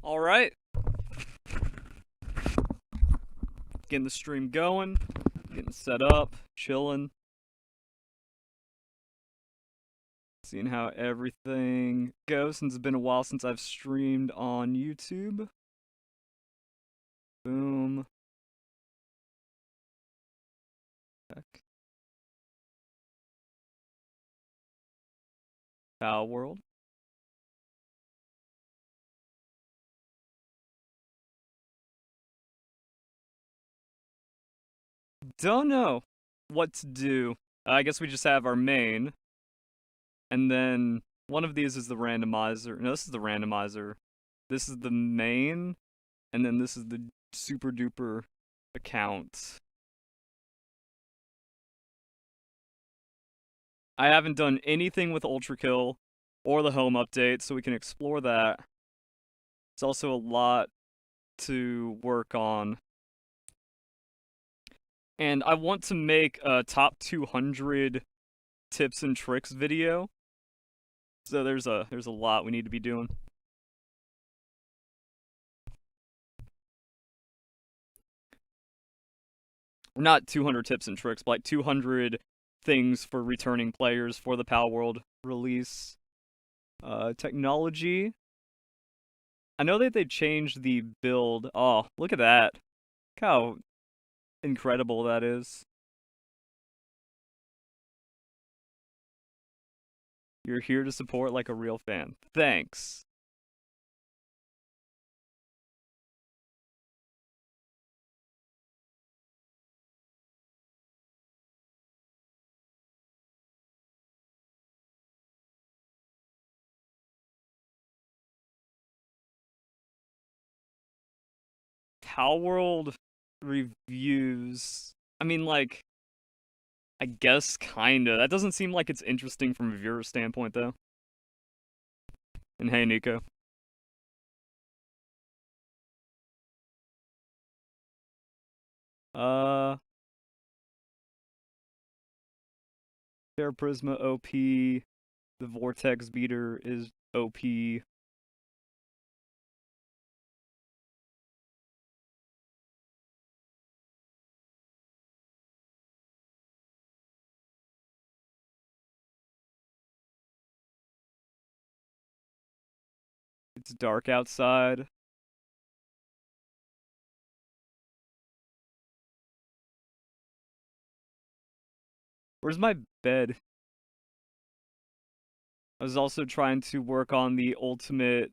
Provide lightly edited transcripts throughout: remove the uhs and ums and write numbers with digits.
All right, getting the stream going, getting set up, chilling, seeing how everything goes since it's been a while since I've streamed on YouTube. Boom. Heck. Palworld. Don't know what to do. I guess we just have our main, and then one of these is the randomizer. No, this is the randomizer. This is the main, and then this is the super duper account. I haven't done anything with Ultrakill or the home update, so we can explore that. It's also a lot to work on. And I want to make a top 200 tips and tricks video. So there's a lot we need to be doing. Not 200 tips and tricks, but like 200 things for returning players for the Palworld release. Technology. I know that they changed the build. Oh, look at that. Look how incredible that is. You're here to support like a real fan. Thanks. Palworld reviews. I mean, like, I guess kinda. That doesn't seem like it's interesting from a viewer standpoint, though. And hey, Nico. Uh, Terra Prisma OP. The Vortex Beater is OP. It's dark outside. Where's my bed? I was also trying to work on the ultimate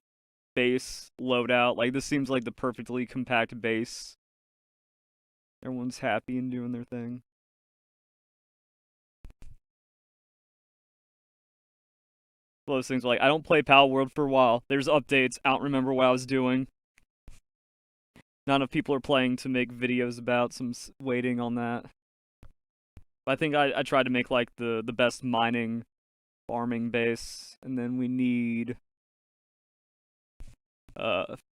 base loadout. Like, this seems like the perfectly compact base. Everyone's happy and doing their thing. Those things like, I don't play Palworld for a while. There's updates. I don't remember what I was doing. Not enough people are playing to make videos about, so I'm waiting on that. But I think I tried to make like the best mining farming base, and then we need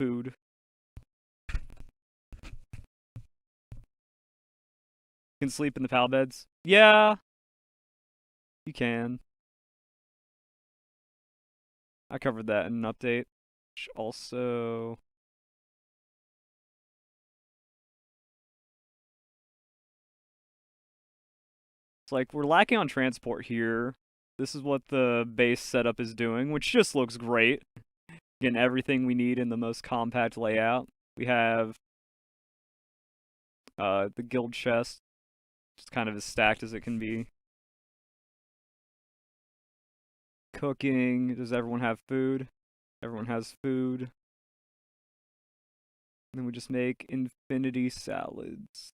food. You can sleep in the pal beds. Yeah, you can. I covered that in an update. Which also, it's like we're lacking on transport here. This is what the base setup is doing, which just looks great. Getting everything we need in the most compact layout. We have the guild chest, just kind of as stacked as it can be. Cooking. Does everyone have food? Everyone has food. And then we just make infinity salads.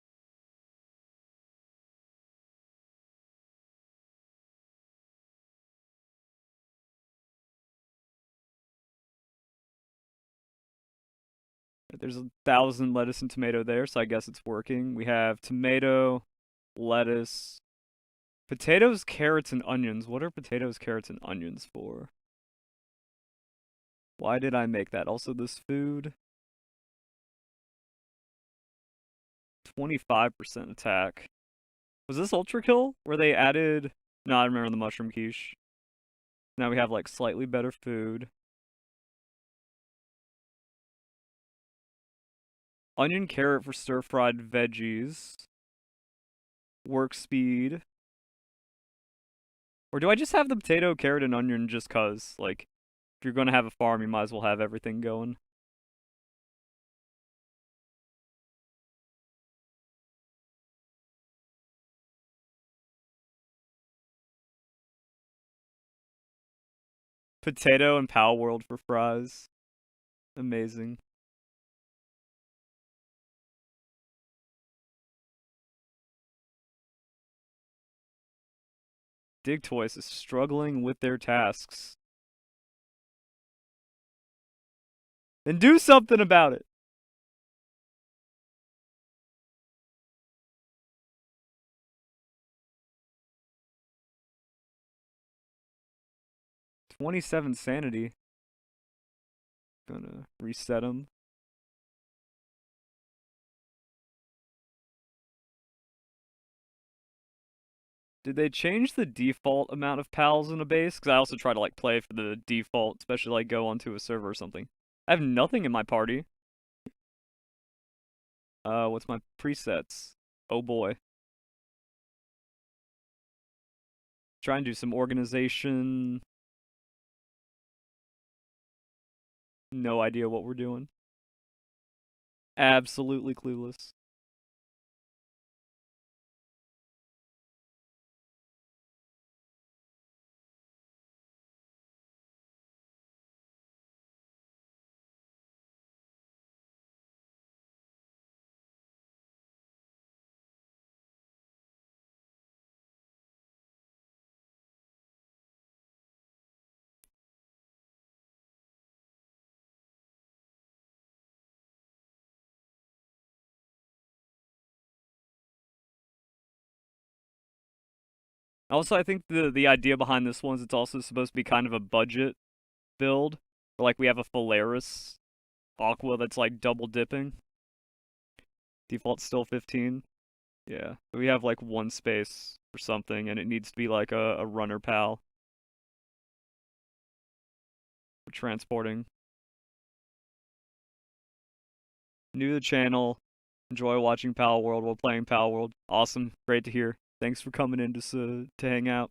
There's 1,000 lettuce and tomato there, so I guess it's working. We have tomato, lettuce, potatoes, carrots, and onions. What are potatoes, carrots, and onions for? Why did I make that? Also, this food. 25% attack. Was this Ultrakill? Where they added... No, I remember the mushroom quiche. Now we have, like, slightly better food. Onion carrot for stir-fried veggies. Work speed. Or do I just have the potato, carrot, and onion just cuz? Like, if you're gonna have a farm, you might as well have everything going. Potato and Palworld for fries. Amazing. Dig Toys is struggling with their tasks. Then do something about it! 27 sanity. Gonna reset them. Did they change the default amount of pals in a base? Because I also try to like play for the default, especially like go onto a server or something. I have nothing in my party. What's my presets? Oh boy. Try and do some organization. No idea what we're doing. Absolutely clueless. Also, I think the idea behind this one is it's also supposed to be kind of a budget build. Like we have a Phalaris Aqua that's like double dipping. Default's still 15. Yeah. We have like one space or something, and it needs to be like a runner pal for transporting. New to the channel. Enjoy watching Palworld while playing Palworld. Awesome. Great to hear. Thanks for coming in to hang out.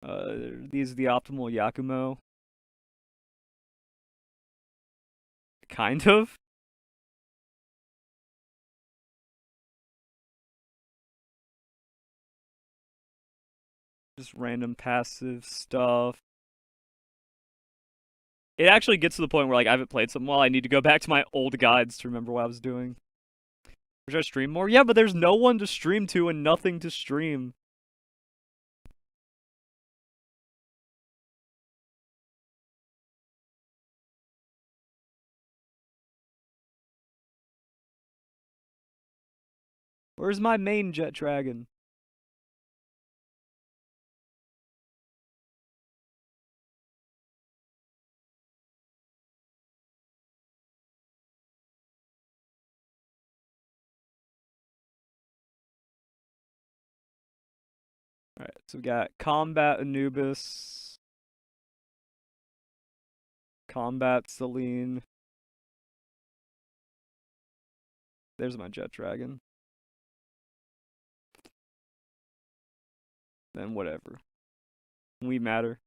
These are the optimal Yakumo. Kind of. Just random passive stuff. It actually gets to the point where like I haven't played something while. I need to go back to my old guides to remember what I was doing. Should I stream more? Yeah, but there's no one to stream to and nothing to stream. Where's my main jet dragon? Alright, so we got Combat Anubis, Combat Celine. There's my jet dragon. Then whatever. We matter.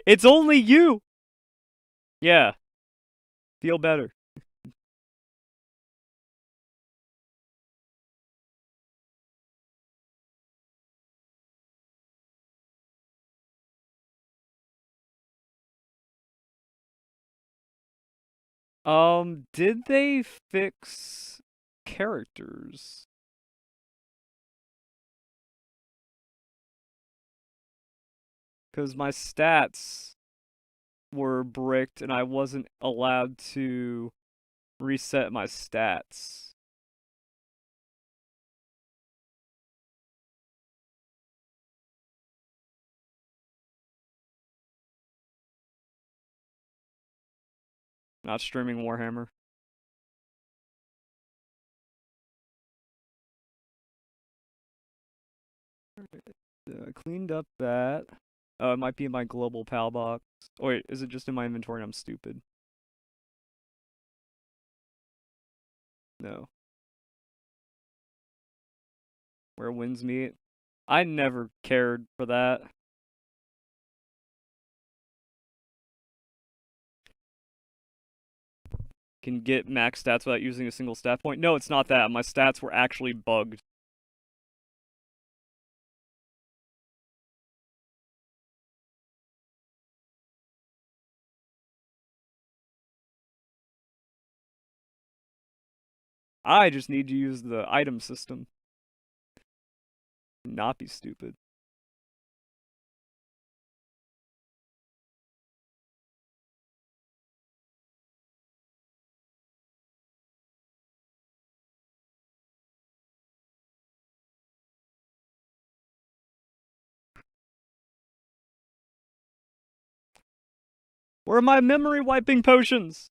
It's only you! Yeah. Feel better. Did they fix characters? Because my stats were bricked and I wasn't allowed to reset my stats. Not streaming Warhammer. I cleaned up that. Oh, it might be in my global pal box. Oh, wait, is it just in my inventory? I'm stupid. No. Where winds meet. I never cared for that. Can get max stats without using a single stat point. No, it's not that. My stats were actually bugged. I just need to use the item system. Not be stupid. Where are my memory wiping potions?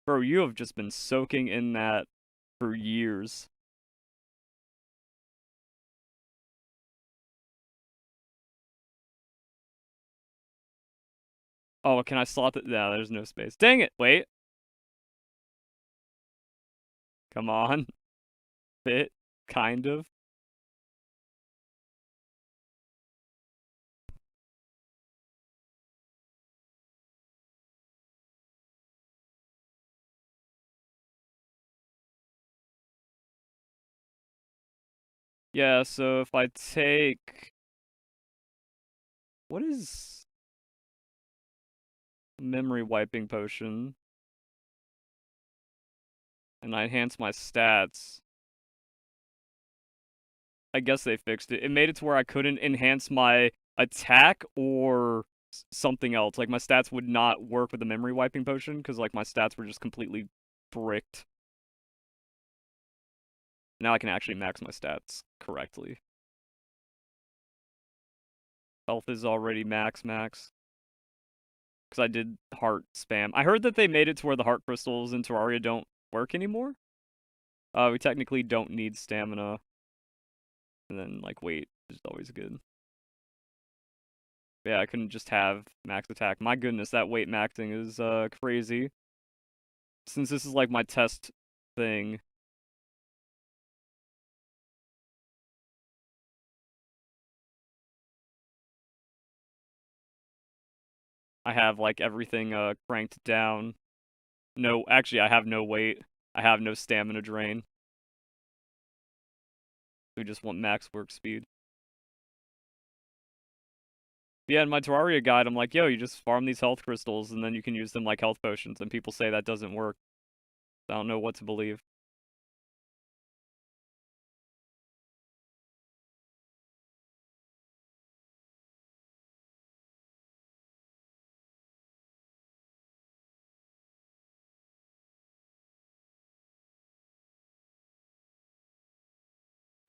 Bro, you have just been soaking in that for years. Oh, can I slot it? No, there's no space. Dang it! Wait. Come on. Fit. Kind of. Yeah, so if I take... What is... Memory wiping potion? And I enhance my stats. I guess they fixed it. It made it to where I couldn't enhance my attack or something else. Like, my stats would not work with the memory wiping potion, because, like, my stats were just completely bricked. Now I can actually max my stats correctly. Health is already max. Because I did heart spam. I heard that they made it to where the heart crystals in Terraria don't work anymore. We technically don't need stamina. And then, like, weight is always good. Yeah, I couldn't just have max attack. My goodness, that weight maxing is crazy. Since this is like my test thing. I have like everything cranked down. No, actually I have no weight. I have no stamina drain. We just want max work speed. Yeah, in my Terraria guide, I'm like, yo, you just farm these health crystals and then you can use them like health potions, and people say that doesn't work. I don't know what to believe.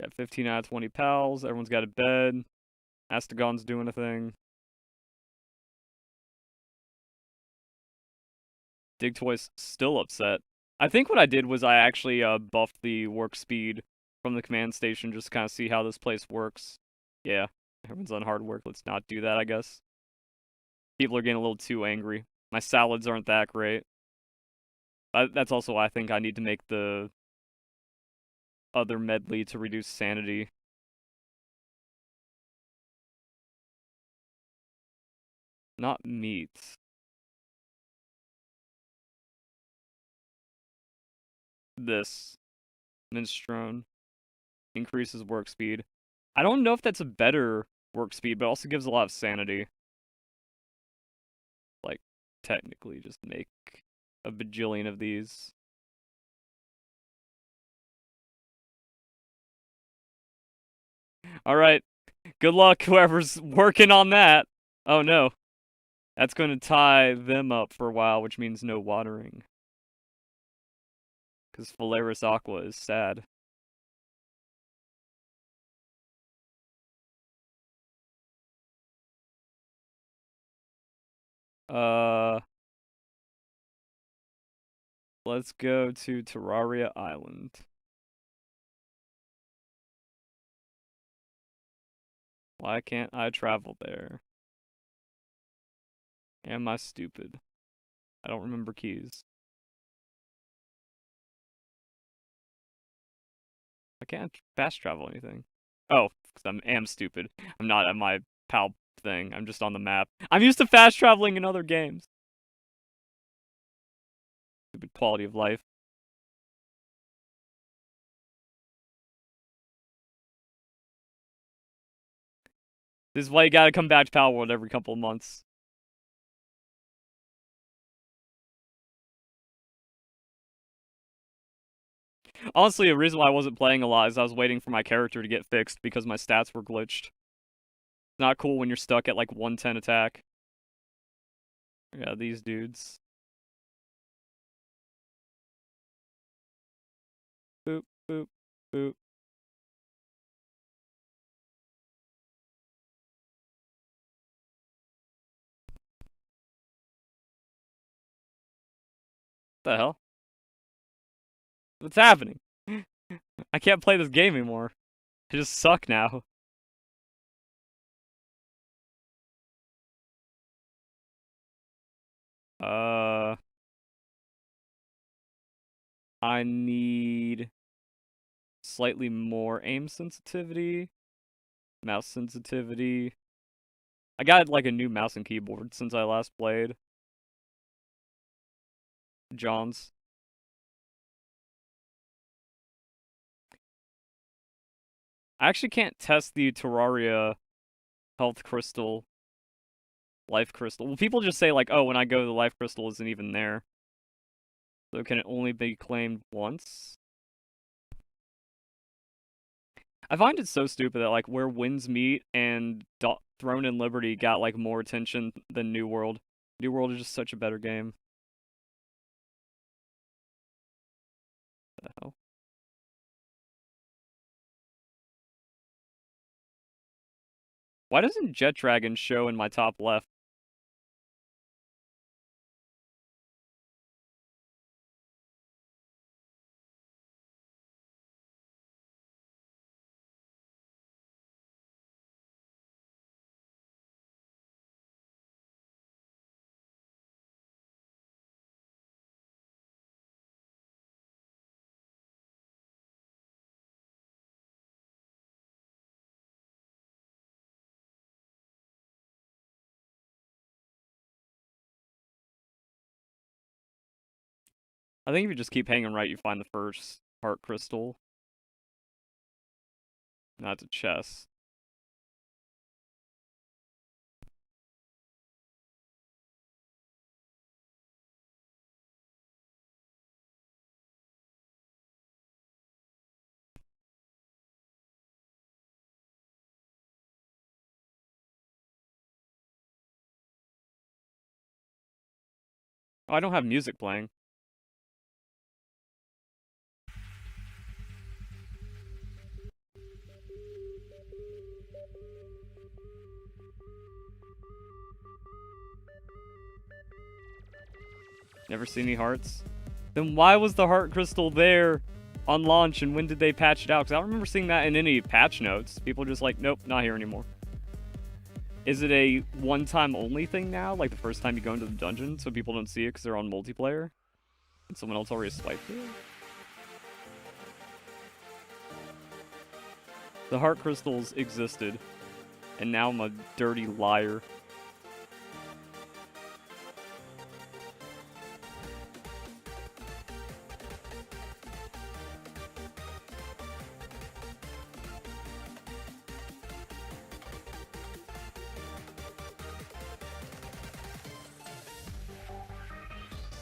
Got 15 out of 20 pals, everyone's got a bed. Astagon's doing a thing. Digtoy's still upset. I think what I did was I actually buffed the work speed from the command station just to kind of see how this place works. Yeah, everyone's on hard work. Let's not do that, I guess. People are getting a little too angry. My salads aren't that great. That's also why I think I need to make the other medley to reduce sanity. Not meat. This. Minestrone. Increases work speed. I don't know if that's a better work speed, but also gives a lot of sanity. Like, technically, just make a bajillion of these. Alright. Good luck, whoever's working on that. Oh no. That's going to tie them up for a while, which means no watering. Because Phalaris Aqua is sad. Uh, let's go to Terraria Island. Why can't I travel there? Am I stupid? I don't remember keys. I can't fast travel anything. Oh, because I am stupid. I'm not at my PAL thing. I'm just on the map. I'm used to fast traveling in other games. Stupid quality of life. This is why you gotta come back to Palworld every couple of months. Honestly, the reason why I wasn't playing a lot is I was waiting for my character to get fixed because my stats were glitched. It's not cool when you're stuck at like 110 attack. Yeah, these dudes. Boop, boop, boop. What the hell? What's happening? I can't play this game anymore. I just suck now. I need slightly more aim sensitivity, mouse sensitivity. I got like a new mouse and keyboard since I last played. John's. I actually can't test the Terraria health crystal, life crystal. Well, people just say like, oh, when I go, the life crystal isn't even there. So can it only be claimed once? I find it so stupid that like where Winds Meet and Throne and Liberty got like more attention than New World. New World is just such a better game. What the hell? Why doesn't Jet Dragon show in my top left? I think if you just keep hanging right, you find the first heart crystal. Not a chest. Oh, I don't have music playing. Never see any hearts? Then why was the heart crystal there on launch and when did they patch it out? Because I don't remember seeing that in any patch notes. People just like, nope, not here anymore. Is it a one-time only thing now? Like the first time you go into the dungeon so people don't see it because they're on multiplayer? And someone else already swiped it? The heart crystals existed. And now I'm a dirty liar.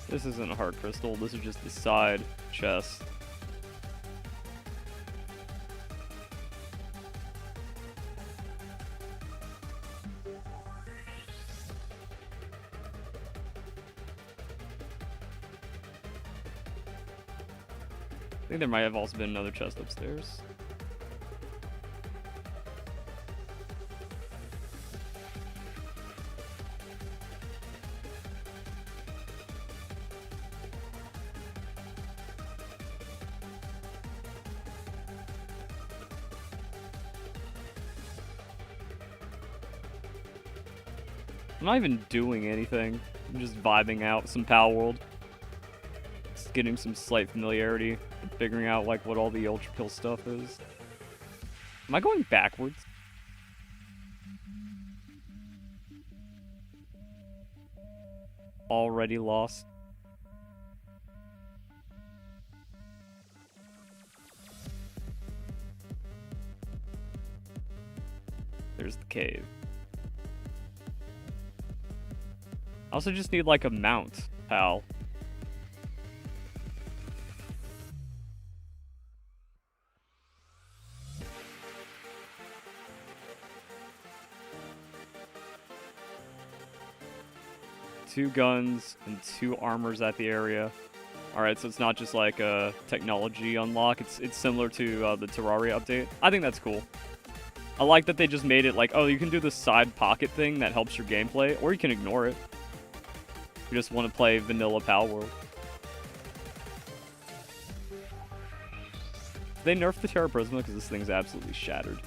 This isn't a heart crystal, this is just the side chest. I think there might have also been another chest upstairs. I'm not even doing anything. I'm just vibing out some Palworld. Just getting some slight familiarity. figuring out like what all the Ultrakill stuff is. Am I going backwards? Already lost. There's the cave. I also just need like a mount, pal. Two guns and 2 armors at the area. Alright, so it's not just like a technology unlock, it's similar to the Terraria update. I think that's cool. I like that they just made it like, oh, you can do the side pocket thing that helps your gameplay, or you can ignore it. You just want to play vanilla Palworld. They nerfed the Terra Prisma because this thing's absolutely shattered.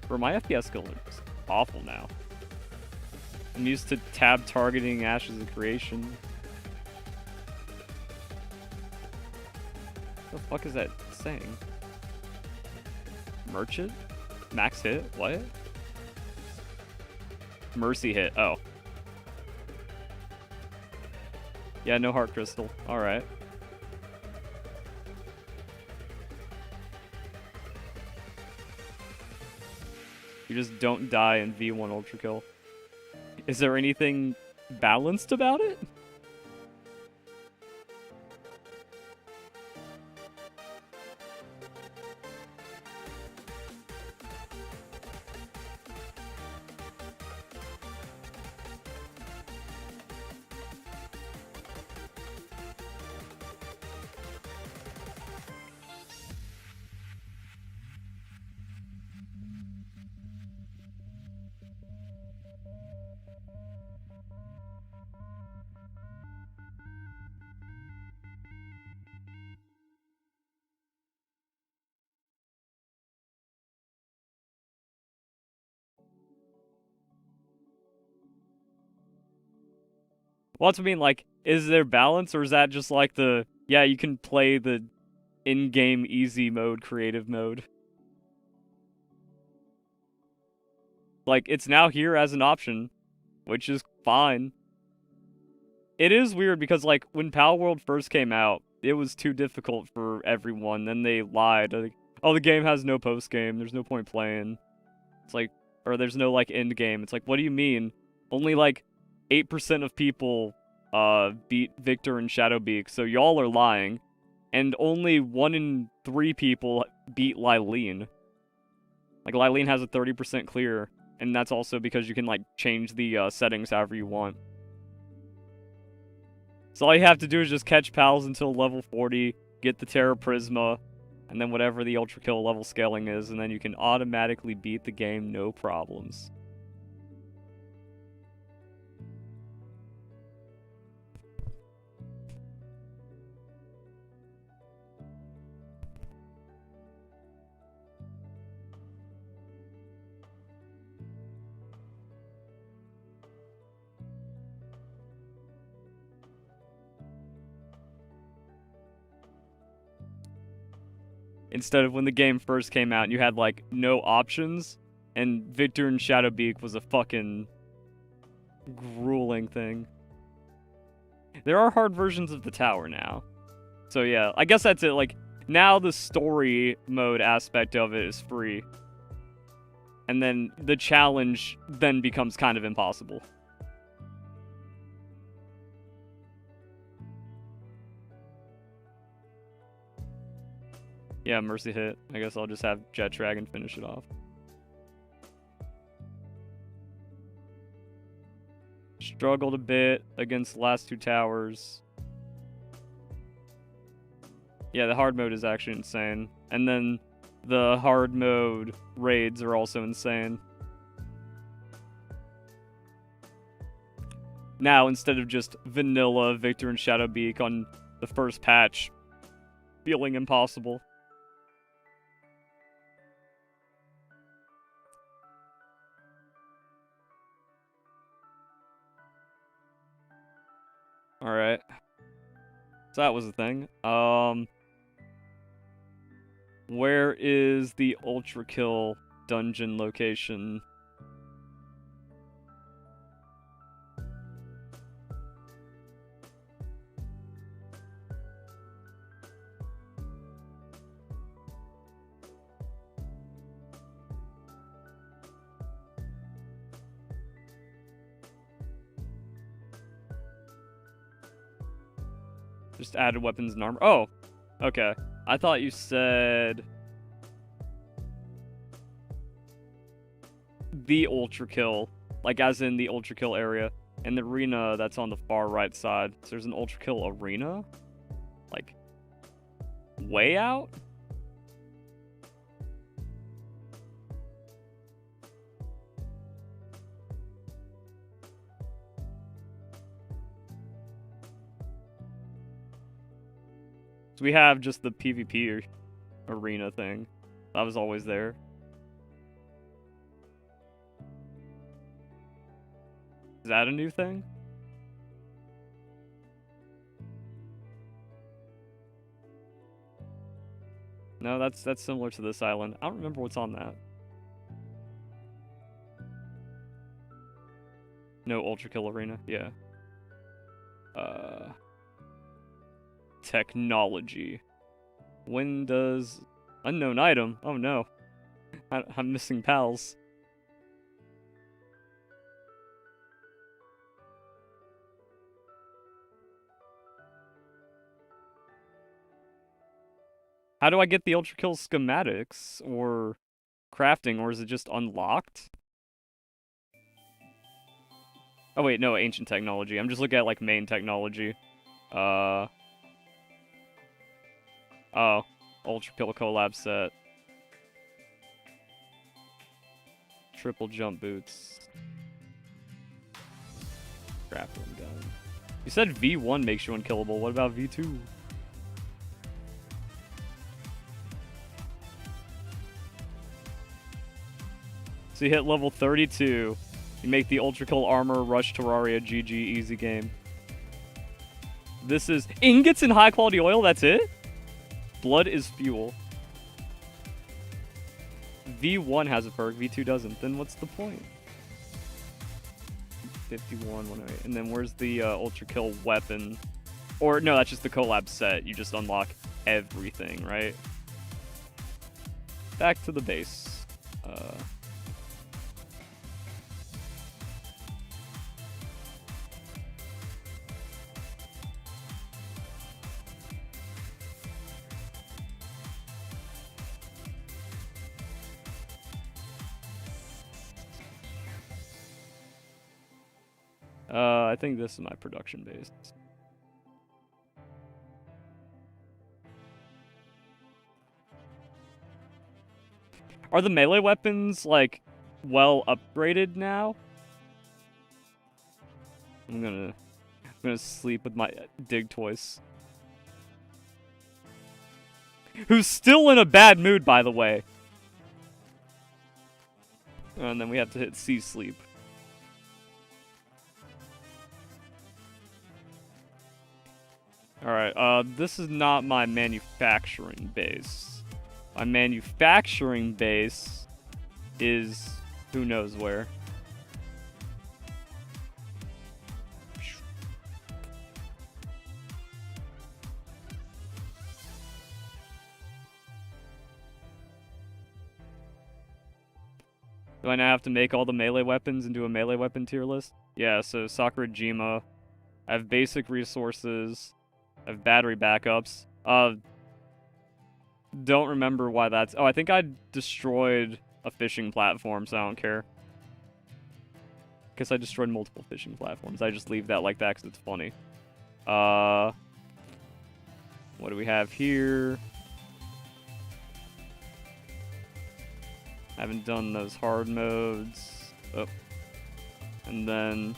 Bro, my FPS skill is awful now. I'm used to tab targeting Ashes of Creation. What the fuck is that saying? Merchant? Max hit? What? Mercy hit. Oh. Yeah, no heart crystal. Alright. You just don't die in V1 Ultrakill. Is there anything balanced about it? Well, that's what I mean, like, is there balance, or is that just like the, yeah, you can play the in-game easy mode, creative mode? Like, it's now here as an option, which is fine. It is weird because, like, when Palworld first came out, it was too difficult for everyone, then they lied. Like, oh, the game has no post-game, there's no point playing. It's like, or there's no, like, end game. It's like, what do you mean? Only, like, 8% of people beat Victor and Shadowbeak, so y'all are lying. And only 1 in 3 people beat Lylene. Like, Lylene has a 30% clear, and that's also because you can, like, change the settings however you want. So all you have to do is just catch pals until level 40, get the Terra Prisma, and then whatever the Ultrakill level scaling is, and then you can automatically beat the game, no problems. Instead of when the game first came out and you had, like, no options, and Victor and Shadowbeak was a fucking grueling thing. There are hard versions of the tower now. So yeah, I guess that's it. Like, now the story mode aspect of it is free. And then the challenge then becomes kind of impossible. Yeah, Mercy hit. I guess I'll just have Jet Dragon finish it off. Struggled a bit against the last 2 towers. Yeah, the hard mode is actually insane. And then the hard mode raids are also insane. now instead of just vanilla Victor and Shadowbeak on the first patch feeling impossible. Alright. So that was the thing. Where is the Ultrakill dungeon location? Just added weapons and armor. Oh, okay. I thought you said the Ultrakill, like as in the Ultrakill area, and the arena that's on the far right side. So there's an Ultrakill arena, like way out. So we have just the PvP arena thing. That was always there. Is that a new thing? No, that's similar to this island. I don't remember what's on that. No Ultrakill arena. Yeah. Technology. When does unknown item? Oh no, I'm missing pals. How do I get the Ultrakill schematics or crafting, or is it just unlocked? Oh wait, no, ancient technology. I'm just looking at like main technology. Oh, Ultrakill collab set. Triple jump boots. Grappling gun. You said V1 makes you unkillable. What about V2? So you hit level 32. You make the Ultrakill armor, rush Terraria, GG, easy game. This is ingots and high quality oil, that's it? Blood is fuel. V1 has a perk, V2 doesn't. Then what's the point? 51, 108. And then where's the Ultrakill weapon? Or no, that's just the collab set. You just unlock everything, right? Back to the base. I think this is my production base. Are the melee weapons, like, well upgraded now? I'm gonna sleep with my dig toys. Who's still in a bad mood, by the way. And then we have to hit C sleep. Alright, this is not my manufacturing base. My manufacturing base is who knows where. Do I now have to make all the melee weapons into a melee weapon tier list? Yeah, so Sakurajima. I have basic resources. I have battery backups. Don't remember why that's... Oh, I think I destroyed a fishing platform, so I don't care. Guess I destroyed multiple fishing platforms. I just leave that like that because it's funny. What do we have here? I haven't done those hard modes. Oh. And then...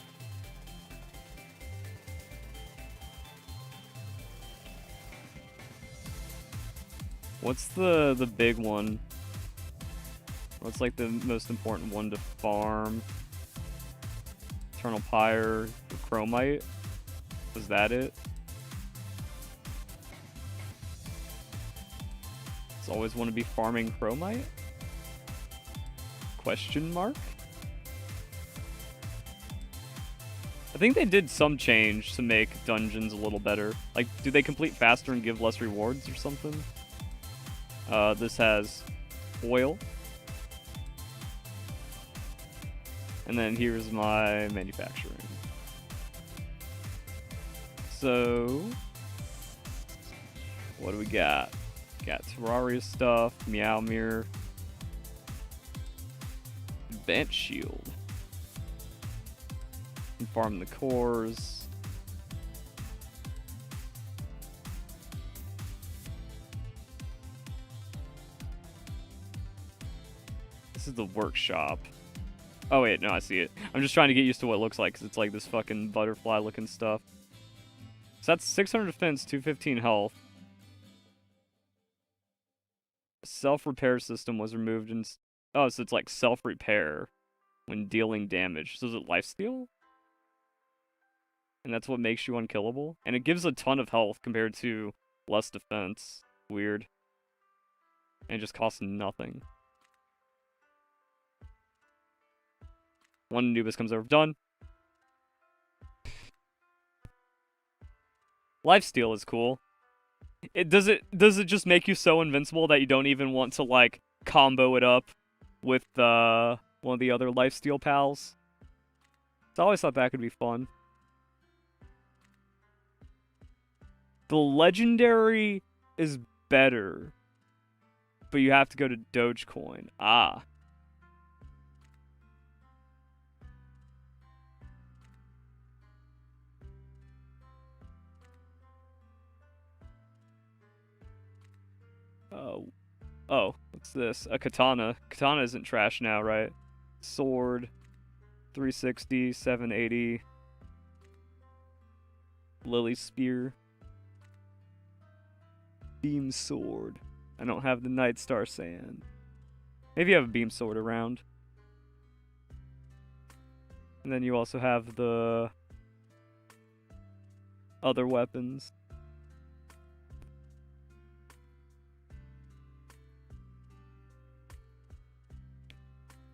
What's the big one? What's like the most important one to farm? Eternal Pyre, Chromite? Was that it? Just always want to be farming Chromite? Question mark? I think they did some change to make dungeons a little better. Like, do they complete faster and give less rewards or something? This has oil. And then here's my manufacturing. So, what do we got? Got Terraria stuff, Meowmere, Advanced Shield. And farm the cores. This is the workshop. Oh wait, no, I see it. I'm just trying to get used to what it looks like, because it's like this fucking butterfly-looking stuff. So that's 600 defense, 215 health. Self-repair system was removed and... Oh, so it's like self-repair when dealing damage. So is it lifesteal? And that's what makes you unkillable? And it gives a ton of health compared to less defense. Weird. And it just costs nothing. One Anubis comes over. Done. Lifesteal is cool. Does it just make you so invincible that you don't even want to like combo it up with one of the other lifesteal pals? I always thought that could be fun. The legendary is better, but you have to go to Dogecoin. Ah. Oh, what's this? A katana. Katana isn't trash now, right? Sword, 360, 780. Lily spear. Beam sword. I don't have the Night Star Sand. Maybe you have a beam sword around. And then you also have the other weapons.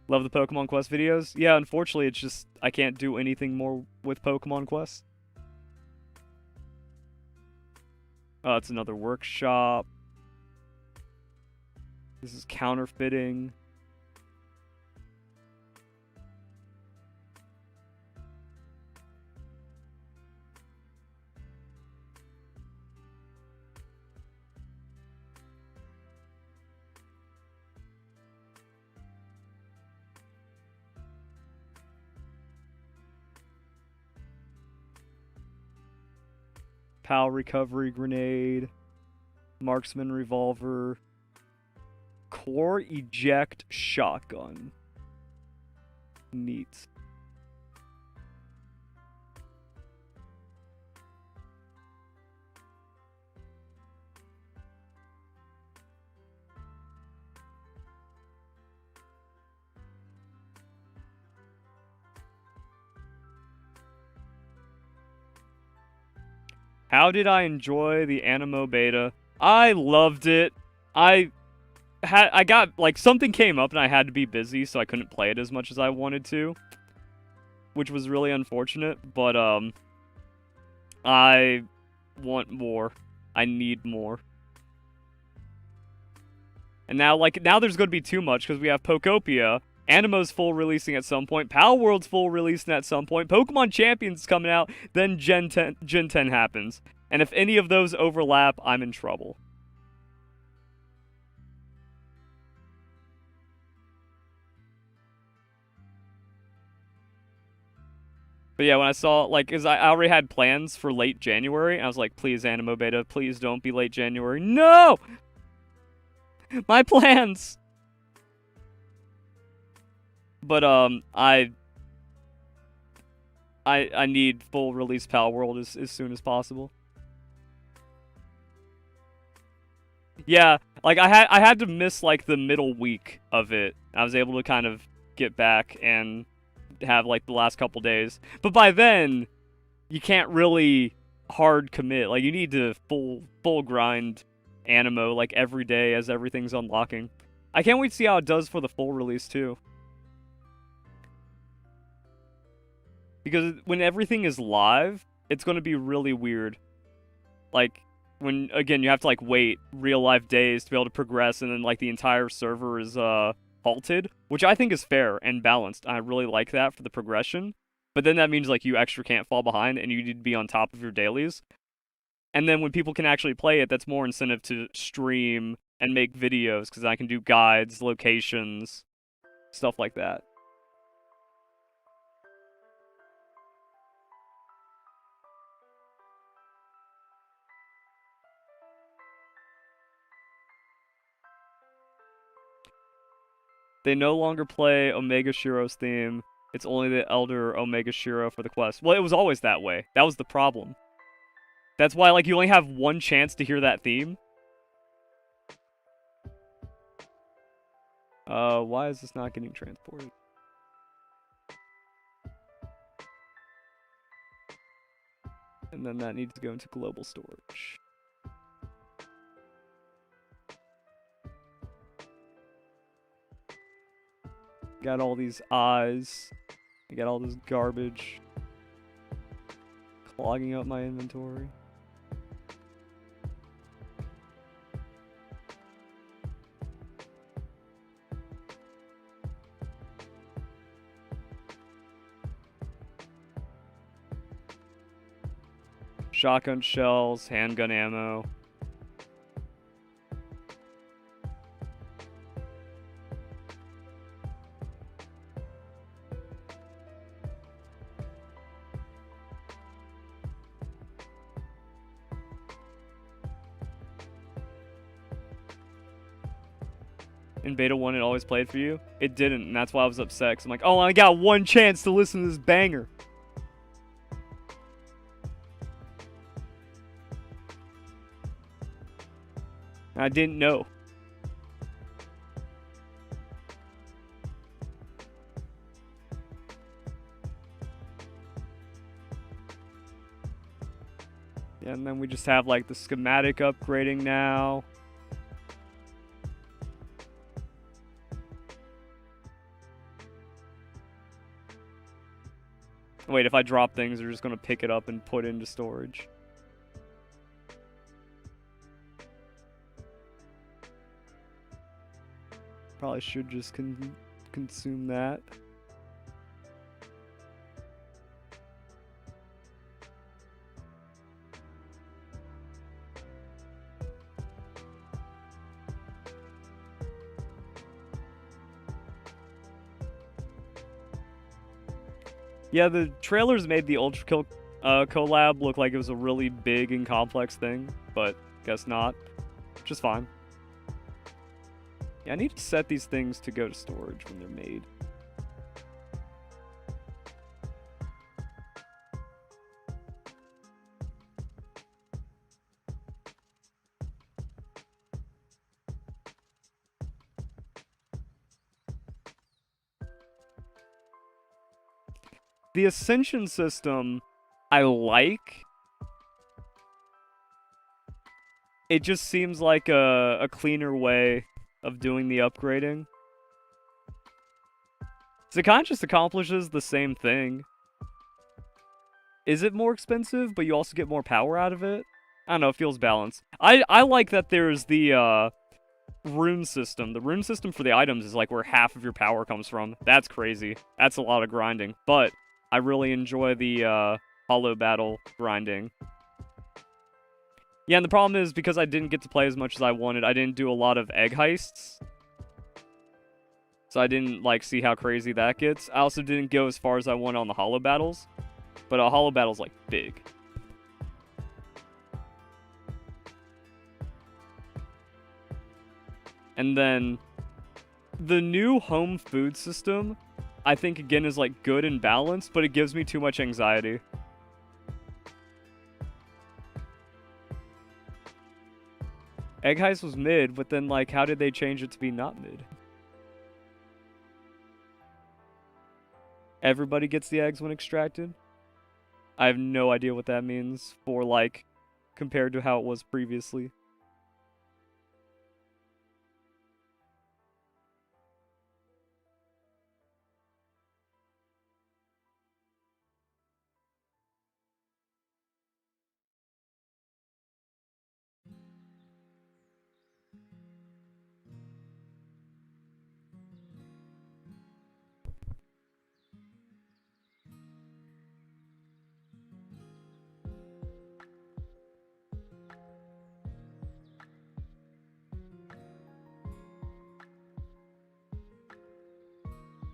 Love the Pokemon Quest videos. Yeah, unfortunately, it's just I can't do anything more with Pokemon Quest. Oh, it's another workshop. This is counterfeiting. PAL recovery grenade, marksman revolver, core eject shotgun. Neat. How did I enjoy the Animo beta? I loved it. I got, like, something came up and I had to be busy, so I couldn't play it as much as I wanted to. Which was really unfortunate, but, I want more. I need more. And now, like, now there's going to be too much, because we have Pokopia, Animo's full releasing at some point, Palworld's full releasing at some point, Pokemon Champions coming out, then Gen 10 happens. And if any of those overlap, I'm in trouble. But yeah, when I saw, like, cause I already had plans for late January, and I was like, please, Animo Beta, please don't be late January. No! My plans! But, I need full release Palworld as soon as possible. Yeah, like I had to miss like the middle week of it. I was able to kind of get back and have like the last couple days. But by then, you can't really hard commit. Like you need to full grind Animo like every day as everything's unlocking. I can't wait to see how it does for the full release too. Because when everything is live, it's going to be really weird. Like when again you have to like wait real life days to be able to progress, and then like the entire server is halted, which I think is fair and balanced. I really like that for the progression. But then that means like you extra can't fall behind and you need to be on top of your dailies. And then when people can actually play it, that's more incentive to stream and make videos, because I can do guides, locations, stuff like that. They no longer play Omega Shiro's theme. It's only the Elder Omega Shiro for the quest. Well, it was always that way. That was the problem. That's why, like, you only have one chance to hear that theme. Why is this not getting transported? And then that needs to go into global storage. Got all these eyes. I got all this garbage clogging up my inventory. Shotgun shells, handgun ammo. In Beta 1, it always played for you? It didn't, and that's why I was upset. 'Cause I'm like, oh, I got one chance to listen to this banger. And I didn't know. Yeah, and then we just have, like, the schematic upgrading now. Wait, if I drop things, they're just gonna pick it up and put into storage. Probably should just consume that. Yeah, the trailers made the Ultrakill collab look like it was a really big and complex thing, but guess not. Which is fine. Yeah, I need to set these things to go to storage when they're made. The Ascension system, I like. It just seems like a cleaner way of doing the upgrading. So it kind of just accomplishes the same thing. Is it more expensive, but you also get more power out of it? I don't know, it feels balanced. I like that there's the rune system. The rune system for the items is like where half of your power comes from. That's crazy. That's a lot of grinding. But I really enjoy the hollow battle grinding. Yeah, and the problem is, because I didn't get to play as much as I wanted, I didn't do a lot of egg heists. So I didn't, like, see how crazy that gets. I also didn't go as far as I wanted on the hollow battles. But a hollow battle's, like, big. And then the new home food system, I think, again, is, like, good and balanced, but it gives me too much anxiety. Egg Heist was mid, but then, like, how did they change it to be not mid? Everybody gets the eggs when extracted? I have no idea what that means for, like, compared to how it was previously.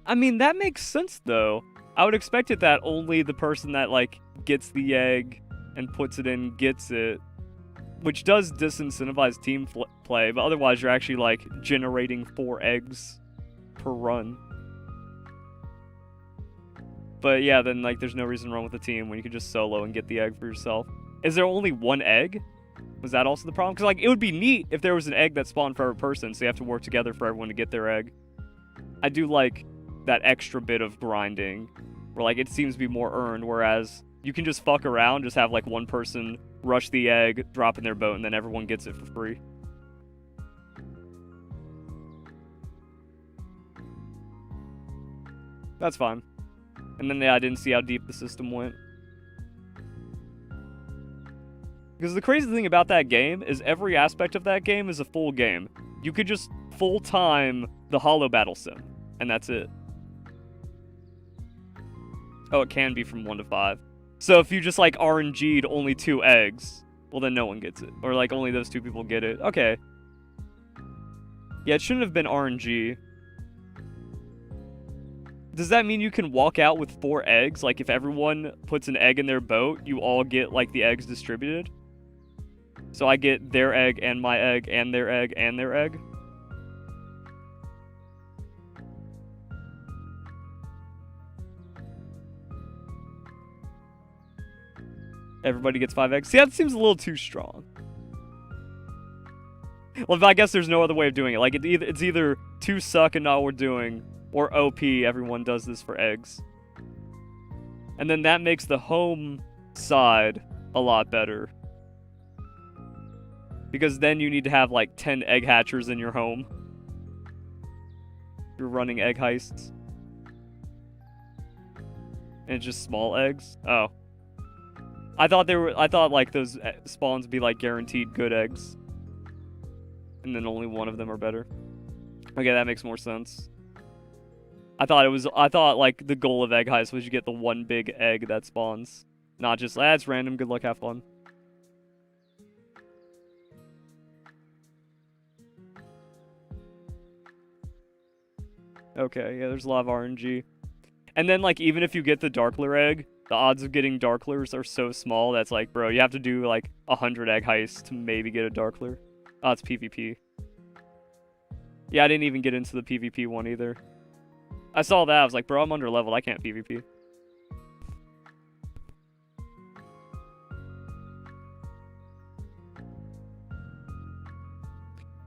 I mean, that makes sense, though. I would expect it that only the person that, like, gets the egg and puts it in gets it, which does disincentivize team play, but otherwise you're actually, like, generating 4 eggs per run. But yeah, then, like, there's no reason to run with a team when you can just solo and get the egg for yourself. Is there only 1 egg? Was that also the problem? Because, like, it would be neat if there was an egg that spawned for every person, so you have to work together for everyone to get their egg. I do like that extra bit of grinding, where, like, it seems to be more earned, whereas you can just fuck around, just have, like, one person rush the egg, drop in their boat, and then everyone gets it for free. That's fine. And then, yeah, I didn't see how deep the system went. Because the crazy thing about that game is every aspect of that game is a full game. You could just full-time the Hollow Battle Sim, and that's it. Oh, it can be from 1 to 5. So if you just, like, RNG'd only 2 eggs, well, then no one gets it. Or, like, only those 2 people get it. Okay. Yeah, it shouldn't have been RNG. Does that mean you can walk out with 4 eggs? Like, if everyone puts an egg in their boat, you all get, like, the eggs distributed? So I get their egg and my egg and their egg and their egg? Everybody gets 5 eggs. See, that seems a little too strong. Well, I guess there's no other way of doing it. Like, it's either too suck and not what we're doing, or OP, everyone does this for eggs. And then that makes the home side a lot better. Because then you need to have, like, 10 egg hatchers in your home. You're running egg heists. And it's just small eggs? Oh. I thought like those spawns would be like guaranteed good eggs. And then only one of them are better. Okay, that makes more sense. I thought like the goal of egg heist was you get the one big egg that spawns. Not just, it's random, good luck, have fun. Okay, yeah, there's a lot of RNG. And then, like, even if you get the Darkler egg, the odds of getting Darklers are so small that's like, bro, you have to do, like, 100 egg heists to maybe get a Darkler. Oh, it's PvP. Yeah, I didn't even get into the PvP one either. I saw that, I was like, bro, I'm underleveled, I can't PvP.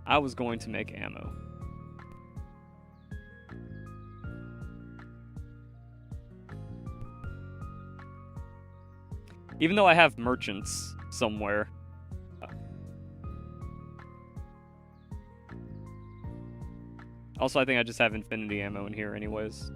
I was going to make ammo. Even though I have merchants somewhere. Also, I think I just have infinity ammo in here anyways.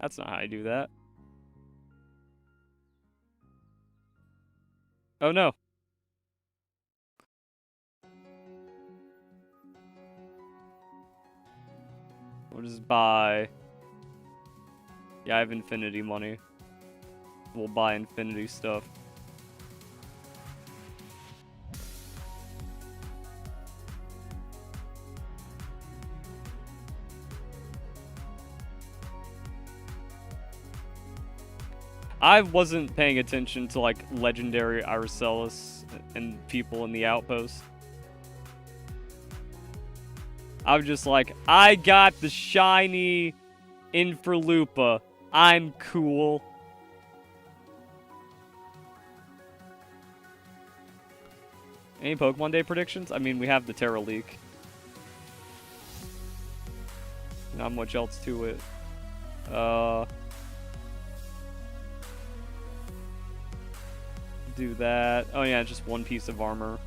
That's not how I do that. Oh no. We'll just buy... Yeah, I have infinity money. We'll buy infinity stuff. I wasn't paying attention to, like, legendary Iricelis and people in the outpost. I'm just like, I got the shiny Inferlupa. I'm cool. Any Pokemon Day predictions? I mean, we have the Terra leak. Not much else to it. Do that. Oh yeah, just one piece of armor.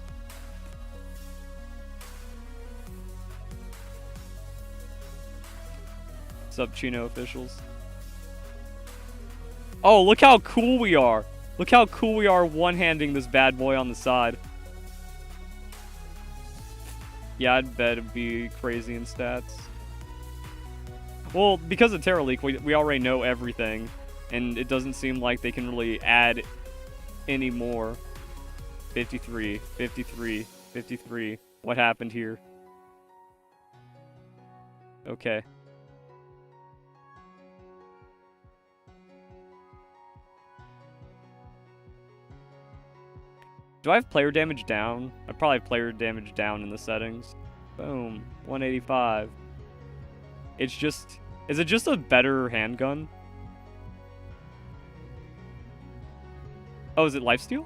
Sub Chino officials. Oh, look how cool we are. Look how cool we are one-handing this bad boy on the side. Yeah, I'd bet it'd be crazy in stats. Well, because of Terra Leak, we already know everything. And it doesn't seem like they can really add any more. 53, 53, 53. What happened here? Okay. Do I have player damage down? I probably have player damage down in the settings. Boom. 185. It's just... Is it just a better handgun? Oh, is it lifesteal?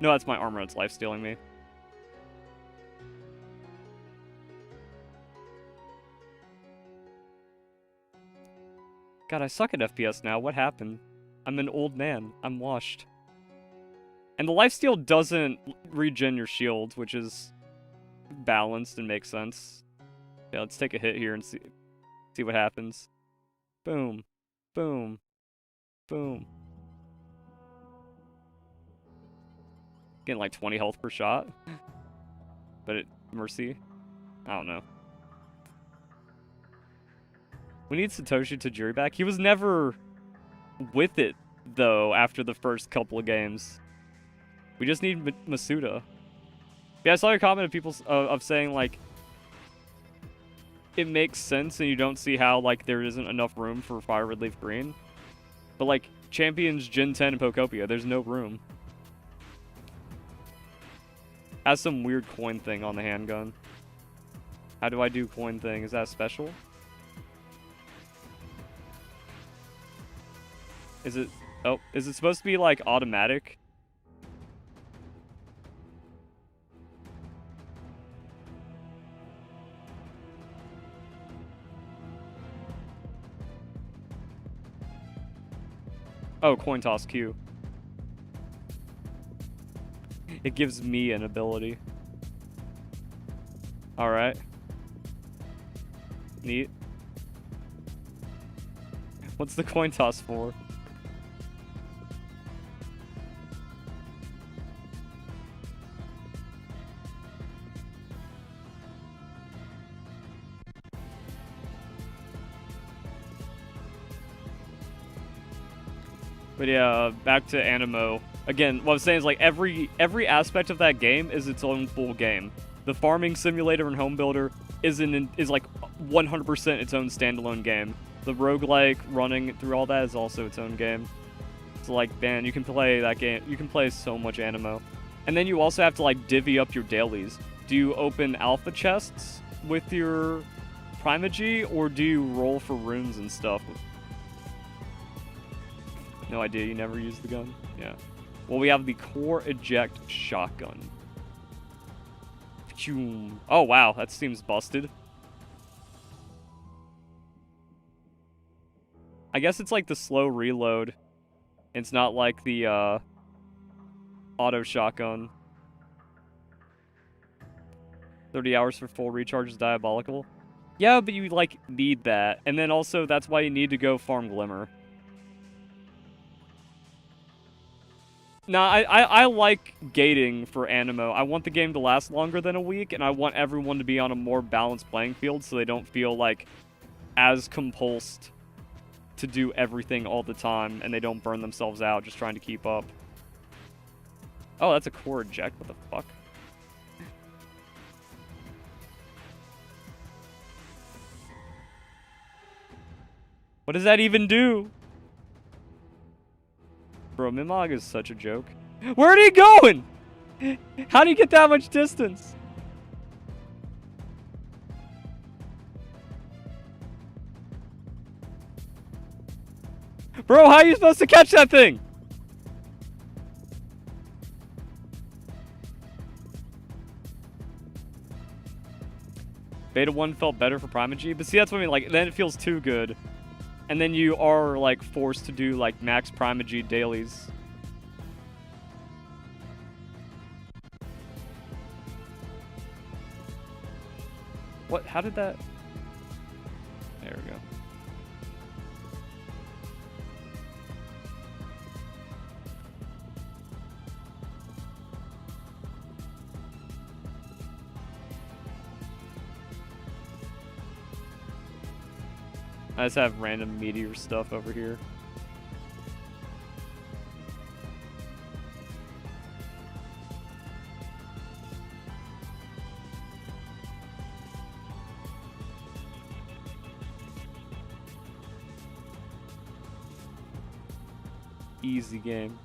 No, that's my armor that's lifestealing me. God, I suck at FPS now. What happened? I'm an old man. I'm washed. And the lifesteal doesn't regen your shields, which is balanced and makes sense. Yeah, let's take a hit here and see what happens. Boom. Boom. Boom. Getting like 20 health per shot. But Mercy? I don't know. We need Satoshi Tajiri back. He was never with it, though, after the first couple of games. We just need Masuda. Yeah, I saw your comment of people of saying, like, it makes sense and you don't see how, like, there isn't enough room for Fire Red Leaf Green. But, like, Champions Gen 10 and Pokopia, there's no room. Has some weird coin thing on the handgun. How do I do coin thing? Is that special? Is it... Oh, is it supposed to be, like, automatic? Oh, coin toss Q. It gives me an ability. Alright. Neat. What's the coin toss for? But yeah, back to Animo. Again, what I'm saying is, like, every aspect of that game is its own full game. The farming simulator and home builder is like 100% its own standalone game. The roguelike running through all that is also its own game. So, like, man, you can play that game. You can play so much Animo. And then you also have to, like, divvy up your dailies. Do you open alpha chests with your Primogy, or do you roll for runes and stuff? No idea, you never used the gun? Yeah. Well, we have the core eject shotgun. Oh, wow, that seems busted. I guess it's like the slow reload. It's not like the auto shotgun. 30 hours for full recharge is diabolical. Yeah, but you, like, need that. And then also, that's why you need to go farm Glimmer. Nah, I like gating for Animo. I want the game to last longer than a week, and I want everyone to be on a more balanced playing field so they don't feel, like, as compulsed to do everything all the time, and they don't burn themselves out just trying to keep up. Oh, that's a core eject. What the fuck? What does that even do? Bro, Mimog is such a joke. Where are you going? How do you get that much distance? Bro, how are you supposed to catch that thing? Beta 1 felt better for Primogy, but see, that's what I mean, like, then it feels too good. And then you are, like, forced to do, like, max Primogy dailies. What? How did that... There we go. I just have random meteor stuff over here. Easy game.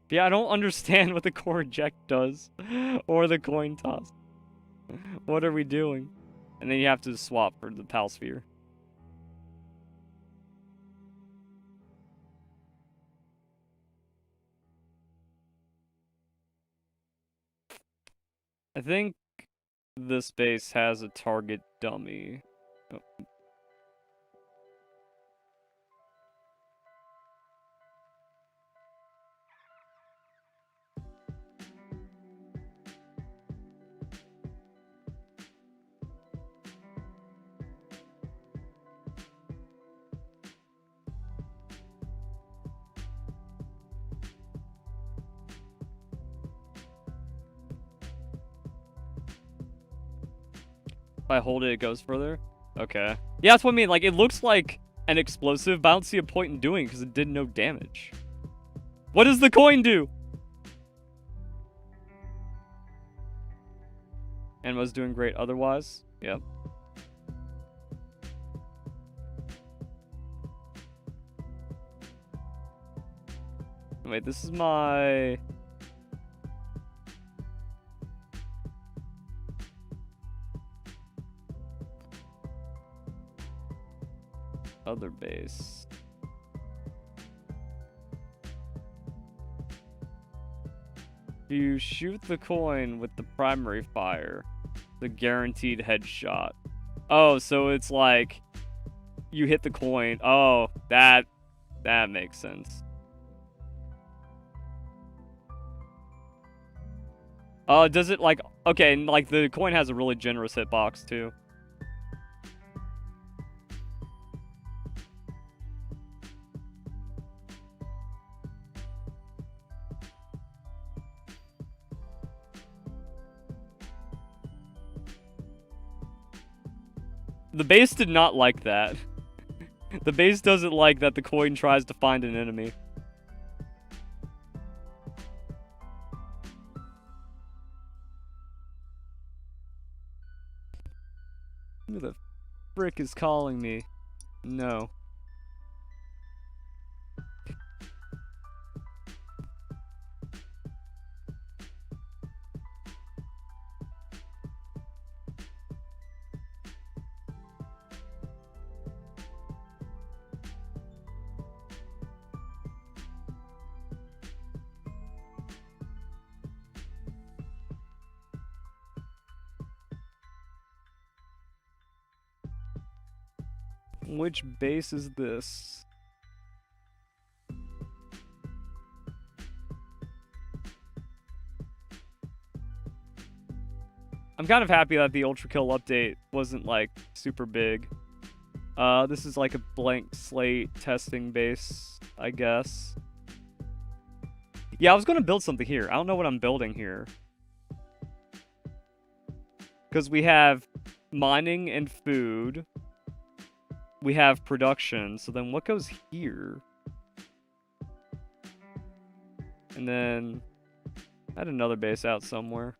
Yeah, I don't understand what the core eject does. Or the coin toss. What are we doing? And then you have to swap for the Pal Sphere. I think this base has a target dummy. Oh. If I hold it, it goes further? Okay. Yeah, that's what I mean. Like, it looks like an explosive, but I don't see a point in doing it because it did no damage. What does the coin do? And was doing great otherwise. Yep. Wait, this is my... other base. You shoot the coin with the primary fire, the guaranteed headshot. Oh, so it's like you hit the coin. Oh, that makes sense. Does it like, okay, like the coin has a really generous hitbox too. The base did not like that. The base doesn't like that the coin tries to find an enemy. Who the frick is calling me? No. Which base is this? I'm kind of happy that the Ultrakill update wasn't, like, super big. This is like a blank slate testing base, I guess. Yeah, I was gonna build something here. I don't know what I'm building here. Because we have mining and food. We have production, so then what goes here? And then I had another base out somewhere.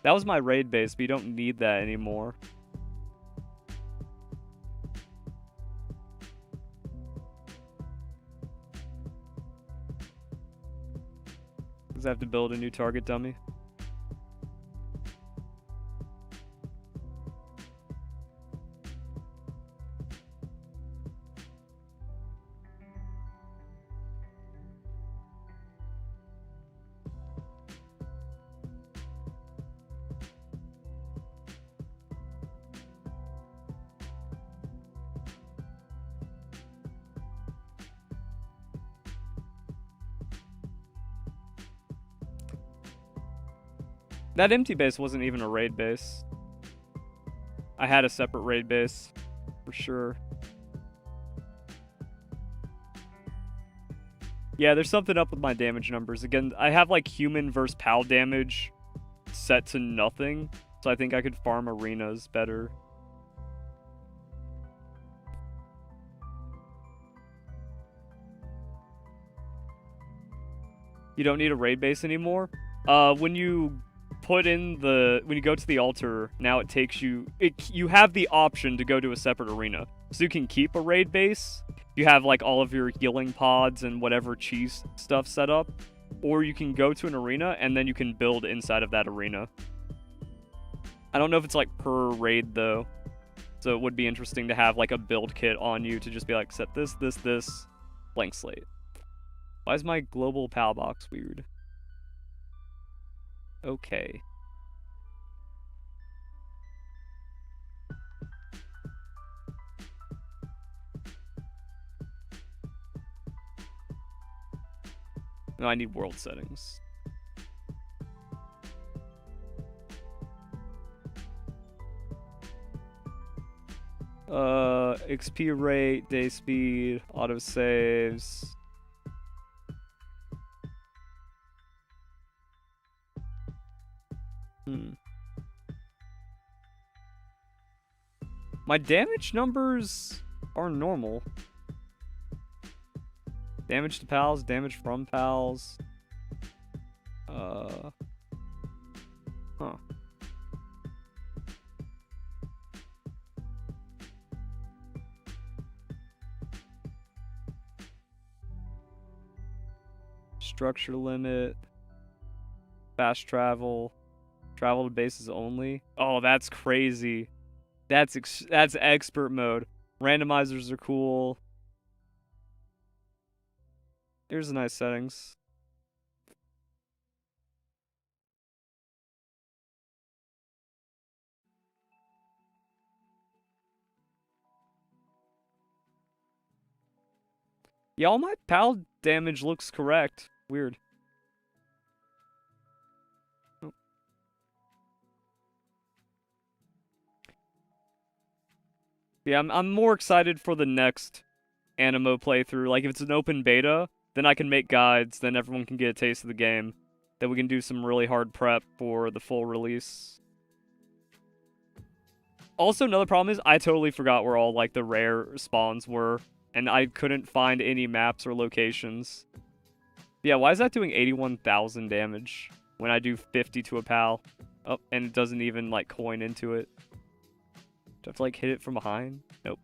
That was my raid base, but you don't need that anymore. Does I have to build a new target dummy? That empty base wasn't even a raid base. I had a separate raid base, for sure. Yeah, there's something up with my damage numbers. Again, I have like human versus PAL damage set to nothing, so I think I could farm arenas better. You don't need a raid base anymore. When you go to the altar, now it takes you, you have the option to go to a separate arena. So you can keep a raid base. You have like all of your healing pods and whatever cheese stuff set up. Or you can go to an arena and then you can build inside of that arena. I don't know if it's like per raid though. So it would be interesting to have like a build kit on you to just be like, set this, blank slate. Why is my global PAL box weird? Okay. No, I need world settings. XP rate, day speed, auto saves. My damage numbers are normal. Damage to pals, damage from pals. Huh. Structure limit. Fast travel. Travel to bases only. Oh, that's crazy. That's expert mode. Randomizers are cool. Here's the nice settings. Yeah, all my PAL damage looks correct. Weird. Oh. Yeah, I'm more excited for the next Animo playthrough. Like, if it's an open beta, then I can make guides, then everyone can get a taste of the game. Then we can do some really hard prep for the full release. Also, another problem is I totally forgot where all, like, the rare spawns were, and I couldn't find any maps or locations. Yeah, why is that doing 81,000 damage when I do 50 to a PAL? Oh, and it doesn't even, like, coin into it. Do I have to, like, hit it from behind? Nope.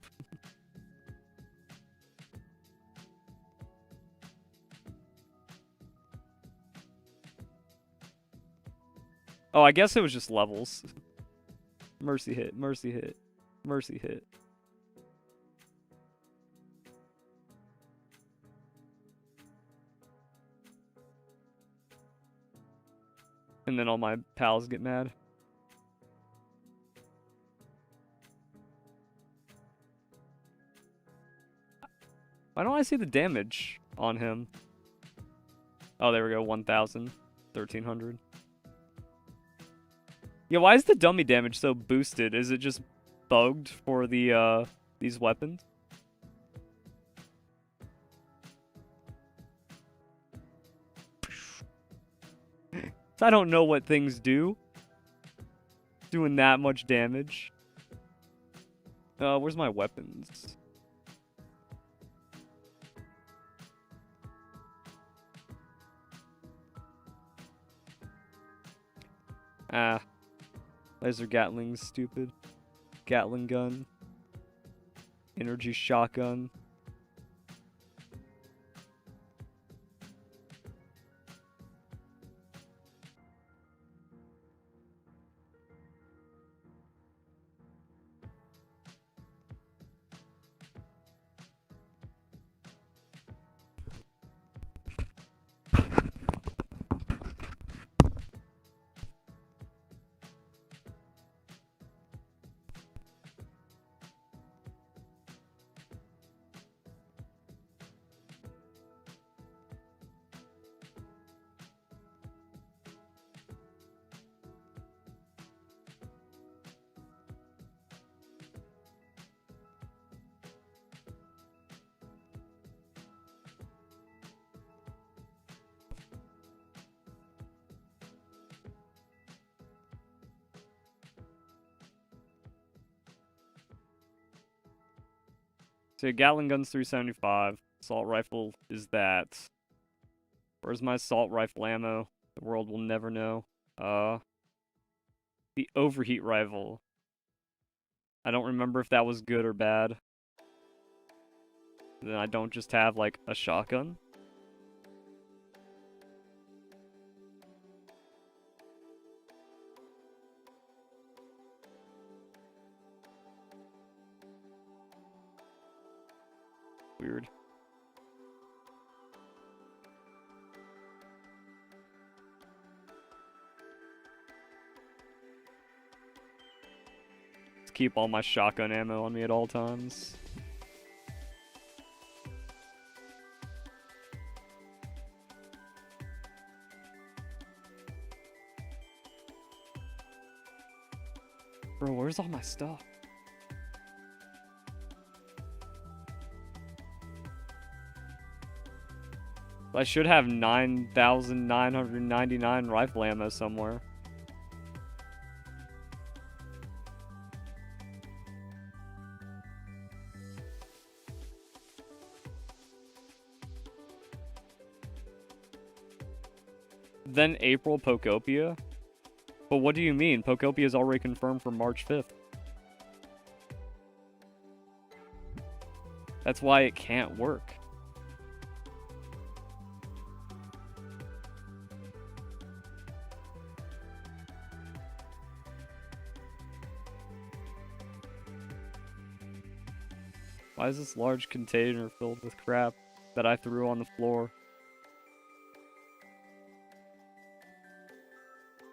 Oh, I guess it was just levels. Mercy hit, mercy hit, mercy hit. And then all my pals get mad. Why don't I see the damage on him? Oh, there we go, 1,000, 1,300. Yeah, why is the dummy damage so boosted? Is it just bugged for the, these weapons? I don't know what things do. Doing that much damage. Where's my weapons? Ah. Laser Gatling's stupid. Gatling gun. Energy shotgun. So Gatling gun's 375. Assault rifle is that. Where's my assault rifle ammo? The world will never know. The overheat rifle. I don't remember if that was good or bad. Then I don't just have, like, a shotgun. Weird. Let's keep all my shotgun ammo on me at all times. Bro, where's all my stuff? I should have 9,999 rifle ammo somewhere. Then April Pokopia? But what do you mean? Pokopia is already confirmed for March 5th. That's why it can't work. Why is this large container filled with crap that I threw on the floor?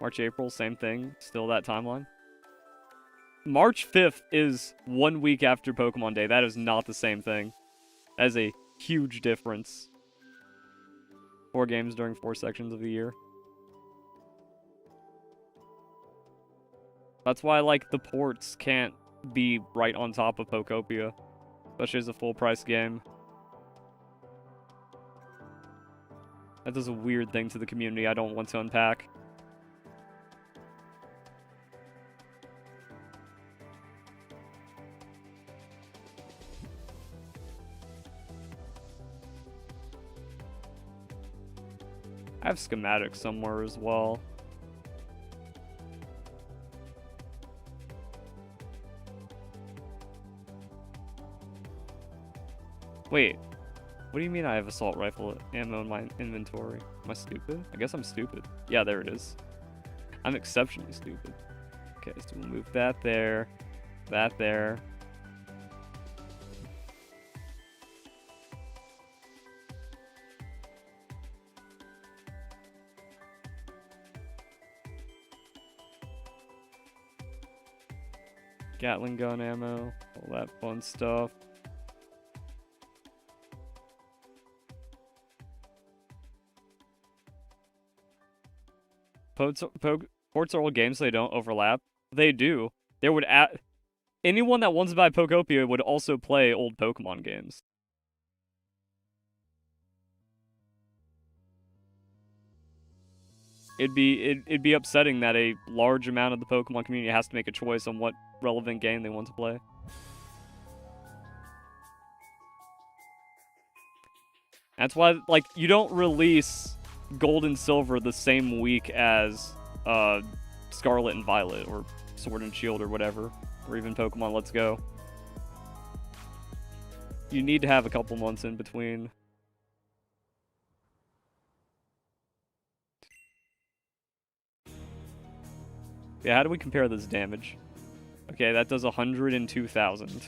March, April, same thing. Still that timeline. March 5th is 1 week after Pokemon Day. That is not the same thing. That is a huge difference. 4 games during 4 sections of the year. That's why, like, the ports can't be right on top of Pokopia. Especially as a full-price game. That does a weird thing to the community I don't want to unpack. I have schematics somewhere as well. Wait, what do you mean I have assault rifle ammo in my inventory? Am I stupid? I guess I'm stupid. Yeah, there it is. I'm exceptionally stupid. Okay, so we'll move that there. That there. Gatling gun ammo, all that fun stuff. Ports are all games, so they don't overlap. They do. There would anyone that wants to buy Pokopia would also play old Pokemon games. It'd be upsetting that a large amount of the Pokemon community has to make a choice on what relevant game they want to play. That's why, like, you don't release Gold and Silver the same week as Scarlet and Violet, or Sword and Shield, or whatever, or even Pokemon Let's Go. You need to have a couple months in between. Yeah, how do we compare this damage? Okay, that does 102,000.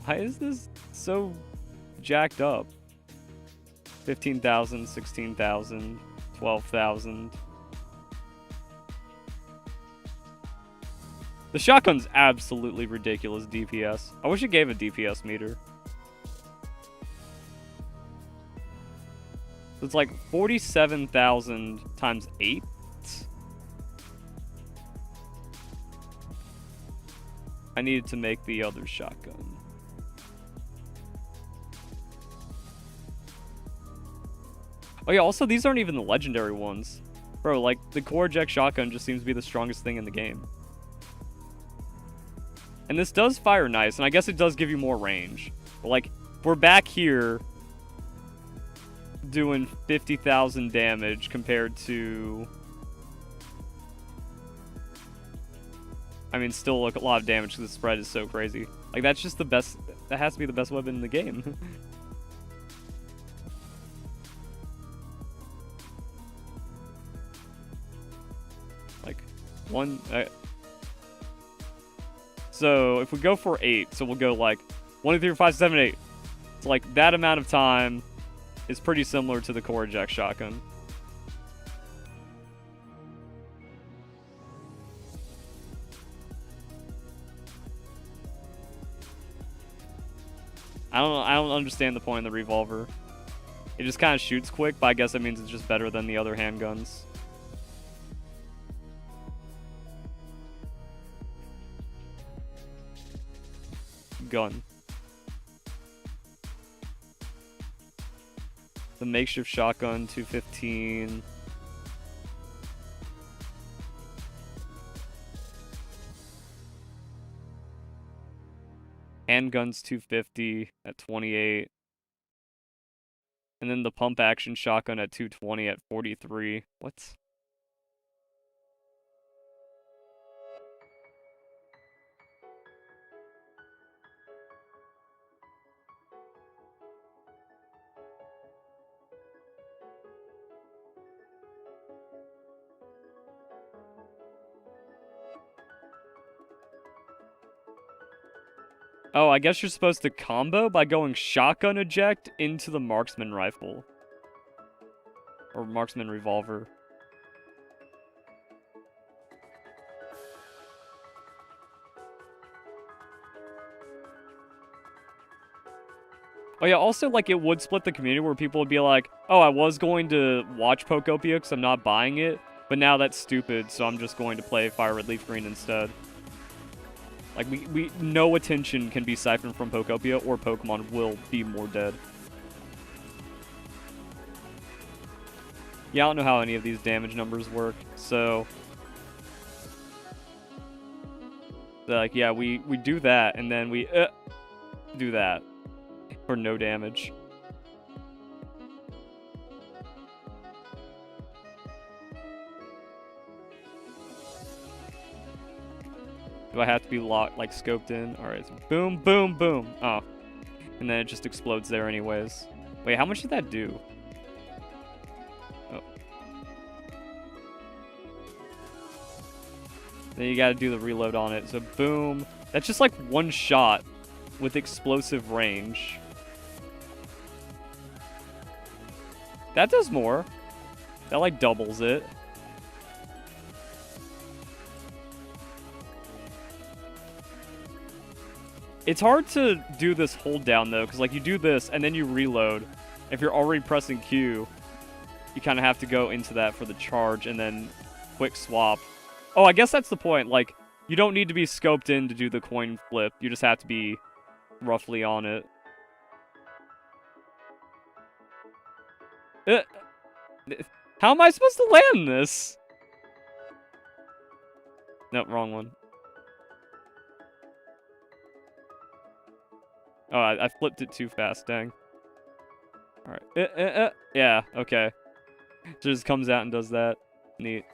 Why is this so jacked up? 15,000, 16,000, 12,000. The shotgun's absolutely ridiculous DPS. I wish it gave a DPS meter. It's like 47,000 times 8. I needed to make the other shotgun. Oh yeah, also these aren't even the legendary ones. Bro, like, the core eject shotgun just seems to be the strongest thing in the game. And this does fire nice, and I guess it does give you more range. But, like, we're back here doing 50,000 damage compared to... I mean, still a lot of damage because the spread is so crazy. Like, that's just the best... That has to be the best weapon in the game. Like, one... So, if we go for 8, so we'll go, like, 1, 2, 3, 4, 5, 7, 8. So, like, that amount of time is pretty similar to the core eject shotgun. I don't understand the point of the revolver. It just kind of shoots quick, but I guess that means it's just better than the other handguns. Gun. The makeshift shotgun, 215. Handguns 250 at 28. And then the pump action shotgun at 220 at 43. What? Oh, I guess you're supposed to combo by going shotgun eject into the marksman rifle. Or marksman revolver. Oh yeah, also, like, it would split the community where people would be like, oh, I was going to watch Pokopia because I'm not buying it, but now that's stupid, so I'm just going to play Fire Red Leaf Green instead. Like, no attention can be siphoned from Pokopia, or Pokemon will be more dead. Yeah, I don't know how any of these damage numbers work, so... Like, yeah, we do that, and then we do that. For no damage. Do I have to be locked, like, scoped in? Alright, so boom, boom, boom. Oh. And then it just explodes there anyways. Wait, how much did that do? Oh. Then you gotta do the reload on it. So boom. That's just like one shot with explosive range. That does more. That, like, doubles it. It's hard to do this hold down, though, because, like, you do this, and then you reload. If you're already pressing Q, you kind of have to go into that for the charge, and then quick swap. Oh, I guess that's the point. Like, you don't need to be scoped in to do the coin flip. You just have to be roughly on it. How am I supposed to land this? Nope, wrong one. Oh, I flipped it too fast, dang. Alright. Yeah, okay. So it just comes out and does that. Neat.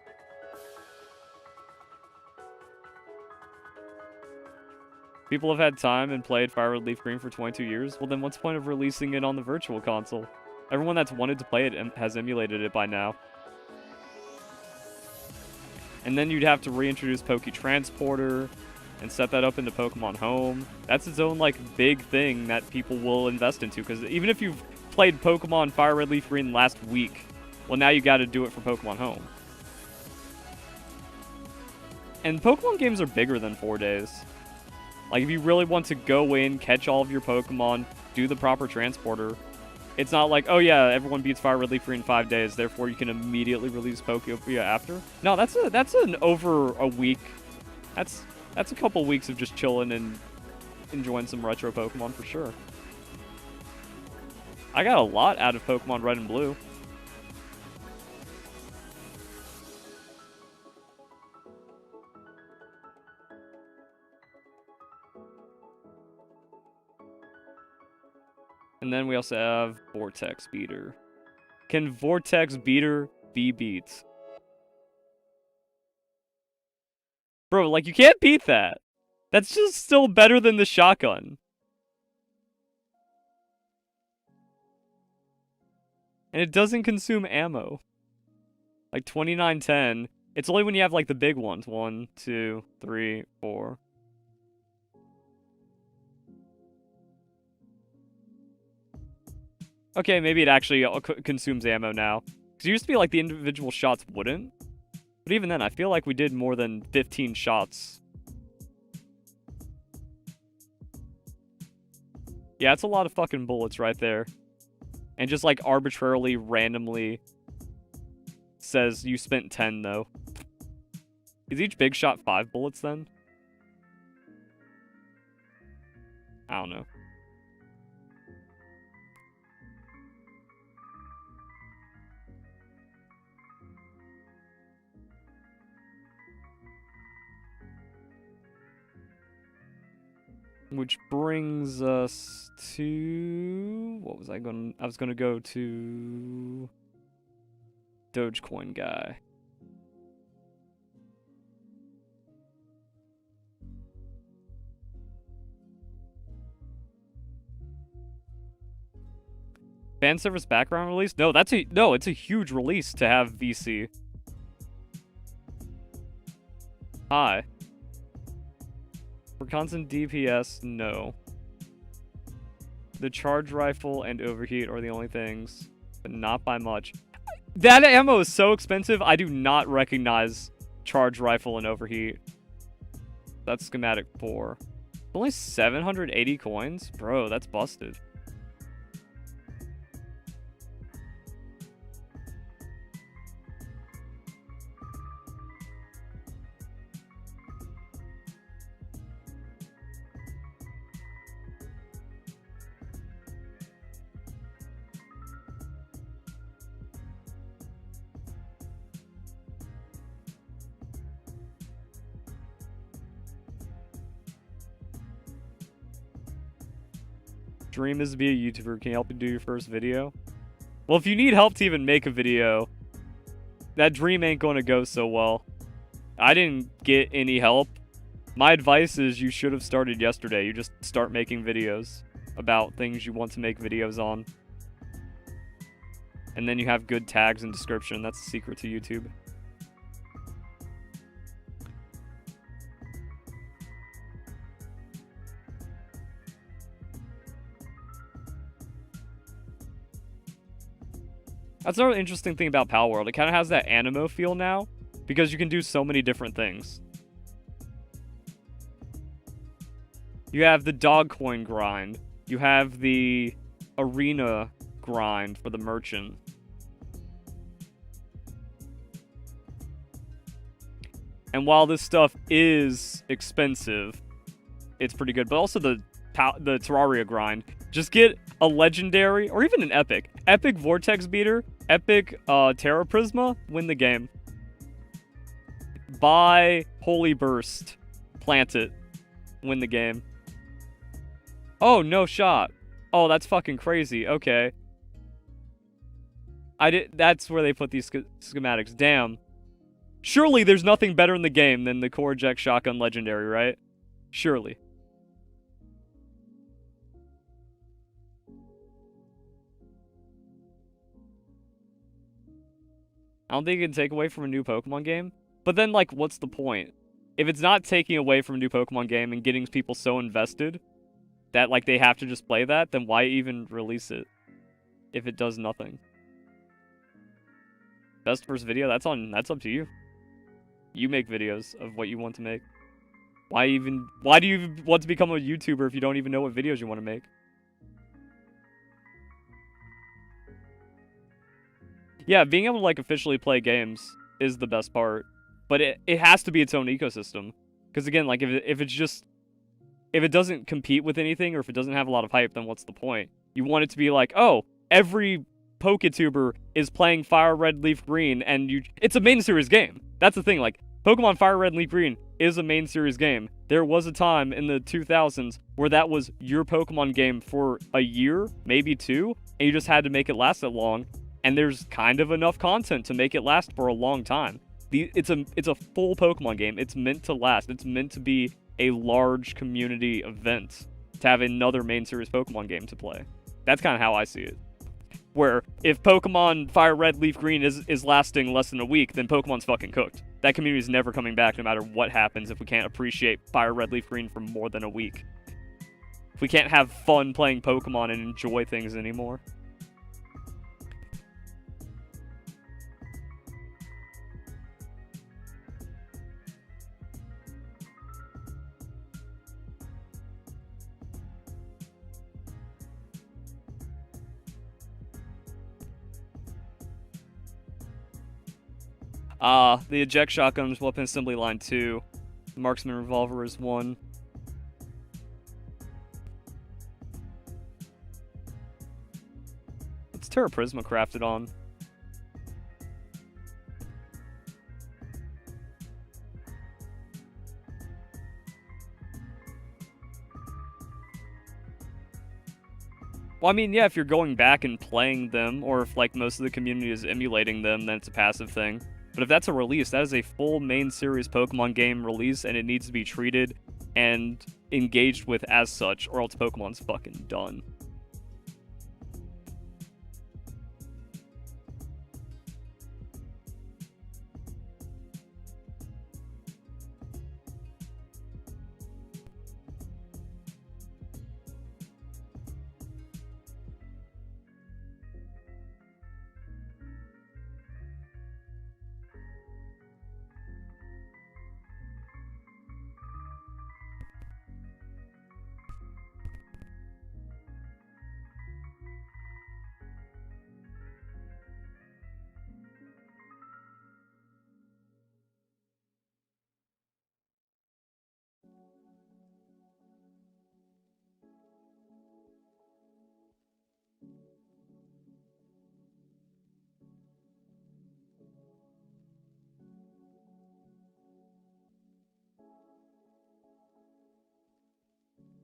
People have had time and played Fire Red Leaf Green for 22 years. Well, then what's the point of releasing it on the Virtual Console? Everyone that's wanted to play it has emulated it by now. And then you'd have to reintroduce Poke Transporter and set that up into Pokemon Home. That's its own, like, big thing that people will invest into. Because even if you've played Pokemon Fire Red Leaf Green last week, well, now you got to do it for Pokemon Home. And Pokemon games are bigger than 4 days. Like, if you really want to go in, catch all of your Pokemon, do the proper transporter, it's not like, oh yeah, everyone beats Fire Red Leaf Green in 5 days, therefore you can immediately release Pokopia after. No, that's an over a week. That's a couple weeks of just chilling and enjoying some retro Pokemon for sure. I got a lot out of Pokemon Red and Blue. And then we also have Vortex Beater. Can Vortex Beater be beat? Bro, like, you can't beat that. That's just still better than the shotgun. And it doesn't consume ammo. Like, 2910. It's only when you have, like, the big ones. 1, 2, 3, 4. Okay, maybe it actually consumes ammo now. Because it used to be like the individual shots wouldn't. But even then, I feel like we did more than 15 shots. Yeah, it's a lot of fucking bullets right there. And just like arbitrarily, randomly says you spent 10 though. Is each big shot 5 bullets then? I don't know. Which brings us to... What was I going to... I was going to go to... Dogecoin guy. Fan service background release? No, that's a... No, it's a huge release to have VC. Hi. For constant DPS, no. The charge rifle and overheat are the only things, but not by much. That ammo is so expensive, I do not recognize charge rifle and overheat. That's schematic 4. Only 780 coins? Bro, that's busted. Dream is to be a YouTuber. Can you help me do your first video? Well, if you need help to even make a video, that dream ain't gonna go so well. I didn't get any help. My advice is you should have started yesterday. You just start making videos about things you want to make videos on. And then you have good tags and description. That's the secret to YouTube. That's another interesting thing about Palworld. It kind of has that animo feel now, because you can do so many different things. You have the dog coin grind. You have the arena grind for the merchant. And while this stuff is expensive, it's pretty good. But also the Terraria grind. Just get a legendary, or even an epic. Epic Vortex Beater, epic Terra Prisma, win the game. Buy Holy Burst, plant it, win the game. Oh, no shot. Oh, that's fucking crazy. Okay. That's where they put these schematics. Damn. Surely there's nothing better in the game than the Core Eject Shotgun Legendary, right? Surely. I don't think it can take away from a new Pokemon game. But then, like, what's the point? If it's not taking away from a new Pokemon game and getting people so invested that, like, they have to just play that, then why even release it if it does nothing? Best first video? That's up to you. You make videos of what you want to make. Why do you even want to become a YouTuber if you don't even know what videos you want to make? Yeah, being able to, like, officially play games is the best part. But it has to be its own ecosystem. Because, again, like, if it doesn't compete with anything, or if it doesn't have a lot of hype, then what's the point? You want it to be like, oh, every PokeTuber is playing Fire Red, Leaf Green, and it's a main series game. That's the thing, like, Pokemon Fire Red and Leaf Green is a main series game. There was a time in the 2000s where that was your Pokemon game for a year, maybe 2, and you just had to make it last that long. And there's kind of enough content to make it last for a long time. It's a full Pokemon game. It's meant to last. It's meant to be a large community event to have another main series Pokemon game to play. That's kind of how I see it. Where if Pokemon Fire Red Leaf Green is lasting less than a week, then Pokemon's fucking cooked. That community is never coming back no matter what happens if we can't appreciate Fire Red Leaf Green for more than a week. If we can't have fun playing Pokemon and enjoy things anymore. The eject shotgun is weapon assembly line 2. The marksman revolver is 1. What's Terra Prisma crafted on? Well, I mean, yeah, if you're going back and playing them, or if, like, most of the community is emulating them, then it's a passive thing. But if that's a release, that is a full main series Pokemon game release, and it needs to be treated and engaged with as such, or else Pokemon's fucking done.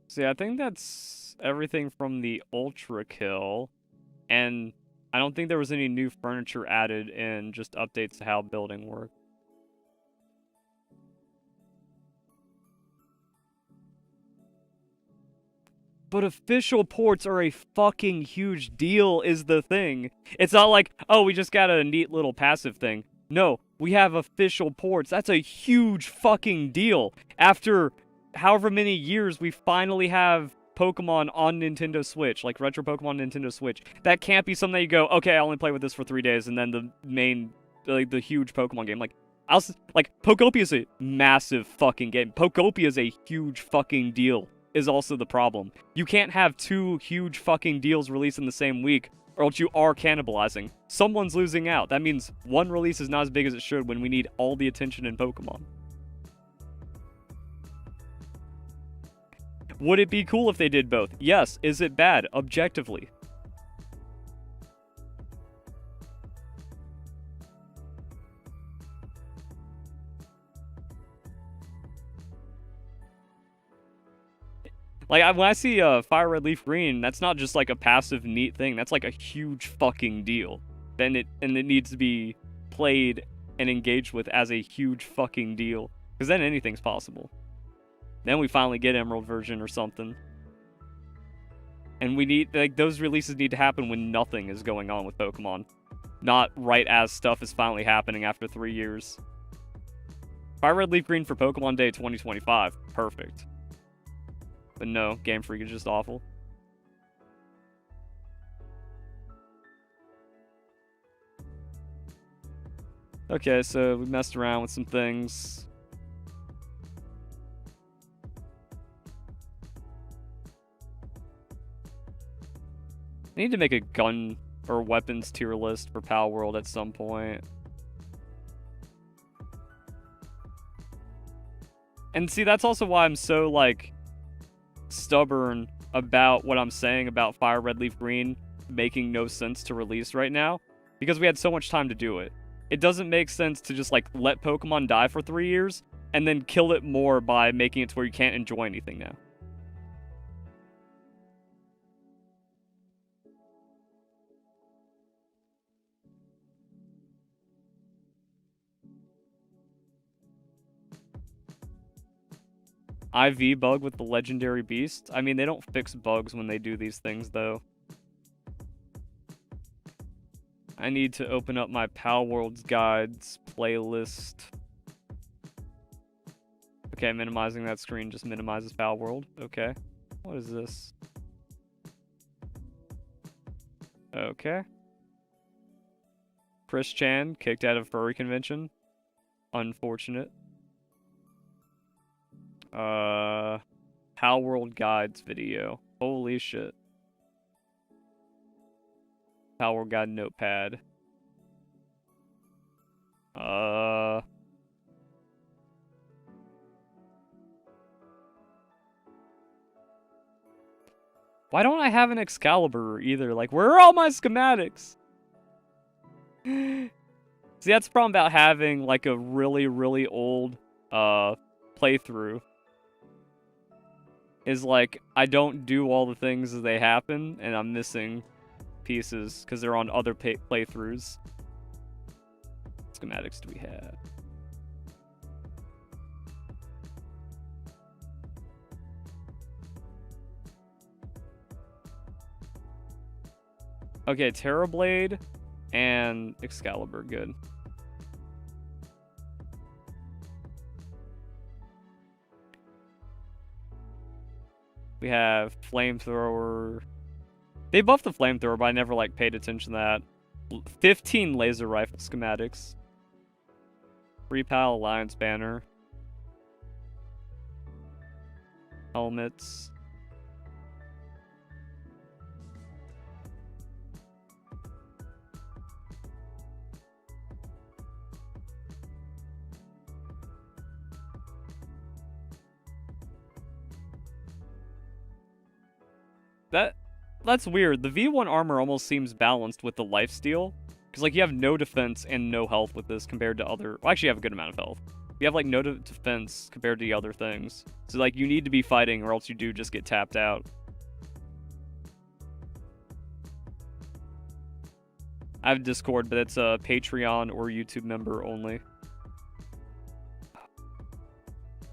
See, I think that's everything from the Ultrakill, and I don't think there was any new furniture added in, just updates to how building works. But official ports are a fucking huge deal is the thing. It's not like, oh, we just got a neat little passive thing. No, we have official ports. That's a huge fucking deal. After however many years, we finally have Pokemon on Nintendo Switch, like retro Pokemon on Nintendo Switch. That can't be something that you go, okay, I only play with this for 3 days, and then the main, like, the huge Pokemon game. Like, Pokopia is a massive fucking game. Pokopia is a huge fucking deal, is also the problem. You can't have 2 huge fucking deals released in the same week, or else you are cannibalizing. Someone's losing out. That means one release is not as big as it should when we need all the attention in Pokemon. Would it be cool if they did both? Yes. Is it bad? Objectively. Like, when I see Fire Red Leaf Green, that's not just like a passive neat thing. That's like a huge fucking deal. And it needs to be played and engaged with as a huge fucking deal. Because then anything's possible. Then we finally get Emerald version or something. And we need, like, those releases need to happen when nothing is going on with Pokemon. Not right as stuff is finally happening after 3 years. Fire Red Leaf Green for Pokemon Day 2025. Perfect. But no, Game Freak is just awful. Okay, so we messed around with some things. I need to make a gun or weapons tier list for Palworld at some point. And see, that's also why I'm so, like, stubborn about what I'm saying about Fire Red Leaf Green making no sense to release right now. Because we had so much time to do it. it doesn't make sense to just, like, let Pokemon die for 3 years and then kill it more by making it to where you can't enjoy anything now. IV bug with the legendary beast? I mean, they don't fix bugs when they do these things, though. I need to open up my Palworld's guides playlist. Okay, minimizing that screen just minimizes Palworld. Okay. What is this? Okay. Chris Chan kicked out of furry convention. Unfortunate. Palworld guides video. Holy shit. Palworld guide notepad. Why don't I have an Excalibur either? Like, where are all my schematics? See, that's the problem about having, like, a really, really old, playthrough. Is, like, I don't do all the things as they happen, and I'm missing pieces, because they're on other playthroughs. What schematics do we have? Okay, Terrorblade and Excalibur, good. We have Flamethrower. They buffed the Flamethrower, but I never, like, paid attention to that. 15 laser rifle schematics. Free Pal Alliance banner. Helmets. That's weird. The V1 armor almost seems balanced with the lifesteal. Because, like, you have no defense and no health with this compared to other... Well, actually, you have a good amount of health. You have, like, no defense compared to the other things. So, like, you need to be fighting or else you do just get tapped out. I have Discord, but it's a Patreon or YouTube member only.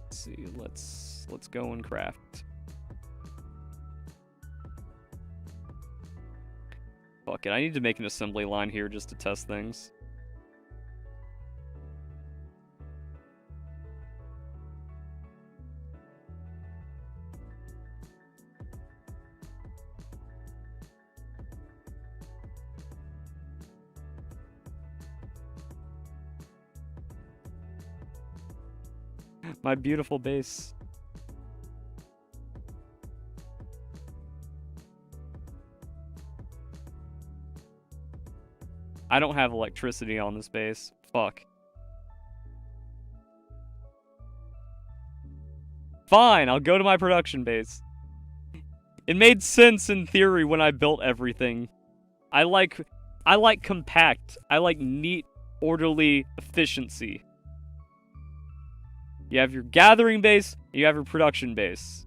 Let's see. Let's go and craft. Fuck it, I need to make an assembly line here just to test things. My beautiful base. I don't have electricity on this base. Fuck. Fine, I'll go to my production base. It made sense in theory when I built everything. I like compact. I like neat, orderly efficiency. You have your gathering base, you have your production base.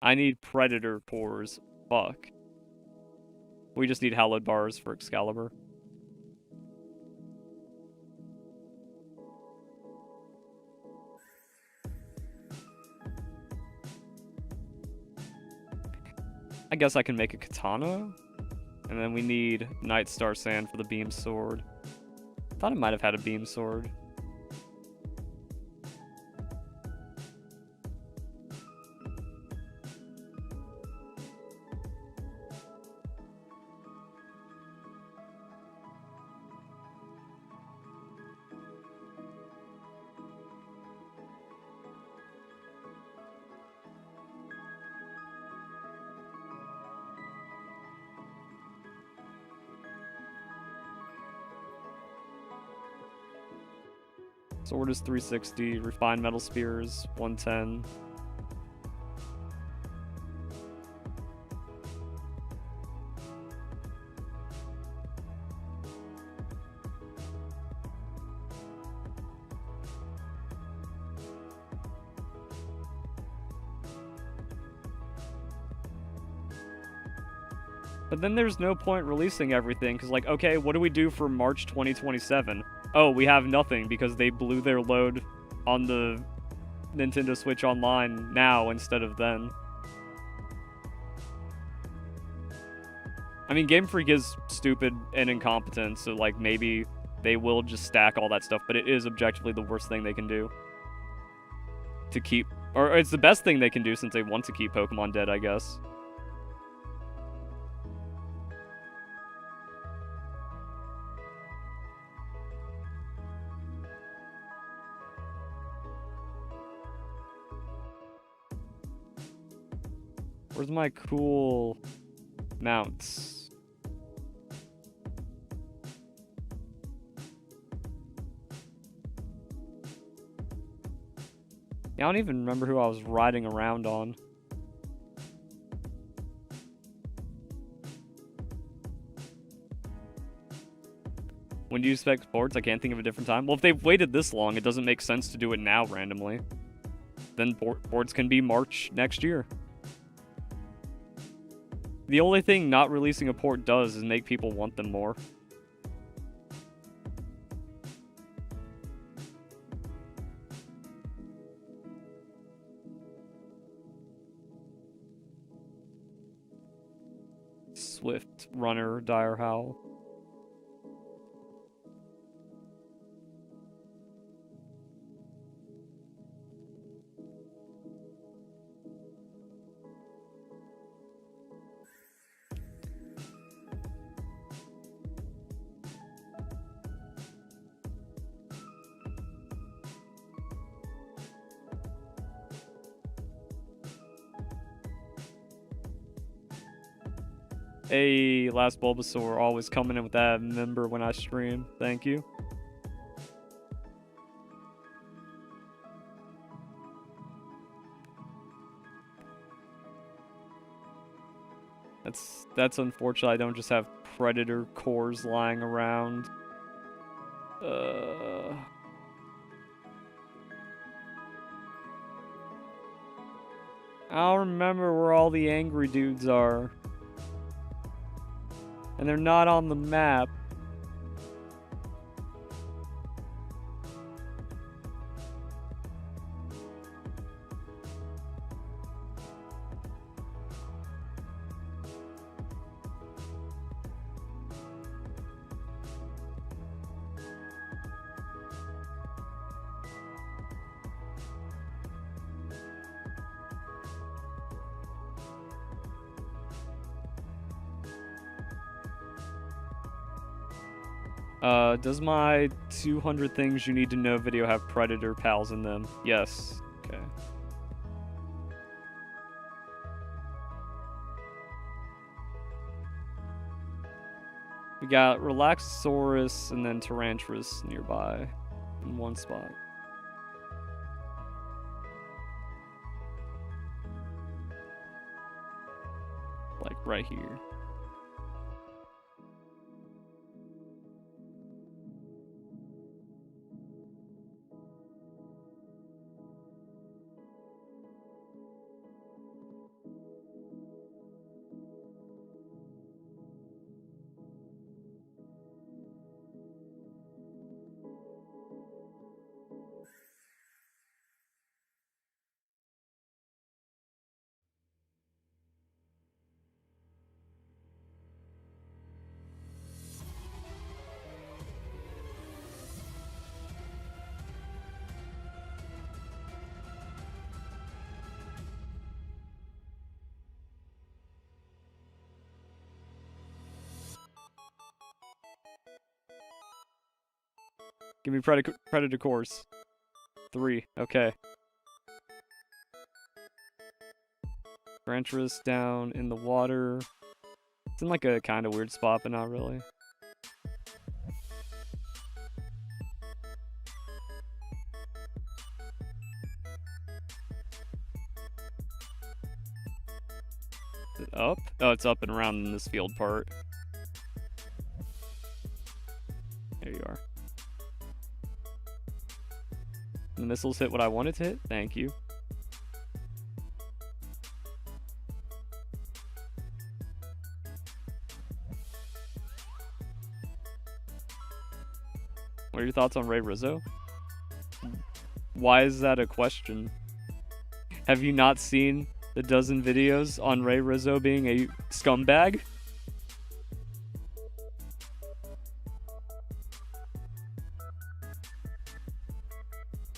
I need Predator cores. Fuck. We just need Hallowed bars for Excalibur. I guess I can make a katana. And then we need Night Star Sand for the beam sword. Thought I might have had a beam sword. Sword is 360, refined metal spear is 110. But then there's no point releasing everything, because, like, okay, what do we do for March 2027? Oh, we have nothing, because they blew their load on the Nintendo Switch Online now instead of then. I mean, Game Freak is stupid and incompetent, so, like, maybe they will just stack all that stuff, but it is objectively the worst thing they can do. To keep... Or it's the best thing they can do since they want to keep Pokemon dead, I guess. Where's my cool mounts? Yeah, I don't even remember who I was riding around on. When do you expect sports? I can't think of a different time. Well, if they've waited this long, it doesn't make sense to do it now randomly. Then boards can be March next year. The only thing not releasing a port does is make people want them more. Swift, Runner, Dire Howl. Hey, last Bulbasaur, always coming in with that member when I stream. Thank you. That's unfortunate. I don't just have Predator cores lying around. I don't remember where all the angry dudes are. And they're not on the map. Does my 200 things you need to know video have Predator pals in them? Yes. Okay. We got Relaxosaurus and then Tarantulas nearby in one spot. Like right here. Give me Predator cores. 3. Okay. Tarantulas down in the water. It's in like a kind of weird spot, but not really. Is it up? Oh, it's up and around in this field part. There you are. The missiles hit what I wanted to hit. Thank you. What are your thoughts on Ray Rizzo? Why is that a question? Have you not seen the dozen videos on Ray Rizzo being a scumbag?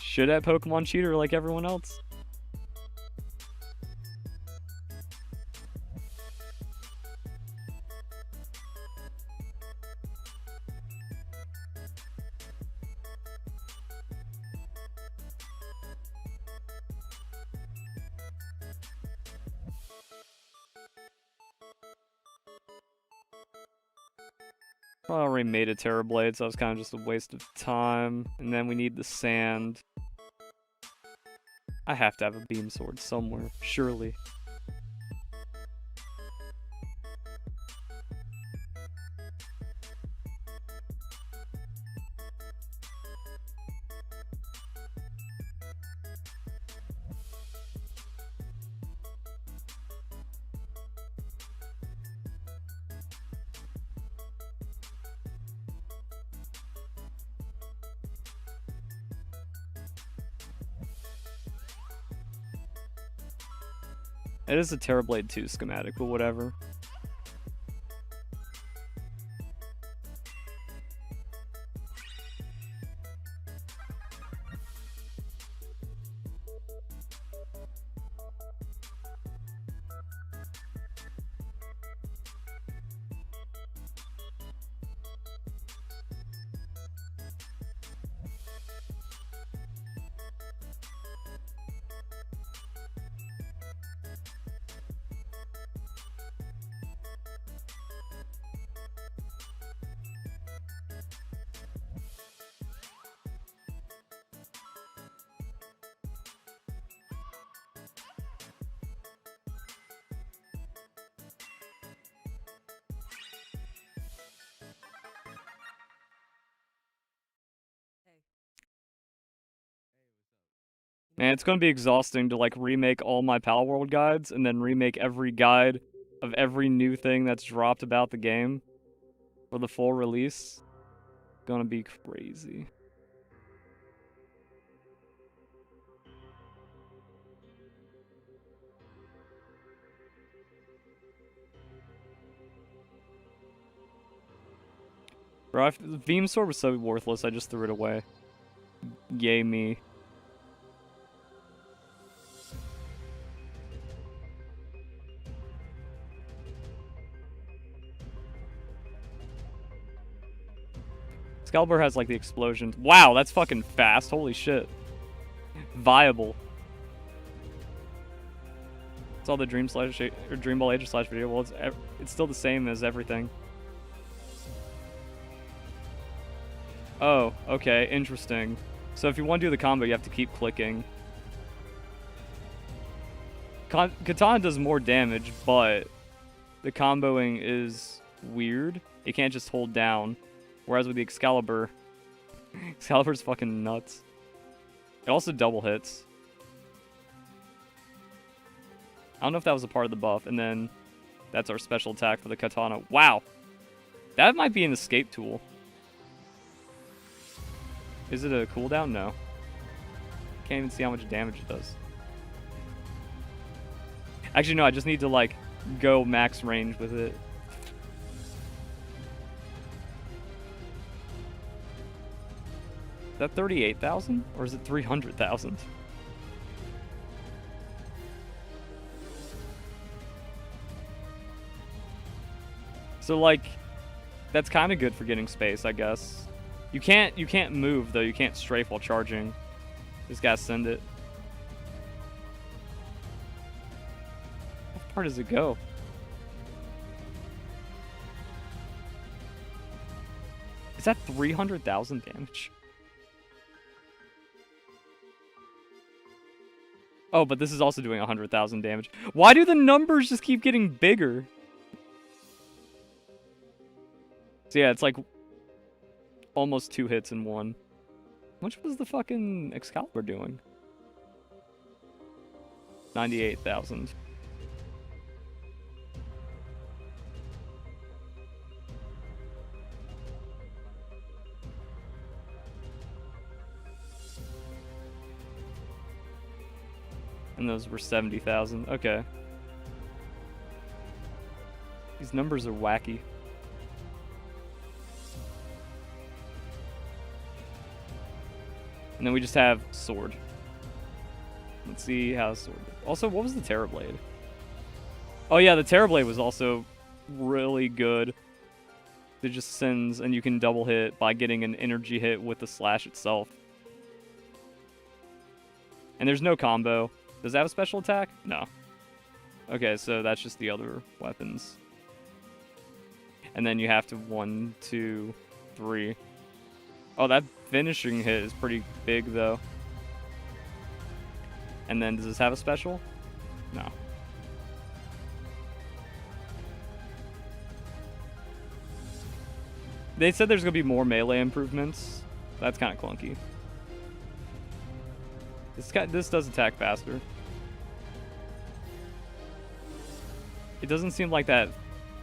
Should at Pokemon Cheater like everyone else. I already made a Terrorblade, so it was kind of just a waste of time. And then we need the sand. I have to have a beam sword somewhere, surely. It is a Terrorblade 2 schematic, but whatever. Man, it's gonna be exhausting to like remake all my Palworld guides and then remake every guide of every new thing that's dropped about the game for the full release. Gonna be crazy. Bro, the beam sword was so worthless, I just threw it away. Yay me. Excalibur has like the explosions. Wow, that's fucking fast. Holy shit. Viable. It's all the Dream Ball Age slash video. Well, it's still the same as everything. Oh, okay, interesting. So if you want to do the combo, you have to keep clicking. Katana does more damage, but the comboing is weird. You can't just hold down. Whereas with the Excalibur, Excalibur's fucking nuts. It also double hits. I don't know if that was a part of the buff, and then that's our special attack for the Katana. Wow! That might be an escape tool. Is it a cooldown? No. Can't even see how much damage it does. Actually, no, I just need to, like, go max range with it. Is that 38,000? Or is it 300,000? So, like, that's kind of good for getting space, I guess. You can't move, though. You can't strafe while charging. Just gotta send it. How far does it go? Is that 300,000 damage? Oh, but this is also doing 100,000 damage. Why do the numbers just keep getting bigger? So yeah, it's like almost 2 hits in one. How much was the fucking Excalibur doing? 98,000. And those were 70,000. Okay. These numbers are wacky. And then we just have sword. Let's see how sword. Also, what was the Terrorblade? Oh yeah, the Terrorblade was also really good. It just sends, and you can double hit by getting an energy hit with the slash itself. And there's no combo. Does that have a special attack? No. Okay, so that's just the other weapons. And then you have to 1, 2, 3. Oh, that finishing hit is pretty big, though. And then, does this have a special? No. They said there's going to be more melee improvements. That's kind of clunky. This does attack faster. It doesn't seem like that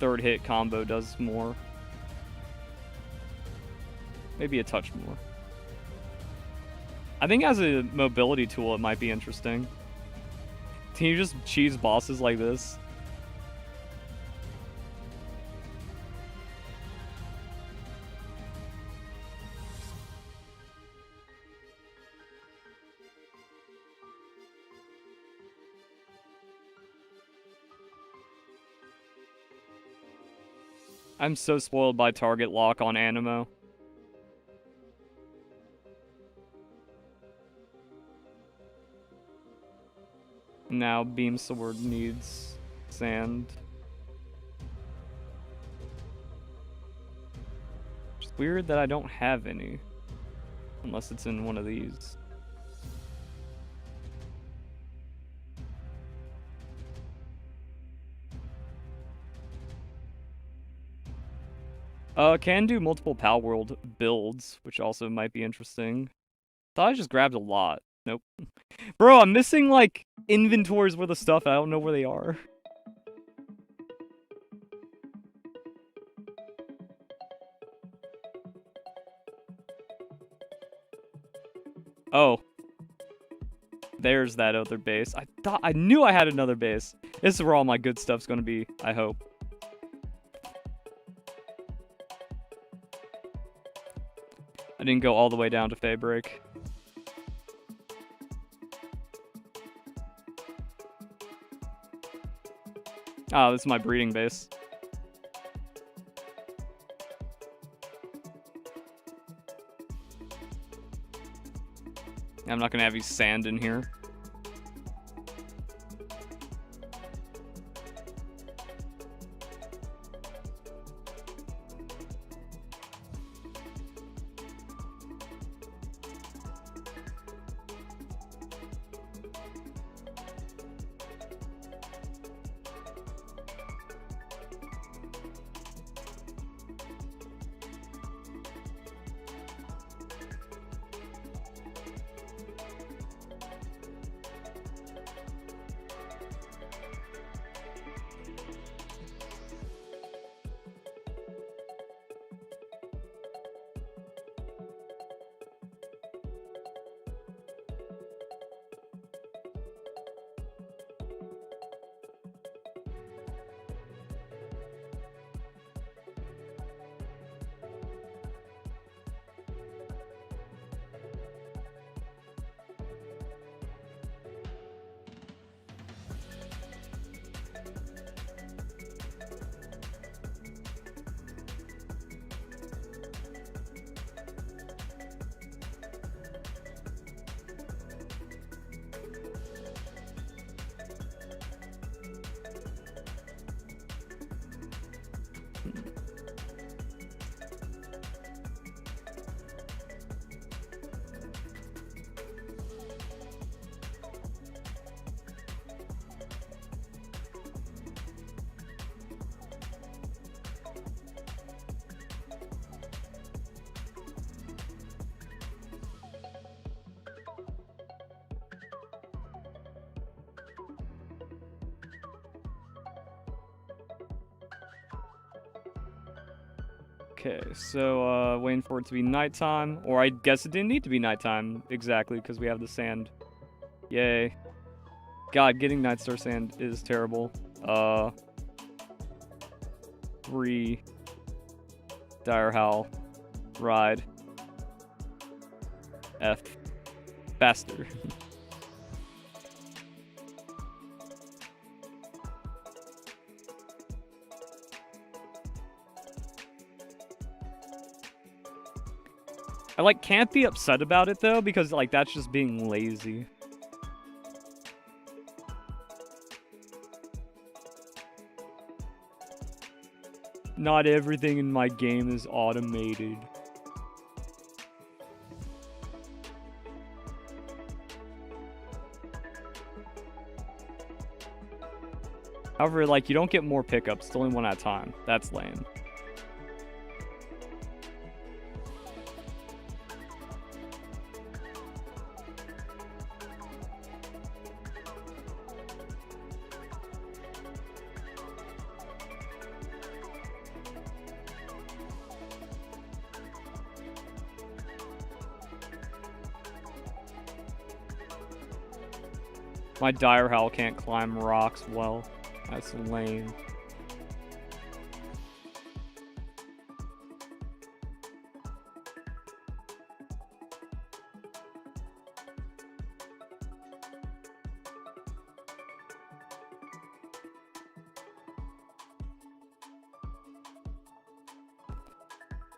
third hit combo does more. Maybe a touch more. I think as a mobility tool, it might be interesting. Can you just cheese bosses like this? I'm so spoiled by target lock on Animo. Now Beam Sword needs sand. It's weird that I don't have any. Unless it's in one of these. Can do multiple Palworld builds, which also might be interesting. Thought I just grabbed a lot. Nope. Bro, I'm missing, like, inventories worth of stuff. I don't know where they are. Oh. There's that other base. I knew I had another base. This is where all my good stuff's gonna be, I hope. I didn't go all the way down to Faybreak. Oh, this is my breeding base. I'm not gonna have any sand in here. Okay, so waiting for it to be nighttime, or I guess it didn't need to be nighttime exactly because we have the sand. Yay. God, getting Nightstar Sand is terrible. 3 Dire Howl Ride F faster. I like can't be upset about it though because like that's just being lazy. Not everything in my game is automated. However, like, you don't get more pickups. It's only one at a time. That's lame. My Dire Howl can't climb rocks well. That's lame.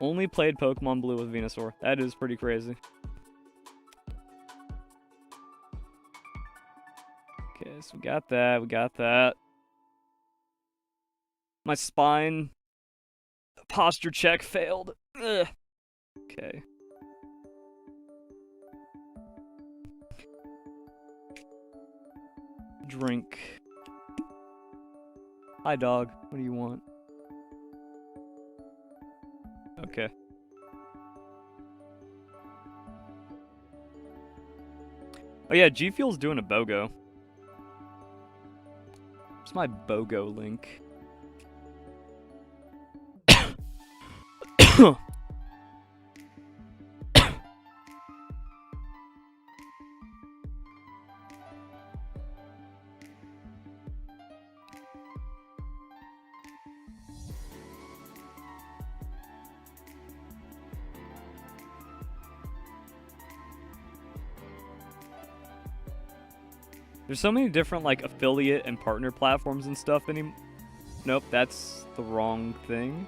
Only played Pokemon Blue with Venusaur. That is pretty crazy. Okay, so we got that, we got that. My spine posture check failed. Ugh. Okay. Drink. Hi, dog. What do you want? Okay. Oh yeah, G Fuel's doing a BOGO. Where's my BOGO link? There's so many different like affiliate and partner platforms and stuff Nope, that's the wrong thing.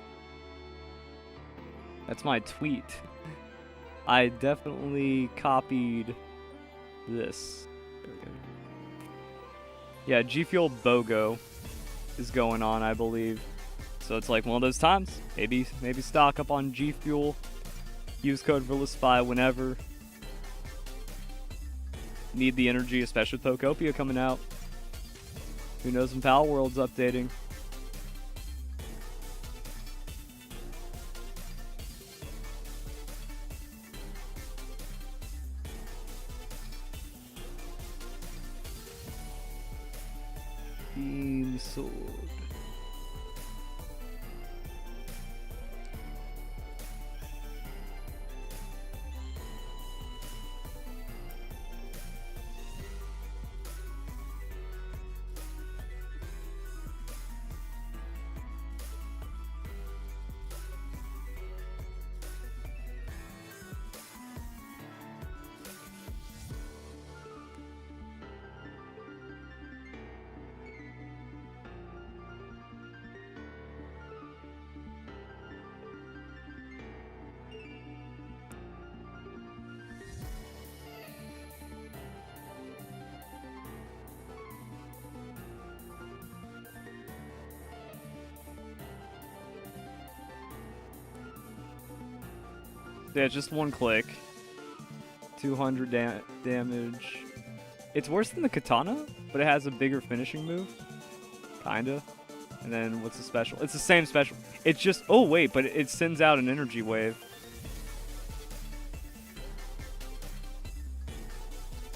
That's my tweet. I definitely copied this. There we go. Yeah, G Fuel BOGO is going on, I believe. So it's like one of those times. Maybe stock up on G Fuel. Use code VerlaSpy whenever. Need the energy, especially with Pokopia coming out. Who knows when Palworld's updating? Beam Sword. Yeah, just one click. 200 damage. It's worse than the Katana, but it has a bigger finishing move. Kinda. And then what's the special? It's the same special. It's just... Oh, wait, but it sends out an energy wave.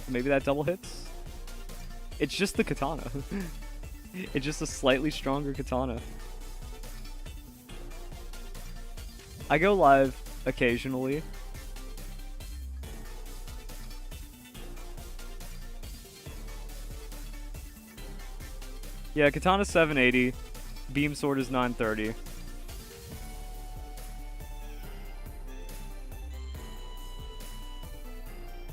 Maybe that double hits? It's just the Katana. It's just a slightly stronger Katana. I go live occasionally. Yeah, Katana 780, Beam Sword is 930.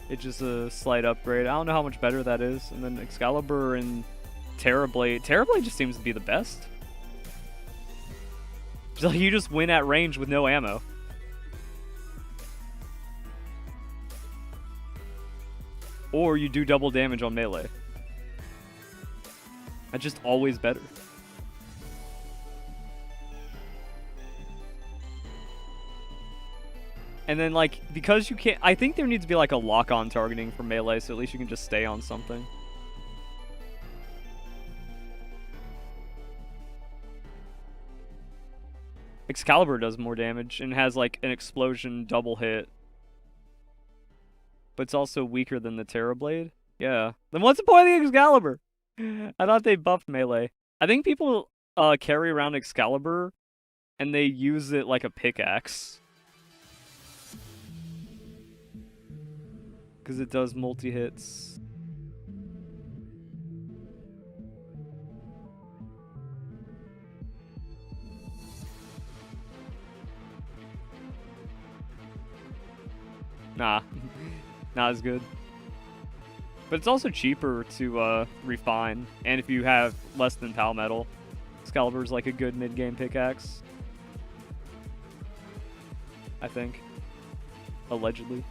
It's just a slight upgrade. I don't know how much better that is. And then Excalibur and Terrorblade. Terrorblade just seems to be the best. So you just win at range with no ammo. Or you do double damage on melee. That's just always better. And then, like, because you can't... I think there needs to be, like, a lock-on targeting for melee, so at least you can just stay on something. Excalibur does more damage and has, like, an explosion double hit. But it's also weaker than the Terrorblade. Yeah. Then what's the point of the Excalibur? I thought they buffed melee. I think people carry around Excalibur and they use it like a pickaxe. Because it does multi-hits. Nah. Not as good. But it's also cheaper to refine. And if you have less than Pal Metal, Excalibur's like a good mid-game pickaxe. I think. Allegedly.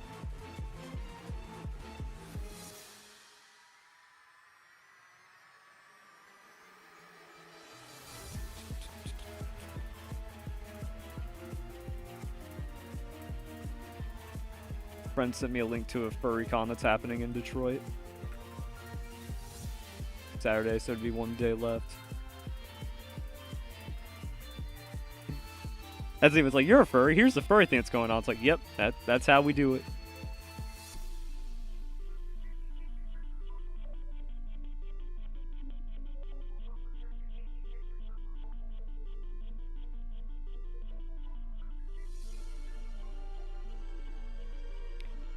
Friend sent me a link to a furry con that's happening in Detroit. Saturday, so it'd be 1 day left. That's even like, you're a furry, here's the furry thing that's going on. It's like, yep, that's how we do it.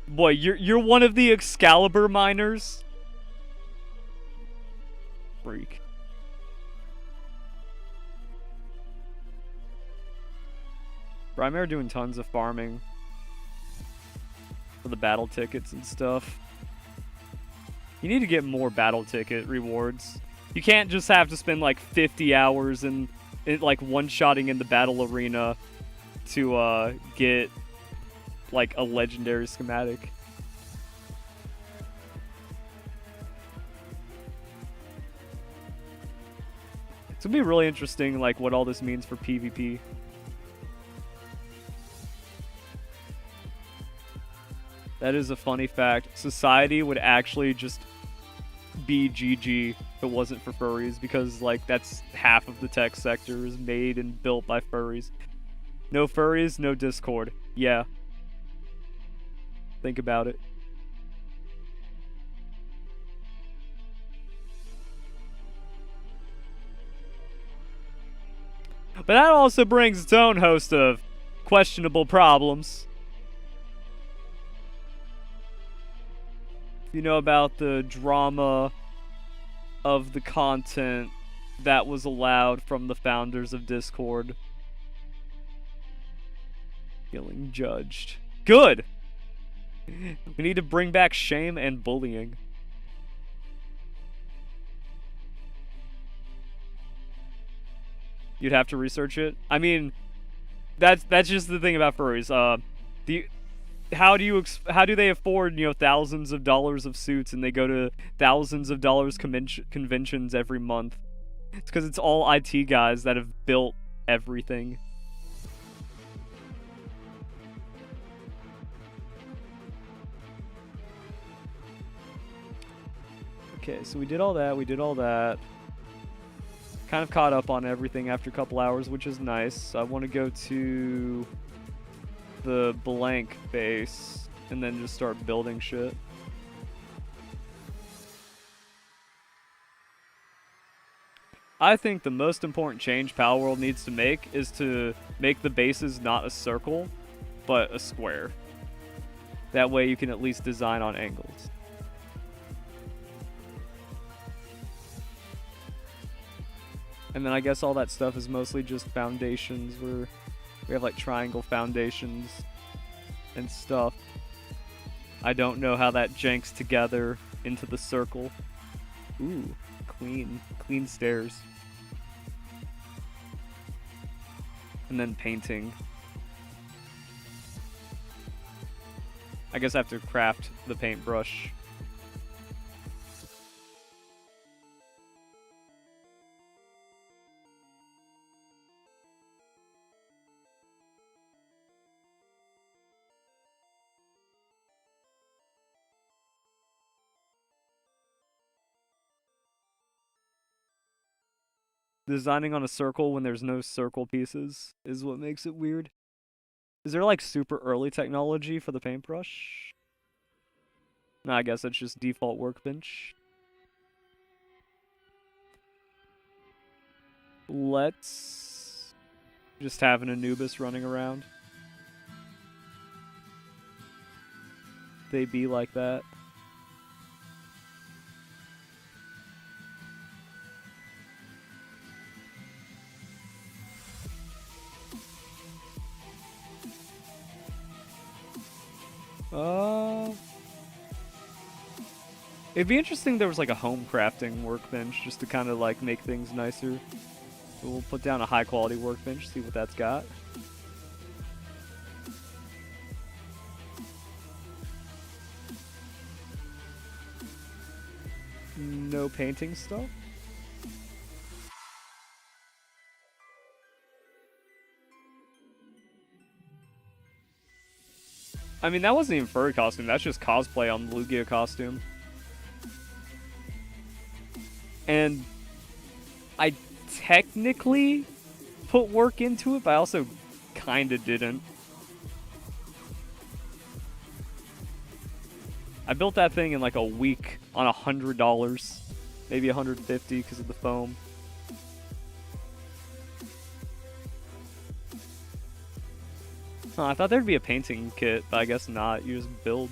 Boy, you're one of the Excalibur miners? Freak. Primarily doing tons of farming for the battle tickets and stuff. You need to get more battle ticket rewards. You can't just have to spend like 50 hours in like one-shotting in the battle arena to get like a legendary schematic. It's gonna be really interesting, like, what all this means for PvP. That is a funny fact. Society would actually just be GG if it wasn't for furries, because, like, that's half of the tech sector is made and built by furries. No furries, no Discord. Yeah. Think about it. But that also brings its own host of questionable problems. You know about the drama of the content that was allowed from the founders of Discord. Feeling judged. Good! We need to bring back shame and bullying. You'd have to research it. I mean, that's just the thing about furries. How do they afford, you know, thousands of dollars of suits and they go to thousands of dollars conventions every month? It's because it's all IT guys that have built everything. Okay, so we did all that. Kind of caught up on everything after a couple hours, which is nice. I want to go to the blank base and then just start building shit. I think the most important change Palworld needs to make is to make the bases not a circle, but a square. That way you can at least design on angles. And then I guess all that stuff is mostly just foundations, where we have like triangle foundations and stuff. I don't know how that janks together into the circle. Ooh, clean stairs. And then painting. I guess I have to craft the paintbrush. Designing on a circle when there's no circle pieces is what makes it weird. Is there like super early technology for the paintbrush? No, I guess that's just default workbench. Let's just have an Anubis running around. They be like that. It'd be interesting if there was like a home crafting workbench just to kind of like make things nicer. We'll put down a high quality workbench, see what that's got. No painting stuff. I mean, that wasn't even furry costume. That's just cosplay on the Lugia costume. And I technically put work into it, but I also kinda didn't. I built that thing in like a week on $100, maybe $150 because of the foam. Huh, I thought there'd be a painting kit, but I guess not. You just build.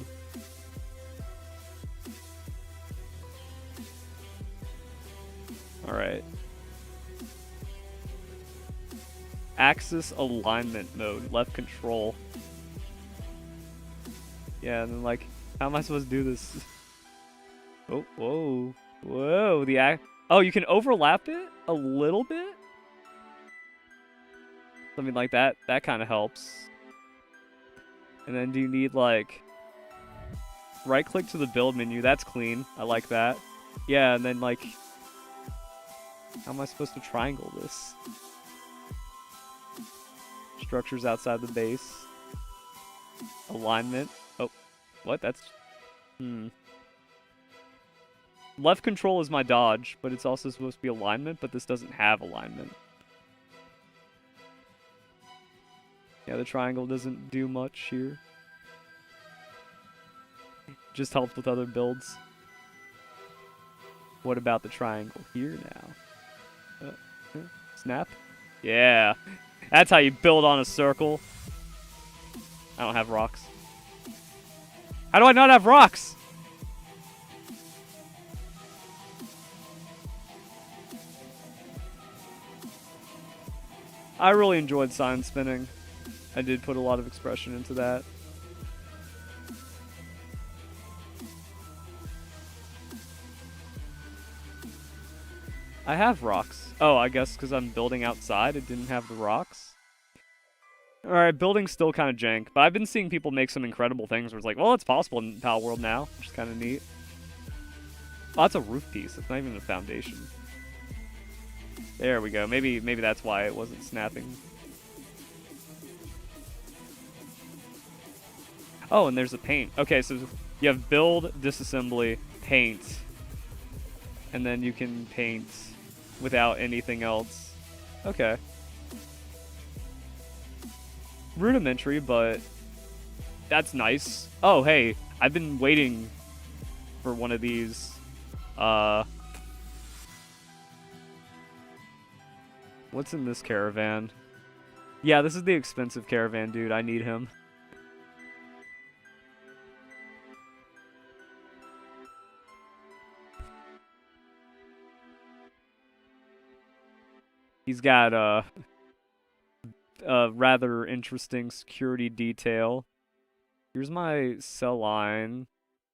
Alright. Axis alignment mode, left control. Yeah, and then like, how am I supposed to do this? Oh, whoa. Whoa, oh, you can overlap it a little bit? Something like that. That kind of helps. And then do you need like right click to the build menu? That's clean. I like that. Yeah, and then like, how am I supposed to triangle this? Structures outside the base. Alignment. Oh, what? That's... Left control is my dodge, but it's also supposed to be alignment, but this doesn't have alignment. Yeah, the triangle doesn't do much here. Just helps with other builds. What about the triangle here now? Snap? Yeah. That's how you build on a circle. I don't have rocks. How do I not have rocks? I really enjoyed sign spinning. I did put a lot of expression into that. I have rocks. Oh, I guess because I'm building outside, it didn't have the rocks. Alright, building's still kind of jank, but I've been seeing people make some incredible things where it's like, well, it's possible in Palworld now, which is kind of neat. Oh, that's a roof piece. It's not even a foundation. There we go. Maybe that's why it wasn't snapping. Oh, and there's a paint. Okay, so you have build, disassembly, paint, and then you can paint without anything else. Okay. Rudimentary, but that's nice. Oh, hey, I've been waiting for one of these. What's in this caravan? Yeah, this is the expensive caravan, dude. I need him. He's got a rather interesting security detail. Here's my cell line,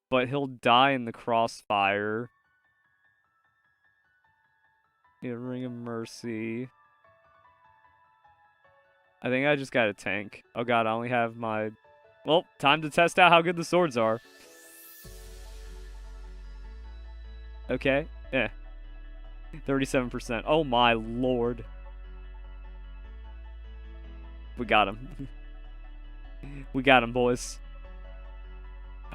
but he'll die in the crossfire. Yeah, Ring of Mercy. I think I just got a tank. Oh god, I only have my... Well, time to test out how good the swords are. Okay, 37%. Oh my lord. We got him. We got him, boys.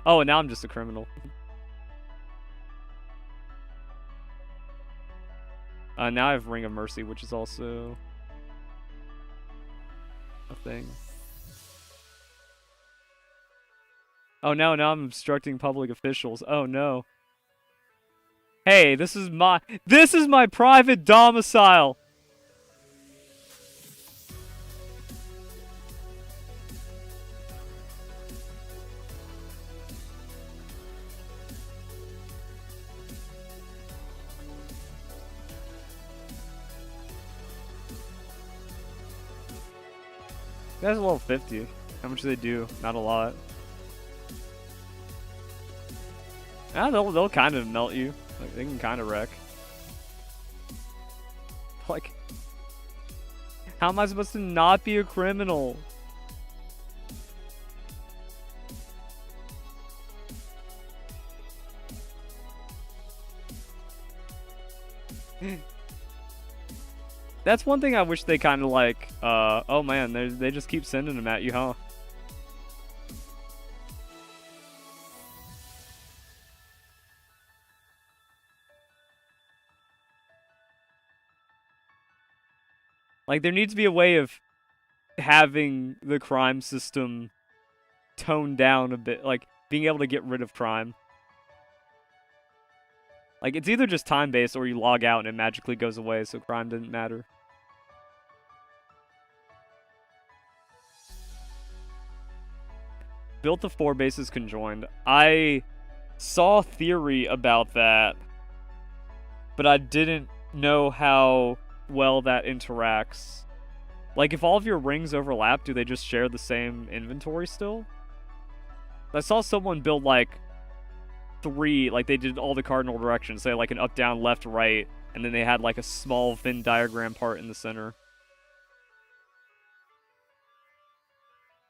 Oh, and now I'm just a criminal. Now I have Ring of Mercy, which is also a thing. Oh no, now I'm obstructing public officials. Oh no. Hey, this is my private domicile. That's a level 50. How much do they do? Not a lot. Ah, they'll kind of melt you. Like, they can kind of wreck. Like, how am I supposed to not be a criminal? That's one thing I wish they kind of like, oh man, they just keep sending them at you, huh? Like, there needs to be a way of having the crime system toned down a bit, like, being able to get rid of crime. Like, it's either just time-based or you log out and it magically goes away, so crime didn't matter. Built the 4 bases conjoined. I saw a theory about that, but I didn't know how well that interacts. Like, if all of your rings overlap, do they just share the same inventory still? I saw someone build, like, 3, like, they did all the cardinal directions, say, like, an up, down, left, right, and then they had, like, a small Venn diagram part in the center.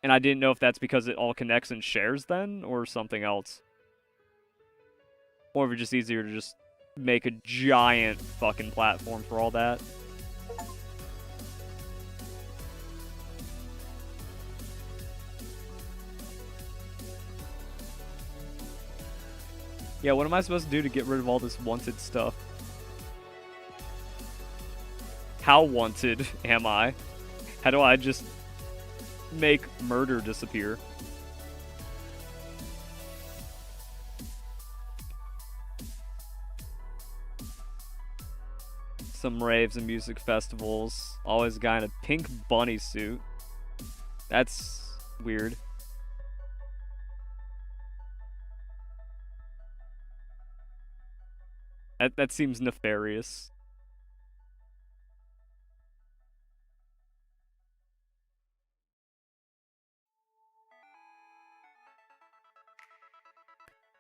And I didn't know if that's because it all connects and shares then, or something else. Or if it's just easier to just make a giant fucking platform for all that. Yeah, what am I supposed to do to get rid of all this wanted stuff? How wanted am I? How do I just make murder disappear? Some raves and music festivals. Always a guy in a pink bunny suit. That's weird. That seems nefarious.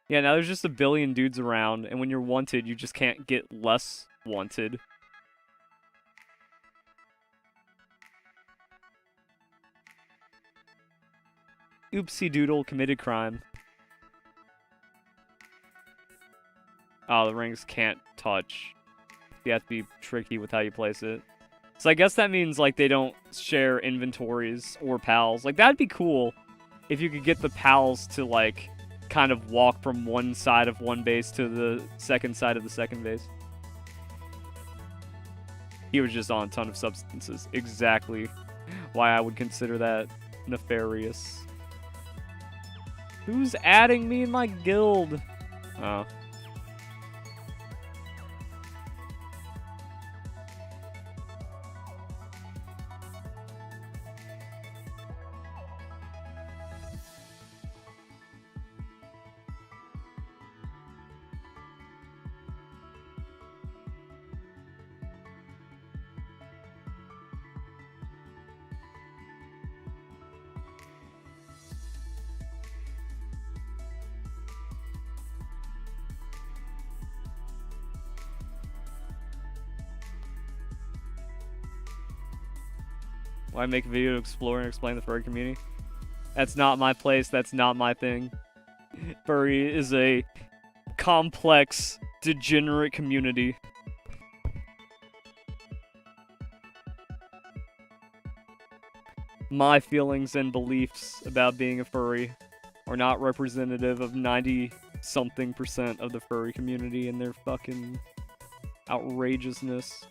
Yeah, now there's just a billion dudes around, and when you're wanted, you just can't get less wanted. Oopsie doodle committed crime. Oh, the rings can't touch. You have to be tricky with how you place it. So I guess that means, like, they don't share inventories or pals. Like, that'd be cool if you could get the pals to, like, kind of walk from one side of one base to the second side of the second base. He was just on a ton of substances. Exactly why I would consider that nefarious. Who's adding me in my guild? Oh. Why make a video to explore and explain the furry community? That's not my place. That's not my thing. Furry is a complex, degenerate community. My feelings and beliefs about being a furry are not representative of 90-something% of the furry community and their fucking outrageousness.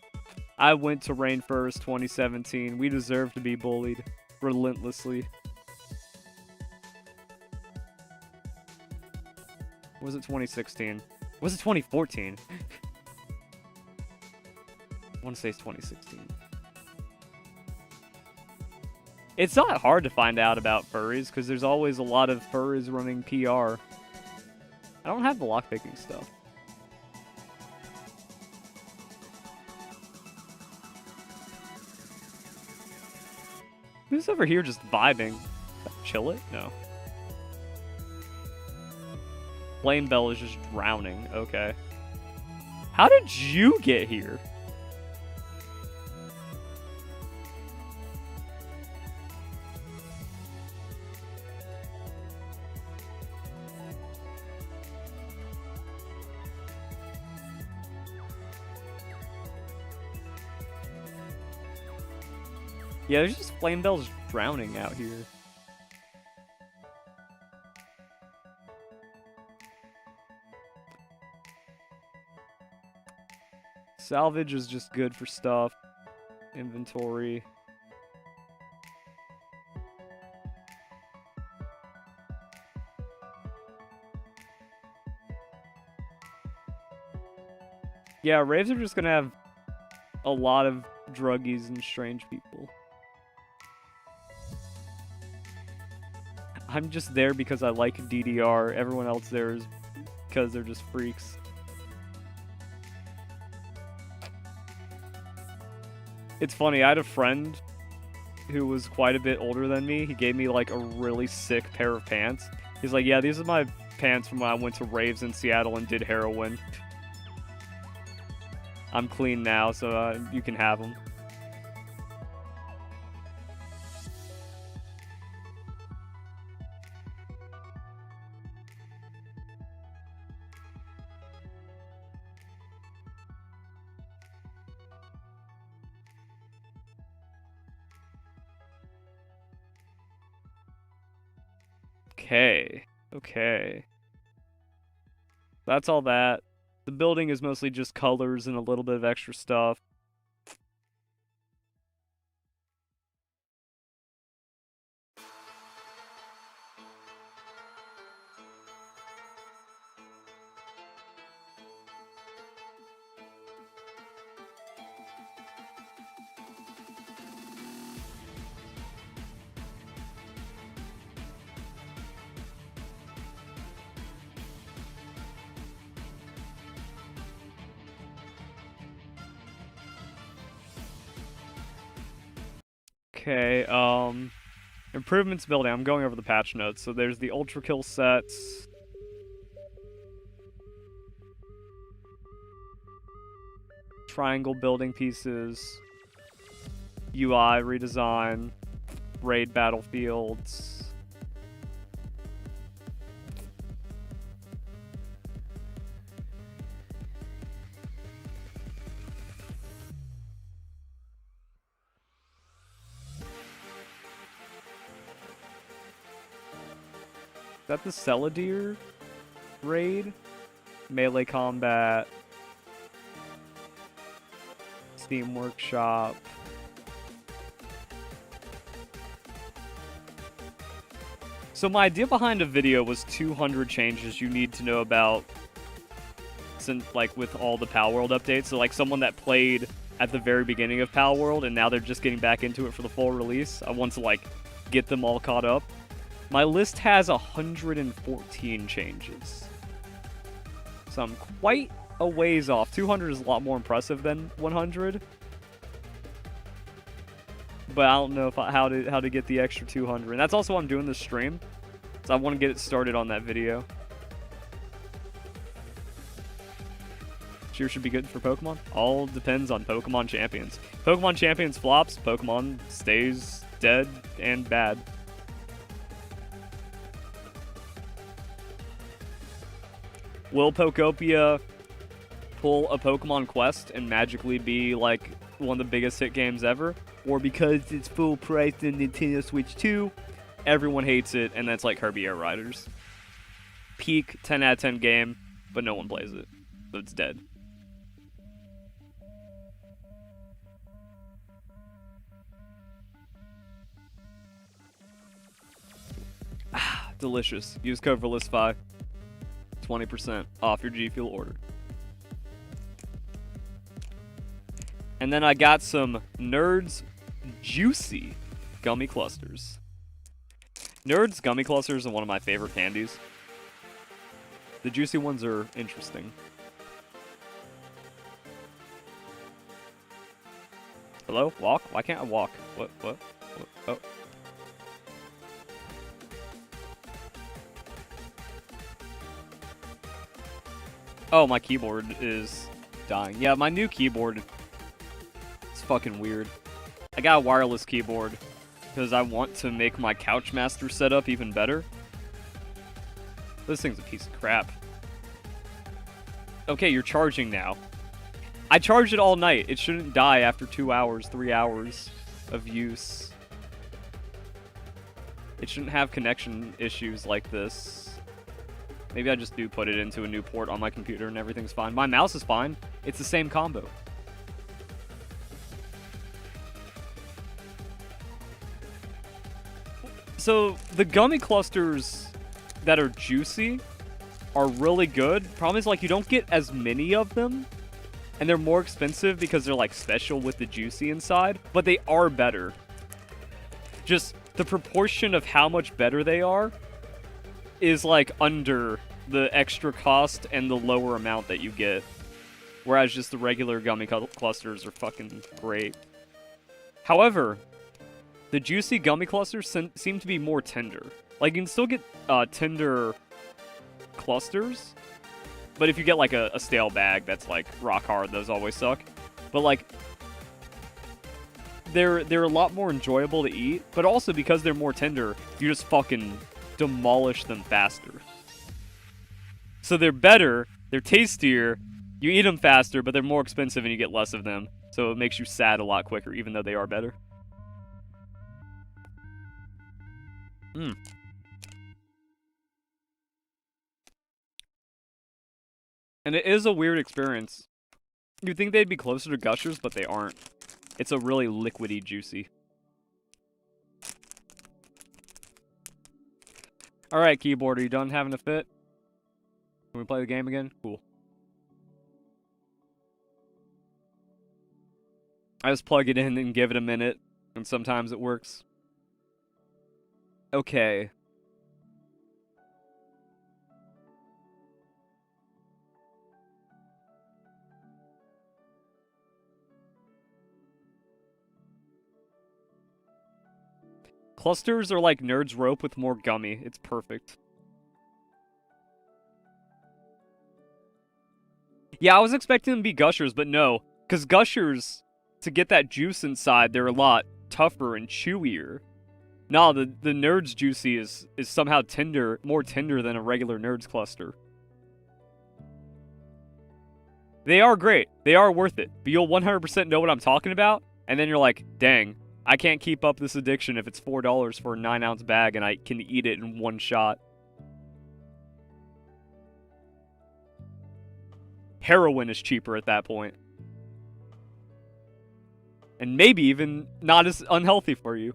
I went to Rainforest 2017. We deserve to be bullied relentlessly. Was it 2016? Was it 2014? I want to say it's 2016. It's not hard to find out about furries, because there's always a lot of furries running PR. I don't have the lockpicking stuff. Who's over here just vibing? Chill it? No. Flame Bell is just drowning. Okay. How did you get here? Yeah, there's just Flame Bells drowning out here. Salvage is just good for stuff. Inventory. Yeah, raves are just gonna have a lot of druggies and strange people. I'm just there because I like DDR. Everyone else there is because they're just freaks. It's funny, I had a friend who was quite a bit older than me. He gave me like a really sick pair of pants. He's like, yeah, these are my pants from when I went to raves in Seattle and did heroin. I'm clean now, so you can have them. Okay. That's all that. The building is mostly just colors and a little bit of extra stuff. Okay, improvements building. I'm going over the patch notes. So there's the Ultrakill sets. Triangle building pieces. UI redesign. Raid battlefields. Is that the Celadir raid? Melee combat. Steam Workshop. So my idea behind a video was 200 changes you need to know about since, like, with all the Palworld updates. So like someone that played at the very beginning of Palworld and now they're just getting back into it for the full release. I want to like get them all caught up. My list has 114 changes. So I'm quite a ways off. 200 is a lot more impressive than 100. But I don't know if how to get the extra 200. And that's also why I'm doing this stream. So I want to get it started on that video. next year should be good for Pokemon? All depends on Pokemon Champions. Pokemon Champions flops, Pokemon stays dead and bad. Will Pokopia pull a Pokemon Quest and magically be like one of the biggest hit games ever? Or because it's full price in Nintendo Switch 2, everyone hates it, and that's like Kirby Air Riders. Peak 10 out of 10 game, but no one plays it, so it's dead. Ah, delicious. Use code VERLISTFY. 20% off your G Fuel order. And then I got some Nerds Juicy Gummy Clusters. Nerds Gummy Clusters are one of my favorite candies. The juicy ones are interesting. Hello? Walk? Why can't I walk? What? Oh. Oh, my keyboard is dying. Yeah, my new keyboard, it's fucking weird. I got a wireless keyboard because I want to make my Couchmaster setup even better. This thing's a piece of crap. Okay, you're charging now. I charged it all night. It shouldn't die after 2 hours, 3 hours of use. It shouldn't have connection issues like this. Maybe I just do put it into a new port on my computer and everything's fine. My mouse is fine. It's the same combo. So, the gummy clusters that are juicy are really good. Problem is, like, you don't get as many of them. And they're more expensive because they're, like, special with the juicy inside. But they are better. Just the proportion of how much better they are is like under the extra cost and the lower amount that you get. Whereas just the regular gummy clusters are fucking great. However, the juicy gummy clusters seem to be more tender. Like, you can still get tender clusters, but if you get like a stale bag that's like rock hard, those always suck. But like, they're a lot more enjoyable to eat, but also because they're more tender, you just fucking demolish them faster. So they're better, they're tastier, you eat them faster, but they're more expensive and you get less of them. So it makes you sad a lot quicker, even though they are better. And it is a weird experience. You'd think they'd be closer to Gushers, but they aren't. It's a really liquidy juicy. Alright, keyboard, are you done having a fit? Can we play the game again? Cool. I just plug it in and give it a minute, and sometimes it works. Okay. Clusters are like Nerd's Rope with more gummy. It's perfect. Yeah, I was expecting them to be Gushers, but no. Because Gushers, to get that juice inside, they're a lot tougher and chewier. No, the Nerds Juicy is somehow tender, more tender than a regular Nerds cluster. They are great. They are worth it. But you'll 100% know what I'm talking about, and then you're like, dang, I can't keep up this addiction if it's $4 for a 9-ounce bag and I can eat it in one shot. Heroin is cheaper at that point. And maybe even not as unhealthy for you.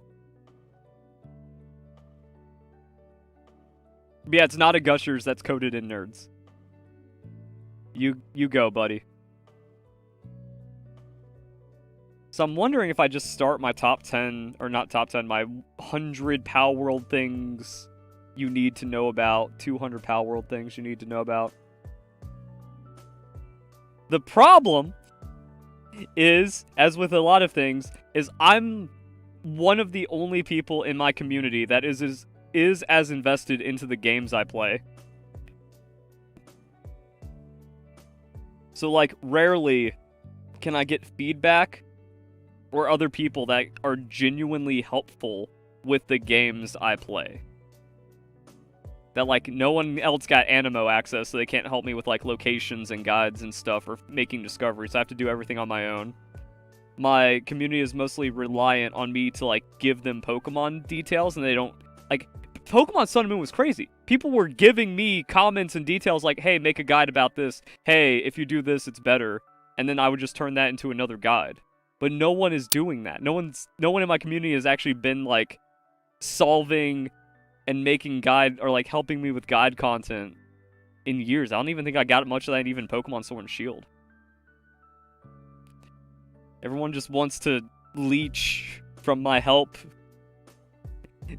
But yeah, it's not a Gushers that's coated in Nerds. You go, buddy. So I'm wondering if I just start my top 10, or not top 10, my 100 Palworld things you need to know about, 200 Palworld things you need to know about. The problem is, as with a lot of things, is I'm one of the only people in my community that is as invested into the games I play. So, like, rarely can I get feedback or other people that are genuinely helpful with the games I play. That, like, no one else got Animo access, so they can't help me with, like, locations and guides and stuff, or making discoveries. I have to do everything on my own. My community is mostly reliant on me to, like, give them Pokemon details, and they don't, like, Pokemon Sun and Moon was crazy. People were giving me comments and details like, hey, make a guide about this. Hey, if you do this, it's better. And then I would just turn that into another guide. But no one is doing that. No one in my community has actually been, like, solving and making guide, or, like, helping me with guide content in years. I don't even think I got much of that even Pokemon Sword and Shield. Everyone just wants to leech from my help.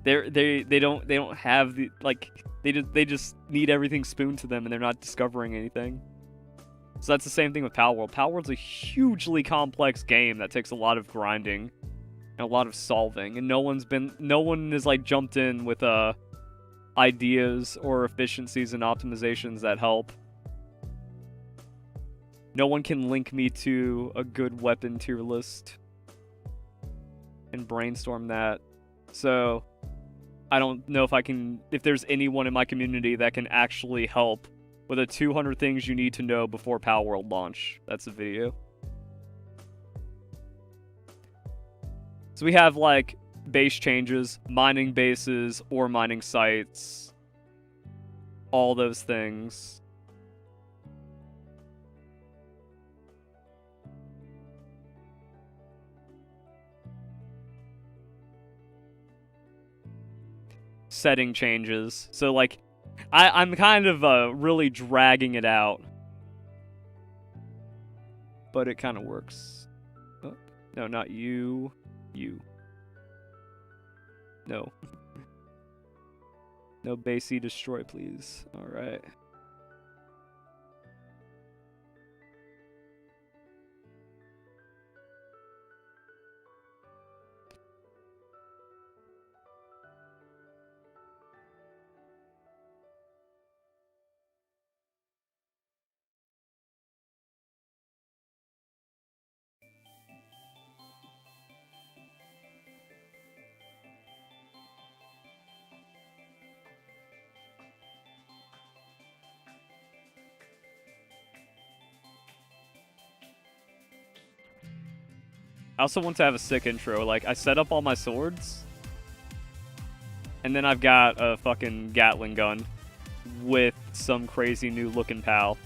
They don't have the, like, they just need everything spooned to them, and they're not discovering anything. So that's the same thing with Palworld. Palworld's a hugely complex game that takes a lot of grinding and a lot of solving, and no one has, like, jumped in with ideas or efficiencies and optimizations that help. No one can link me to a good weapon tier list and brainstorm that. So I don't know if there's anyone in my community that can actually help with a 200 things you need to know before Palworld launch. That's the video. So we have, like, base changes, mining bases, or mining sites, all those things. Setting changes. So, like, I'm kind of really dragging it out, but it kind of works. Oh, no, not you. You. No. No base E destroy, please. Alright. I also want to have a sick intro. Like, I set up all my swords, and then I've got a fucking Gatling gun with some crazy new looking pal.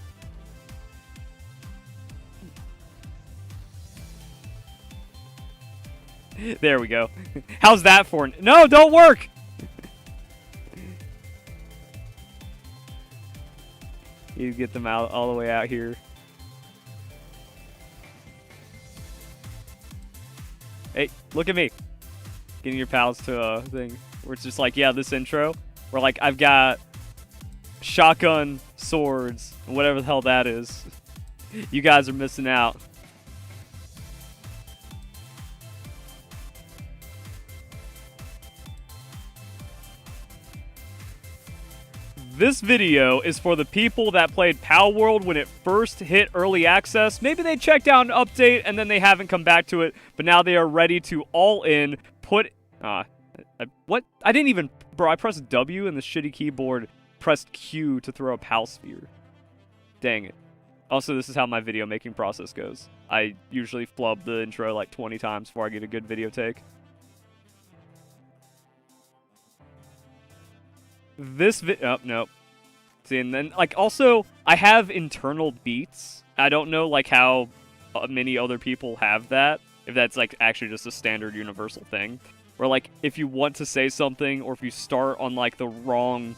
There we go. How's that for? No, don't work! You get them out all the way out here. Hey, look at me. Getting your pals to a thing where it's just like, yeah, this intro, where, like, I've got shotgun, swords, and whatever the hell that is. You guys are missing out. This video is for the people that played Palworld when it first hit early access. Maybe they checked out an update and then they haven't come back to it, but now they are ready to all in, what? I didn't even, bro, I pressed W and the shitty keyboard pressed Q to throw a Pal Sphere. Dang it. Also, this is how my video making process goes. I usually flub the intro like 20 times before I get a good video take. Oh, nope. See, and then, like, also, I have internal beats. I don't know, like, how many other people have that. If that's, like, actually just a standard universal thing. Where, like, if you want to say something, or if you start on, like, the wrong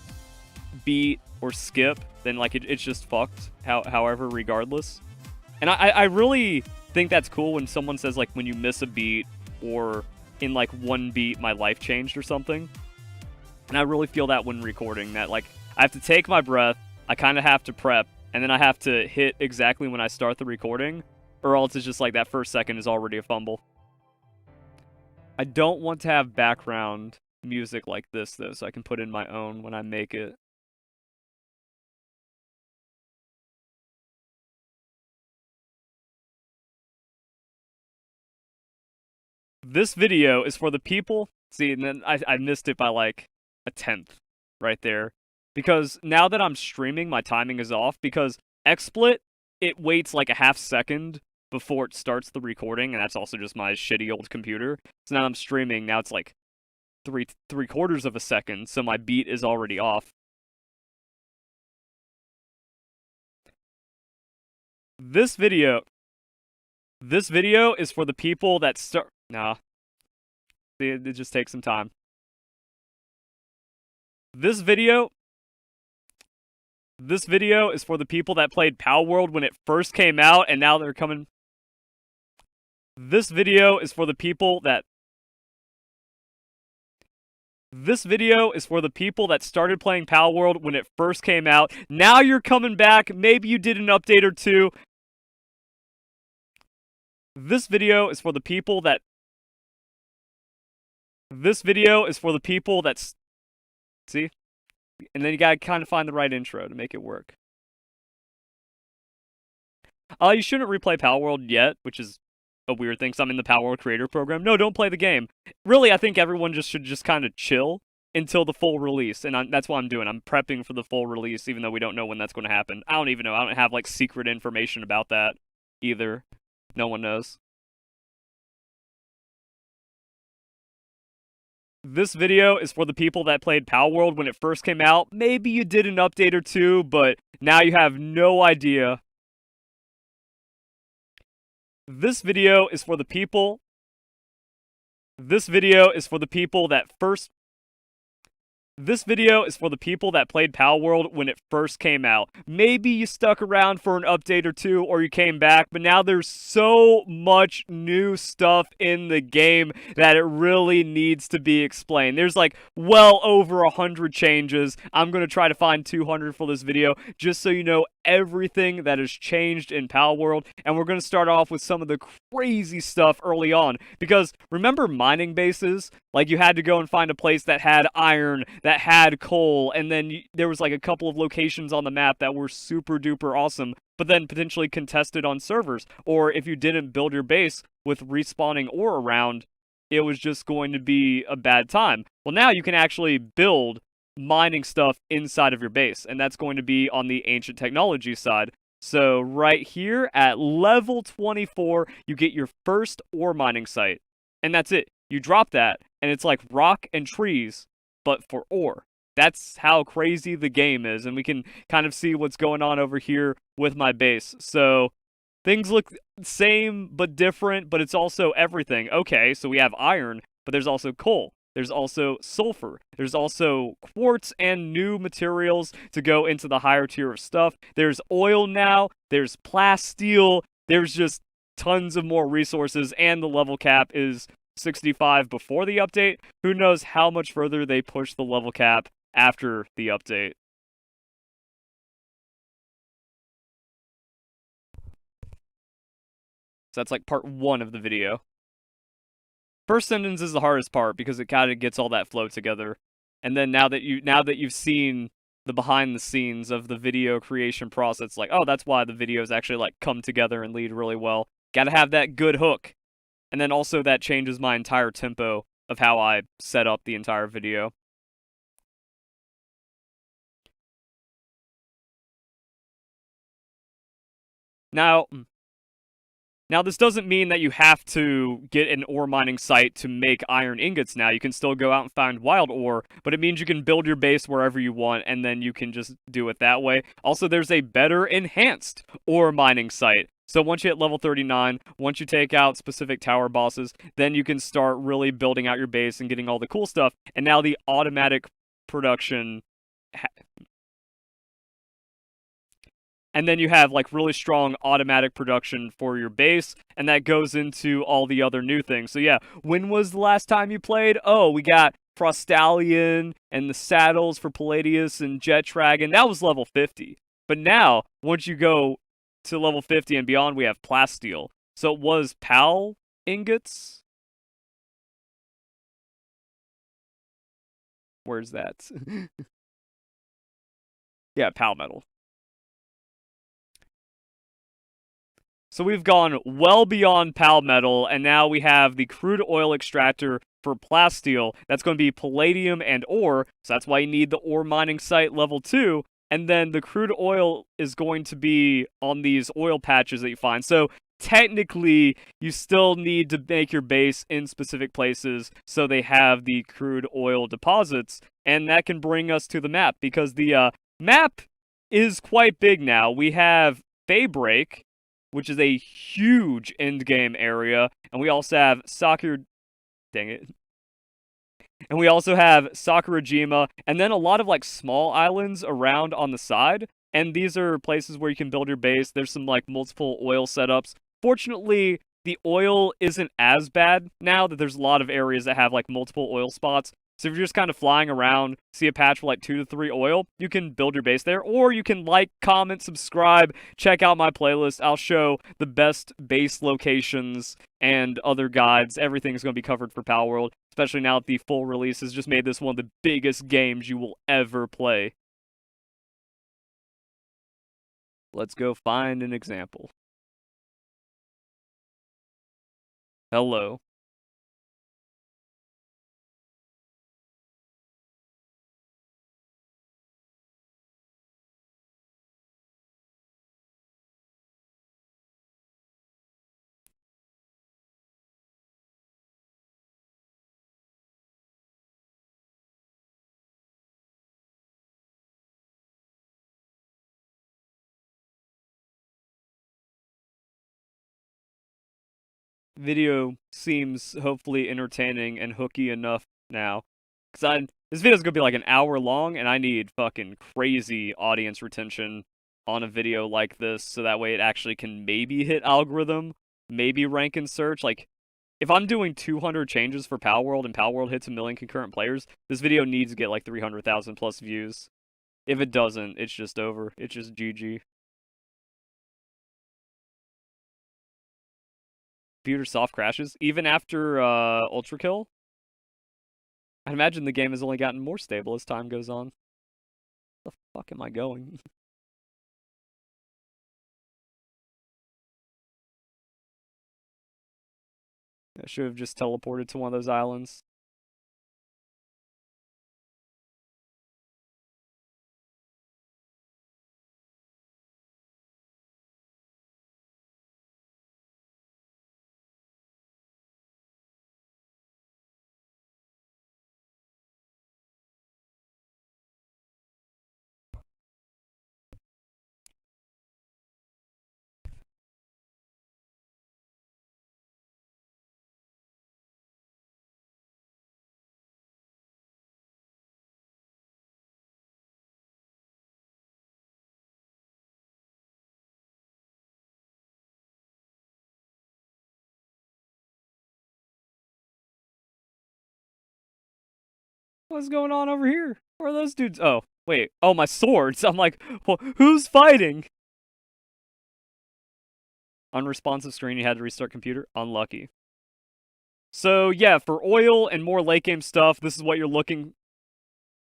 beat or skip, then, like, it's just fucked, however, regardless. And I really think that's cool when someone says, like, when you miss a beat, or in, like, one beat, my life changed or something. And I really feel that when recording, that, like, I have to take my breath, I kind of have to prep, and then I have to hit exactly when I start the recording, or else it's just like that first second is already a fumble. I don't want to have background music like this, though, so I can put in my own when I make it. This video is for the people. See, and then I missed it by like a tenth right there. Because now that I'm streaming, my timing is off. Because XSplit, it waits like a half second before it starts the recording, and that's also just my shitty old computer. So now I'm streaming, now it's like three quarters of a second, so my beat is already off. This video is for the people that start. Nah, it just takes some time. This video is for the people that played Palworld when it first came out, and now they're coming. This video is for the people that. This video is for the people that started playing Palworld when it first came out. Now you're coming back. Maybe you did an update or two. This video is for the people that. This video is for the people that. See? And then you gotta kind of find the right intro to make it work. You shouldn't replay Palworld yet, which is a weird thing, because I'm in the Palworld creator program. No, don't play the game. Really, I think everyone should just kind of chill until the full release, and that's what I'm doing. I'm prepping for the full release, even though we don't know when that's going to happen. I don't even know. I don't have, like, secret information about that either. No one knows. This video is for the people that played Palworld when it first came out. Maybe you did an update or two, but now you have no idea. This video is for the people. This video is for the people that first. This video is for the people that played Palworld when it first came out. Maybe you stuck around for an update or two, or you came back, but now there's so much new stuff in the game that it really needs to be explained. There's like well over 100 changes. I'm going to try to find 200 for this video, just so you know everything that has changed in Palworld. And we're going to start off with some of the crazy stuff early on. Because remember mining bases? Like you had to go and find a place that had iron, that had coal, and then there was like a couple of locations on the map that were super duper awesome, but then potentially contested on servers. Or if you didn't build your base with respawning ore around, it was just going to be a bad time. Well, now you can actually build mining stuff inside of your base, and that's going to be on the ancient technology side. So right here at level 24, you get your first ore mining site, and that's it. You drop that, and it's like rock and trees, but for ore. That's how crazy the game is, and we can kind of see what's going on over here with my base. So things look same but different, but it's also everything. Okay, so we have iron, but there's also coal. There's also sulfur. There's also quartz and new materials to go into the higher tier of stuff. There's oil now. There's plasteel. There's just tons of more resources, and the level cap is 65 before the update. Who knows how much further they push the level cap after the update. So that's like part 1 of the video. First sentence is the hardest part because it kind of gets all that flow together. And then now that you've seen the behind the scenes of the video creation process, like, oh, that's why the videos actually like come together and lead really well. Got to have that good hook. And then also that changes my entire tempo of how I set up the entire video. Now, this doesn't mean that you have to get an ore mining site to make iron ingots now. You can still go out and find wild ore, but it means you can build your base wherever you want, and then you can just do it that way. Also, there's a better enhanced ore mining site. So once you hit level 39, once you take out specific tower bosses, then you can start really building out your base and getting all the cool stuff. And now the automatic production... And then you have like really strong automatic production for your base, and that goes into all the other new things. So yeah, when was the last time you played? Oh, we got Frostallion and the saddles for Palladius and Jet Dragon. That was level 50. But now, once you go to level 50 and beyond, we have plasteel. So it was Pal ingots? Where's that? Yeah, Pal metal. So we've gone well beyond Palmetal, and now we have the crude oil extractor for plasteel. That's going to be palladium and ore, so that's why you need the ore mining site level 2. And then the crude oil is going to be on these oil patches that you find. So technically, you still need to make your base in specific places so they have the crude oil deposits. And that can bring us to the map, because the map is quite big now. We have Daybreak, which is a huge end game area, and we also have dang it. And we also have Sakurajima, and then a lot of like small islands around on the side. And these are places where you can build your base. There's some like multiple oil setups. Fortunately, the oil isn't as bad now that there's a lot of areas that have like multiple oil spots. So if you're just kind of flying around, see a patch for like 2 to 3 oil, you can build your base there. Or you can like, comment, subscribe, check out my playlist. I'll show the best base locations and other guides. Everything's going to be covered for Palworld, especially now that the full release has just made this one of the biggest games you will ever play. Let's go find an example. Hello. Video seems hopefully entertaining and hooky enough now. This video's gonna be like an hour long, and I need fucking crazy audience retention on a video like this, so that way it actually can maybe hit algorithm, maybe rank in search. Like, if I'm doing 200 changes for Palworld and Palworld hits 1 million concurrent players, this video needs to get like 300,000 plus views. If it doesn't, it's just over. It's just GG. Computer soft crashes, even after Ultrakill. I'd imagine the game has only gotten more stable as time goes on. Where the fuck am I going? I should have just teleported to one of those islands. What's going on over here? Where are those dudes? Oh, wait. Oh, my swords. I'm like, well, who's fighting? Unresponsive screen, you had to restart computer. Unlucky. So, yeah, for oil and more late game stuff, this is what you're looking.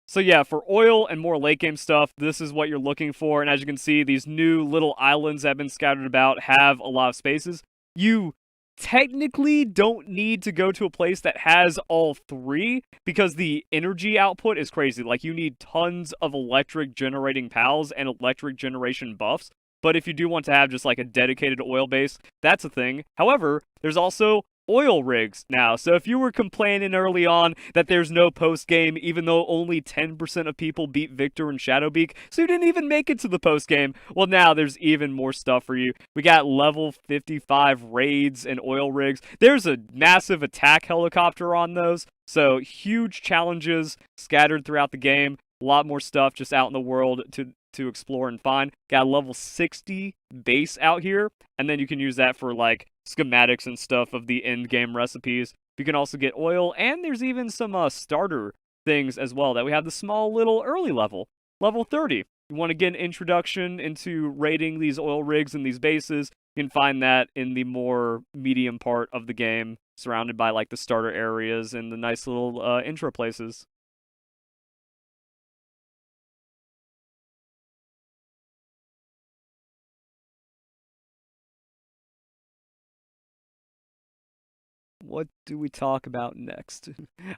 So yeah, for oil and more late game stuff, this is what you're looking for. And as you can see, these new little islands that have been scattered about have a lot of spaces. You technically don't need to go to a place that has all 3, because the energy output is crazy. Like, you need tons of electric generating pals and electric generation buffs. But if you do want to have just like a dedicated oil base, that's a thing. However, there's also oil rigs now. So if you were complaining early on that there's no post game, even though only 10% of people beat Victor and Shadowbeak, so you didn't even make it to the post game, well, now there's even more stuff for you. We got level 55 raids and oil rigs. There's a massive attack helicopter on those. So huge challenges scattered throughout the game. A lot more stuff just out in the world to explore and find. Got a level 60 base out here, and then you can use that for like schematics and stuff of the end game recipes. You can also get oil, and there's even some starter things as well. That we have the small little early level 30. You want to get an introduction into raiding these oil rigs and these bases, you can find that in the more medium part of the game, surrounded by like the starter areas and the nice little intro places. What do we talk about next?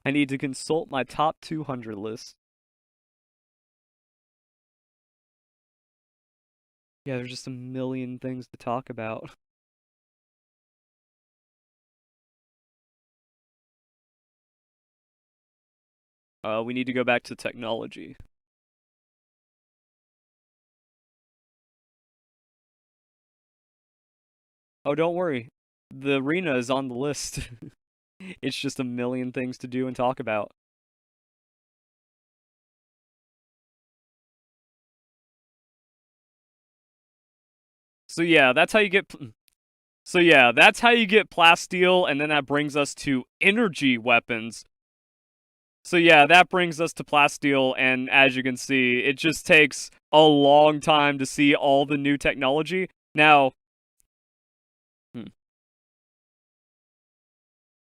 I need to consult my top 200 list. Yeah, there's just a million things to talk about. We need to go back to technology. Oh, don't worry. The arena is on the list. It's just a million things to do and talk about. So yeah, that's how you get So yeah, that's how you get plasteel, and then that brings us to energy weapons. So yeah, that brings us to plasteel, and as you can see, it just takes a long time to see all the new technology. Now, hmm,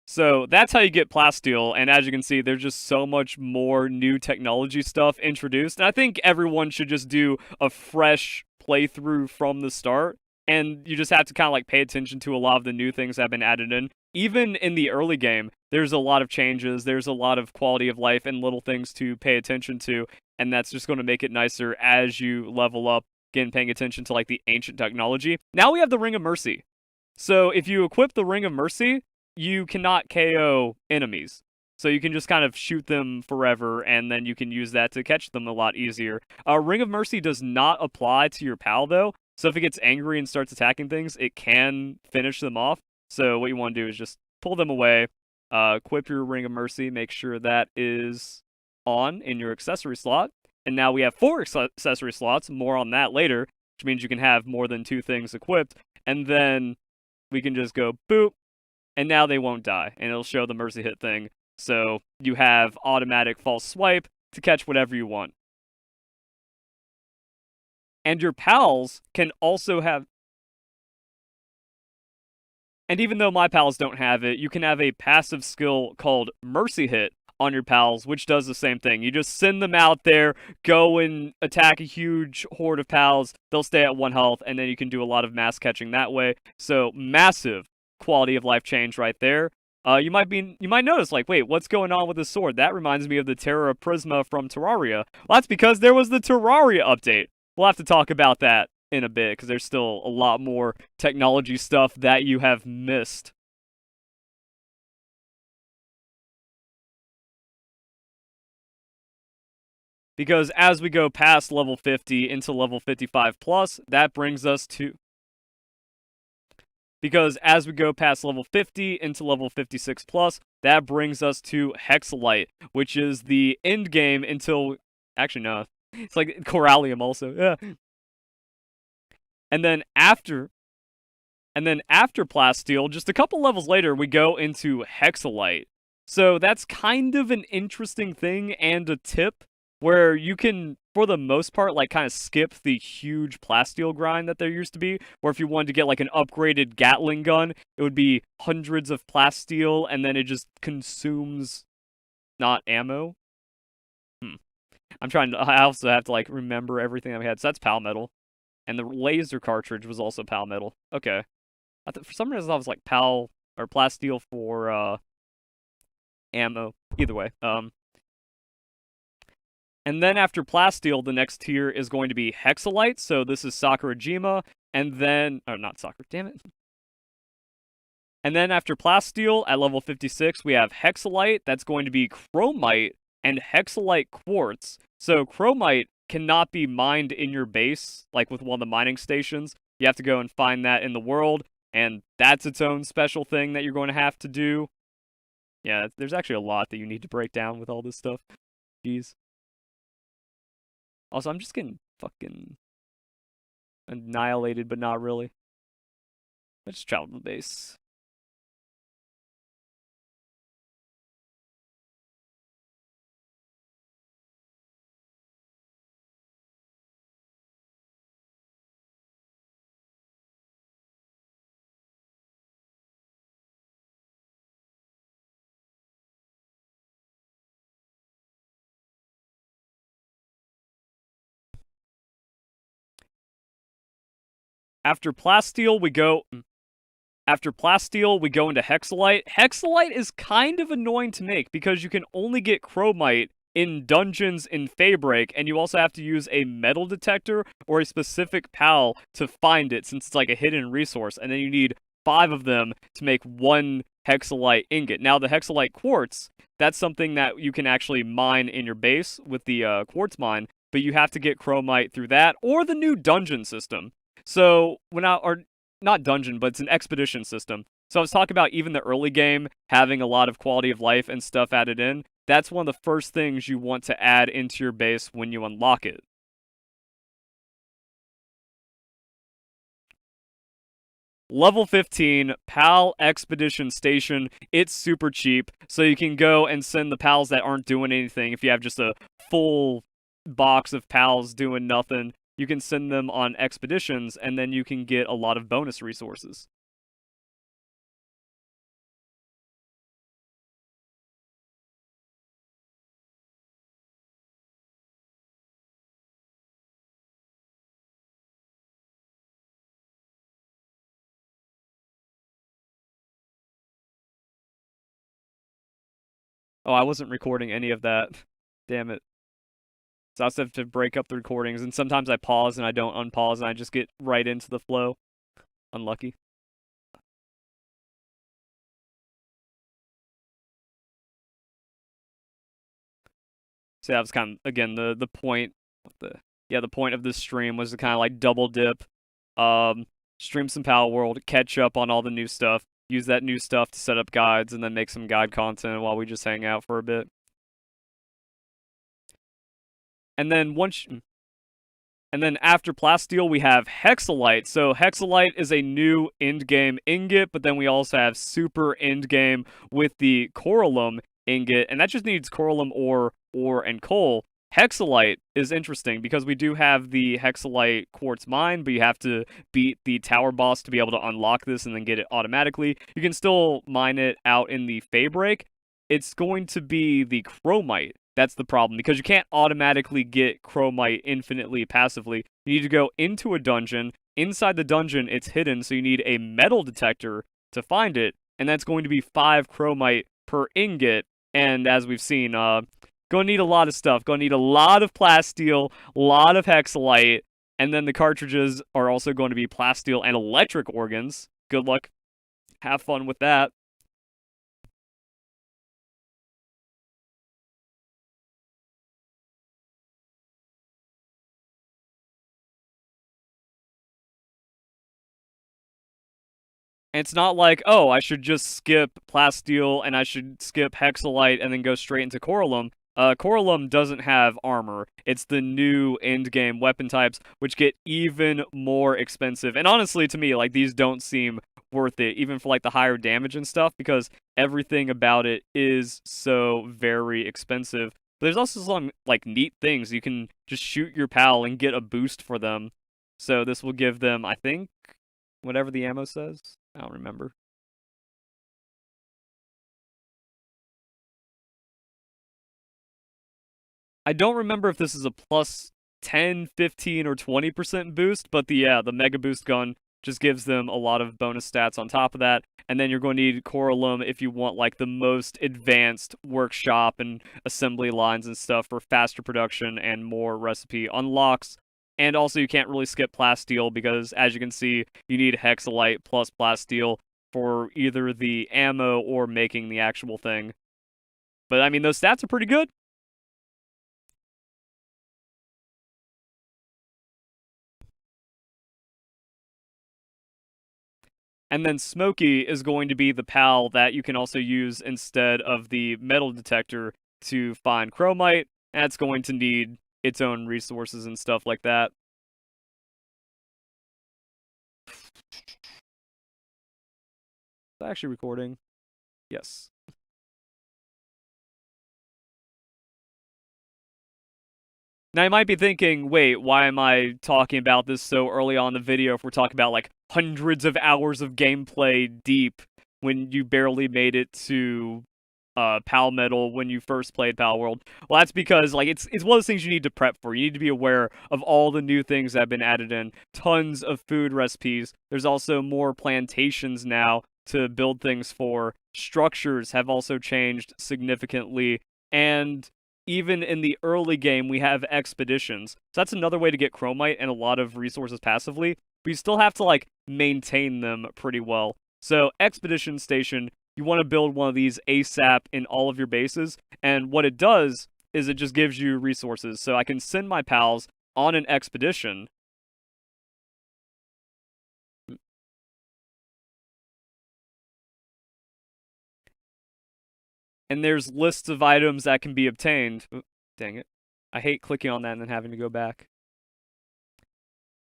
so that's how you get plasteel, and as you can see, there's just so much more new technology stuff introduced. And I think everyone should just do a fresh playthrough from the start, and you just have to kind of like pay attention to a lot of the new things that have been added in. Even in the early game, there's a lot of changes, there's a lot of quality of life and little things to pay attention to, and that's just going to make it nicer as you level up, again, paying attention to like the ancient technology. Now we have the Ring of Mercy. So if you equip the Ring of Mercy, you cannot KO enemies. So you can just kind of shoot them forever, and then you can use that to catch them a lot easier. Ring of Mercy does not apply to your pal, though. So if it gets angry and starts attacking things, it can finish them off. So what you want to do is just pull them away, equip your Ring of Mercy, make sure that is on in your accessory slot. And now we have 4 accessory slots, more on that later, which means you can have more than 2 things equipped. And then we can just go boop, and now they won't die, and it'll show the mercy hit thing. So you have automatic false swipe to catch whatever you want. And your pals can also have. And even though my pals don't have it, you can have a passive skill called Mercy Hit on your pals, which does the same thing. You just send them out there, go and attack a huge horde of pals. They'll stay at 1 health, and then you can do a lot of mass catching that way. So massive quality of life change right there. You might notice, like, wait, what's going on with the sword? That reminds me of the Terra Prisma from Terraria. Well, that's because there was the Terraria update. We'll have to talk about that in a bit, because there's still a lot more technology stuff that you have missed. Because as we go past level 50 into level 55 plus, that brings us to. Because as we go past level 50 into level 56 plus, that brings us to Hexalite, which is the end game until. Actually, no. It's like Corallium also. Yeah. And then after. And then after Plasteel, just a couple levels later, we go into Hexalite. So that's kind of an interesting thing and a tip where you can, for the most part, like kind of skip the huge plasteel grind that there used to be, where if you wanted to get like an upgraded Gatling gun, it would be hundreds of plasteel, and then it just consumes not ammo. I also have to like remember everything that we had. So that's Pal Metal. And the laser cartridge was also Pal Metal. Okay. For some reason I was like Pal or plasteel for ammo. Either way. And then after Plasteel, the next tier is going to be Hexalite. So this is Sakurajima. And then. Oh, not Sakura, damn it. And then after Plasteel, at level 56, we have Hexalite. That's going to be Chromite and Hexalite Quartz. So Chromite cannot be mined in your base, like with one of the mining stations. You have to go and find that in the world. And that's its own special thing that you're going to have to do. Yeah, there's actually a lot that you need to break down with all this stuff. Jeez. Also, I'm just getting fucking annihilated, but not really. Let's just travel to the base. After Plasteel, we go. After plasteel, we go into hexalite. Hexalite is kind of annoying to make because you can only get chromite in dungeons in Faybreak, and you also have to use a metal detector or a specific PAL to find it, since it's like a hidden resource, and then you need 5 of them to make 1 hexalite ingot. Now, the hexalite quartz, that's something that you can actually mine in your base with the quartz mine, but you have to get chromite through that, or the new dungeon system. So, or not dungeon, but it's an expedition system. So I was talking about even the early game having a lot of quality of life and stuff added in. That's one of the first things you want to add into your base when you unlock it. Level 15, PAL Expedition Station. It's super cheap, so you can go and send the PALs that aren't doing anything. If you have just a full box of PALs doing nothing, you can send them on expeditions, and then you can get a lot of bonus resources. Oh, I wasn't recording any of that. Damn it. So I also have to break up the recordings, and sometimes I pause and I don't unpause, and I just get right into the flow. Unlucky. So that was kind of, again, the point of the point of this stream was to kind of like double dip, stream some Palworld, catch up on all the new stuff, use that new stuff to set up guides, and then make some guide content while we just hang out for a bit. And then after plasteel, we have hexalite. So hexalite is a new end-game ingot, but then we also have super end-game with the coralum ingot, and that just needs coralum ore, and coal. Hexalite is interesting because we do have the hexalite quartz mine, but you have to beat the tower boss to be able to unlock this and then get it automatically. You can still mine it out in the Faybreak. It's going to be the chromite. That's the problem, because you can't automatically get chromite infinitely passively. You need to go into a dungeon. Inside the dungeon, it's hidden, so you need a metal detector to find it, and that's going to be 5 chromite per ingot. And as we've seen, gonna need a lot of stuff. Gonna need a lot of plasteel, a lot of hexalite, and then the cartridges are also going to be plasteel and electric organs. Good luck. Have fun with that. And it's not like, oh, I should just skip plasteel and I should skip hexalite and then go straight into coralum. Coralum doesn't have armor. It's the new end-game weapon types, which get even more expensive. And honestly, to me, like, these don't seem worth it, even for, like, the higher damage and stuff, because everything about it is so very expensive. But there's also some, like, neat things. You can just shoot your PAL and get a boost for them. So this will give them, I think, whatever the ammo says. I don't remember. I don't remember if this is a plus 10, 15, or 20% boost, but the Mega Boost gun just gives them a lot of bonus stats on top of that. And then you're going to need coralum if you want like the most advanced workshop and assembly lines and stuff for faster production and more recipe unlocks. And also you can't really skip plasteel because, as you can see, you need hexalite plus plasteel for either the ammo or making the actual thing. But I mean, those stats are pretty good. And then Smokey is going to be the PAL that you can also use instead of the metal detector to find chromite. That's going to need its own resources and stuff like that. Is that actually recording? Yes. Now you might be thinking, wait, why am I talking about this so early on in the video if we're talking about like hundreds of hours of gameplay deep when you barely made it to Palmetal when you first played Palworld. Well, that's because like it's one of those things you need to prep for. You need to be aware of all the new things that have been added in. Tons of food recipes. There's also more plantations now to build things for. Structures have also changed significantly, and even in the early game, we have expeditions. So that's another way to get chromite and a lot of resources passively. But you still have to like maintain them pretty well. So expedition station, you want to build one of these ASAP in all of your bases, and what it does is it just gives you resources. So I can send my pals on an expedition. And there's lists of items that can be obtained. Oop, dang it. I hate clicking on that and then having to go back.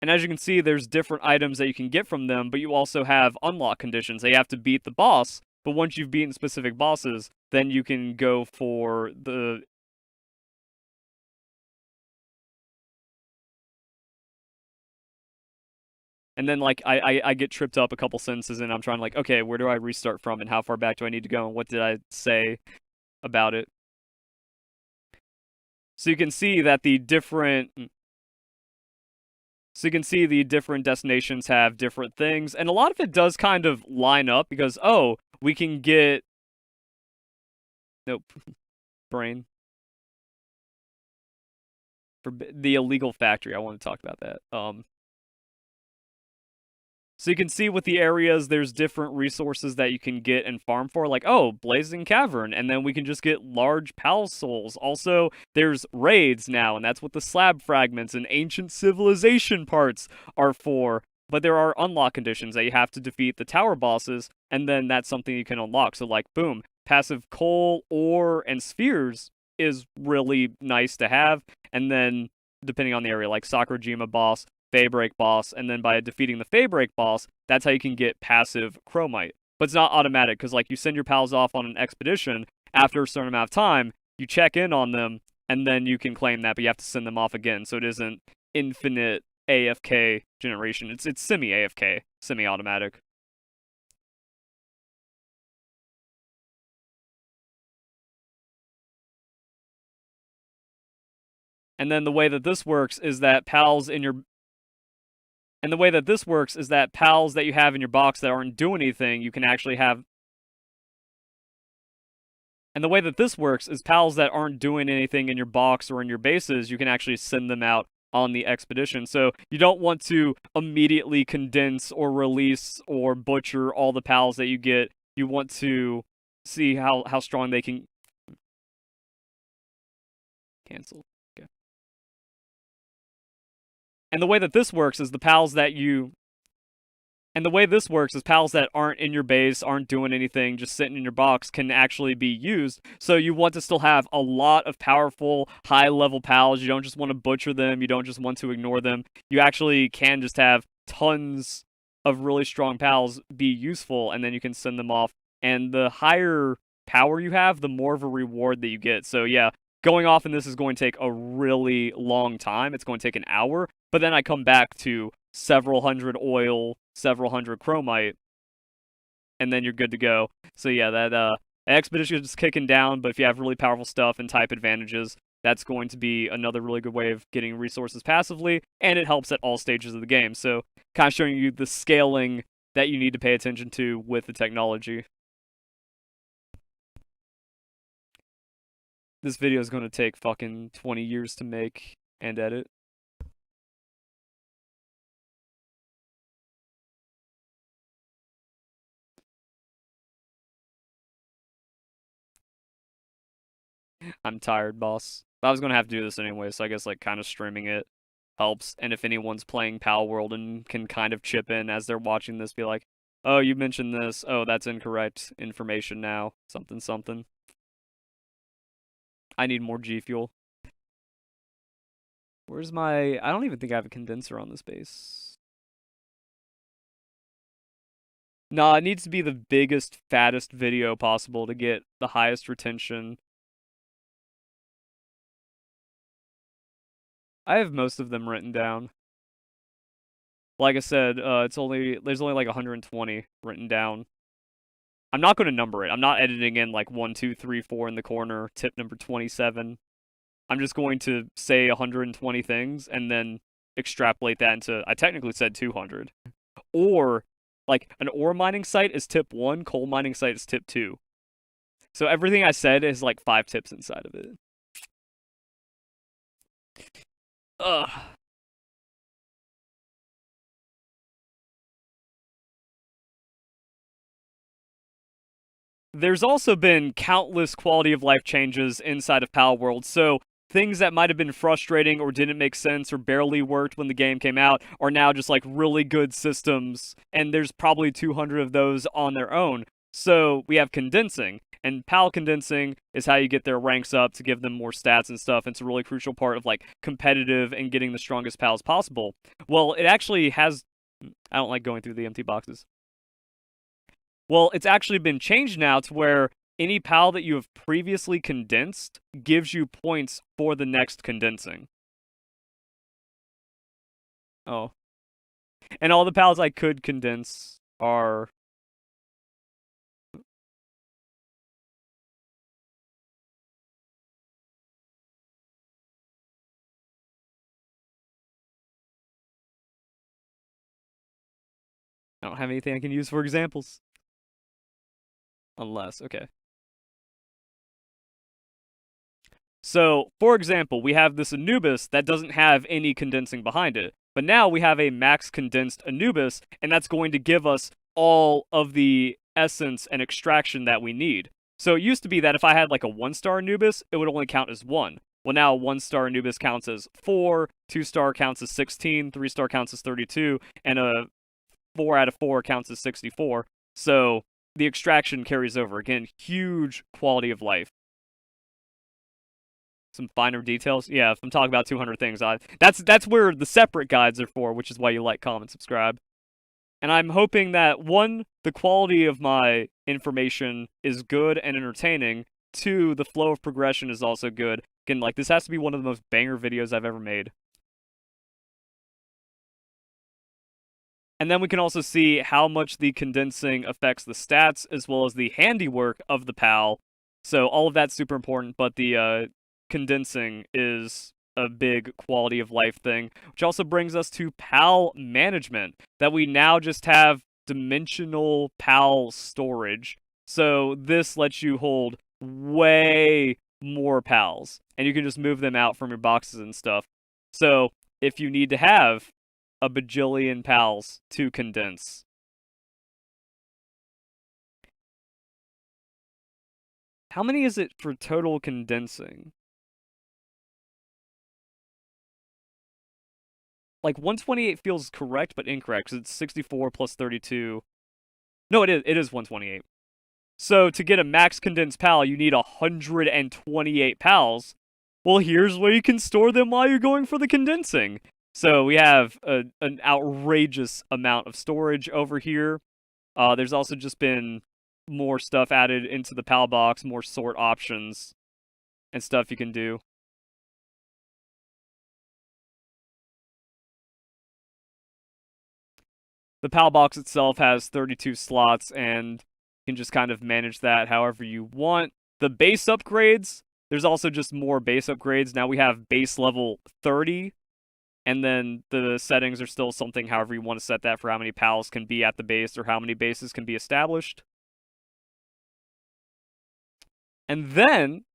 And as you can see, there's different items that you can get from them, but you also have unlock conditions. They have to beat the boss, but once you've beaten specific bosses, then you can go for the... And then, like, I get tripped up a couple sentences, and I'm trying, like, okay, where do I restart from, and how far back do I need to go, and what did I say about it? So you can see that the different... So you can see the different destinations have different things, and a lot of it does kind of line up, because, oh, we can get... Nope. Brain. For the illegal factory, I want to talk about that. So you can see with the areas, there's different resources that you can get and farm for, like, oh, Blazing Cavern, and then we can just get large pal souls. Also, there's raids now, and that's what the slab fragments and ancient civilization parts are for. But there are unlock conditions that you have to defeat the tower bosses, and then that's something you can unlock. So, like, boom, passive coal, ore, and spheres is really nice to have, and then, depending on the area, like Sakurajima boss, Faybreak boss, and then by defeating the Faybreak boss, that's how you can get passive chromite. But it's not automatic, because like you send your pals off on an expedition, after a certain amount of time, you check in on them, and then you can claim that, but you have to send them off again, so it isn't infinite AFK generation. It's semi-AFK, semi-automatic. And then the way that this works is that pals in your... And the way that this works is that pals that you have in your box that aren't doing anything, you can actually have... And the way that this works is pals that aren't doing anything in your box or in your bases, you can actually send them out on the expedition. So you don't want to immediately condense or release or butcher all the pals that you get. You want to see how strong they can... Cancel. Okay. And the way that this works is the pals that you... And the way this works is pals that aren't in your base, aren't doing anything, just sitting in your box, can actually be used. So you want to still have a lot of powerful, high-level pals. You don't just want to butcher them. You don't just want to ignore them. You actually can just have tons of really strong pals be useful, and then you can send them off. And the higher power you have, the more of a reward that you get. So yeah, going off in this is going to take a really long time. It's going to take an hour. But then I come back to several hundred oil, several hundred chromite, and then you're good to go. So yeah, that expedition is kicking down, but if you have really powerful stuff and type advantages, that's going to be another really good way of getting resources passively, and it helps at all stages of the game. So kind of showing you the scaling that you need to pay attention to with the technology. This video is going to take fucking 20 years to make and edit. I'm tired, boss. I was gonna have to do this anyway, so I guess like kind of streaming it helps. And if anyone's playing Palworld and can kind of chip in as they're watching this, be like, "Oh, you mentioned this. Oh, that's incorrect information now. Something something." I need more G Fuel. Where's my... I don't even think I have a condenser on this base. Nah, it needs to be the biggest, fattest video possible to get the highest retention. I have most of them written down. Like I said, there's only like 120 written down. I'm not going to number it. I'm not editing in like 1, 2, 3, 4 in the corner, tip number 27. I'm just going to say 120 things and then extrapolate that into, I technically said 200. Or, like, an ore mining site is tip 1, coal mining site is tip 2. So everything I said is like 5 tips inside of it. Ugh. There's also been countless quality of life changes inside of Palworld, so things that might have been frustrating or didn't make sense or barely worked when the game came out are now just like really good systems, and there's probably 200 of those on their own. So we have condensing, and PAL condensing is how you get their ranks up to give them more stats and stuff. It's a really crucial part of like competitive and getting the strongest PALs possible. Well, it actually has. I don't like going through the empty boxes. Well, it's actually been changed now to where any PAL that you have previously condensed gives you points for the next condensing. Oh. And all the PALs I could condense are... I don't have anything I can use for examples. Unless, okay. So, for example, we have this Anubis that doesn't have any condensing behind it. But now we have a max condensed Anubis, and that's going to give us all of the essence and extraction that we need. So it used to be that if I had like a 1-star Anubis, it would only count as 1. Well, now a 1-star Anubis counts as 4, 2-star counts as 16, 3-star counts as 32, and a 4 out of 4 counts as 64. So the extraction carries over. Again, huge quality of life. Some finer details. Yeah, if I'm talking about 200 things, that's where the separate guides are for, which is why you like, comment, subscribe. And I'm hoping that, 1, the quality of my information is good and entertaining. 2, the flow of progression is also good. Again, like, this has to be one of the most banger videos I've ever made. And then we can also see how much the condensing affects the stats, as well as the handiwork of the PAL. So all of that's super important, but the condensing is a big quality of life thing, which also brings us to PAL management, that we now just have dimensional PAL storage. So this lets you hold way more PALs, and you can just move them out from your boxes and stuff. So if you need to have a bajillion PALs to condense, how many is it for total condensing? Like, 128 feels correct, but incorrect, because it's 64 plus 32. No, it is 128. So, to get a max condensed PAL, you need 128 PALs. Well, here's where you can store them while you're going for the condensing. So, we have an outrageous amount of storage over here. There's also just been more stuff added into the PAL box, more sort options, and stuff you can do. The PAL box itself has 32 slots, and you can just kind of manage that however you want. The base upgrades, there's also just more base upgrades. Now we have base level 30, and then the settings are still something however you want to set that for how many PALs can be at the base or how many bases can be established. And then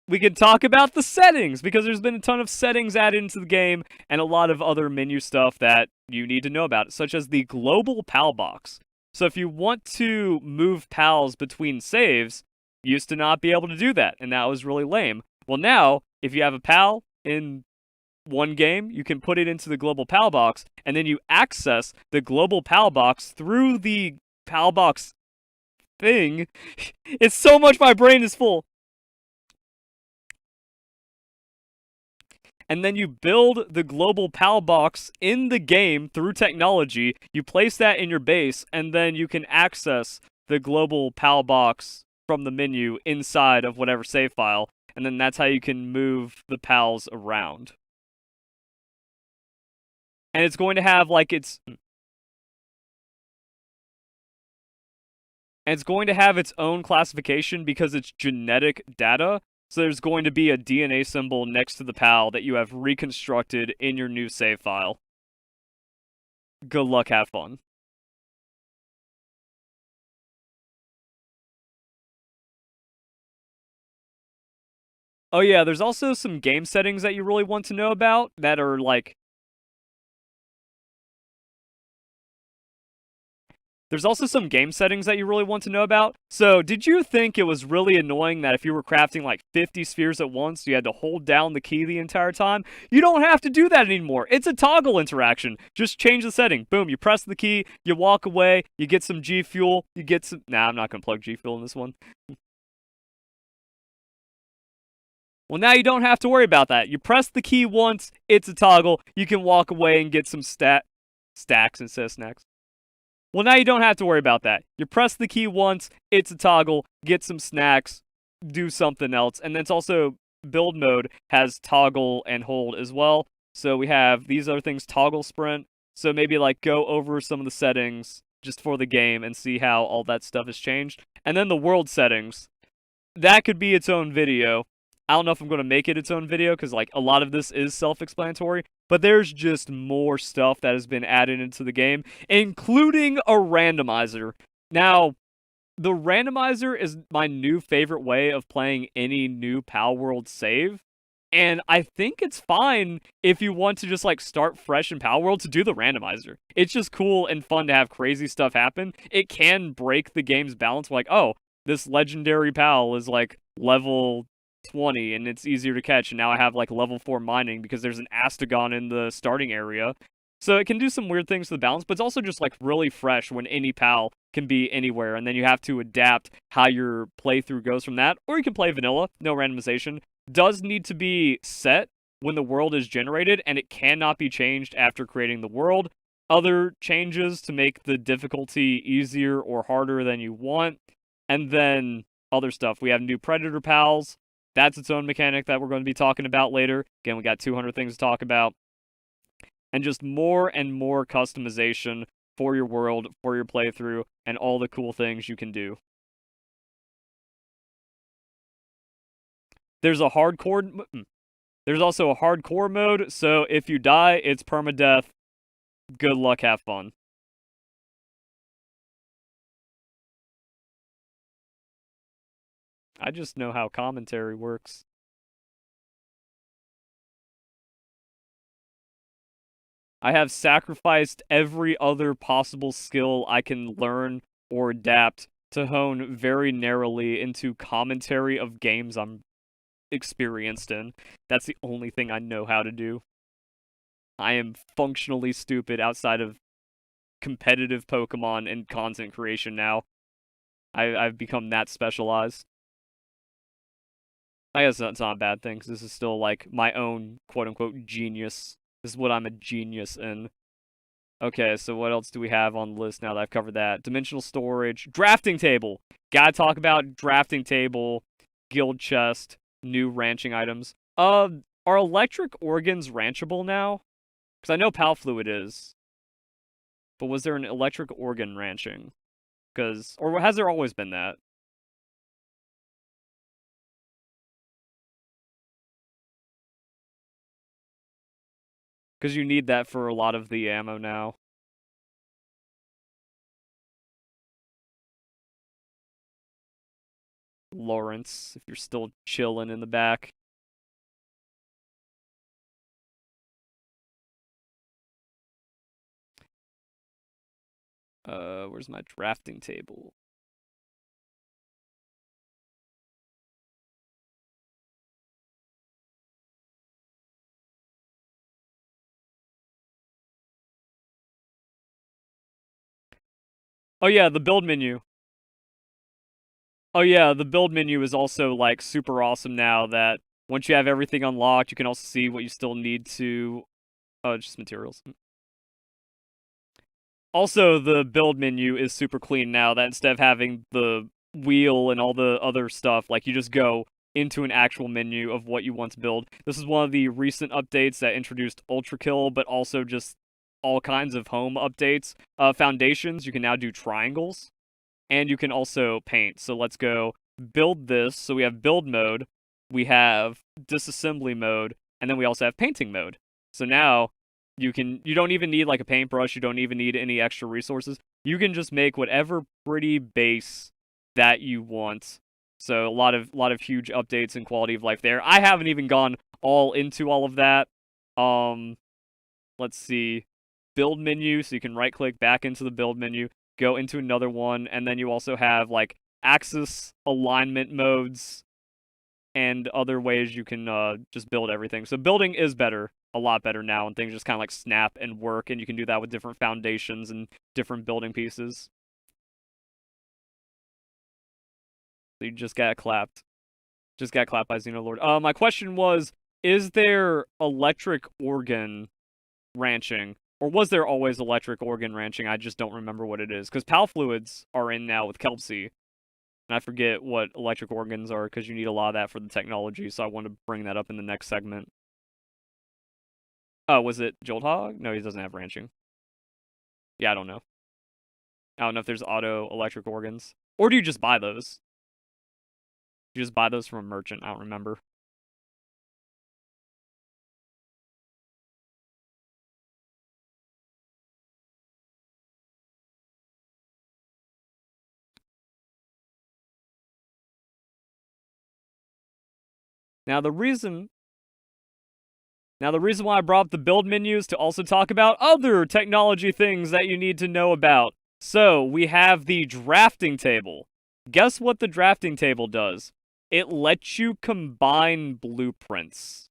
we can talk about the settings, because there's been a ton of settings added into the game and a lot of other menu stuff that you need to know about, such as the global PAL box. So if you want to move PALs between saves, you used to not be able to do that, and that was really lame. Well, now, if you have a PAL in one game, you can put it into the global PAL box, and then you access the global PAL box through the PAL box thing. It's so much, my brain is full. And then you build the global PAL box in the game through technology. You place that in your base, and then you can access the global PAL box from the menu inside of whatever save file, and then that's how you can move the PALs around. And it's going to have, like, and it's going to have its own classification because it's genetic data. So there's going to be a DNA symbol next to the PAL that you have reconstructed in your new save file. Good luck, have fun. Oh yeah, there's also some game settings that you really want to know about that are like There's also some game settings that you really want to know about. So, did you think it was really annoying that if you were crafting like 50 spheres at once, you had to hold down the key the entire time? You don't have to do that anymore. It's a toggle interaction. Just change the setting. Boom, you press the key, you walk away, you get some G Fuel, you get some. Nah, I'm not going to plug G Fuel in this one. Well, now you don't have to worry about that. You press the key once, it's a toggle. You can walk away and get some stacks instead of snacks. Well, now you don't have to worry about that. You press the key once, it's a toggle, get some snacks, do something else. And then it's also build mode has toggle and hold as well. So we have these other things, toggle sprint. So maybe like go over some of the settings just for the game and see how all that stuff has changed. And then the world settings. That could be its own video. I don't know if I'm going to make it its own video because like a lot of this is self-explanatory, but there's just more stuff that has been added into the game, including a randomizer. Now, the randomizer is my new favorite way of playing any new Palworld save, and I think it's fine if you want to just like start fresh in Palworld to do the randomizer. It's just cool and fun to have crazy stuff happen. It can break the game's balance, like, oh, this legendary pal is like level 20 and it's easier to catch, and now I have like level 4 mining because there's an Astagon in the starting area. So it can do some weird things to the balance, but it's also just like really fresh when any pal can be anywhere, and then you have to adapt how your playthrough goes from that. Or you can play vanilla, no randomization. Does need to be set when the world is generated, and it cannot be changed after creating the world. Other changes to make the difficulty easier or harder than you want. And then other stuff. We have new Predator pals. That's its own mechanic that we're going to be talking about later. Again, we got 200 things to talk about. And just more and more customization for your world, for your playthrough, and all the cool things you can do. There's a hardcore... There's also a hardcore mode, so if you die, it's permadeath. Good luck, have fun. I just know how commentary works. I have sacrificed every other possible skill I can learn or adapt to hone very narrowly into commentary of games I'm experienced in. That's the only thing I know how to do. I am functionally stupid outside of competitive Pokemon and content creation now. I've become that specialized. I guess that's not a bad thing, because this is still, like, my own quote-unquote genius. This is what I'm a genius in. Okay, so what else do we have on the list now that I've covered that? Dimensional storage. Drafting table! Gotta talk about drafting table, guild chest, new ranching items. Are electric organs ranchable now? Because I know Pal Fluid is. But was there an electric organ ranching? Or has there always been that? Because you need that for a lot of the ammo now. Lawrence, if you're still chilling in the back. Where's my drafting table? Oh yeah, the build menu. Oh yeah, the build menu is also like super awesome now that once you have everything unlocked, you can also see what you still need to... Oh, just materials. Also, the build menu is super clean now that instead of having the wheel and all the other stuff, like you just go into an actual menu of what you want to build. This is one of the recent updates that introduced Ultrakill, but also just all kinds of home updates. Foundations, you can now do triangles. and you can also paint. So let's go build this. So we have build mode, we have disassembly mode, and then we also have painting mode. So now you don't even need like a paintbrush, you don't even need any extra resources. You can just make whatever pretty base that you want. So a lot of huge updates and quality of life there. I haven't even gone all into all of that. Let's see. Build menu, so you can right click back into the build menu, go into another one, and then you also have like axis alignment modes and other ways you can just build everything. So building is better, a lot better now, and things just kind of like snap and work, and you can do that with different foundations and different building pieces. So you just got clapped. Just got clapped by Xenolord. My question was, is there electric organ ranching? Or was there always electric organ ranching? I just don't remember what it is. Because PAL fluids are in now with Kelpsy. And I forget what electric organs are, because you need a lot of that for the technology, so I want to bring that up in the next segment. Oh, was it Jolthog? No, he doesn't have ranching. Yeah, I don't know. I don't know if there's auto electric organs. Or do you just buy those? You just buy those from a merchant, I don't remember. Now the reason why I brought up the build menu is to also talk about other technology things that you need to know about. So, we have the drafting table. Guess what the drafting table does? It lets you combine blueprints.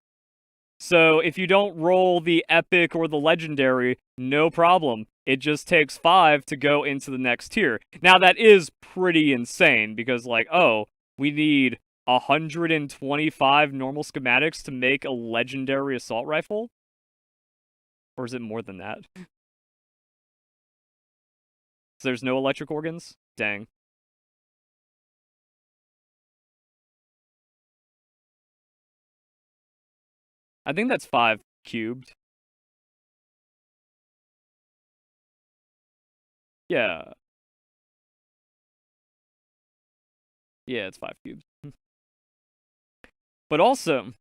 So, if you don't roll the epic or the legendary, no problem. It just takes 5 to go into the next tier. Now, that is pretty insane, because, like, oh, we need 125 normal schematics to make a legendary assault rifle? Or is it more than that? So there's no electric organs? Dang. I think that's 5 cubed. Yeah. Yeah, it's 5 cubes. But also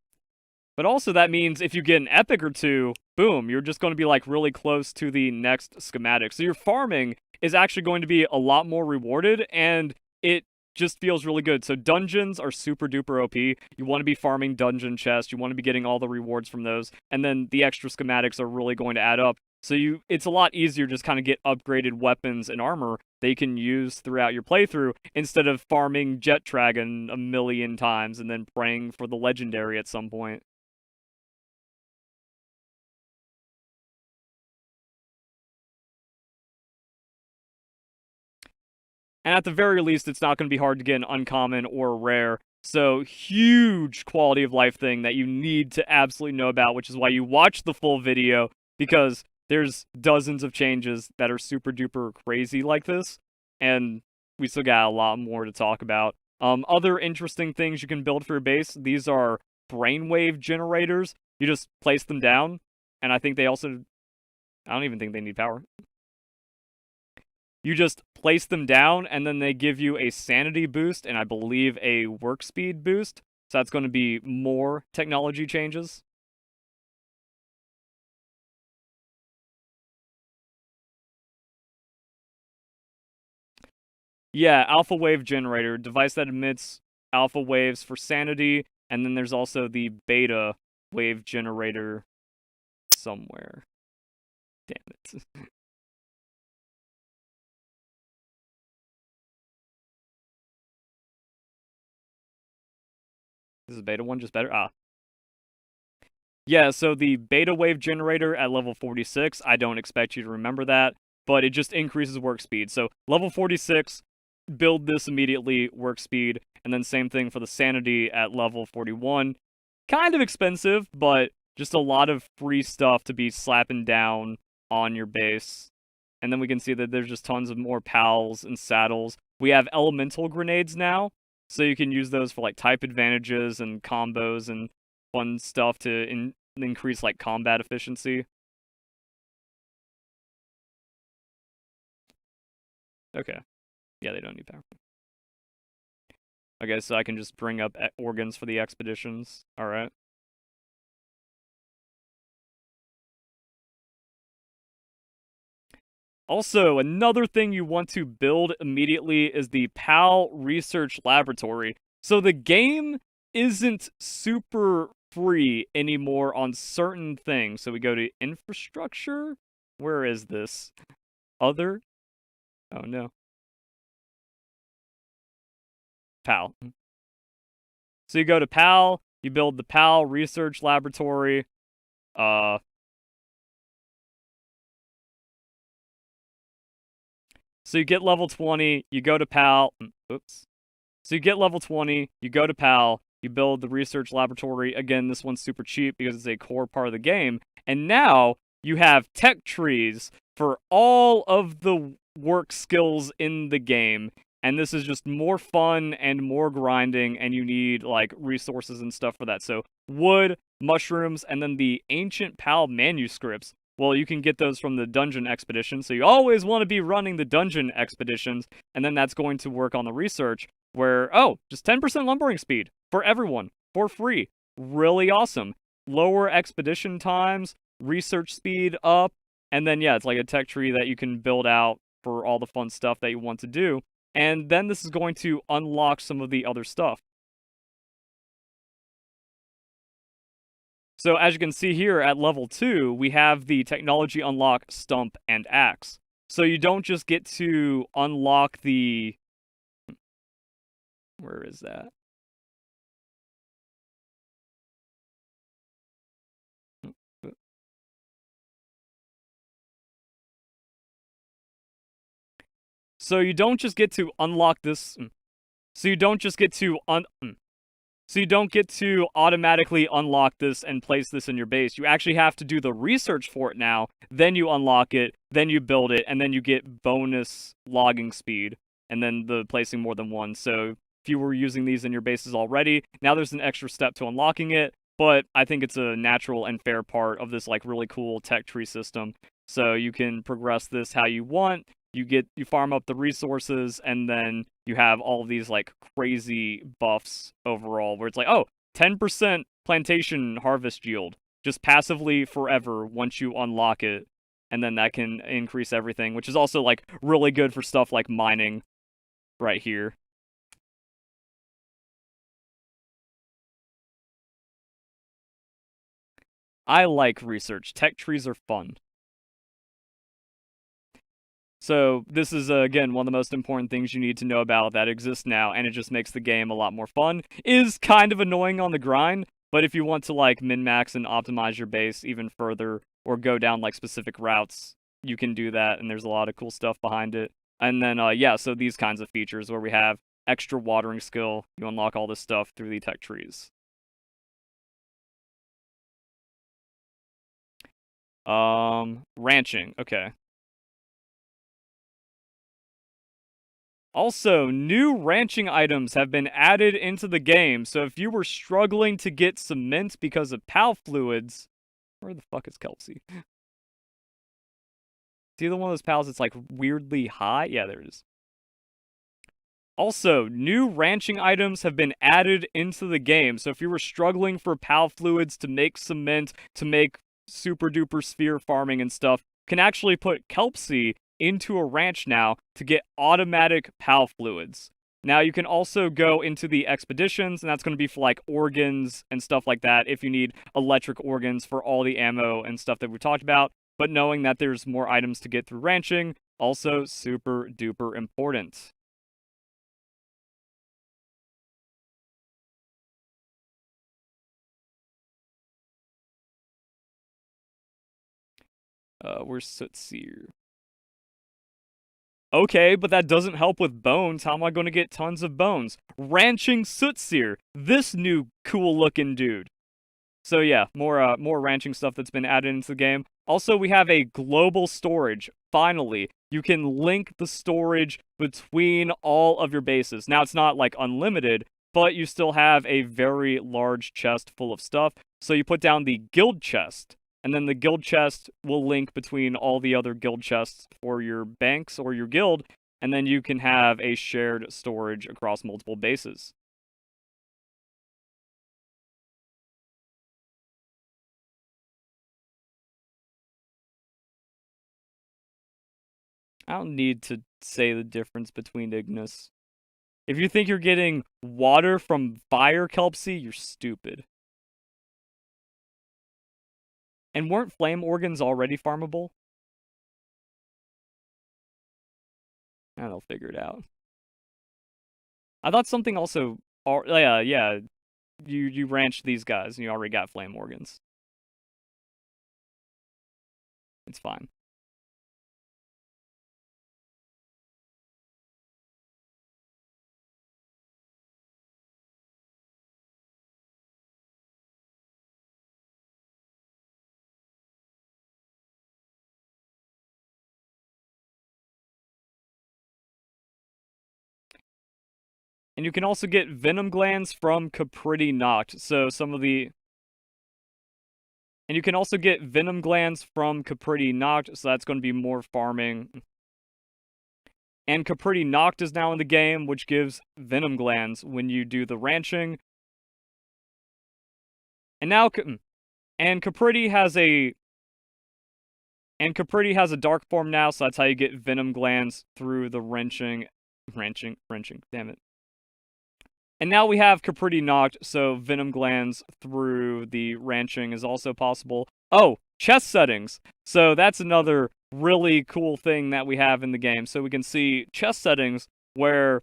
that means if you get an epic or two, boom, you're just going to be like really close to the next schematic. So your farming is actually going to be a lot more rewarded, and it just feels really good. So dungeons are super duper OP. You want to be farming dungeon chests, you want to be getting all the rewards from those, and then the extra schematics are really going to add up. So it's a lot easier to just kind of get upgraded weapons and armor that you can use throughout your playthrough, instead of farming Jet Dragon a million times and then praying for the legendary at some point. And at the very least, it's not going to be hard to get an uncommon or rare. So, huge quality of life thing that you need to absolutely know about, which is why you watch the full video, because there's dozens of changes that are super duper crazy like this, and we still got a lot more to talk about. Other interesting things you can build for your base, these are brainwave generators. You just place them down, and I think they also, I don't even think they need power. You just place them down, and then they give you a sanity boost, and I believe a work speed boost. So that's going to be more technology changes. Yeah, alpha wave generator, device that emits alpha waves for sanity, and then there's also the beta wave generator somewhere. Damn it. This is beta one, just better? Ah. Yeah, so the beta wave generator at level 46, I don't expect you to remember that, but it just increases work speed. So level 46, build this immediately, work speed, and then same thing for the sanity at level 41. Kind of expensive, but just a lot of free stuff to be slapping down on your base. And then we can see that there's just tons of more pals and saddles. We have elemental grenades now, so you can use those for like type advantages and combos and fun stuff to increase like combat efficiency. Okay. Yeah, they don't need power. Okay, so I can just bring up organs for the expeditions. Alright. Also, another thing you want to build immediately is the PAL Research Laboratory. So the game isn't super free anymore on certain things. So we go to infrastructure. Where is this? Other? Oh no. PAL. So you go to PAL, you build the PAL Research Laboratory. So you get level 20, you go to PAL. Oops. So you get level 20, you go to PAL, you build the research laboratory. Again, this one's super cheap because it's a core part of the game. And now you have tech trees for all of the work skills in the game. And this is just more fun and more grinding, and you need like resources and stuff for that. So wood, mushrooms, and then the ancient PAL manuscripts. Well, you can get those from the dungeon expedition, so you always want to be running the dungeon expeditions, and then that's going to work on the research, where, oh, just 10% lumbering speed for everyone, for free. Really awesome. Lower expedition times, research speed up, and then, yeah, it's like a tech tree that you can build out for all the fun stuff that you want to do. And then this is going to unlock some of the other stuff. So as you can see here at level 2, we have the technology unlock stump and axe. So you don't just get to unlock the... Where is that? So you don't just get to unlock this... So you don't just get to So you don't get to automatically unlock this and place this in your base. You actually have to do the research for it now, then you unlock it, then you build it, and then you get bonus logging speed, and then the placing more than one. So if you were using these in your bases already, now there's an extra step to unlocking it, but I think it's a natural and fair part of this like really cool tech tree system. So you can progress this how you want. You farm up the resources, and then you have all of these like crazy buffs overall, where it's like, oh, 10% plantation harvest yield, just passively forever once you unlock it, and then that can increase everything, which is also like really good for stuff like mining right here. I like research. Tech trees are fun. So this is, again, one of the most important things you need to know about that exists now, and it just makes the game a lot more fun. Is kind of annoying on the grind, but if you want to, like, min-max and optimize your base even further, or go down, like, specific routes, you can do that, and there's a lot of cool stuff behind it. And then, yeah, so these kinds of features where we have extra watering skill, you unlock all this stuff through the tech trees. Ranching, okay. Also, new ranching items have been added into the game, so if you were struggling to get cement because of PAL fluids... Where the fuck is Kelpsy? Is either one of those pals that's like weirdly high? Yeah, there it is. Also, new ranching items have been added into the game, so if you were struggling for PAL fluids to make cement, to make super duper sphere farming and stuff, can actually put Kelpsy into a ranch now to get automatic PAL fluids. Now you can also go into the expeditions, and that's going to be for like organs and stuff like that if you need electric organs for all the ammo and stuff that we talked about. But knowing that there's more items to get through ranching, also super duper important. Where's Sootseer? Okay, but that doesn't help with bones. How am I going to get tons of bones? Ranching Sootseer, this new cool-looking dude. So yeah, more ranching stuff that's been added into the game. Also, we have a global storage. Finally, you can link the storage between all of your bases. Now, it's not like unlimited, but you still have a very large chest full of stuff. So you put down the guild chest, and then the guild chest will link between all the other guild chests for your banks or your guild, and then you can have a shared storage across multiple bases. I don't need to say the difference between Ignis. If you think you're getting water from fire kelpsy, you're stupid. And weren't flame organs already farmable? They'll figure it out. I thought something also... yeah. You ranched these guys, and you already got flame organs. It's fine. And you can also get venom glands from Capriti Noct, so some of the... And you can also get venom glands from Capriti Noct, so that's going to be more farming. And Capriti Noct is now in the game, which gives venom glands when you do the ranching. And now... And Capriti has a... And Capriti has a dark form now, so that's how you get venom glands through the wrenching, damn it. And now we have Capriti Noct, so venom glands through the ranching is also possible. Oh, chest settings. So that's another really cool thing that we have in the game. So we can see chest settings where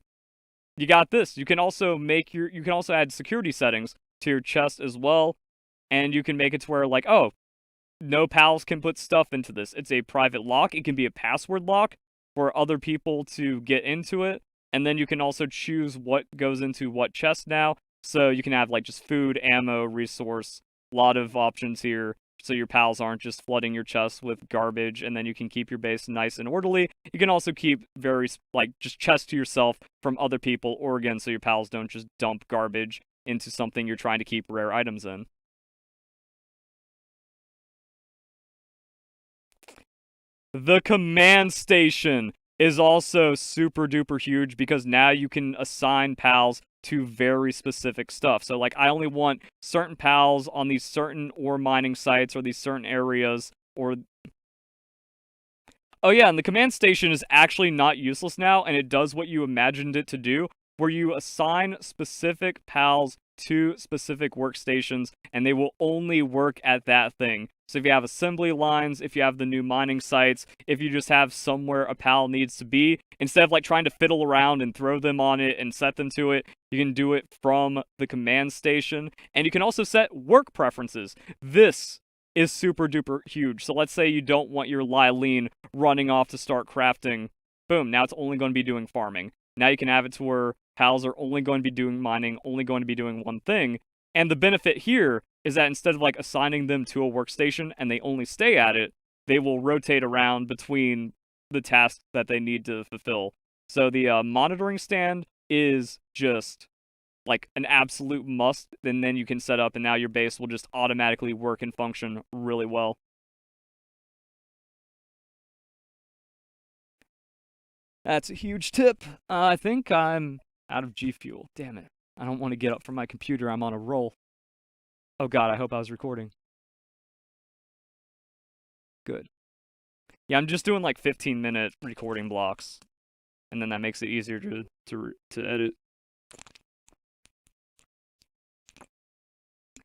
you got this. You can also add security settings to your chest as well. And you can make it to where, like, oh, no pals can put stuff into this. It's a private lock. It can be a password lock for other people to get into it. And then you can also choose what goes into what chest now. So you can have, like, just food, ammo, resource, a lot of options here. So your pals aren't just flooding your chest with garbage, and then you can keep your base nice and orderly. You can also keep just chests to yourself from other people, or again, so your pals don't just dump garbage into something you're trying to keep rare items in. The command station is also super duper huge because now you can assign pals to very specific stuff. So, like, I only want certain pals on these certain ore mining sites or these certain areas, or... Oh yeah, and the command station is actually not useless now, and it does what you imagined it to do, where you assign specific pals to specific workstations, and they will only work at that thing. So if you have assembly lines, if you have the new mining sites, if you just have somewhere a pal needs to be, instead of, like, trying to fiddle around and throw them on it and set them to it, you can do it from the command station. And you can also set work preferences. This is super duper huge. So let's say you don't want your Lylene running off to start crafting. Boom, now it's only going to be doing farming. Now you can have it to where pals are only going to be doing mining, only going to be doing one thing. And the benefit here is that instead of, like, assigning them to a workstation and they only stay at it, they will rotate around between the tasks that they need to fulfill. So the monitoring stand is just, like, an absolute must, and then you can set up, and now your base will just automatically work and function really well. That's a huge tip. I think I'm out of G Fuel. Damn it. I don't want to get up from my computer. I'm on a roll. Oh god, I hope I was recording. Good. Yeah, I'm just doing, like, 15-minute recording blocks. And then that makes it easier to edit.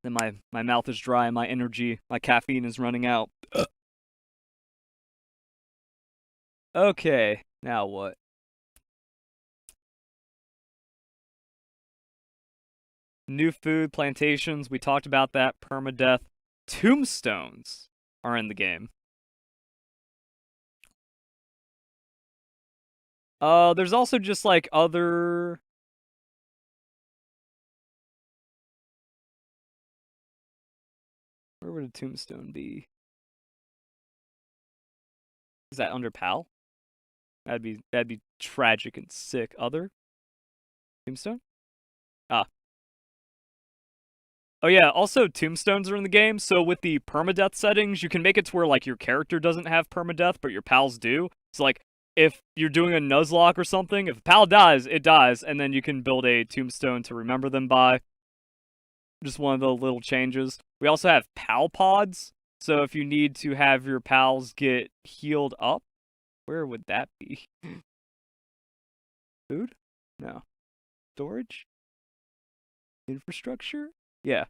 Then my mouth is dry, my energy, my caffeine is running out. Okay, now what? New food, plantations, we talked about that, permadeath. Tombstones are in the game. There's also just, like, other... Where would a tombstone be? Is that under PAL? That'd be tragic and sick. Other? Tombstone? Ah. Oh yeah, also tombstones are in the game, so with the permadeath settings, you can make it to where, like, your character doesn't have permadeath, but your pals do. So, like, if you're doing a Nuzlocke or something, if a pal dies, it dies, and then you can build a tombstone to remember them by. Just one of the little changes. We also have pal pods, so if you need to have your pals get healed up, where would that be? Food? No. Storage? Infrastructure? Yeah.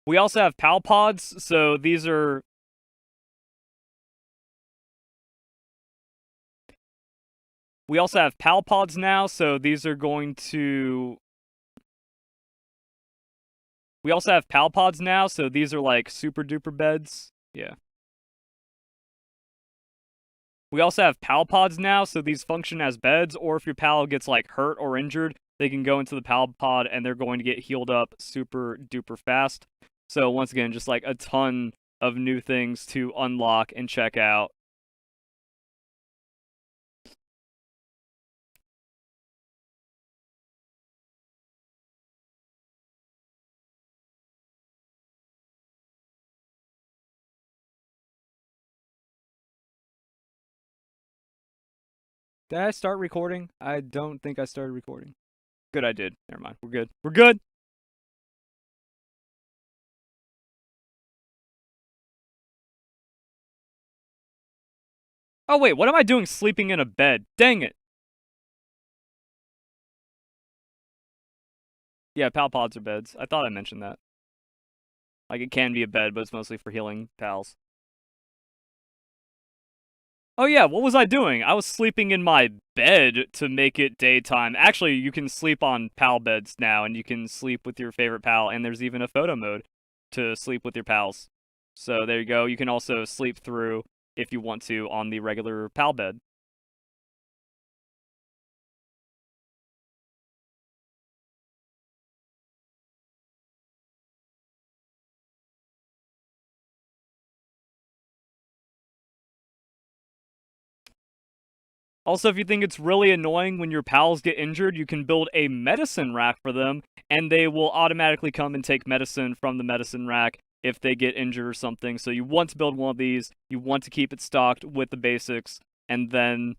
We also have pal pods, so these are... We also have pal pods now, so these are going to... We also have pal pods now, so these are like super duper beds. Yeah. We also have pal pods now, so these function as beds, or if your pal gets like hurt or injured, they can go into the pal pod and they're going to get healed up super duper fast. So once again, just like a ton of new things to unlock and check out. Did I start recording? I don't think I started recording. Good, I did. Never mind. We're good. We're good! Oh wait, what am I doing sleeping in a bed? Dang it! Yeah, pal pods are beds. I thought I mentioned that. Like, it can be a bed, but it's mostly for healing pals. Oh yeah, what was I doing? I was sleeping in my bed to make it daytime. Actually, you can sleep on pal beds now, and you can sleep with your favorite pal, and there's even a photo mode to sleep with your pals. So there you go. You can also sleep through, if you want to, on the regular pal bed. Also, if you think it's really annoying when your pals get injured, you can build a medicine rack for them, and they will automatically come and take medicine from the medicine rack if they get injured or something. So you want to build one of these, you want to keep it stocked with the basics, and then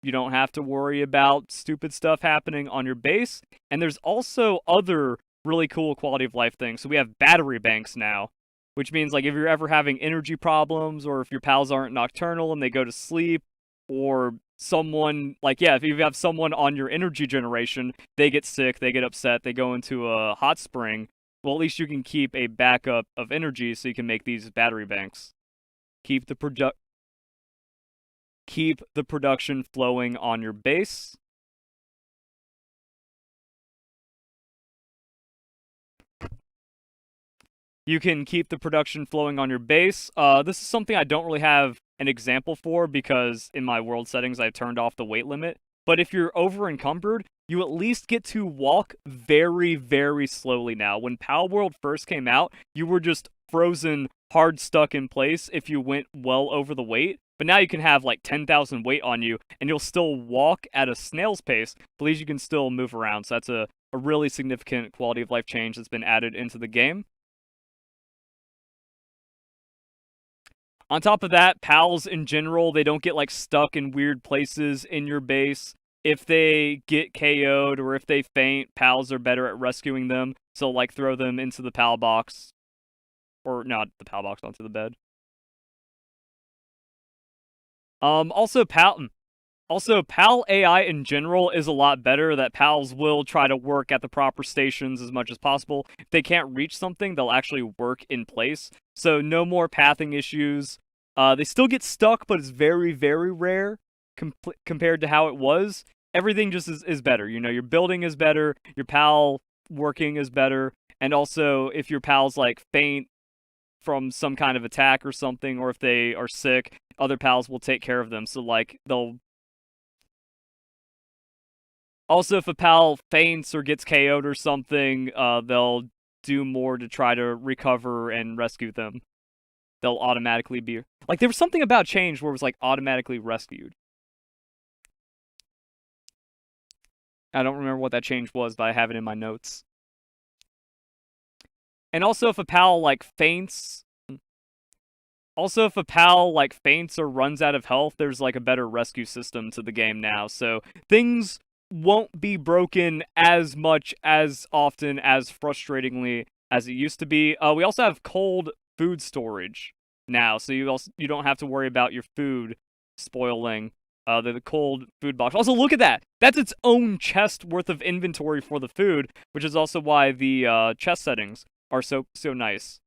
you don't have to worry about stupid stuff happening on your base. And there's also other really cool quality of life things. So we have battery banks now, which means like if you're ever having energy problems, or if your pals aren't nocturnal and they go to sleep, or someone like, yeah, if you have someone on your energy generation, they get sick, they get upset, they go into a hot spring, well, at least you can keep a backup of energy so you can make these battery banks. Keep the production flowing on your base. You can keep the production flowing on your base. This is something I don't really have an example for because in my world settings I've turned off the weight limit. But if you're over encumbered, you at least get to walk very, very slowly now. When Palworld first came out, you were just frozen, hard stuck in place if you went well over the weight. But now you can have like 10,000 weight on you, and you'll still walk at a snail's pace, but at least you can still move around. So that's a really significant quality of life change that's been added into the game. On top of that, pals in general, they don't get like stuck in weird places in your base. If they get KO'd or if they faint, pals are better at rescuing them. So like throw them into the pal box. Or not the pal box, onto the bed. Also pal AI in general is a lot better. That pals will try to work at the proper stations as much as possible. If they can't reach something, they'll actually work in place. So no more pathing issues. They still get stuck, but it's very, very rare compared to how it was. Everything just is better. You know, your building is better, your pal working is better, and also if your pals like faint from some kind of attack or something, or if they are sick, other pals will take care of them. So like they'll also, if a pal faints or gets KO'd or something, they'll do more to try to recover and rescue them. They'll automatically be... Like, there was something about change where it was, like, automatically rescued. I don't remember what that change was, but I have it in my notes. And also, if a pal, like, faints... Also, if a pal like faints or runs out of health, there's like a better rescue system to the game now. So things won't be broken as much as often as frustratingly as it used to be. We also have cold food storage now, so you don't have to worry about your food spoiling. The cold food box. Also, look at that. That's its own chest worth of inventory for the food, which is also why the chest settings are so nice.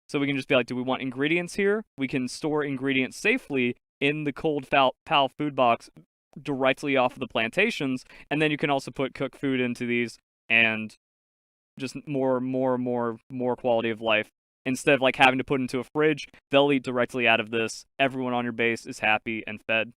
So we can just be like, do we want ingredients here? We can store ingredients safely in the cold pal food box directly off of the plantations, and then you can also put cooked food into these and just more quality of life. Instead of like having to put into a fridge, they'll eat directly out of this. Everyone on your base is happy and fed.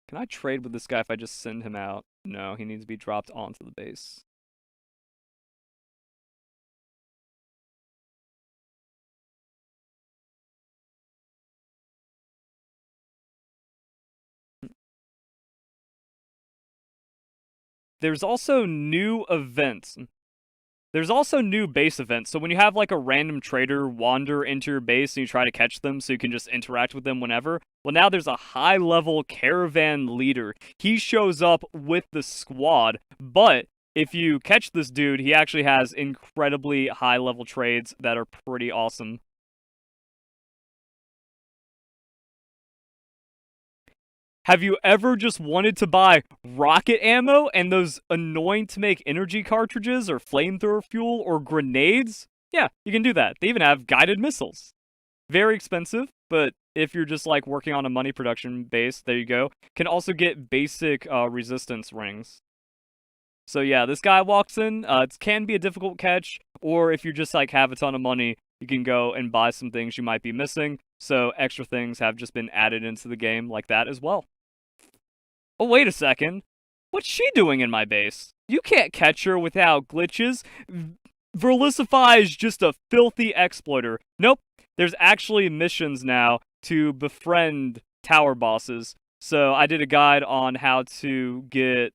Can I trade with this guy if I just send him out? No, he needs to be dropped onto the base. There's also new events. There's also new base events. So when you have like a random trader wander into your base and you try to catch them so you can just interact with them whenever, well, now there's a high-level caravan leader. He shows up with the squad, but if you catch this dude, he actually has incredibly high-level trades that are pretty awesome. Have you ever just wanted to buy rocket ammo and those annoying to make energy cartridges or flamethrower fuel or grenades? Yeah, you can do that. They even have guided missiles. Very expensive, but if you're just like working on a money production base, there you go. Can also get basic resistance rings. So yeah, this guy walks in. It can be a difficult catch, or if you just like have a ton of money, you can go and buy some things you might be missing. So extra things have just been added into the game like that as well. Oh, wait a second. What's she doing in my base? You can't catch her without glitches. Verlicify is just a filthy exploiter. Nope. There's actually missions now to befriend tower bosses. So I did a guide on how to get...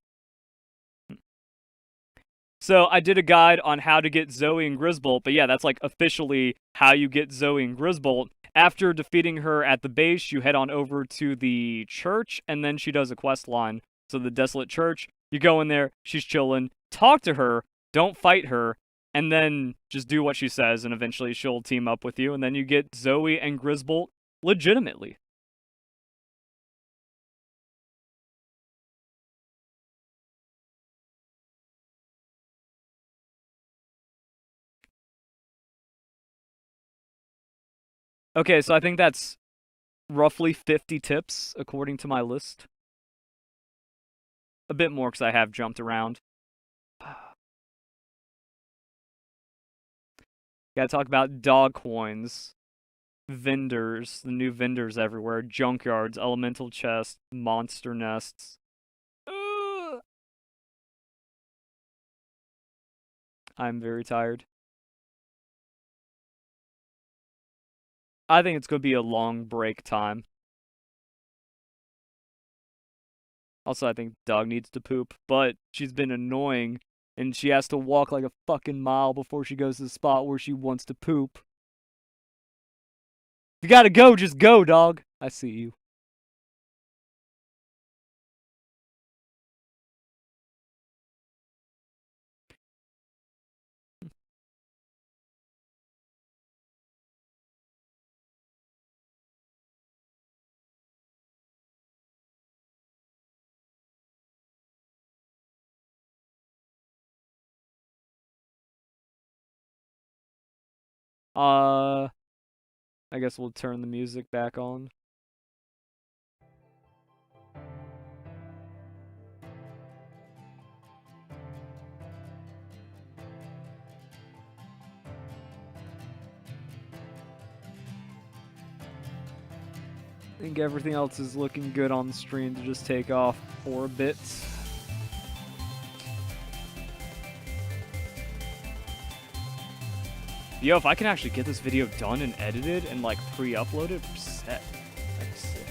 Zoe and Grisbolt, but yeah, that's like officially how you get Zoe and Grisbolt. After defeating her at the base, you head on over to the church, and then she does a quest line. So the Desolate Church, you go in there, she's chilling, talk to her, don't fight her, and then just do what she says, and eventually she'll team up with you, and then you get Zoe and Grisbolt legitimately. Okay, so I think that's roughly 50 tips according to my list. A bit more because I have jumped around. Gotta talk about dog coins, vendors, the new vendors everywhere, junkyards, elemental chests, monster nests. I'm very tired. I think it's going to be a long break time. Also, I think the dog needs to poop, but she's been annoying, and she has to walk like a fucking mile before she goes to the spot where she wants to poop. If you gotta go, just go, dog. I see you. I guess we'll turn the music back on. I think everything else is looking good on the stream to just take off for a bit. Yo, if I can actually get this video done and edited and like pre-uploaded, we're set. That's sick.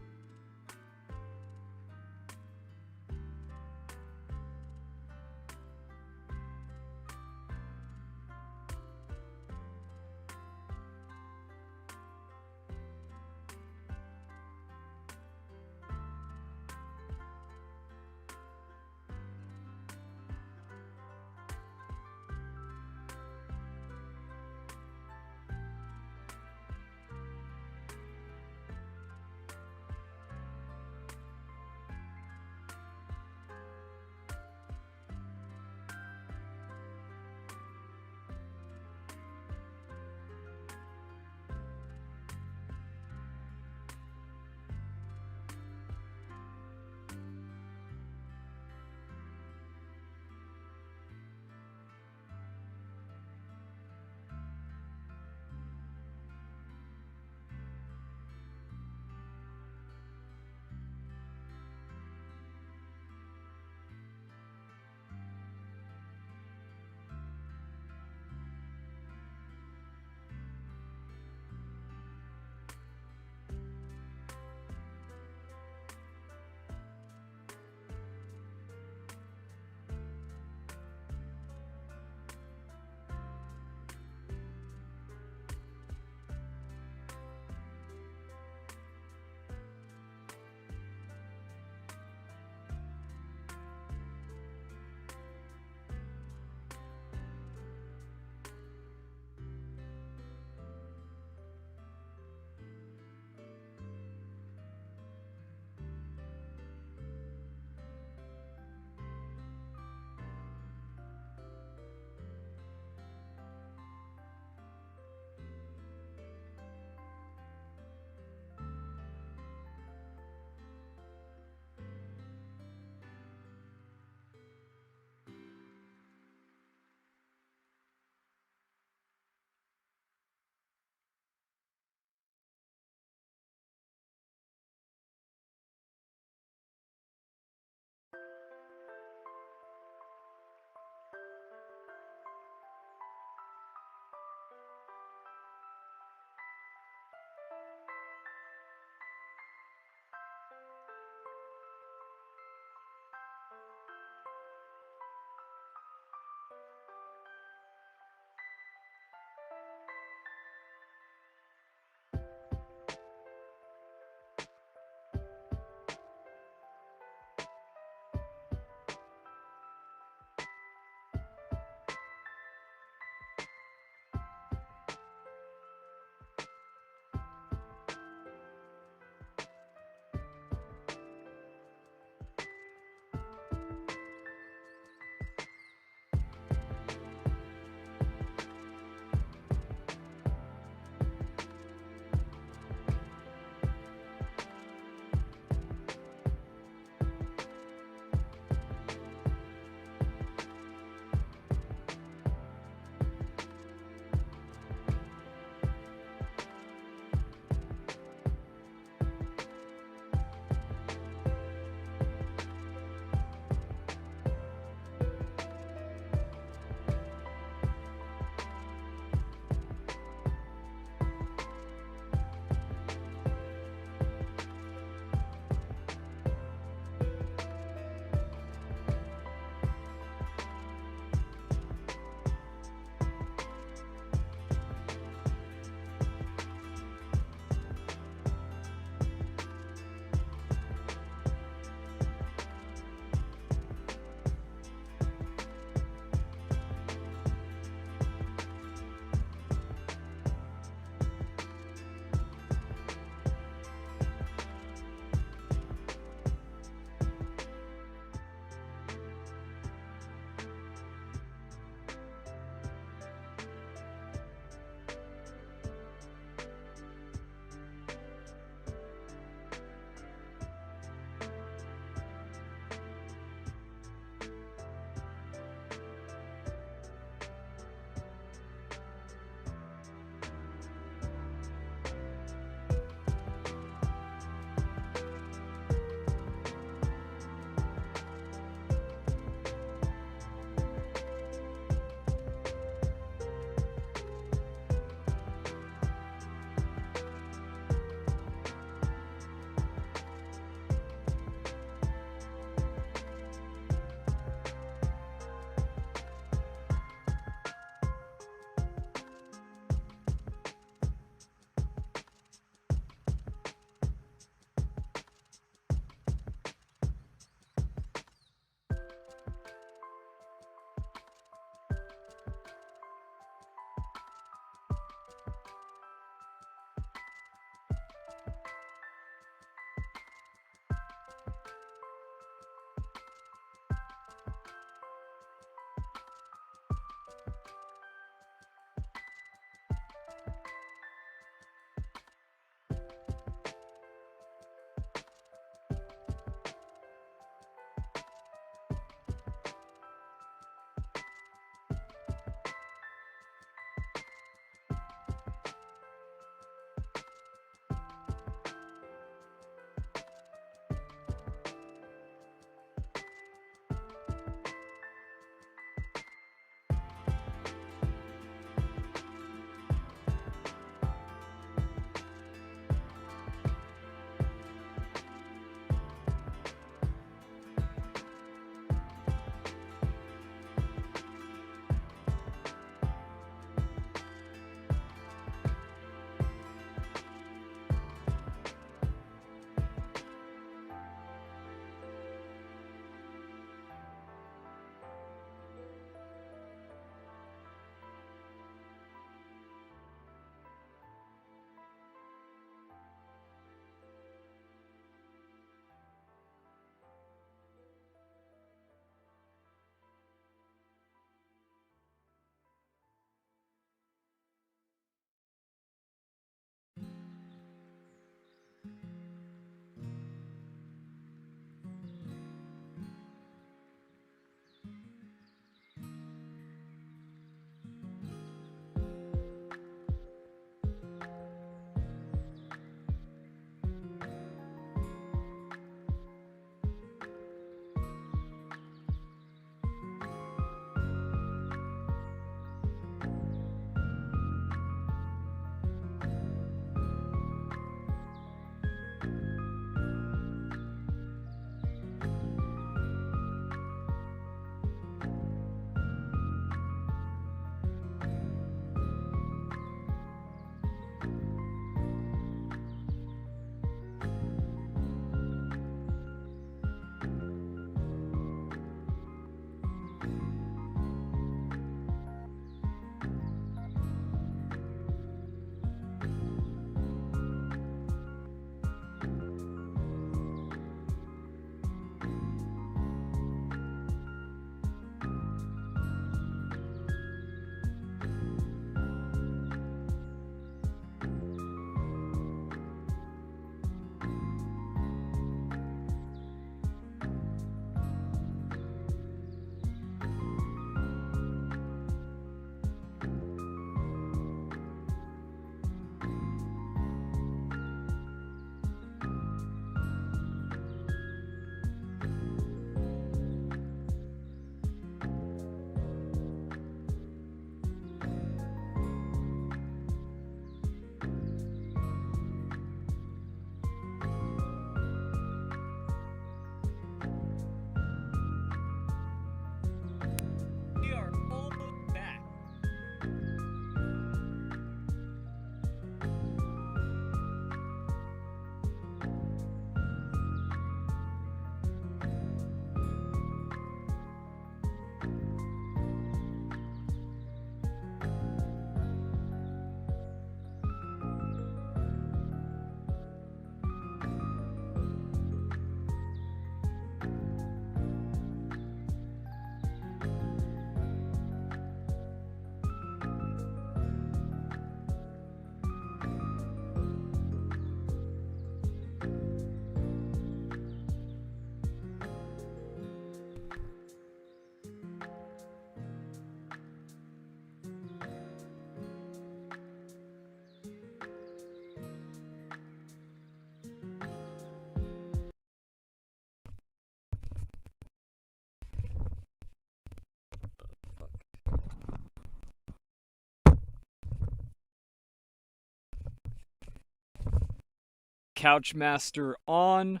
Couchmaster on.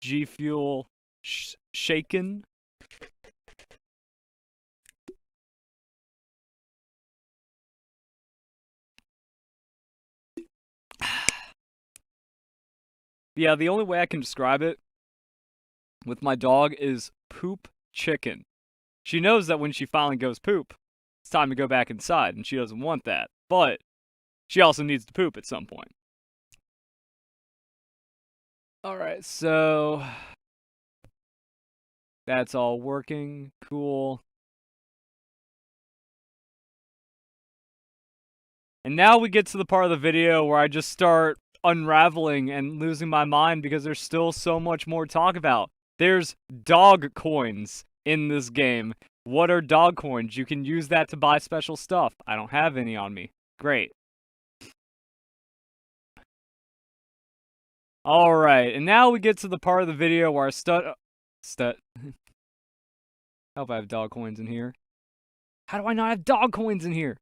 G Fuel shaken. Yeah, the only way I can describe it with my dog is poop chicken. She knows that when she finally goes poop, it's time to go back inside, and she doesn't want that. But she also needs to poop at some point. Alright, so that's all working. Cool. And now we get to the part of the video where I just start unraveling and losing my mind because there's still so much more to talk about. There's dog coins in this game. What are dog coins? You can use that to buy special stuff. I don't have any on me. Great. Alright, and now we get to the part of the video where I I hope I have dog coins in here. How do I not have dog coins in here?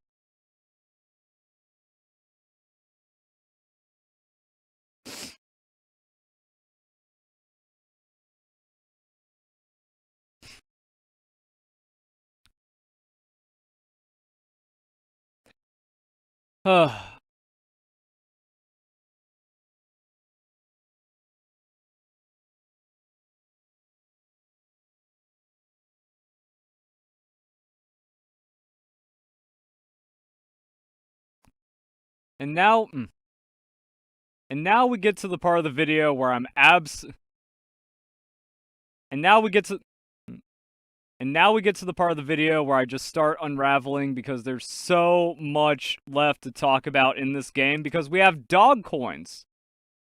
And now we get to the part of the video where I'm And now we get to the part of the video where I just start unraveling because there's so much left to talk about in this game because we have dog coins.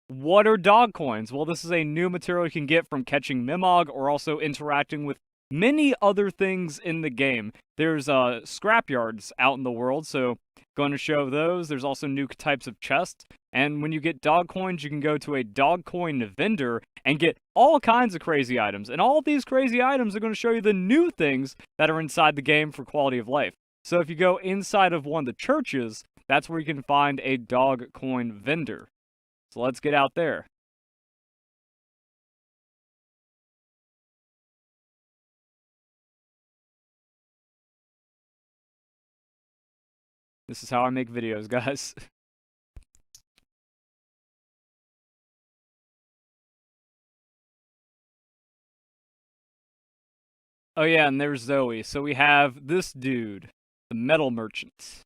What are dog coins? Well, this is a new material you can get from catching Mimog or also interacting with many other things in the game. There's scrapyards out in the world, so going to show those. There's also new types of chests. And when you get dog coins, you can go to a dog coin vendor and get all kinds of crazy items. And all of these crazy items are going to show you the new things that are inside the game for quality of life. So if you go inside of one of the churches, that's where you can find a dog coin vendor. So let's get out there. This is how I make videos, guys. Oh yeah, and there's Zoe. So we have this dude, the metal merchant.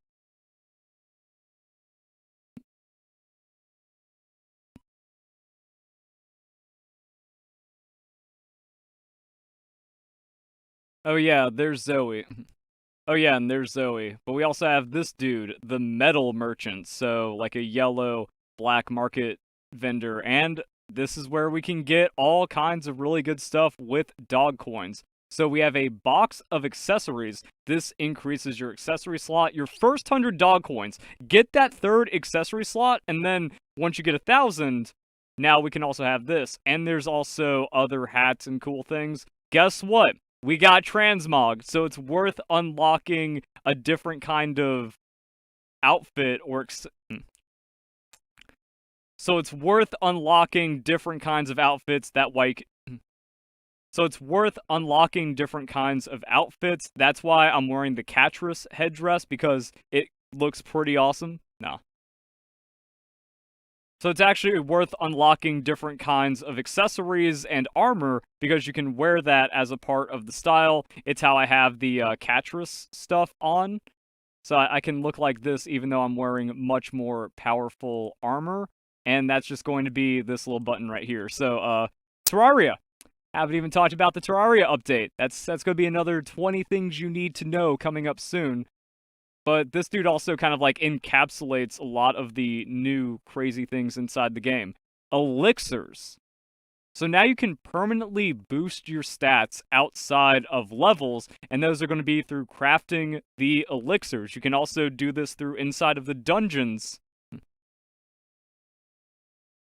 Oh yeah, there's Zoe. Oh yeah, and there's Zoe. But we also have this dude, the metal merchant. So like a yellow black market vendor. And this is where we can get all kinds of really good stuff with dog coins. So we have a box of accessories. This increases your accessory slot. Your first 100 dog coins. Get that third accessory slot, and then once you get 1,000, now we can also have this. And there's also other hats and cool things. Guess what? We got transmog, so it's worth unlocking a different kind of outfit or so it's worth unlocking different kinds of outfits that So it's worth unlocking different kinds of outfits. That's why I'm wearing the Catrus headdress, because it looks pretty awesome. No. So it's actually worth unlocking different kinds of accessories and armor, because you can wear that as a part of the style. It's how I have the Catrus stuff on. So I can look like this even though I'm wearing much more powerful armor. And that's just going to be this little button right here. So, Terraria. Haven't even talked about the Terraria update. That's going to be another 20 things you need to know coming up soon. But this dude also kind of like encapsulates a lot of the new crazy things inside the game. Elixirs. So now you can permanently boost your stats outside of levels, and those are going to be through crafting the elixirs. You can also do this through inside of the dungeons.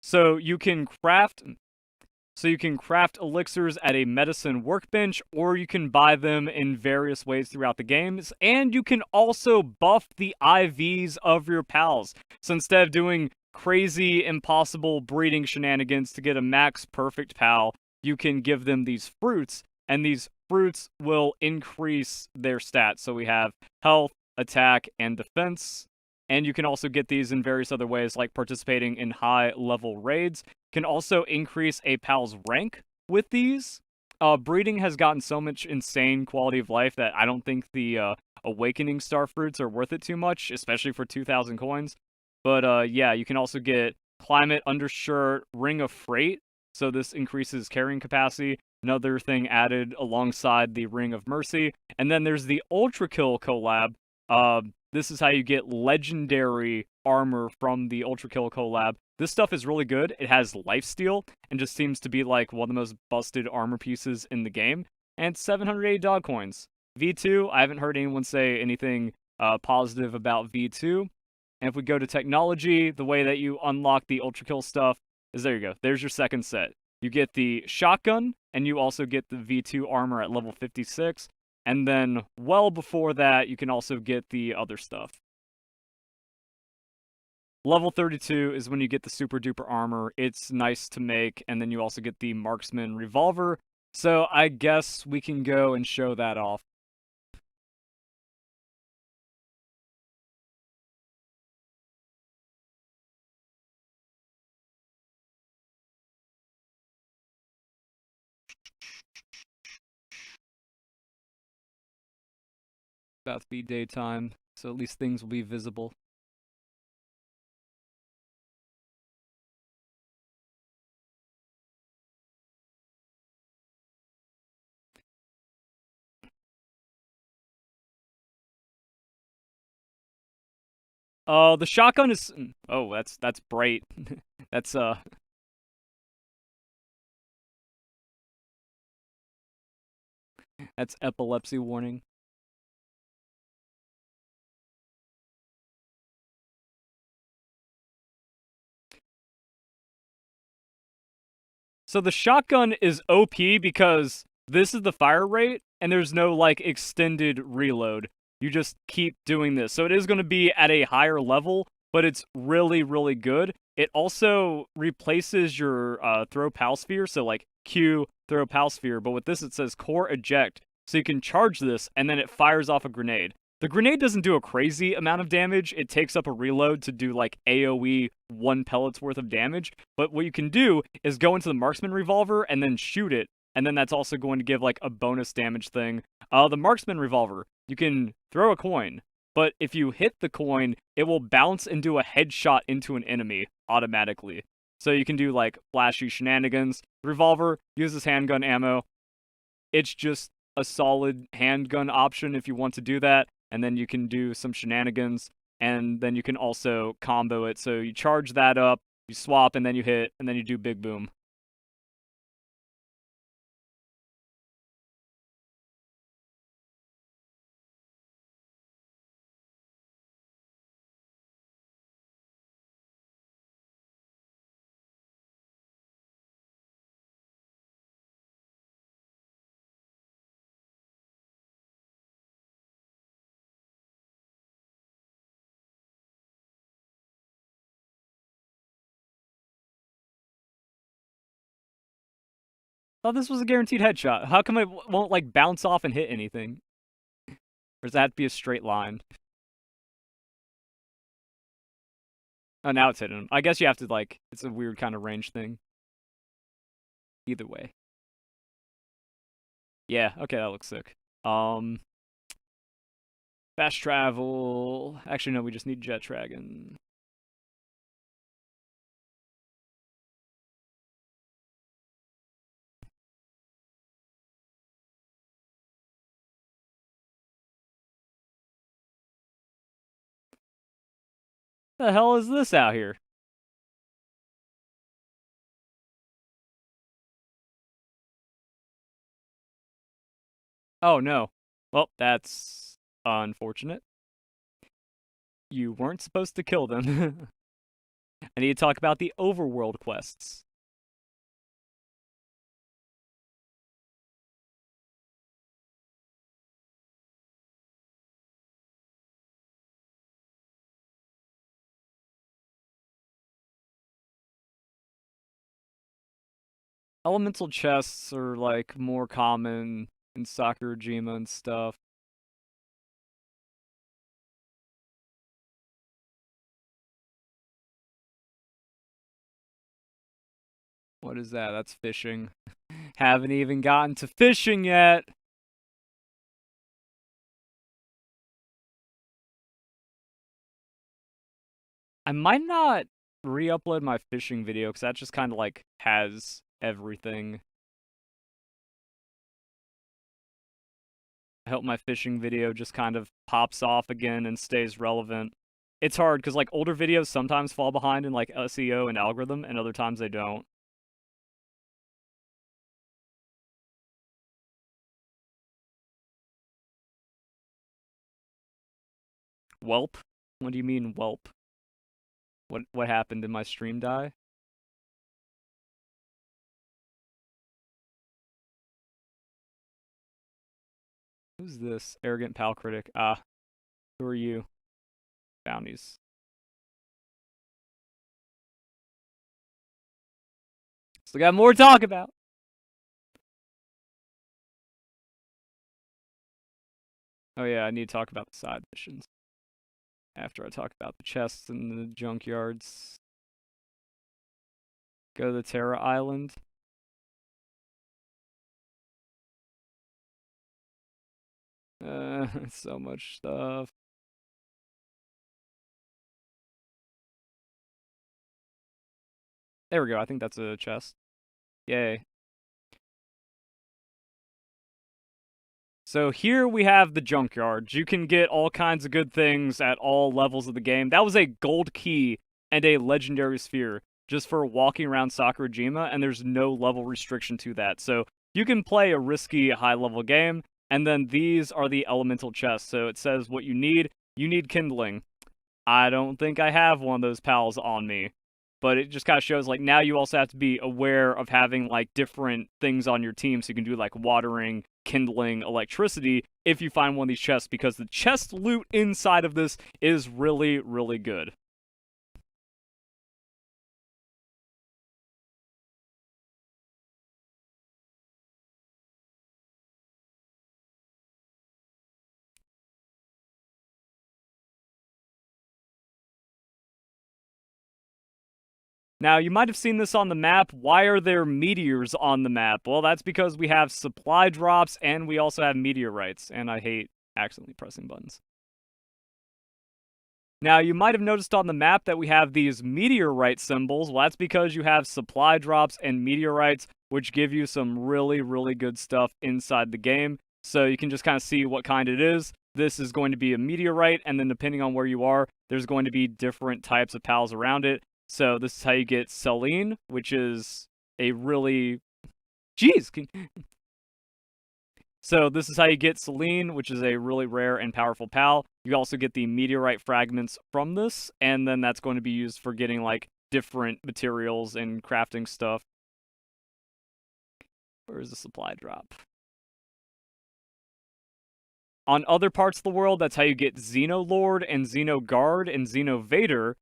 So you can craft elixirs at a medicine workbench, or you can buy them in various ways throughout the games, and you can also buff the IVs of your pals. So instead of doing crazy, impossible breeding shenanigans to get a max perfect pal, you can give them these fruits, and these fruits will increase their stats. So we have health, attack, and defense. And you can also get these in various other ways, like participating in high level raids. Can also increase a pal's rank with these. Breeding has gotten so much insane quality of life that I don't think the Awakening Star Fruits are worth it too much, especially for 2,000 coins. But yeah, you can also get Climate Undershirt, Ring of Freight, so this increases carrying capacity. Another thing added alongside the Ring of Mercy. And then there's the Ultrakill collab. This is how you get legendary armor from the Ultrakill collab. This stuff is really good. It has lifesteal and just seems to be like one of the most busted armor pieces in the game. And 780 dog coins. V2, I haven't heard anyone say anything positive about V2. And if we go to technology, the way that you unlock the Ultrakill stuff is there you go. There's your second set. You get the shotgun, and you also get the V2 armor at level 56. And then, well before that, you can also get the other stuff. Level 32 is when you get the super duper armor. It's nice to make, and then you also get the marksman revolver. So I guess we can go and show that off. About to be daytime, so at least things will be visible. The shotgun is oh, that's bright. That's that's epilepsy warning. So the shotgun is OP because this is the fire rate, and there's no like extended reload. You just keep doing this. So it is going to be at a higher level, but it's really, really good. It also replaces your throw pal sphere, so like Q, throw pal sphere, but with this it says core eject. So you can charge this, and then it fires off a grenade. The grenade doesn't do a crazy amount of damage. It takes up a reload to do like AoE 1 pellet's worth of damage. But what you can do is go into the marksman revolver and then shoot it. And then that's also going to give like a bonus damage thing. The marksman revolver, you can throw a coin, but if you hit the coin, it will bounce and do a headshot into an enemy automatically. So you can do like flashy shenanigans. The revolver uses handgun ammo. It's just a solid handgun option if you want to do that. And then you can do some shenanigans, and then you can also combo it. So you charge that up, you swap, and then you hit, and then you do big boom. Thought this was a guaranteed headshot. How come it won't like bounce off and hit anything? Or does that have to be a straight line? Oh, now it's hitting him. I guess you have to like, it's a weird kind of range thing. Either way. Yeah, okay, that looks sick. Fast travel. Actually, no, we just need Jet Dragon. The hell is this out here? Oh no. Well, that's unfortunate. You weren't supposed to kill them. I need to talk about the overworld quests. Elemental chests are like more common in Sakurajima and stuff. What is that? That's fishing. Haven't even gotten to fishing yet. I might not re-upload my fishing video because that just kind of like has everything. I hope my fishing video just kind of pops off again and stays relevant. It's hard because like older videos sometimes fall behind in like SEO and algorithm, and other times they don't. Welp? What do you mean welp? What happened? Did my stream die? Who's this? Arrogant pal critic. Ah, who are you? Bounties. Still got more to talk about. Oh yeah, I need to talk about the side missions. After I talk about the chests and the junkyards. Go to the Terra Island. So much stuff. There we go, I think that's a chest. Yay. So here we have the junkyard. You can get all kinds of good things at all levels of the game. That was a gold key and a legendary sphere just for walking around Sakurajima, and there's no level restriction to that. So you can play a risky high-level game, and then these are the elemental chests. So it says what you need. You need kindling. I don't think I have one of those pals on me. But it just kind of shows, like, now you also have to be aware of having, like, different things on your team. So you can do, like, watering, kindling, electricity, if you find one of these chests. Because the chest loot inside of this is really, really good. Now, you might have seen this on the map. Why are there meteors on the map? Well, that's because we have supply drops and we also have meteorites. And I hate accidentally pressing buttons. Now, you might have noticed on the map that we have these meteorite symbols. Well, that's because you have supply drops and meteorites, which give you some really, really good stuff inside the game. So you can just kind of see what kind it is. This is going to be a meteorite, and then depending on where you are, there's going to be different types of pals around it. So this is how you get Selene, which is a really... Jeez! So this is how you get Selene, which is a really rare and powerful pal. You also get the meteorite fragments from this, and then that's going to be used for getting, like, different materials and crafting stuff. Where's the supply drop? On other parts of the world, that's how you get Xenolord and Xenoguard and Xenovader.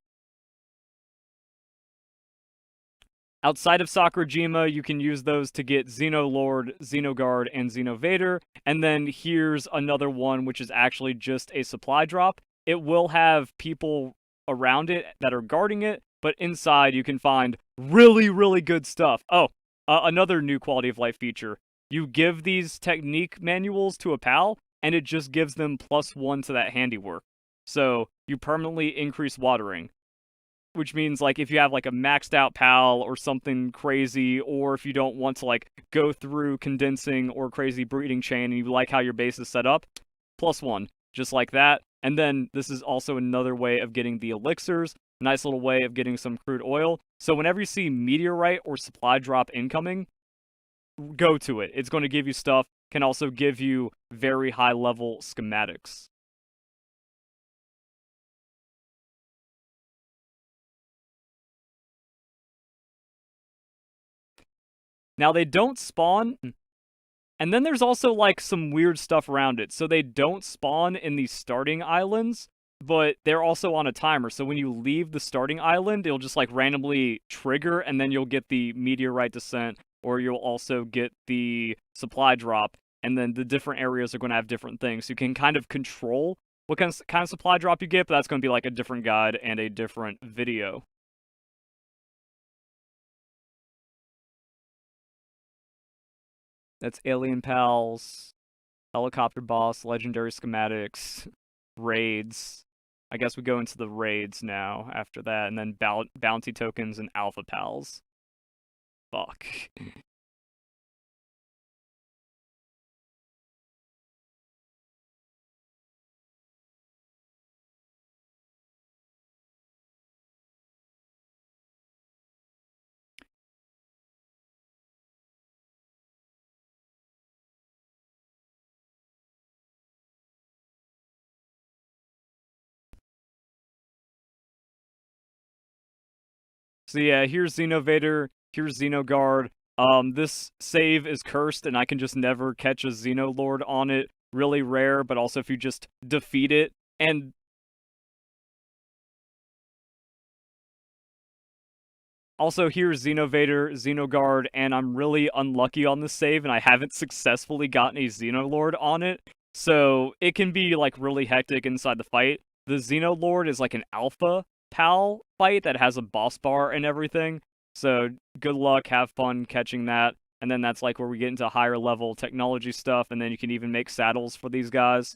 Outside of Sakurajima, you can use those to get Xenolord, Xenoguard, and Xenovader. And then here's another one, which is actually just a supply drop. It will have people around it that are guarding it, but inside you can find really, really good stuff. Oh, another new quality of life feature. You give these technique manuals to a pal, and it just gives them +1 to that handiwork. So you permanently increase watering. Which means, like, if you have, like, a maxed out pal or something crazy, or if you don't want to, like, go through condensing or crazy breeding chain and you like how your base is set up, +1, just like that. And then this is also another way of getting the elixirs, nice little way of getting some crude oil. So whenever you see meteorite or supply drop incoming, go to it. It's going to give you stuff, can also give you very high level schematics. Now, they don't spawn, and then there's also, like, some weird stuff around it. So they don't spawn in the starting islands, but they're also on a timer. So when you leave the starting island, it'll just, like, randomly trigger, and then you'll get the meteorite descent or you'll also get the supply drop, and then the different areas are going to have different things. So you can kind of control what kind of supply drop you get, but that's going to be like a different guide and a different video. That's Alien Pals, Helicopter Boss, Legendary Schematics, Raids. I guess we go into the raids now after that, and then bounty tokens and Alpha Pals. Fuck. So yeah, here's Xenovator, here's Xenoguard. This save is cursed, and I can just never catch a Xenolord on it. Really rare, but also if you just defeat it, and also here's Xenovator, Xenoguard, and I'm really unlucky on this save, and I haven't successfully gotten a Xenolord on it, so it can be like really hectic inside the fight. The Xenolord is like an alpha pal fight that has a boss bar and everything. So good luck, have fun catching that. And then that's like where we get into higher level technology stuff, and then you can even make saddles for these guys.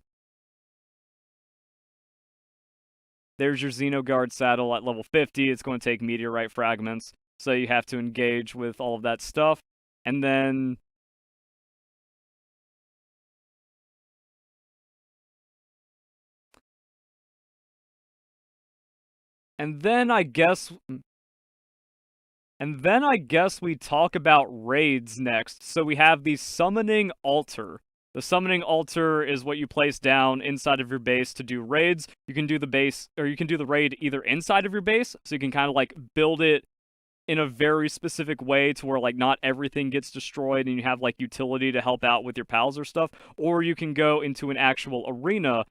There's your Xenoguard saddle at level 50. It's going to take meteorite fragments, so you have to engage with all of that stuff. And then I guess we talk about raids next. So we have the Summoning Altar. The Summoning Altar is what you place down inside of your base to do raids. You can do the base, or you can do the raid either inside of your base, so you can kind of like build it in a very specific way to where like not everything gets destroyed and you have like utility to help out with your pals or stuff, or you can go into an actual arena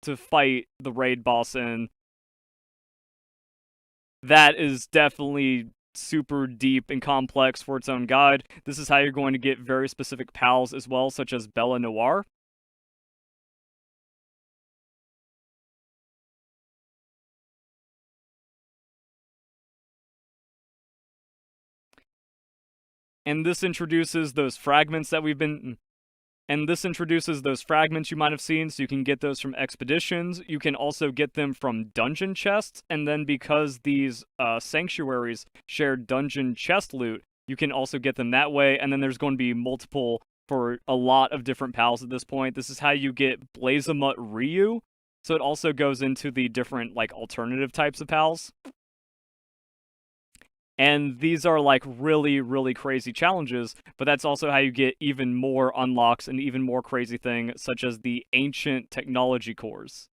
to fight the raid boss in. That is definitely super deep and complex for its own guide. This is how you're going to get very specific pals as well, such as Bella Noir. And this introduces those fragments that we've been... And this introduces those fragments you might have seen, so you can get those from expeditions. You can also get them from dungeon chests, and then because these sanctuaries share dungeon chest loot, you can also get them that way, and then there's going to be multiple for a lot of different pals at this point. This is how you get Blazamut Ryu, so it also goes into the different, like, alternative types of pals. And these are like really, really crazy challenges, but that's also how you get even more unlocks and even more crazy things, such as the ancient technology cores.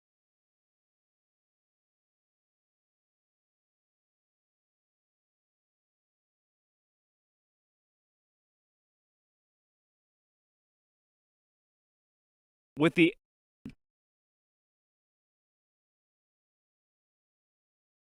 With the...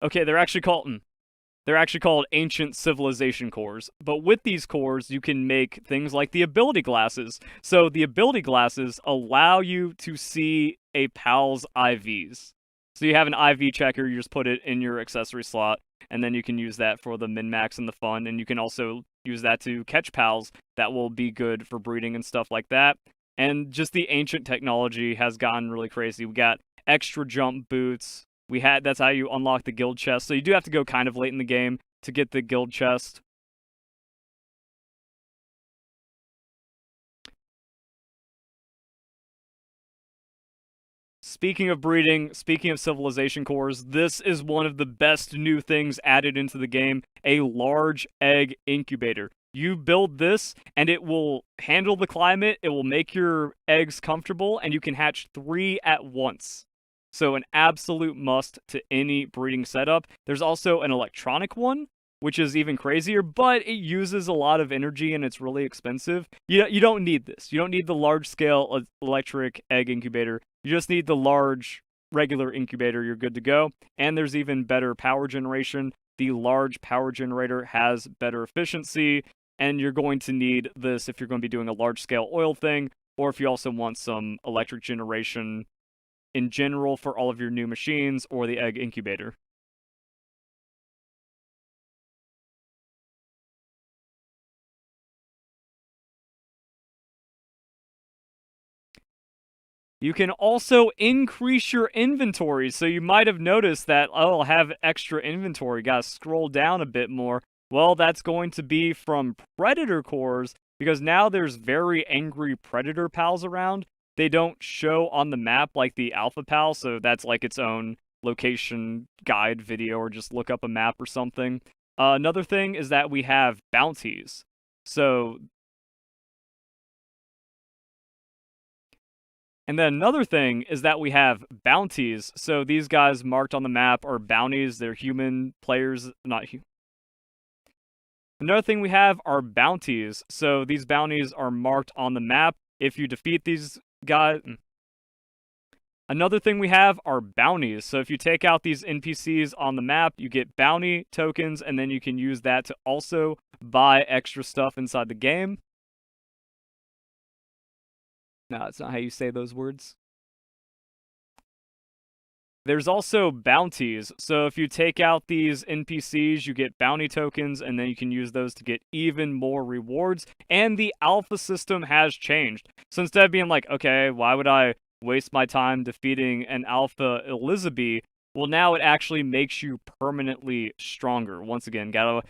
Okay, they're actually called ancient civilization cores. But with these cores, you can make things like the ability glasses. So the ability glasses allow you to see a pal's IVs. So you have an IV checker, you just put it in your accessory slot, and then you can use that for the min-max and the fun, and you can also use that to catch pals that will be good for breeding and stuff like that. And just the ancient technology has gotten really crazy. We got extra jump boots, that's how you unlock the guild chest. So you do have to go kind of late in the game to get the guild chest. Speaking of breeding, speaking of civilization cores, this is one of the best new things added into the game, a large egg incubator. You build this, and it will handle the climate, it will make your eggs comfortable, and you can hatch 3 at once. So an absolute must to any breeding setup. There's also an electronic one, which is even crazier, but it uses a lot of energy and it's really expensive. You don't need this. You don't need the large-scale electric egg incubator. You just need the large, regular incubator. You're good to go. And there's even better power generation. The large power generator has better efficiency. and you're going to need this if you're going to be doing a large-scale oil thing, or if you also want some electric generation in general for all of your new machines or the egg incubator. You can also increase your inventory, so you might have noticed that, oh, I'll have extra inventory, gotta scroll down a bit more. Well, that's going to be from predator cores, because now there's very angry predator pals around. They don't show on the map like the alpha pal, so that's like its own location guide video, or just look up a map or something. Another thing is that we have bounties. So And then another thing is that we have bounties. So these guys marked on the map are bounties. They're human players, not human. Another thing we have are bounties. So these bounties are marked on the map. If you defeat these guys... Another thing we have are bounties. So if you take out these NPCs on the map, you get bounty tokens, and then you can use that to also buy extra stuff inside the game. No, that's not how you say those words. There's also bounties. So if you take out these NPCs, you get bounty tokens, and then you can use those to get even more rewards. And the alpha system has changed. So instead of being like, okay, why would I waste my time defeating an alpha Elizabeth? Well, now it actually makes you permanently stronger. Once again, gotta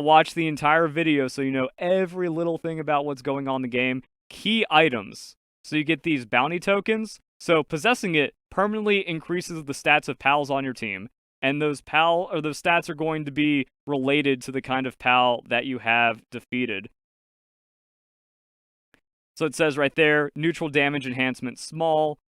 watch the entire video so you know every little thing about what's going on in the game. Key items. So you get these bounty tokens. So possessing it permanently increases the stats of pals on your team. And those stats are going to be related to the kind of pal that you have defeated. So it says right there, neutral damage enhancement small,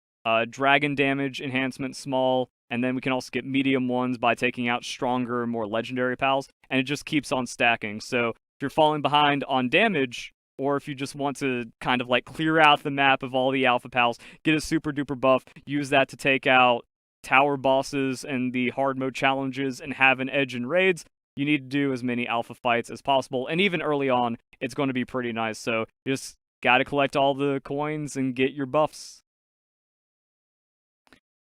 dragon damage enhancement small, and then we can also get medium ones by taking out stronger, more legendary pals. And it just keeps on stacking. So if you're falling behind on damage, or if you just want to kind of like clear out the map of all the alpha pals, get a super duper buff, use that to take out tower bosses and the hard mode challenges and have an edge in raids, you need to do as many alpha fights as possible. And even early on, it's going to be pretty nice. So you just gotta collect all the coins and get your buffs.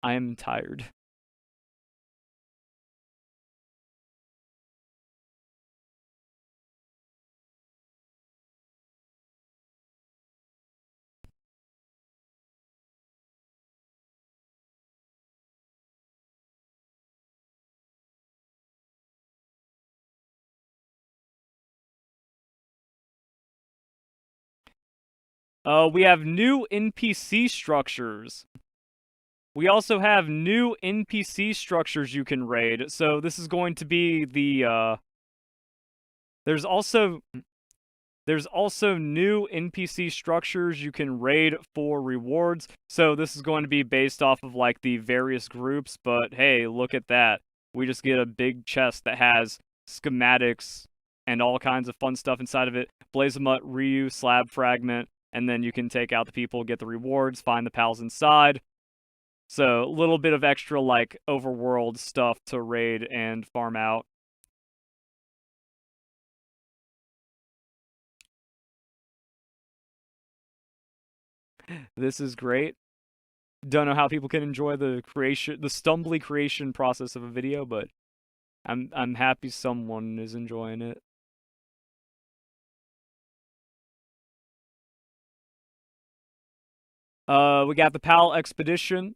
I am tired. We have new NPC structures. We also have new NPC structures you can raid. So this is going to be the, There's also new NPC structures you can raid for rewards. So this is going to be based off of like the various groups, but hey, look at that. We just get a big chest that has schematics and all kinds of fun stuff inside of it. Blazamut, Ryu, Slab Fragment, and then you can take out the people, get the rewards, find the pals inside. So a little bit of extra like overworld stuff to raid and farm out. This is great. Don't know how people can enjoy the stumbly creation process of a video, but I'm happy someone is enjoying it. We got the PAL expedition.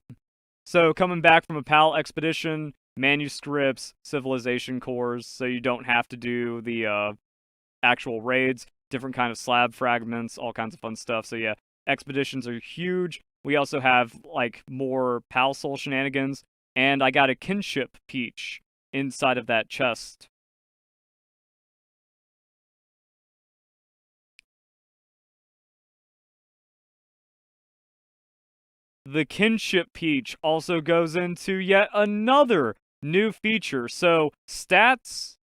So coming back from a PAL expedition, manuscripts, civilization cores, so you don't have to do the actual raids, different kind of slab fragments, all kinds of fun stuff. So yeah, expeditions are huge. We also have like more PAL soul shenanigans, and I got a kinship peach inside of that chest. The kinship peach also goes into yet another new feature. So stats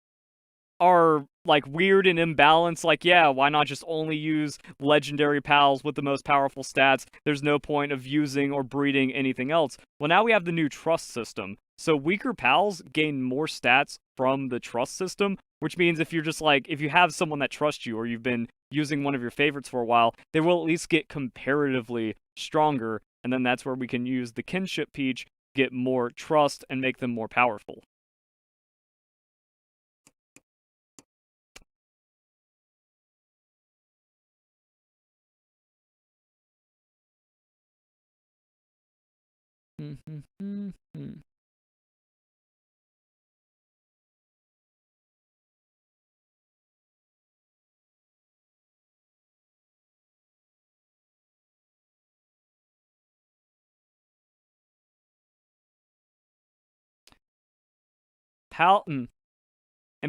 are like weird and imbalanced. Like, yeah, why not just only use legendary pals with the most powerful stats? There's no point of using or breeding anything else. Well, now we have the new trust system. So weaker pals gain more stats from the trust system, which means if you're just like, if you have someone that trusts you or you've been using one of your favorites for a while, they will at least get comparatively stronger, and then that's where we can use the kinship peach, get more trust, and make them more powerful. And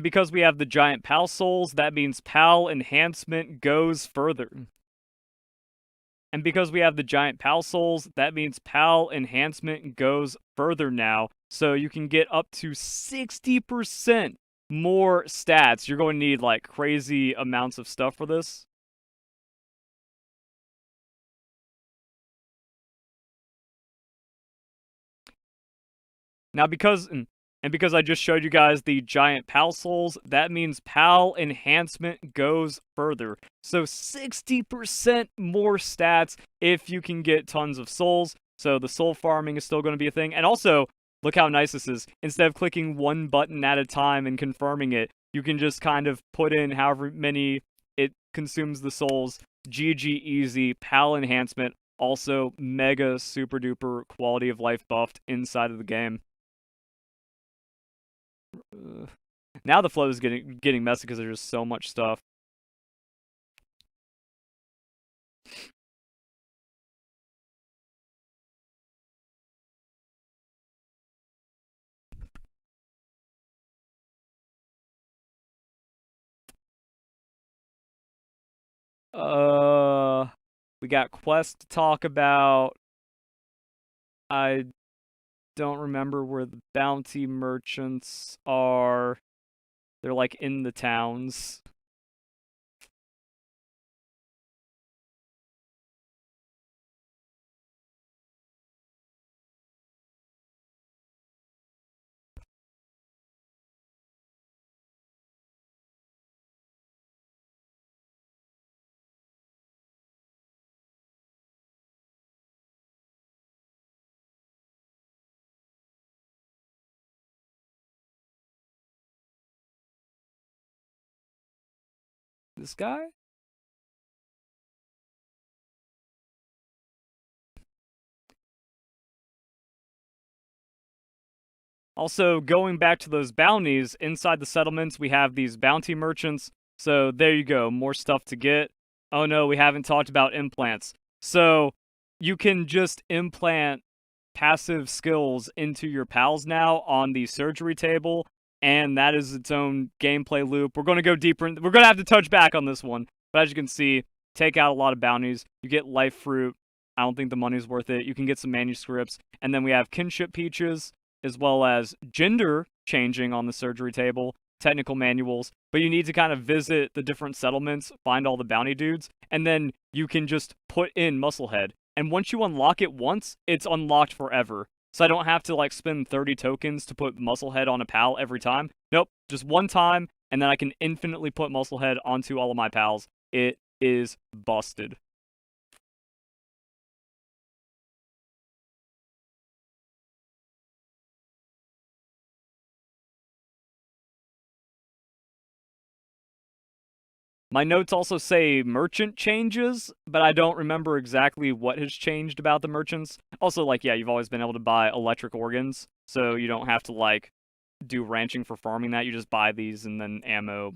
because we have the giant Pal souls, that means Pal enhancement goes further. And because we have the giant Pal souls, that means Pal enhancement goes further now. So you can get up to 60% more stats. You're going to need like crazy amounts of stuff for this. Now because I just showed you guys the giant Pal souls, that means Pal enhancement goes further. So 60% more stats if you can get tons of souls. So the soul farming is still going to be a thing. And also, look how nice this is. Instead of clicking one button at a time and confirming it, you can just kind of put in however many it consumes the souls. GG easy, Pal enhancement, also mega super duper quality of life buffed inside of the game. Now the flow is getting messy because there's just so much stuff. We got quests to talk about. I don't remember where the bounty merchants are. They're like in the towns. This guy? Also, going back to those bounties, inside the settlements, we have these bounty merchants. So there you go, more stuff to get. Oh no, we haven't talked about implants. So you can just implant passive skills into your pals now on the surgery table, and that is its own gameplay loop. We're going to go deeper. We're going to have to touch back on this one. But as you can see, take out a lot of bounties. You get life fruit. I don't think the money's worth it. You can get some manuscripts. And then we have kinship peaches, as well as gender changing on the surgery table, technical manuals. But you need to kind of visit the different settlements, find all the bounty dudes, and then you can just put in Musclehead. And once you unlock it once, it's unlocked forever. So I don't have to like spend 30 tokens to put Musclehead on a pal every time. Nope, just one time, and then I can infinitely put Musclehead onto all of my pals. It is busted. My notes also say merchant changes, but I don't remember exactly what has changed about the merchants. Also, like, yeah, you've always been able to buy electric organs, so you don't have to, like, do ranching for farming that. You just buy these and then ammo,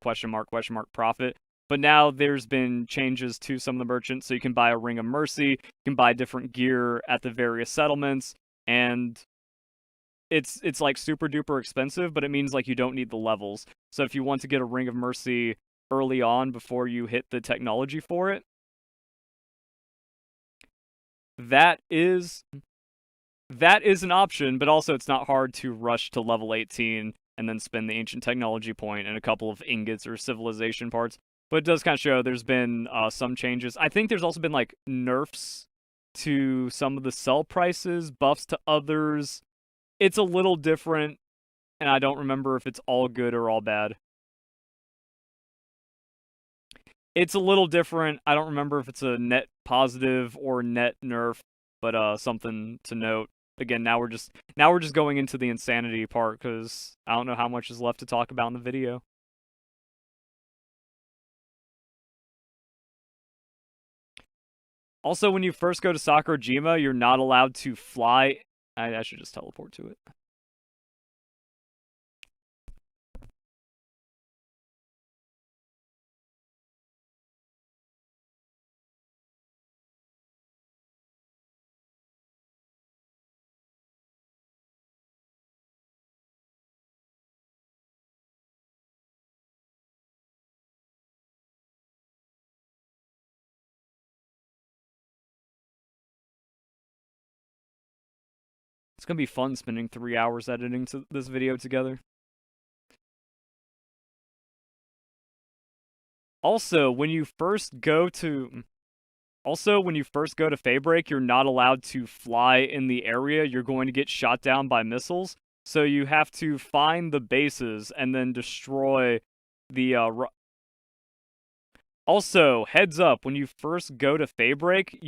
question mark, profit. But now there's been changes to some of the merchants, so you can buy a Ring of Mercy, you can buy different gear at the various settlements, and it's like super duper expensive, but it means like you don't need the levels. So if you want to get a Ring of Mercy early on before you hit the technology for it, that is an option, but also it's not hard to rush to level 18 and then spend the ancient technology point and a couple of ingots or civilization parts. But it does kind of show there's been some changes. I think there's also been like nerfs to some of the sell prices, buffs to others. It's a little different, and I don't remember if it's all good or all bad. It's a little different. I don't remember if it's a net positive or net nerf, but something to note. Again, now we're just going into the insanity part because I don't know how much is left to talk about in the video. Also, when you first go to Sakurajima, you're not allowed to fly. I should just teleport to it. It's gonna be fun spending 3 hours editing this video together. Also, when you first go to Faybreak, you're not allowed to fly in the area. You're going to get shot down by missiles. So you have to find the bases and then destroy the Also, heads up, when you first go to Faybreak,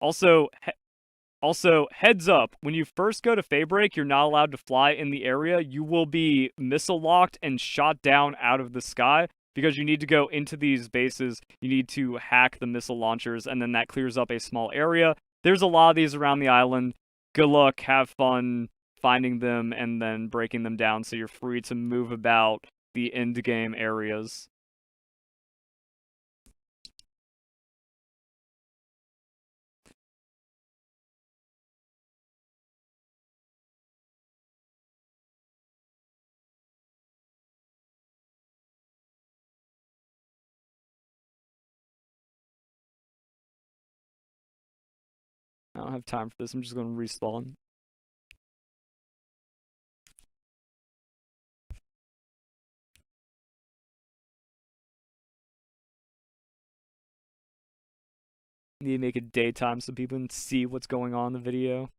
Also, heads up, when you first go to Faybreak, you're not allowed to fly in the area. You will be missile locked and shot down out of the sky because you need to go into these bases. You need to hack the missile launchers, and then that clears up a small area. There's a lot of these around the island. Good luck, have fun finding them and then breaking them down so you're free to move about the end game areas. I don't have time for this. I'm just going to respawn. Need to make it daytime so people can see what's going on in the video.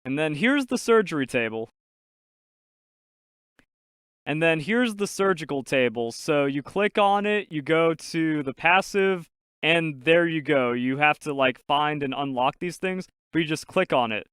And then here's the surgery table. And then here's the surgical table. So you click on it, you go to the passive, and there you go. You have to like find and unlock these things, but you just click on it.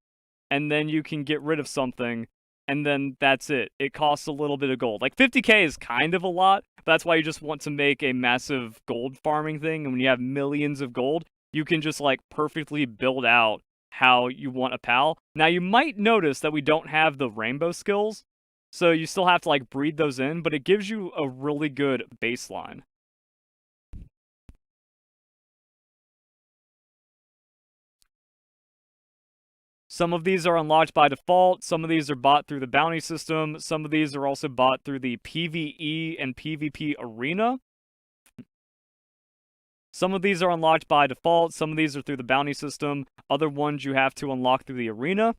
And then you can get rid of something, and then that's it. It costs a little bit of gold. Like 50k is kind of a lot, but that's why you just want to make a massive gold farming thing. And when you have millions of gold, you can just like perfectly build out how you want a pal. Now you might notice that we don't have the rainbow skills, so you still have to like breed those in, but it gives you a really good baseline. Some of these are unlocked by default, some of these are bought through the bounty system, some of these are also bought through the PvE and PvP arena. Some of these are unlocked by default, some of these are through the bounty system, other ones you have to unlock through the arena.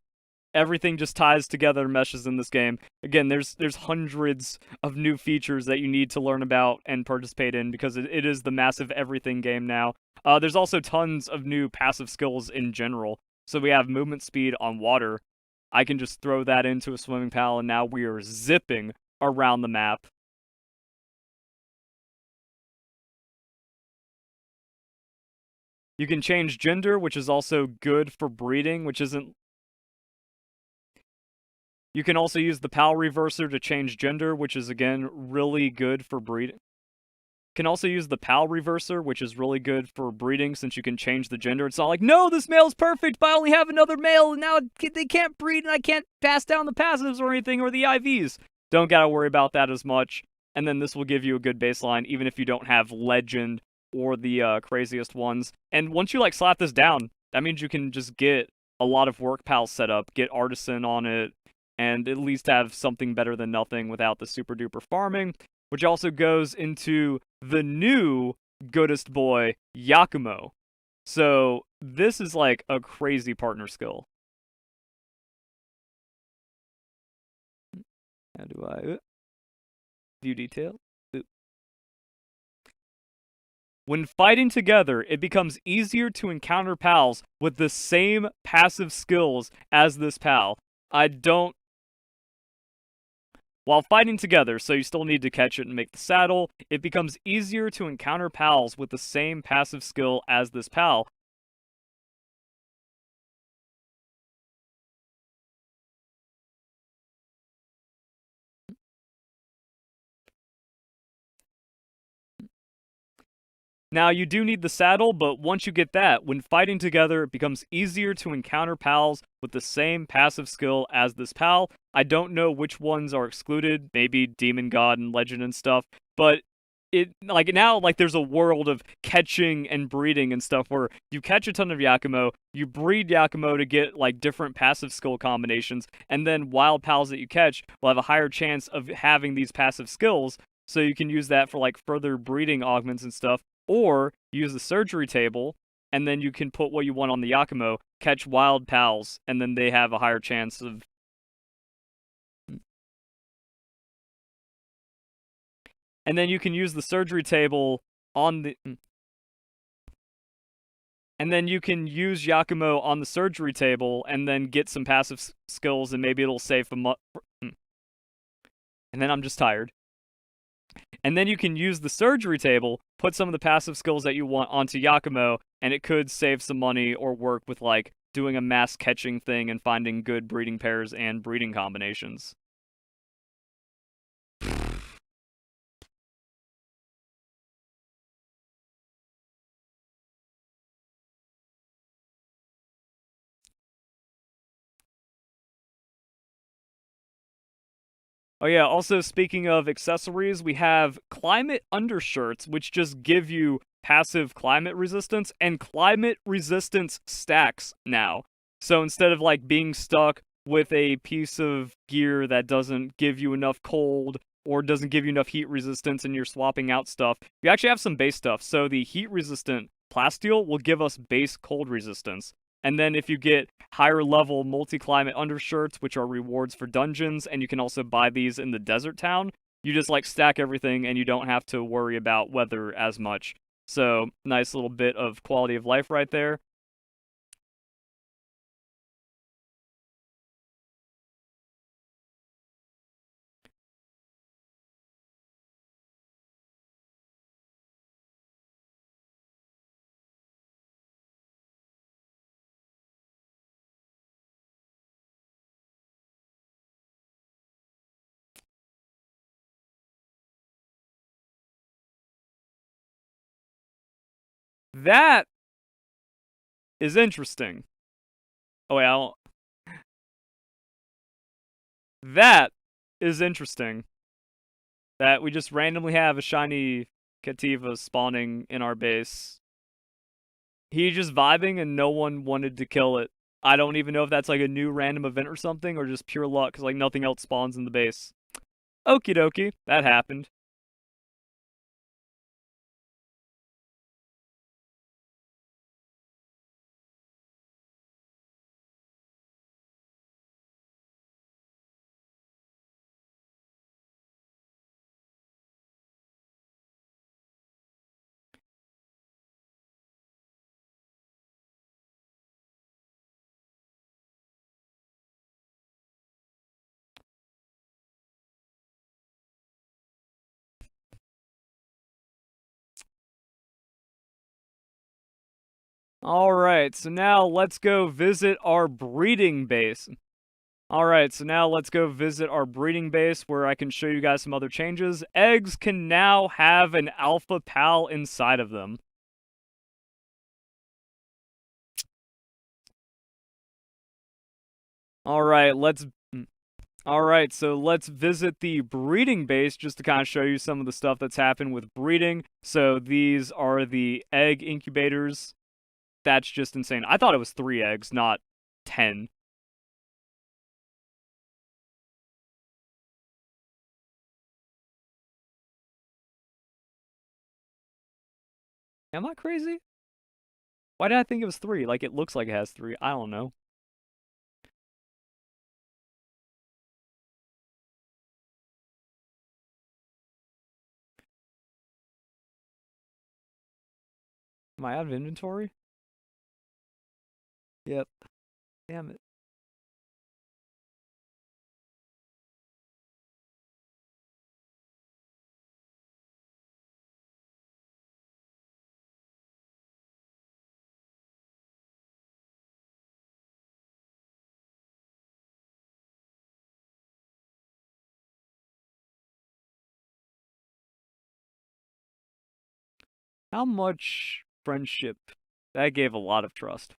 Everything just ties together and meshes in this game. Again, there's hundreds of new features that you need to learn about and participate in because it is the massive everything game now. There's also tons of new passive skills in general. So we have movement speed on water. I can just throw that into a swimming pal, and now we are zipping around the map. You can change gender, which is also good for breeding, which isn't... You can also use the PAL reverser to change gender, which is, again, really good for breeding. Can also use the PAL reverser, which is really good for breeding since you can change the gender. It's not like, no, this male's perfect, but I only have another male, and now they can't breed, and I can't pass down the passives or anything, or the IVs. Don't gotta worry about that as much. And then this will give you a good baseline, even if you don't have legend or the craziest ones. And once you, like, slap this down, that means you can just get a lot of work pals set up, get artisan on it, and at least have something better than nothing without the super duper farming, which also goes into the new goodest boy, Yakumo. So this is like a crazy partner skill. How do I view detail? When fighting together, it becomes easier to encounter pals with the same passive skills as this pal. While fighting together, so you still need to catch it and make the saddle, it becomes easier to encounter pals with the same passive skill as this pal. Now, you do need the saddle, but once you get that, when fighting together, it becomes easier to encounter pals with the same passive skill as this pal. I don't know which ones are excluded, maybe Demon God and Legend and stuff, but there's a world of catching and breeding and stuff where you catch a ton of Yakumo, you breed Yakumo to get like different passive skill combinations, and then wild pals that you catch will have a higher chance of having these passive skills, so you can use that for like further breeding augments and stuff. Or use the surgery table, and then you can put what you want on the Yakumo, catch wild pals, and then they have a higher chance of... And then you can use the surgery table on the... And then you can use Yakumo on the surgery table, and then get some passive skills, and maybe it'll save a And then I'm just tired. And then you can use the surgery table, put some of the passive skills that you want onto Yakumo, and it could save some money or work with, like, doing a mass catching thing and finding good breeding pairs and breeding combinations. Oh yeah, also speaking of accessories, we have climate undershirts, which just give you passive climate resistance, and climate resistance stacks now. So instead of like being stuck with a piece of gear that doesn't give you enough cold or doesn't give you enough heat resistance and you're swapping out stuff, you actually have some base stuff. So the heat resistant plasteel will give us base cold resistance. And then if you get higher level multi-climate undershirts, which are rewards for dungeons, and you can also buy these in the desert town, you just like stack everything and you don't have to worry about weather as much. So, nice little bit of quality of life right there. That is interesting. Oh, wait, That is interesting. That we just randomly have a shiny Cativa spawning in our base. He just vibing and no one wanted to kill it. I don't even know if that's like a new random event or something, or just pure luck, because like nothing else spawns in the base. Okie dokie, that happened. Alright, so now let's go visit our breeding base. Alright, so now let's go visit our breeding base where I can show you guys some other changes. Eggs can now have an alpha pal inside of them. Alright, so let's visit the breeding base just to kind of show you some of the stuff that's happened with breeding. So these are the egg incubators. That's just insane. I thought it was 3 eggs, not 10. Am I crazy? Why did I think it was 3? Like, it looks like it has 3. I don't know. Am I out of inventory? Yep. Damn it. How much friendship? That gave a lot of trust.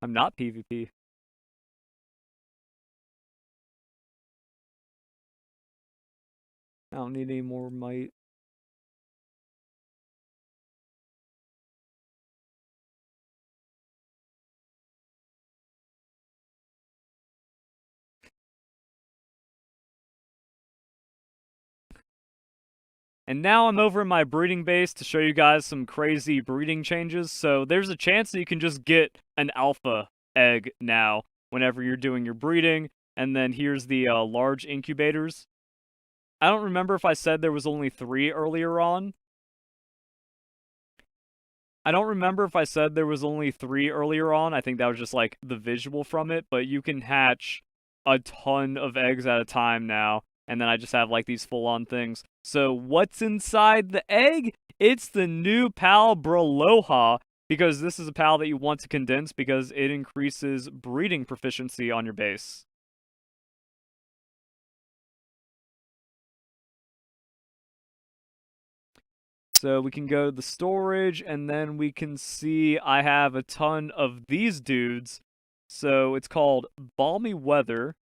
I'm not PvP. I don't need any more might. And now I'm over in my breeding base to show you guys some crazy breeding changes. So there's a chance that you can just get an alpha egg now whenever you're doing your breeding. And then here's the large incubators. I don't remember if I said there was only 3 earlier on. I don't remember if I said there was only 3 earlier on. I think that was just like the visual from it. But you can hatch a ton of eggs at a time now. And then I just have like these full-on things. So what's inside the egg? It's the new pal Braloha, because this is a pal that you want to condense because it increases breeding proficiency on your base. So we can go to the storage, and then we can see I have a ton of these dudes. So it's called Balmy Weather.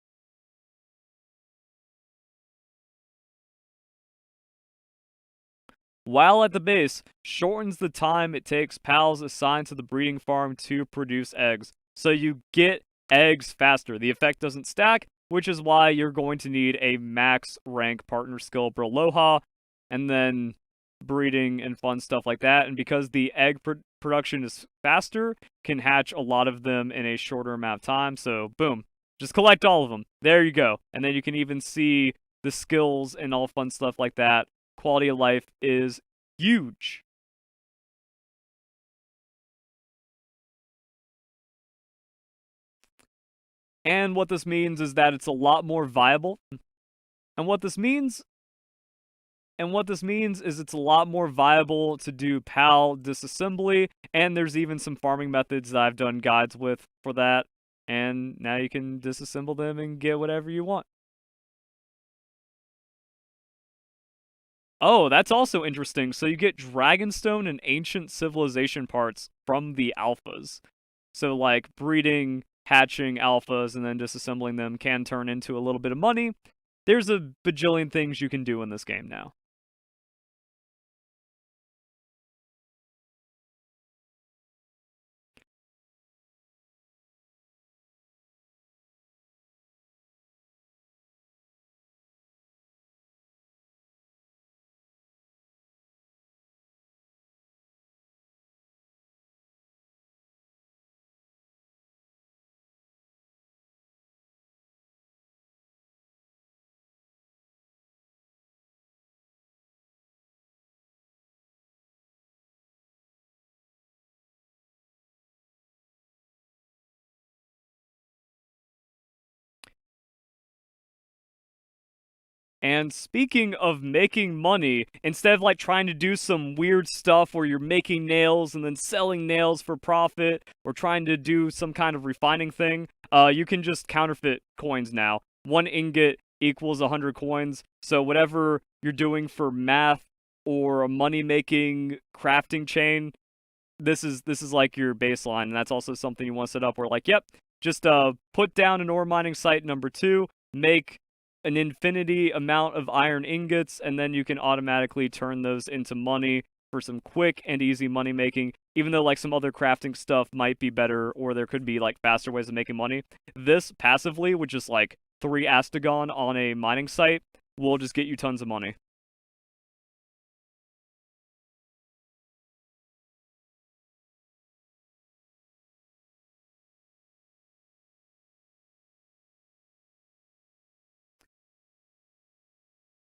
While at the base, shortens the time it takes pals assigned to the breeding farm to produce eggs. So you get eggs faster. The effect doesn't stack, which is why you're going to need a max rank partner skill Braloha, and then breeding and fun stuff like that. And because the egg production is faster, can hatch a lot of them in a shorter amount of time. So boom, just collect all of them. There you go. And then you can even see the skills and all fun stuff like that. Quality of life is huge. And what this means is that it's a lot more viable. And what this means is it's a lot more viable to do PAL disassembly, and there's even some farming methods that I've done guides with for that. And now you can disassemble them and get whatever you want. Oh, that's also interesting. So you get Dragonstone and Ancient Civilization parts from the alphas. So like breeding, hatching alphas, and then disassembling them can turn into a little bit of money. There's a bajillion things you can do in this game now. And speaking of making money, instead of like trying to do some weird stuff where you're making nails and then selling nails for profit, or trying to do some kind of refining thing, you can just counterfeit coins now. 1 ingot equals 100 coins. So whatever you're doing for math or a money-making crafting chain, this is like your baseline, and that's also something you want to set up where like, yep, just put down an ore mining site number 2, make an infinity amount of iron ingots, and then you can automatically turn those into money for some quick and easy money making. Even though like some other crafting stuff might be better, or there could be like faster ways of making money, this passively, which is like 3 astagon on a mining site, will just get you tons of money.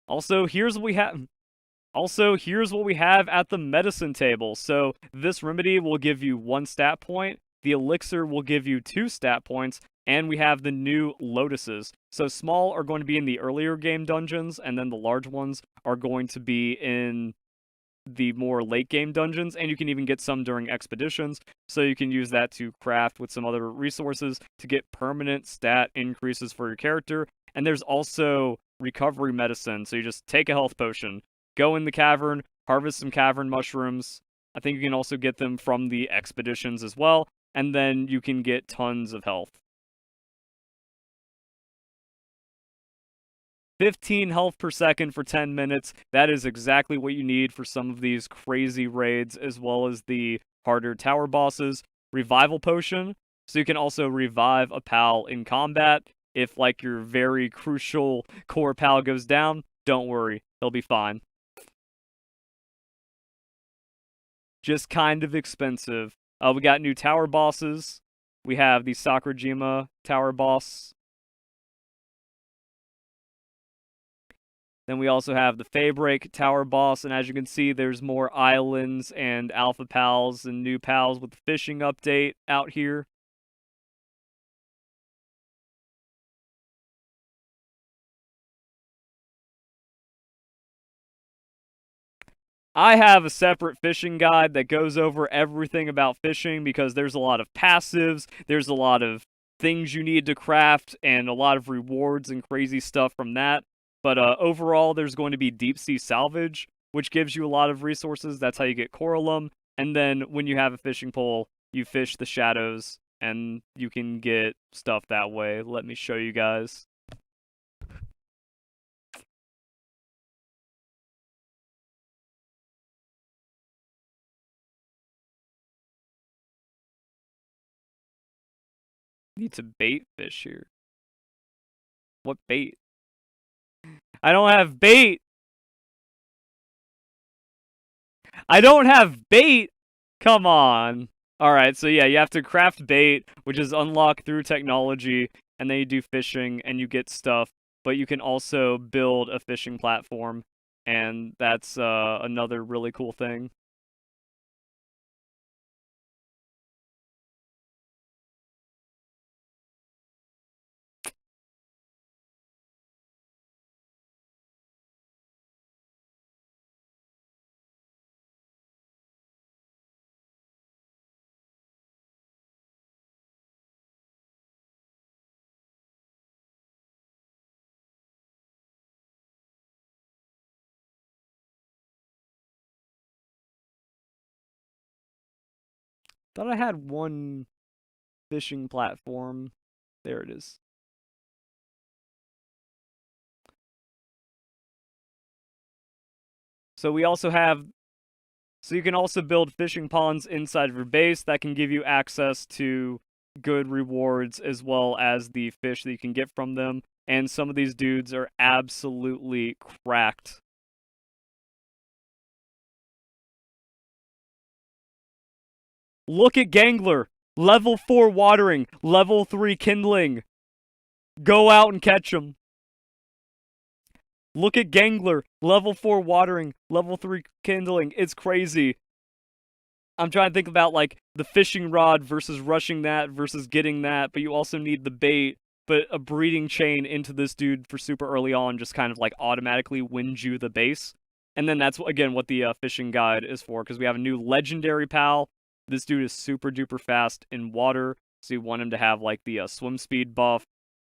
Also, here's what we have. Also, here's what we have at the medicine table. So this remedy will give you 1 stat point, the elixir will give you 2 stat points, and we have the new lotuses. So small are going to be in the earlier game dungeons, and then the large ones are going to be in the more late game dungeons, and you can even get some during expeditions. So you can use that to craft with some other resources to get permanent stat increases for your character. And there's also recovery medicine. So you just take a health potion, go in the cavern, harvest some cavern mushrooms. I think you can also get them from the expeditions as well, and then you can get tons of health. 15 health per second for 10 minutes. That is exactly what you need for some of these crazy raids, as well as the harder tower bosses. Revival potion, so you can also revive a pal in combat. If like your very crucial core pal goes down, don't worry, he'll be fine. Just kind of expensive. We got new tower bosses. We have the Sakurajima tower boss. Then we also have the Faybreak tower boss, and as you can see, there's more islands and alpha pals and new pals with the fishing update out here. I have a separate fishing guide that goes over everything about fishing because there's a lot of passives, there's a lot of things you need to craft, and a lot of rewards and crazy stuff from that. But overall, there's going to be deep sea salvage, which gives you a lot of resources. That's how you get coralum. And then when you have a fishing pole, you fish the shadows, and you can get stuff that way. Let me show you guys. Need to bait fish here. What bait? I don't have bait! I don't have bait! Come on. Alright, so yeah, you have to craft bait, which is unlocked through technology, and then you do fishing, and you get stuff. But you can also build a fishing platform, and that's another really cool thing. Thought I had one fishing platform. There it is. So we also have... So you can also build fishing ponds inside of your base that can give you access to good rewards as well as the fish that you can get from them. And some of these dudes are absolutely cracked. Look at Gangler! Level 4 watering, level 3 kindling. Go out and catch him. Look at Gangler, level 4 watering, level 3 kindling. It's crazy. I'm trying to think about like the fishing rod versus rushing that versus getting that, but you also need the bait. But a breeding chain into this dude for super early on just kind of like automatically wins you the base. And then that's, again, what the fishing guide is for, because we have a new legendary pal. This dude is super duper fast in water, so you want him to have like the swim speed buff,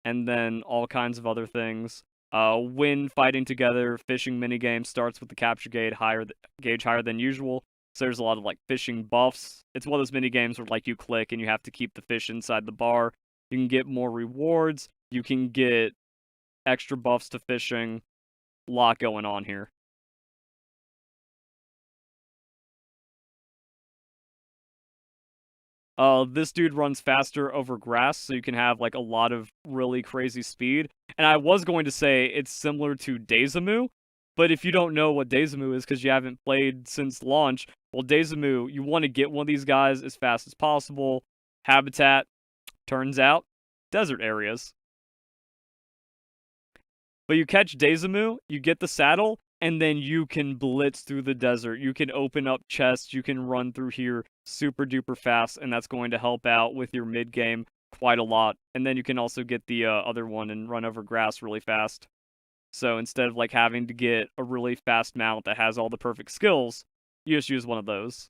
and then all kinds of other things. When fighting together, fishing minigame starts with the capture gauge higher than usual. So there's a lot of like fishing buffs. It's one of those minigames where like you click and you have to keep the fish inside the bar. You can get more rewards. You can get extra buffs to fishing. A lot going on here. This dude runs faster over grass, so you can have like a lot of really crazy speed. And I was going to say it's similar to Dezamu, but if you don't know what Dezamu is because you haven't played since launch, well, Dezamu, you want to get one of these guys as fast as possible. Habitat, turns out, desert areas. But you catch Dezamu, you get the saddle, and then you can blitz through the desert. You can open up chests, you can run through here super duper fast, and that's going to help out with your mid game quite a lot. And then you can also get the other one and run over grass really fast. So instead of like having to get a really fast mount that has all the perfect skills, you just use one of those.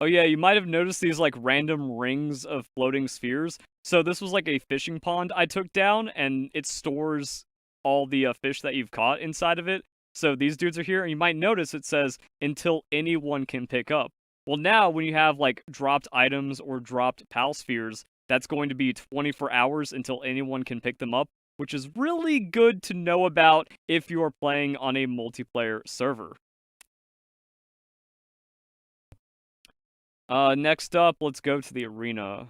Oh yeah, you might have noticed these like random rings of floating spheres. So this was like a fishing pond I took down, and it stores all the fish that you've caught inside of it. So these dudes are here, and you might notice it says until anyone can pick up. Well, now when you have like dropped items or dropped pal spheres, that's going to be 24 hours until anyone can pick them up, which is really good to know about if you are playing on a multiplayer server. Next up, let's go to the arena.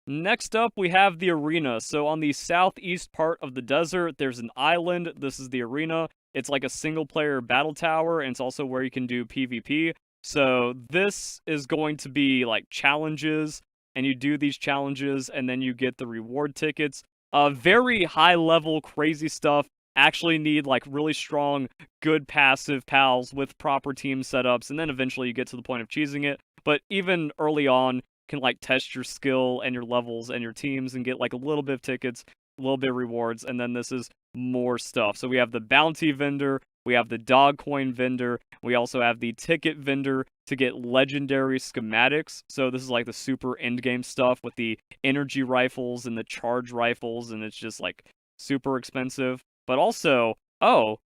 Next up, we have the arena. So on the southeast part of the desert, there's an island. This is the arena. It's like a single-player battle tower, and it's also where you can do PvP. So this is going to be like challenges, and you do these challenges, and then you get the reward tickets. Very high-level, crazy stuff. Actually need like really strong, good passive pals with proper team setups, and then eventually you get to the point of cheesing it. But even early on, can like test your skill and your levels and your teams and get like a little bit of tickets, a little bit of rewards, and then this is more stuff. So we have the bounty vendor, we have the dog coin vendor, we also have the ticket vendor to get legendary schematics. So this is like the super end game stuff with the energy rifles and the charge rifles, and it's just like super expensive. But also, oh,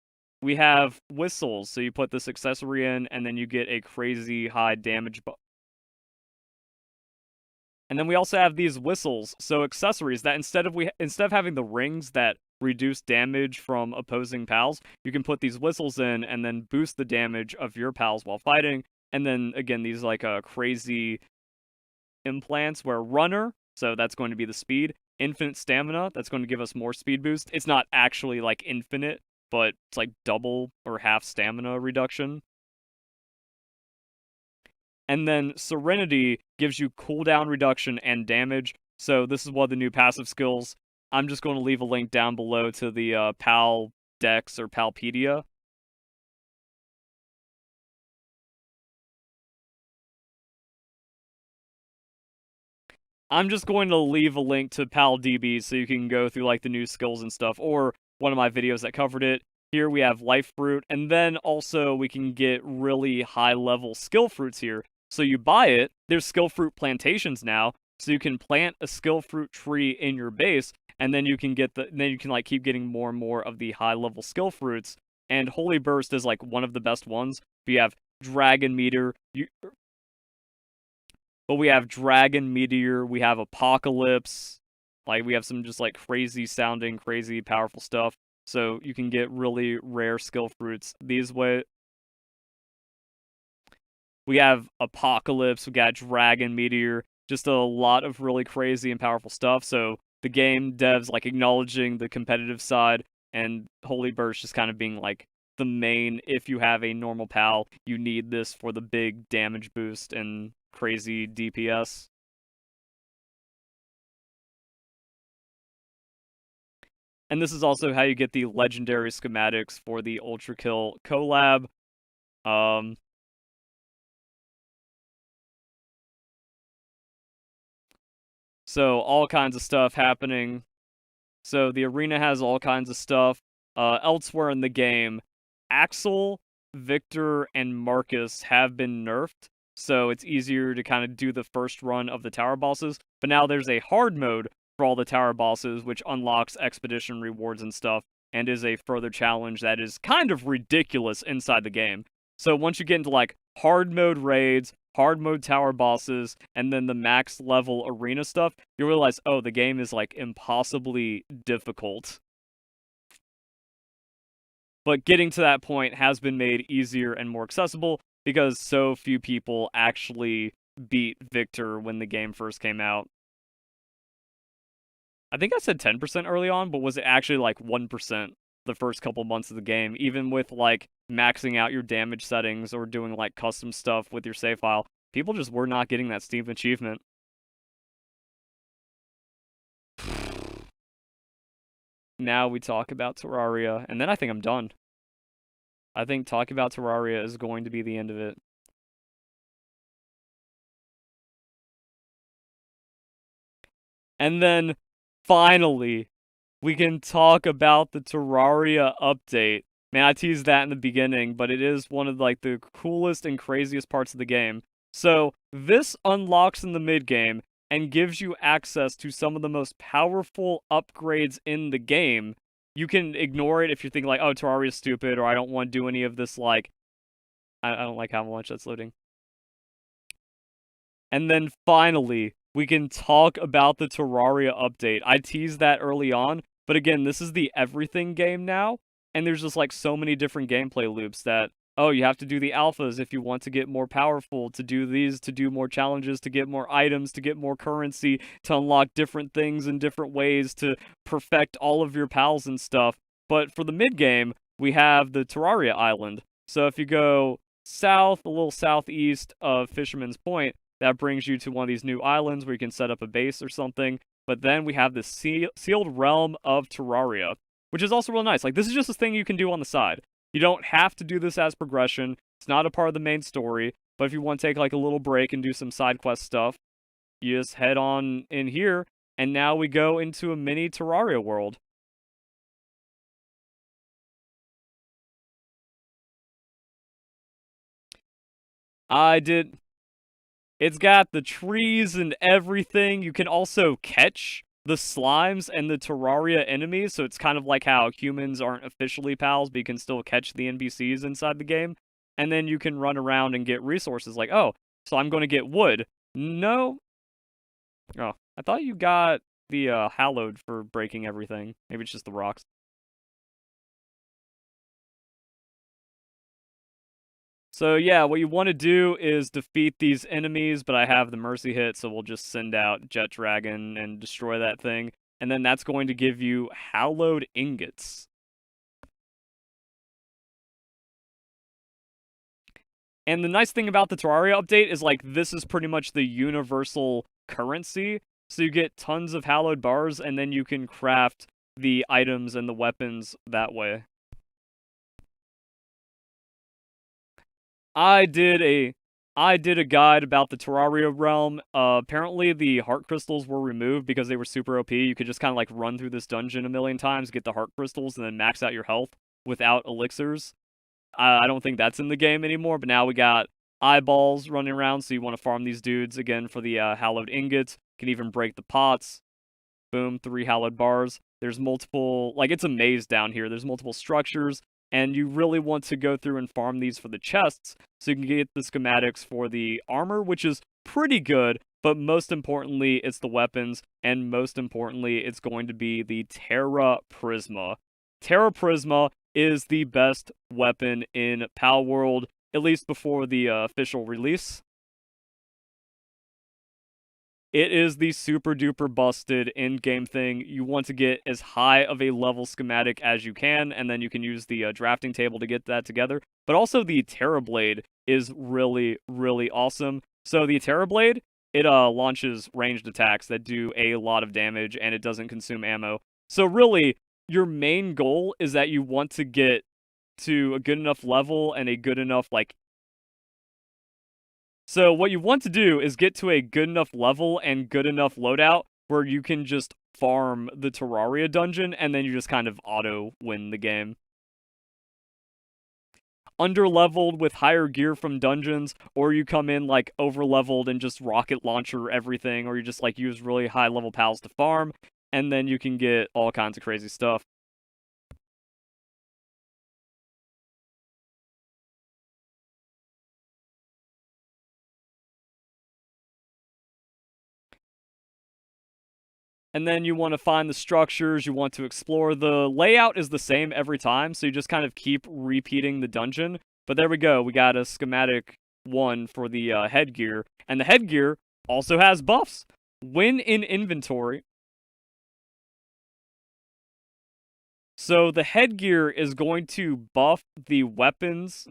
we have whistles. So you put this accessory in, and then you get a crazy high damage and then we also have these whistles, so accessories that instead of having the rings that reduce damage from opposing pals, you can put these whistles in and then boost the damage of your pals while fighting. And then again, these like crazy implants where runner, so that's going to be the speed, infinite stamina, that's going to give us more speed boost. It's not actually like infinite, but it's like double or half stamina reduction. And then Serenity gives you cooldown reduction and damage. So this is one of the new passive skills. I'm just going to leave a link down below to the Pal Dex or Palpedia. I'm just going to leave a link to PalDB so you can go through like the new skills and stuff, or one of my videos that covered it. Here we have life fruit, and then also we can get really high level skill fruits here. So you buy it, there's skill fruit plantations now, so you can plant a skill fruit tree in your base, and then you can like keep getting more and more of the high level skill fruits. And Holy Burst is like one of the best ones. We have Dragon Meter, but we have Dragon Meteor, we have Apocalypse, like we have some just like crazy sounding, crazy powerful stuff. So you can get really rare skill fruits these way. We have Apocalypse, we got Dragon Meteor, just a lot of really crazy and powerful stuff. So the game devs like acknowledging the competitive side, and Holy Burst just kind of being like the main, if you have a normal PAL, you need this for the big damage boost and crazy DPS. And this is also how you get the legendary schematics for the Ultrakill collab. So all kinds of stuff happening. So the arena has all kinds of stuff. Elsewhere in the game, Axel, Victor, and Marcus have been nerfed, so it's easier to kind of do the first run of the tower bosses. But now there's a hard mode for all the tower bosses, which unlocks expedition rewards and stuff, and is a further challenge that is kind of ridiculous inside the game. So once you get into like hard mode raids, hard mode tower bosses, and then the max level arena stuff, you realize, oh, the game is like impossibly difficult. But getting to that point has been made easier and more accessible because so few people actually beat Victor when the game first came out. I think I said 10% early on, but was it actually like 1% the first couple months of the game, even with like maxing out your damage settings or doing like custom stuff with your save file? People just were not getting that Steam achievement. Now we talk about Terraria, and then I think I'm done. I think talking about Terraria is going to be the end of it. And then, finally, we can talk about the Terraria update. Man, I teased that in the beginning, but it is one of like the coolest and craziest parts of the game. So, this unlocks in the mid-game and gives you access to some of the most powerful upgrades in the game. You can ignore it if you're thinking like, oh, Terraria's stupid, or I don't want to do any of this, like... I don't like how much that's loading. And then finally, we can talk about the Terraria update. I teased that early on, but again, this is the everything game now, and there's just like so many different gameplay loops that, oh, you have to do the alphas if you want to get more powerful, to do these, to do more challenges, to get more items, to get more currency, to unlock different things in different ways, to perfect all of your pals and stuff. But for the mid-game, we have the Terraria Island. So if you go south, a little southeast of Fisherman's Point, that brings you to one of these new islands where you can set up a base or something. But then we have the sealed realm of Terraria, which is also real nice. Like, this is just a thing you can do on the side. You don't have to do this as progression. It's not a part of the main story. But if you want to take like a little break and do some side quest stuff, you just head on in here. And now we go into a mini Terraria world. It's got the trees and everything. You can also catch the slimes and the Terraria enemies, so it's kind of like how humans aren't officially pals, but you can still catch the NPCs inside the game. And then you can run around and get resources like, oh, so I'm going to get wood. No. Oh, I thought you got the hallowed for breaking everything. Maybe it's just the rocks. So yeah, what you want to do is defeat these enemies, but I have the mercy hit, so we'll just send out Jet Dragon and destroy that thing. And then that's going to give you hallowed ingots. And the nice thing about the Terraria update is like this is pretty much the universal currency. So you get tons of hallowed bars, and then you can craft the items and the weapons that way. I did a guide about the Terraria realm. Apparently the heart crystals were removed because they were super OP. You could just kind of like run through this dungeon a million times, get the heart crystals, and then max out your health without elixirs. I don't think that's in the game anymore, but now we got eyeballs running around, so you want to farm these dudes again for the hallowed ingots. You can even break the pots. Boom, 3 hallowed bars. There's multiple, like it's a maze down here. There's multiple structures. And you really want to go through and farm these for the chests, so you can get the schematics for the armor, which is pretty good, but most importantly, it's the weapons, and most importantly, it's going to be the Terra Prisma. Terra Prisma is the best weapon in Palworld. at least before the official release. It is the super duper busted in-game thing. You want to get as high of a level schematic as you can, and then you can use the drafting table to get that together. But also the Terrorblade is really, really awesome. So the Terrorblade, it launches ranged attacks that do a lot of damage, and it doesn't consume ammo. So really, your main goal is that you want to get to a good enough level and a good enough, like, so what you want to do is get to a good enough level and good enough loadout where you can just farm the Terraria dungeon and then you just kind of auto win the game. Underleveled with higher gear from dungeons, or you come in like overleveled and just rocket launcher everything, or you just like use really high level pals to farm, and then you can get all kinds of crazy stuff. And then you want to find the structures, you want to explore. The layout is the same every time, so you just kind of keep repeating the dungeon. But there we go, we got a schematic one for the headgear, and the headgear also has buffs. When in inventory, so the headgear is going to buff the weapons.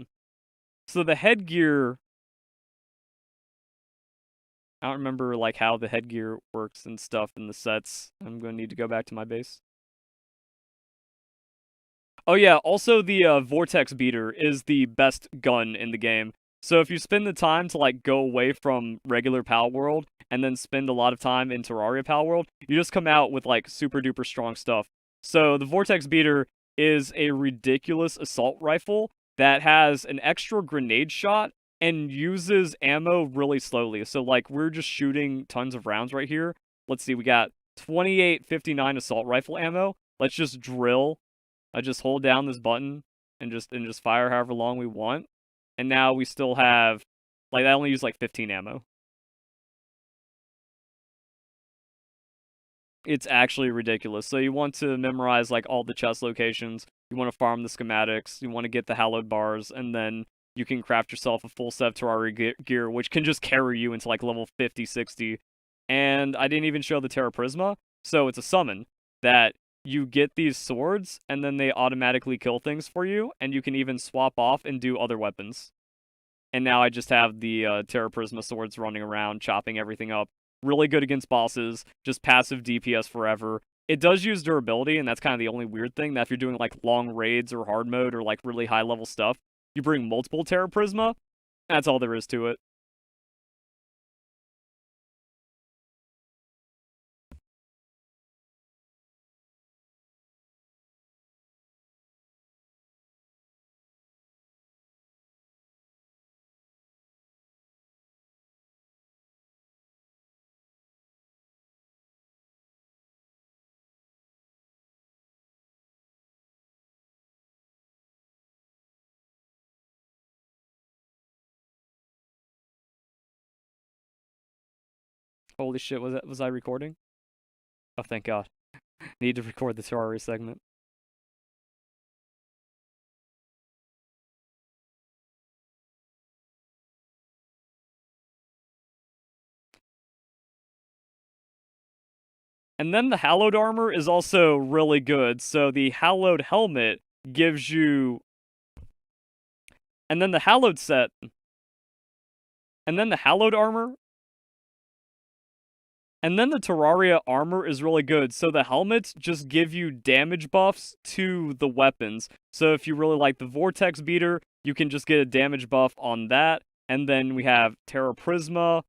So the headgear, I don't remember like how the headgear works and stuff in the sets. I'm going to need to go back to my base. Oh yeah, also the Vortex Beater is the best gun in the game. So if you spend the time to like go away from regular Palworld and then spend a lot of time in Terraria Palworld, you just come out with like super duper strong stuff. So the Vortex Beater is a ridiculous assault rifle that has an extra grenade shot and uses ammo really slowly. So like we're just shooting tons of rounds right here. Let's see, we got 2859 assault rifle ammo. Let's just drill. I just hold down this button and just fire however long we want. And now we still have, like, I only use like 15 ammo. It's actually ridiculous. So you want to memorize like all the chest locations, you want to farm the schematics, you want to get the hallowed bars, and then you can craft yourself a full set of Terraria gear, which can just carry you into like level 50, 60. And I didn't even show the Terra Prisma, so it's a summon that you get these swords, and then they automatically kill things for you, and you can even swap off and do other weapons. And now I just have the Terra Prisma swords running around, chopping everything up. Really good against bosses, just passive DPS forever. It does use durability, and that's kind of the only weird thing, that if you're doing like long raids or hard mode or like really high level stuff, you bring multiple Terra Prisma, that's all there is to it. Holy shit, was I recording? Oh, thank God. Need to record the Terraria segment. And then the Hallowed armor is also really good. So the Hallowed helmet gives you... And then the Hallowed set... And then the Hallowed armor... And then the Terraria armor is really good. So the helmets just give you damage buffs to the weapons. So if you really like the Vortex Beater, you can just get a damage buff on that. And then we have Terra Prisma.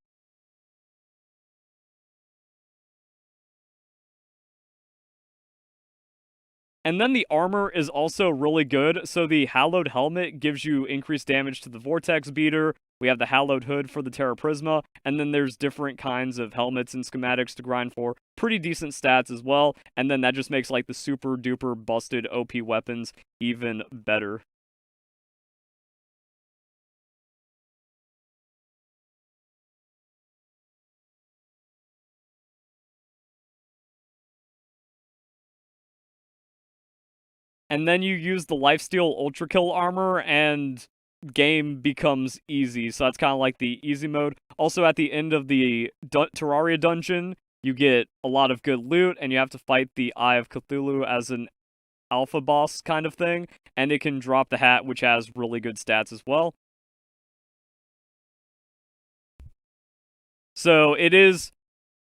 And then the armor is also really good. So the Hallowed helmet gives you increased damage to the Vortex Beater. We have the Hallowed hood for the Terra Prisma. And then there's different kinds of helmets and schematics to grind for. Pretty decent stats as well. And then that just makes like the super duper busted OP weapons even better. And then you use the Lifesteal Ultrakill armor, and game becomes easy. So that's kind of like the easy mode. Also, at the end of the Terraria dungeon, you get a lot of good loot, and you have to fight the Eye of Cthulhu as an alpha boss kind of thing, and it can drop the hat, which has really good stats as well. So it is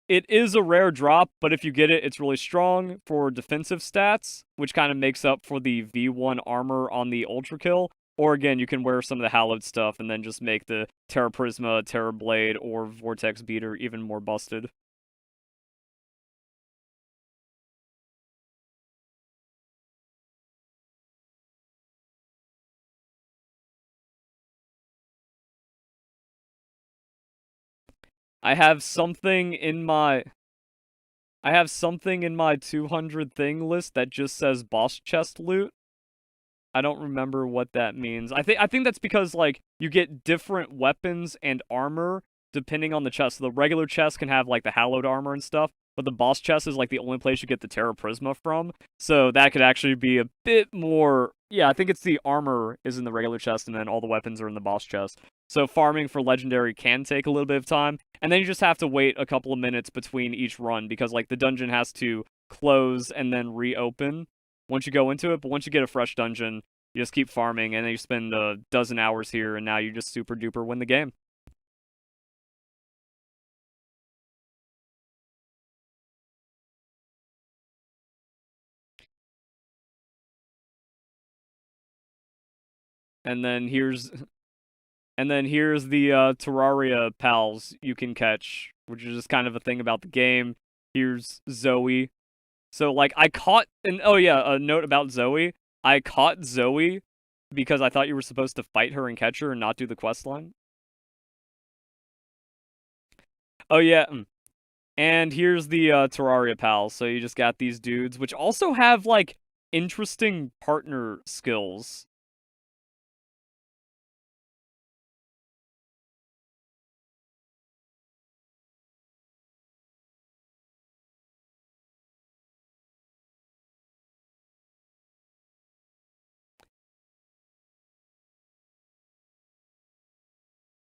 a rare drop, but if you get it, it's really strong for defensive stats, which kind of makes up for the V1 armor on the Ultrakill. Or again, you can wear some of the hallowed stuff and then just make the Terra Prisma, Terra Blade, or Vortex Beater even more busted. I have something in my 200 thing list that just says boss chest loot. I don't remember what that means. I think that's because like you get different weapons and armor depending on the chest. So the regular chest can have like the hallowed armor and stuff, but the boss chest is like the only place you get the Terra Prisma from. So that could actually be a bit more. Yeah, I think it's the armor is in the regular chest and then all the weapons are in the boss chest. So farming for legendary can take a little bit of time, and then you just have to wait a couple of minutes between each run because like the dungeon has to close and then reopen once you go into it. But once you get a fresh dungeon, you just keep farming, and then you spend a dozen hours here, and now you just super duper win the game. And then here's the Terraria pals you can catch, which is just kind of a thing about the game. Here's Zoe. So like I caught and oh yeah, a note about Zoe. I caught Zoe because I thought you were supposed to fight her and catch her and not do the quest line. Oh yeah. And here's the Terraria pals. So you just got these dudes, which also have like interesting partner skills.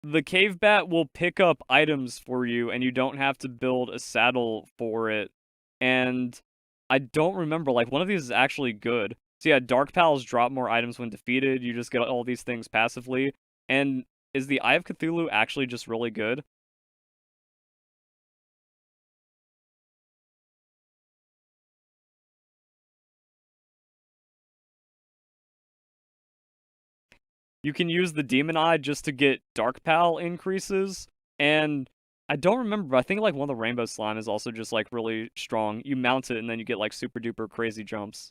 The cave bat will pick up items for you, and you don't have to build a saddle for it. And I don't remember, like, one of these is actually good. So yeah, Dark Pals drop more items when defeated. You just get all these things passively. And is the Eye of Cthulhu actually just really good? You can use the Demon Eye just to get Dark Pal increases. And I don't remember, but I think like one of the Rainbow Slime is also just like really strong. You mount it and then you get like super duper crazy jumps.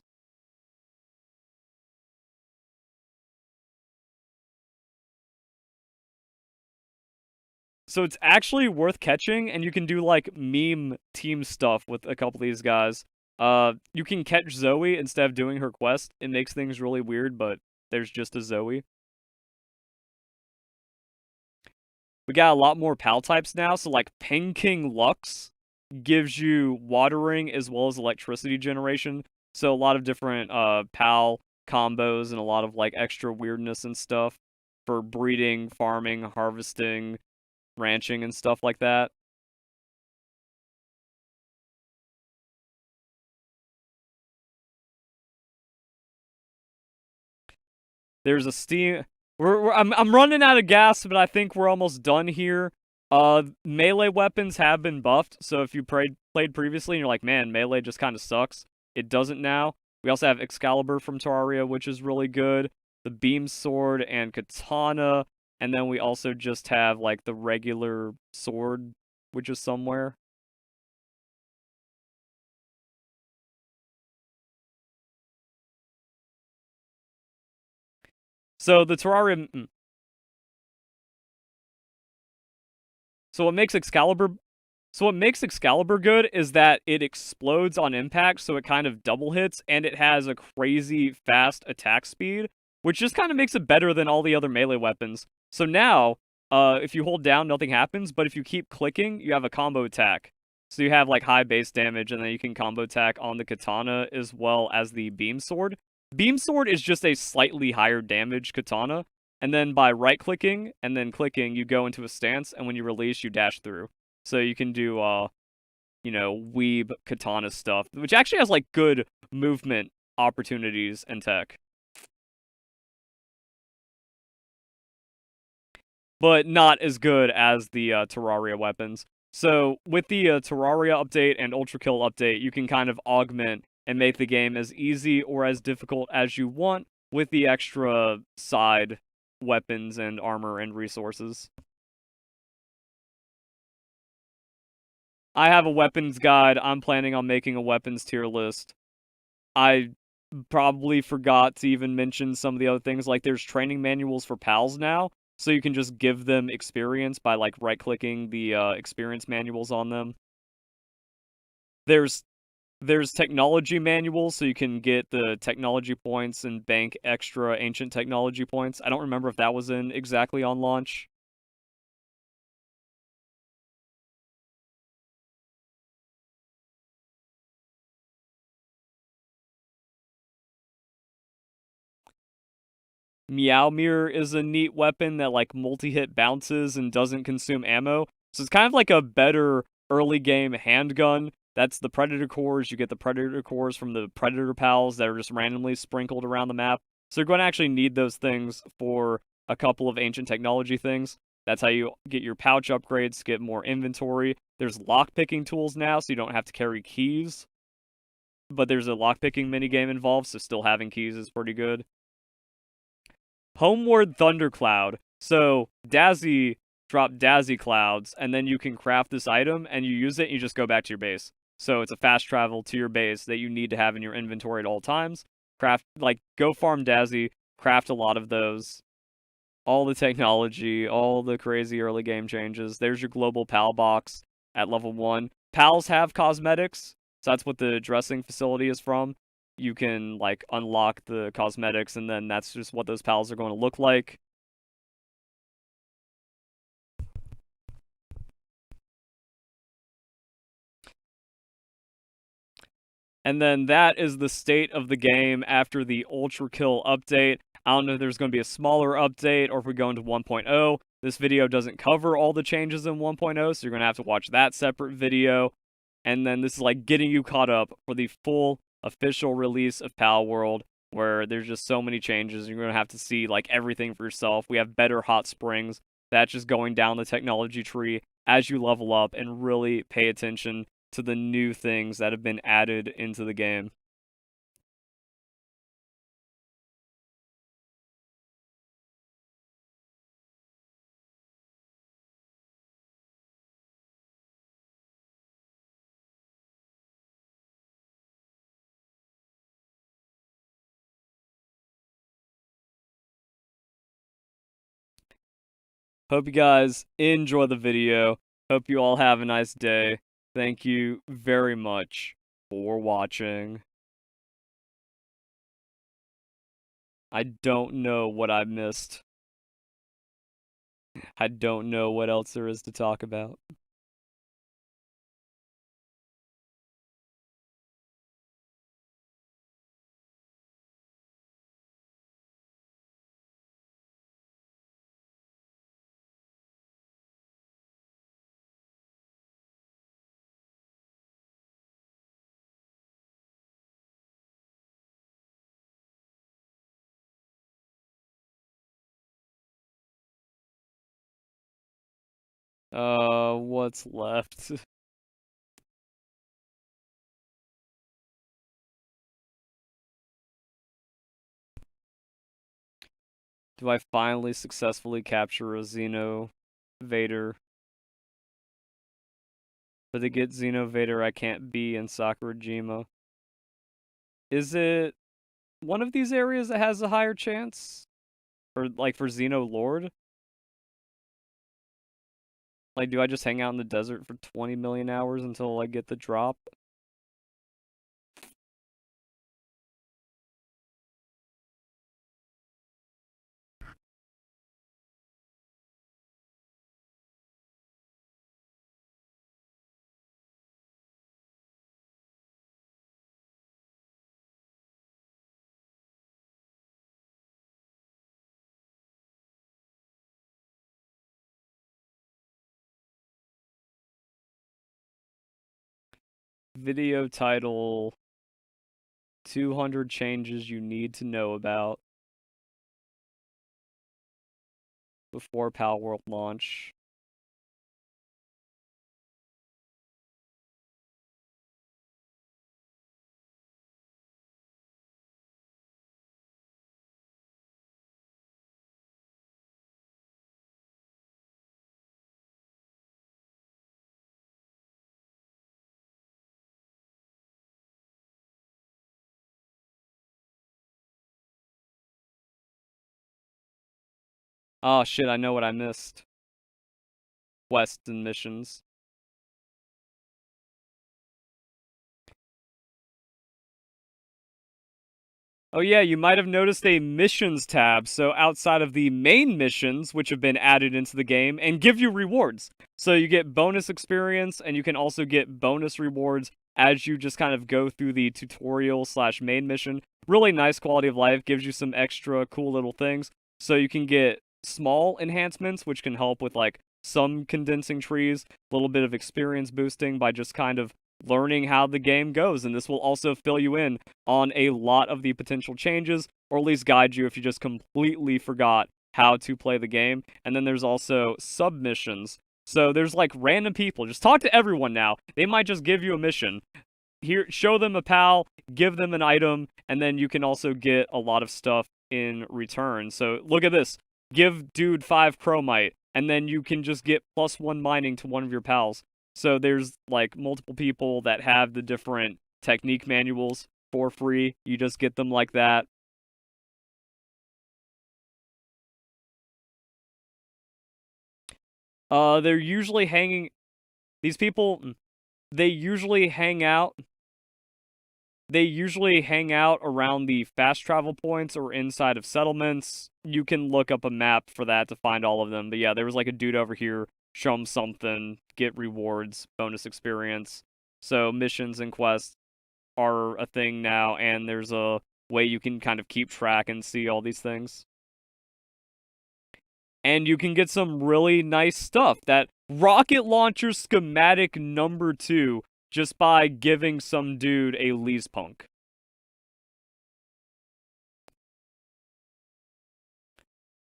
So it's actually worth catching, and you can do like meme team stuff with a couple of these guys. You can catch Zoe instead of doing her quest. It makes things really weird, but there's just a Zoe. We got a lot more PAL types now, so like Ping King Lux gives you watering as well as electricity generation. So a lot of different PAL combos and a lot of like extra weirdness and stuff for breeding, farming, harvesting, ranching, and stuff like that. There's a Steam. I'm running out of gas, but I think we're almost done here. Melee weapons have been buffed, so if you played previously and you're like, man, melee just kind of sucks, it doesn't now. We also have Excalibur from Terraria, which is really good. The beam sword and katana, and then we also just have like the regular sword, which is somewhere. So the Terraria. So what makes Excalibur good is that it explodes on impact, so it kind of double hits, and it has a crazy fast attack speed, which just kind of makes it better than all the other melee weapons. So now, if you hold down, nothing happens, but if you keep clicking, you have a combo attack. So you have like high base damage, and then you can combo attack on the katana as well as the beam sword. Beam sword is just a slightly higher damage katana, and then by right-clicking and then clicking, you go into a stance, and when you release, you dash through. So you can do, weeb katana stuff, which actually has, like, good movement opportunities and tech. But not as good as the Terraria weapons. So with the Terraria update and Ultrakill update, you can kind of augment and make the game as easy or as difficult as you want with the extra side weapons and armor and resources. I have a weapons guide. I'm planning on making a weapons tier list. I probably forgot to even mention some of the other things, like there's training manuals for pals now, so you can just give them experience by, like, right-clicking the experience manuals on them. There's there's technology manuals, so you can get the technology points and bank extra ancient technology points. I don't remember if that was in exactly on launch. Meowmere is a neat weapon that, like, multi-hit bounces and doesn't consume ammo. So it's kind of like a better early game handgun. That's the Predator cores. You get the Predator cores from the Predator pals that are just randomly sprinkled around the map. So you're going to actually need those things for a couple of ancient technology things. That's how you get your pouch upgrades, get more inventory. There's lockpicking tools now, so you don't have to carry keys. But there's a lockpicking minigame involved, so still having keys is pretty good. Homeward Thundercloud. So Dazzy drop Dazzy clouds, and then you can craft this item, and you use it, and you just go back to your base. So it's a fast travel to your base that you need to have in your inventory at all times. Go farm Dazzy, craft a lot of those. All the technology, all the crazy early game changes. There's your global PAL box at level 1. PALs have cosmetics, so that's what the dressing facility is from. You can, like, unlock the cosmetics, and then that's just what those pals are going to look like. And then that is the state of the game after the Ultrakill update. I don't know if there's going to be a smaller update or if we go into 1.0. This video doesn't cover all the changes in 1.0, so you're going to have to watch that separate video. And then this is like getting you caught up for the full official release of Palworld, where there's just so many changes. You're going to have to see, like, everything for yourself. We have better hot springs. That's just going down the technology tree as you level up and really pay attention to the new things that have been added into the game. Hope you guys enjoy the video. Hope you all have a nice day. Thank you very much for watching. I don't know what I missed. I don't know what else there is to talk about. What's left? Do I finally successfully capture a Xeno Vader? But to get Xeno Vader, I can't be in Sakurajima. Is it one of these areas that has a higher chance? Or, like, for Xeno Lord? Like, do I just hang out in the desert for 20 million hours until I get the drop? Video title 200 changes you need to know about before Palworld launch. Oh shit, I know what I missed. Quests and missions. Oh yeah, you might have noticed a missions tab. So outside of the main missions, which have been added into the game and give you rewards. So you get bonus experience and you can also get bonus rewards as you just kind of go through the tutorial slash main mission. Really nice quality of life, gives you some extra cool little things. So you can get small enhancements, which can help with like some condensing trees, a little bit of experience boosting by just kind of learning how the game goes. And this will also fill you in on a lot of the potential changes, or at least guide you if you just completely forgot how to play the game. And then there's also submissions. So there's like random people. Just talk to everyone now. They might just give you a mission. Here, show them a pal, give them an item, and then you can also get a lot of stuff in return. So look at this. Give dude 5 chromite, and then you can just get +1 mining to one of your pals. So there's like multiple people that have the different technique manuals for free. You just get them like that. They're usually hanging. These people, they usually hang out. They usually hang out around the fast travel points or inside of settlements. You can look up a map for that to find all of them. But yeah, there was like a dude over here. Show him something, get rewards, bonus experience. So missions and quests are a thing now, and there's a way you can kind of keep track and see all these things. And you can get some really nice stuff. That rocket launcher schematic number 2 just by giving some dude a Lee's Punk.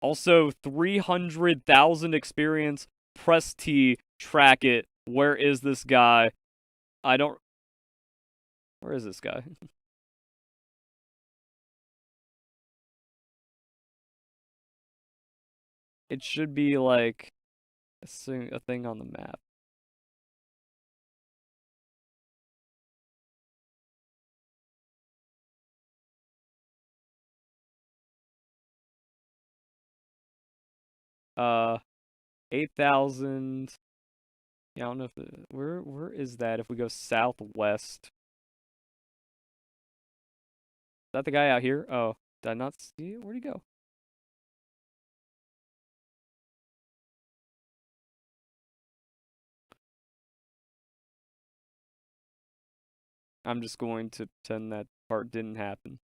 Also, 300,000 experience. Press T, track it. Where is this guy? I don't... Where is this guy? It should be like a thing on the map. Uh, 8,000. Yeah, I don't know if where is that if we go southwest? Is that the guy out here? Oh, did I not see it? Where'd he go? I'm just going to pretend that part didn't happen.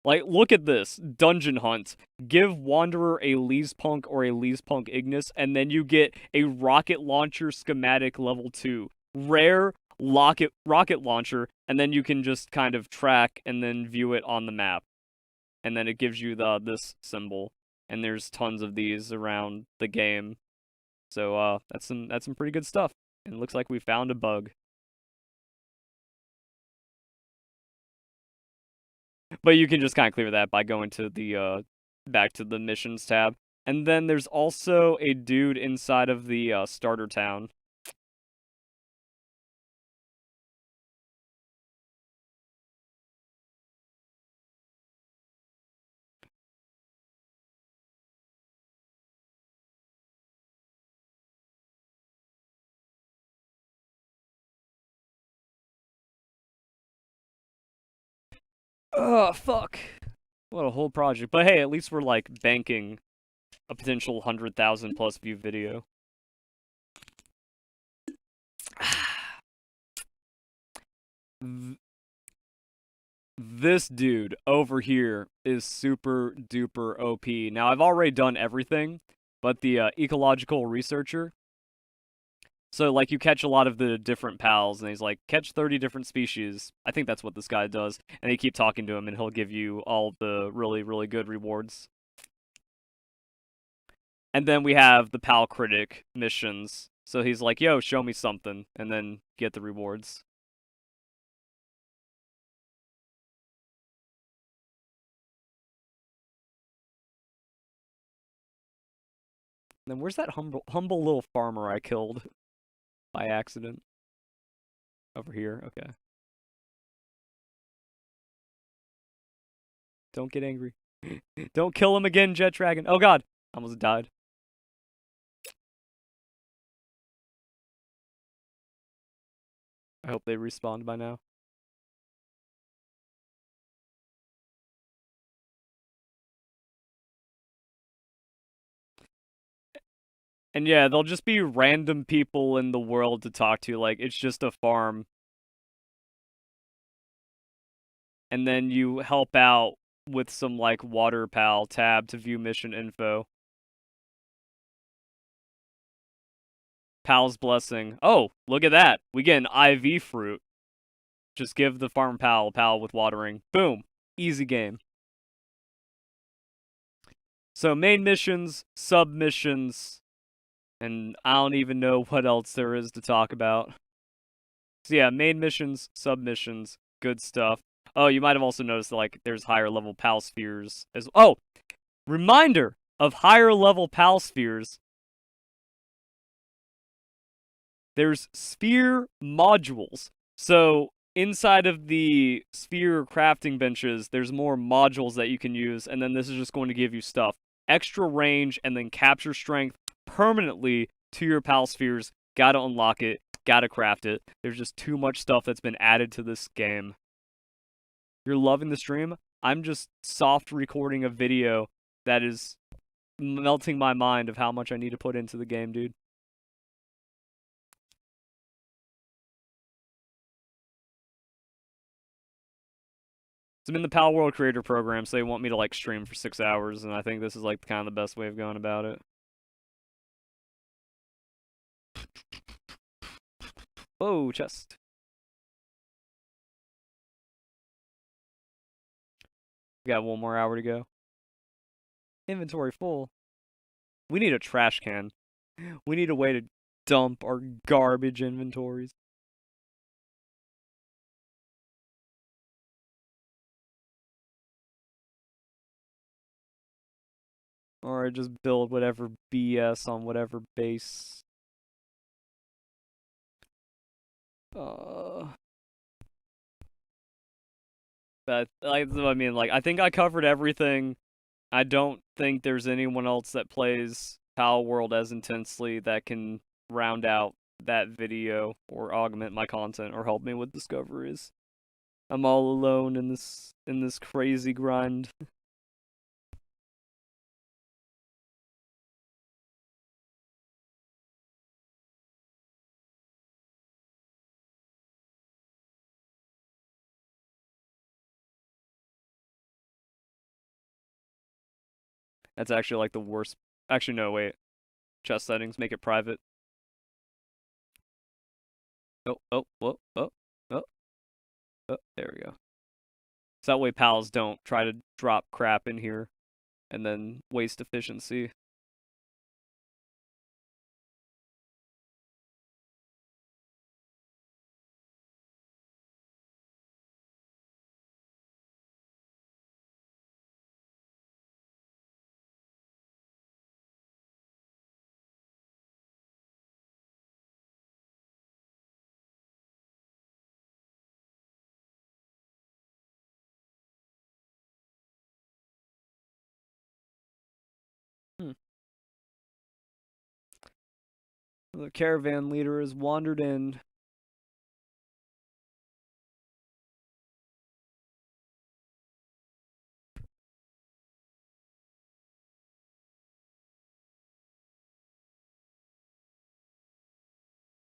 Like, look at this. Dungeon Hunt. Give Wanderer a Lee's Punk or a Lee's Punk Ignis, and then you get a rocket launcher schematic level 2. Rare rocket launcher, and then you can just kind of track and then view it on the map. And then it gives you this symbol. And there's tons of these around the game. So that's some pretty good stuff. And it looks like we found a bug. But you can just kind of clear that by going to the back to the missions tab. And then there's also a dude inside of the starter town. Oh, fuck. What a whole project. But hey, at least we're like banking a potential 100,000 plus view video. This dude over here is super duper OP. Now, I've already done everything, but the ecological researcher, So, like, you catch a lot of the different pals, and he's like, catch 30 different species. I think that's what this guy does. And you keep talking to him, and he'll give you all the really, really good rewards. And then we have the Pal Critic missions. So he's like, yo, show me something, and then get the rewards. And then where's that humble little farmer I killed by accident? Over here, okay. Don't get angry. Don't kill him again, Jet Dragon. Oh god, almost died. I hope they respawned by now. And yeah, they'll just be random people in the world to talk to, like, it's just a farm. And then you help out with some, like, water pal tab to view mission info. Pal's Blessing. Oh, look at that. We get an IV fruit. Just give the farm pal a pal with watering. Boom. Easy game. So main missions, sub missions, and I don't even know what else there is to talk about. So yeah, main missions, sub missions, good stuff. Oh, you might have also noticed that, like, there's higher level pal spheres as oh, reminder of higher level pal spheres. There's sphere modules. So inside of the sphere crafting benches, there's more modules that you can use, and then this is just going to give you stuff. Extra range and then capture strength permanently to your pal spheres. Gotta unlock it, gotta craft it. There's just too much stuff that's been added to this game. You're loving the stream? I'm just soft recording a video that is melting my mind of how much I need to put into the game, dude. So I'm in the Palworld creator program, so they want me to, like, stream for 6 hours, and I think this is, like, kind of the best way of going about it. Oh, chest. We got 1 more hour to go. Inventory full. We need a trash can. We need a way to dump our garbage inventories. Or just build whatever BS on whatever base. But I mean, like, I think I covered everything. I don't think there's anyone else that plays Palworld as intensely that can round out that video or augment my content or help me with discoveries. I'm all alone in this crazy grind. That's actually, like, the worst. Actually, no, wait. Chest settings, make it private. Oh, there we go. So that way pals don't try to drop crap in here and then waste efficiency. The caravan leader has wandered in.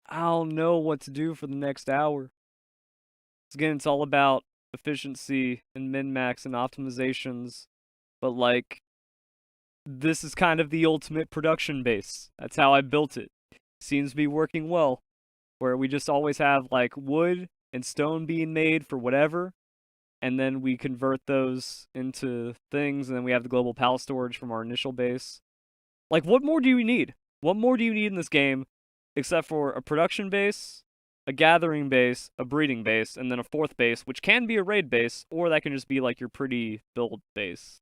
I don't know what to do for the next hour. Again, it's all about efficiency and min-max and optimizations. But, like, this is kind of the ultimate production base. That's how I built it. seems to be working well, where we just always have like wood and stone being made for whatever, and then we convert those into things, and then we have the global pal storage from our initial base. Like, what more do you need? What more do you need in this game except for a production base, a gathering base, a breeding base, and then a fourth base, which can be a raid base, or that can just be like your pretty build base.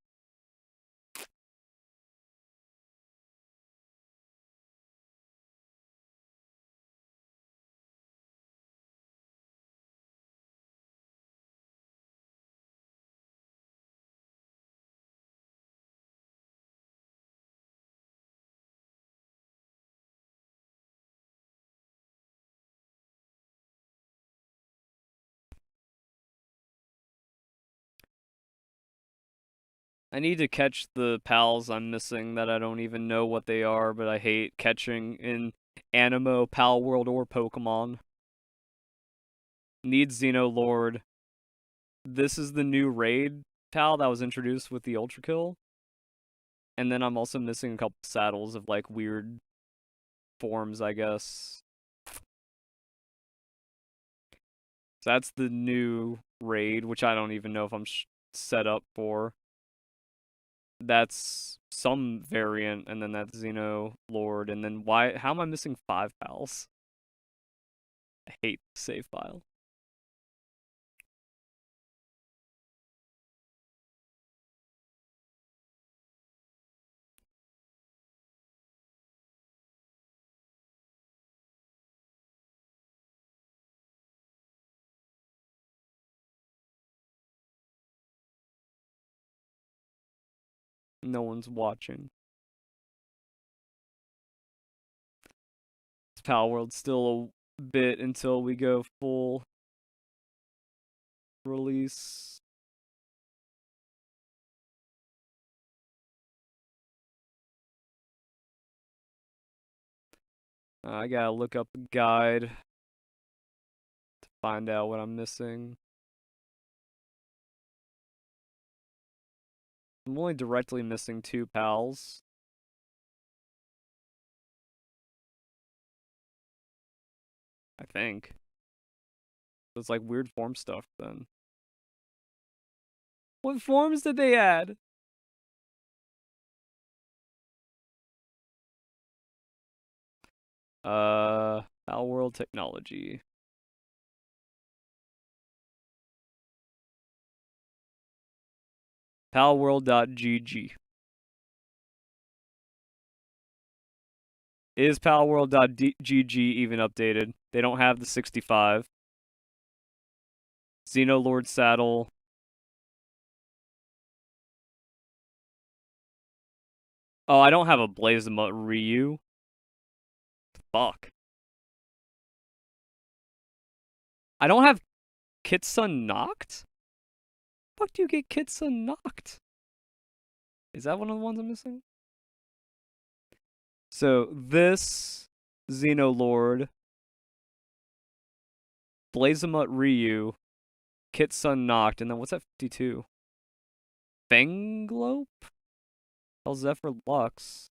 I need to catch the pals I'm missing that I don't even know what they are, but I hate catching in Animo, Palworld, or Pokemon. Need Xenolord. This is the new raid pal that was introduced with the Ultrakill. And then I'm also missing a couple saddles of like weird forms, I guess. So that's the new raid, which I don't even know if I'm set up for. That's some variant, and then that's Xenolord, and then why? How am I missing 5 pals? I hate the save file. No one's watching. This Palworld's still a bit until we go full release. I gotta look up a guide to find out what I'm missing. I'm only directly missing 2 pals. I think. It's like weird form stuff then. What forms did they add? Palworld technology. Palworld.gg. Is Palworld.gg even updated? They don't have the 65. Xenolord saddle. Oh, I don't have a Blazemut Ryu. Fuck. I don't have Kitsun Knocked? Fuck do you get Kitsun Knocked? Is that one of the ones I'm missing? So, this Xenolord, Blazemut Ryu, Kitsun Knocked, and then what's that 52? Fanglope? Hellzephyr Lux.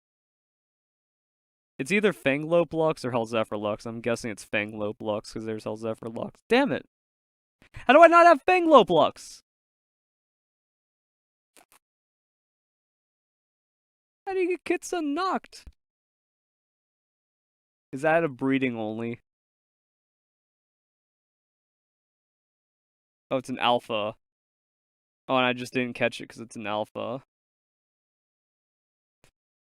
It's either Fanglope Lux or Hellzephyr Lux. I'm guessing it's Fanglope Lux because there's Hellzephyr Lux. Damn it! How do I not have Fanglope Lux? How do you get Kitsun Knocked? Is that a breeding only? Oh, it's an alpha. Oh, and I just didn't catch it because it's an alpha.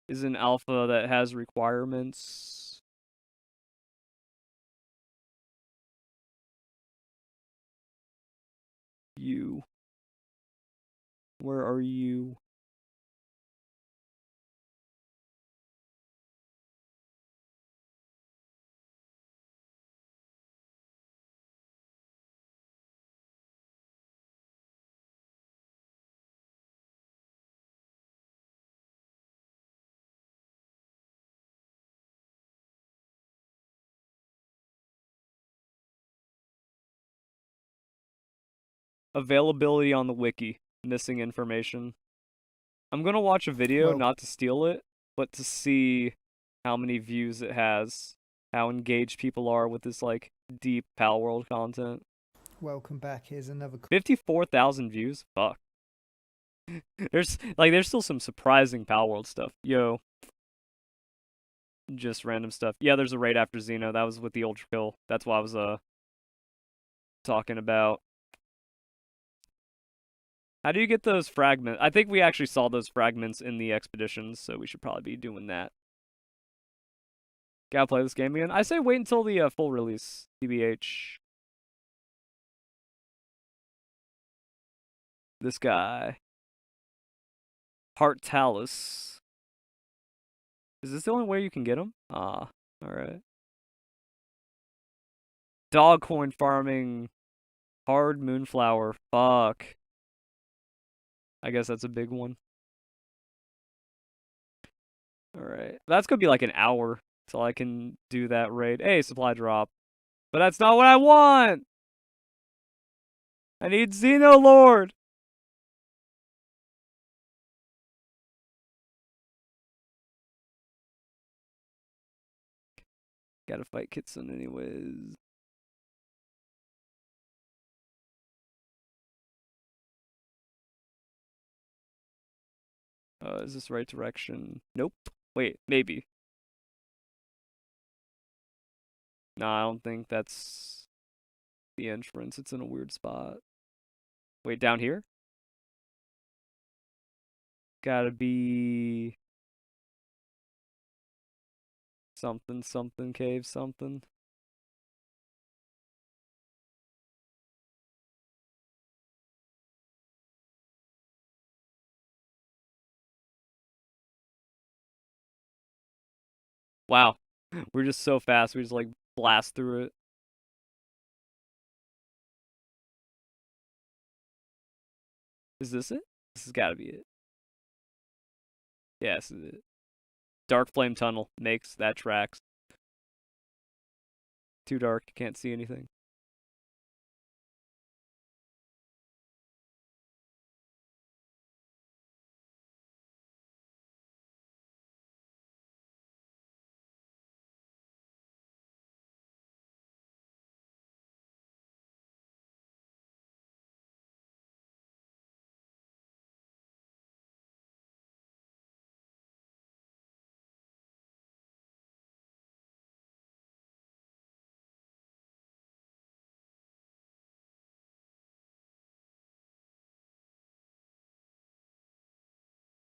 Is an alpha that has requirements. You. Where are you? Availability on the wiki. Missing information. I'm gonna watch a video, not to steal it, but to see how many views it has. how engaged people are with this like deep Palworld content. Welcome back. Here's another. 54,000 views. Fuck. There's still some surprising Palworld stuff. Yo, just random stuff. Yeah, there's a raid after Xeno. That was with the Ultrakill. That's what I was talking about. How do you get those fragments? I think we actually saw those fragments in the expeditions, so we should probably be doing that. Gotta play this game again. I say wait until the full release. TBH. This guy. Heart Talus. Is this the only way you can get him? Ah, alright. Dog coin farming. Hard moonflower. Fuck. I guess that's a big one. Alright. That's gonna be like an hour till I can do that raid. Hey, supply drop. But that's not what I want! I need Xenolord! Gotta fight Kitsun anyways. Is this the right direction? Nope. Wait, maybe. Nah, I don't think that's the entrance. It's in a weird spot. Wait, down here? Gotta be something, something, cave, something. Wow. We're just so fast. We just like blast through it. Is this it? This has gotta be it. Yeah, this is it. Dark Flame Tunnel makes that tracks. Too dark, can't see anything.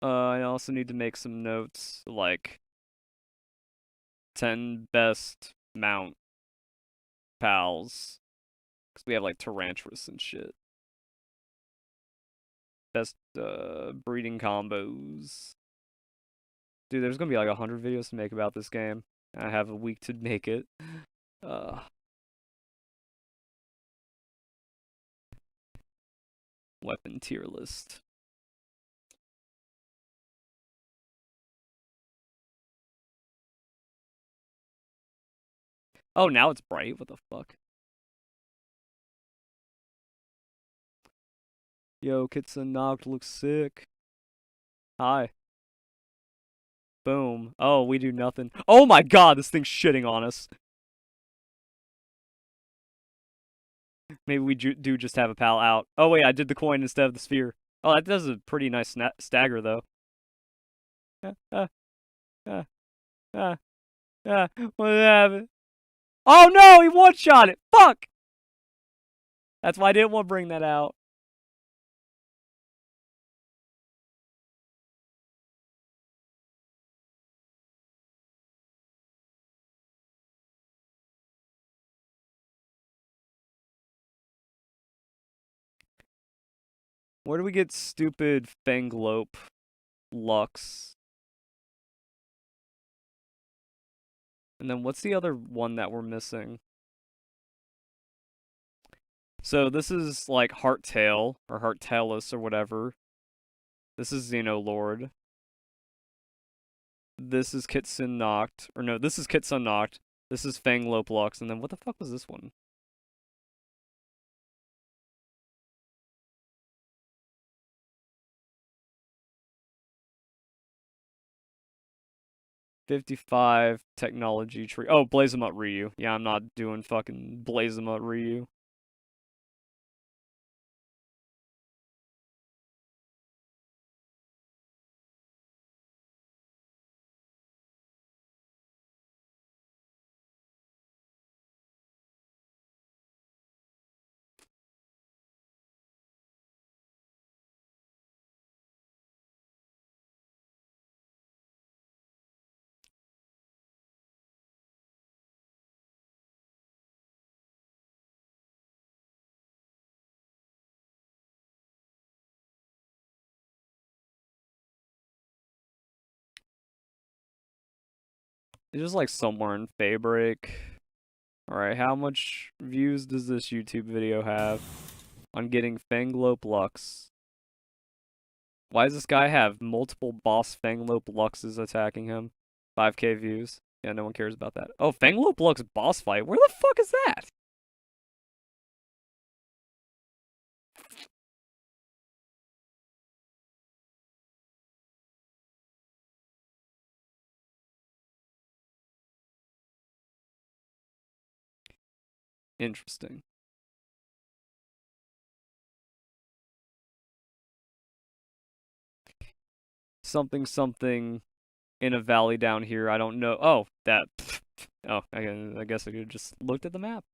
I also need to make some notes, like 10 best mount pals. Because we have like Tarantulas and shit. Best breeding combos. Dude, there's gonna be like 100 videos to make about this game. I have a week to make it. Weapon tier list. Oh, now it's bright? What the fuck? Yo, Kitsun Knocked looks sick. Hi. Boom. Oh, we do nothing. Oh my god, this thing's shitting on us. Maybe we do just have a pal out. Oh wait, I did the coin instead of the sphere. Oh, that does a pretty nice stagger though. Ah, ah, ah, what happened? Oh no, he one-shot it. Fuck! That's why I didn't want to bring that out. Where do we get stupid Fanglope Lux? And then what's the other one that we're missing? So this is like Hearttail, or Hearttailus, or whatever. This is Xenolord. This is Kitsun Knocked. Or no, this is Kitsun Knocked. This is Fanglope Lux. And then what the fuck was this one? 55 technology tree. Oh, blaze 'em up Ryu. Yeah, I'm not doing fucking blaze 'em up Ryu. It's just like somewhere in Fabric. Alright, how much views does this YouTube video have on getting Fanglope Lux? Why does this guy have multiple boss Fanglope Luxes attacking him? 5k views. Yeah, no one cares about that. Oh, Fanglope Lux boss fight? Where the fuck is that? Interesting. Something something in a valley down here. I don't know. Oh, that. Oh, I guess I could have just looked at the map.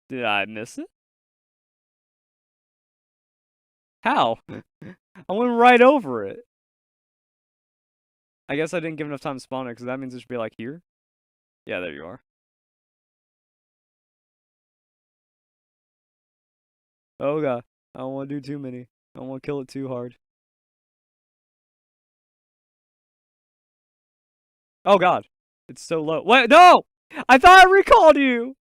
Did I miss it? How? I went right over it. I guess I didn't give enough time to spawn it, because that means it should be like here. Yeah, there you are. Oh god. I don't want to do too many. I don't want to kill it too hard. Oh god. It's so low. What? No! I thought I recalled you!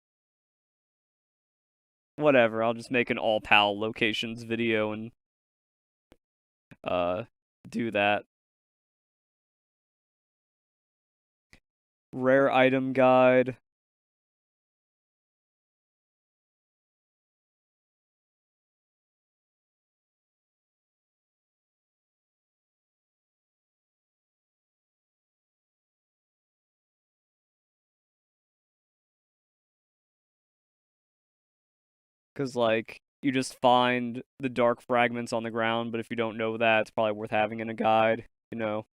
Whatever, I'll just make an all PAL locations video and do that. Rare item guide. Because, like, you just find the dark fragments on the ground, but if you don't know that, it's probably worth having in a guide, you know?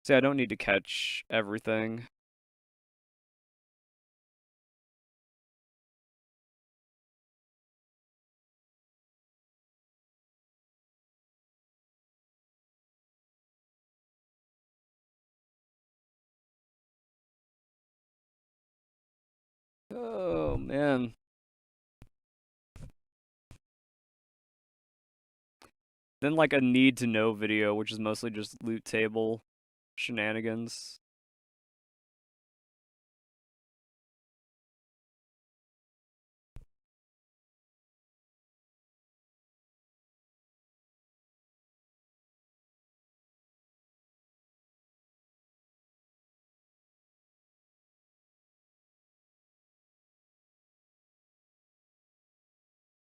See, I don't need to catch everything. Oh, man. Then, like, a need-to-know video, which is mostly just loot table shenanigans.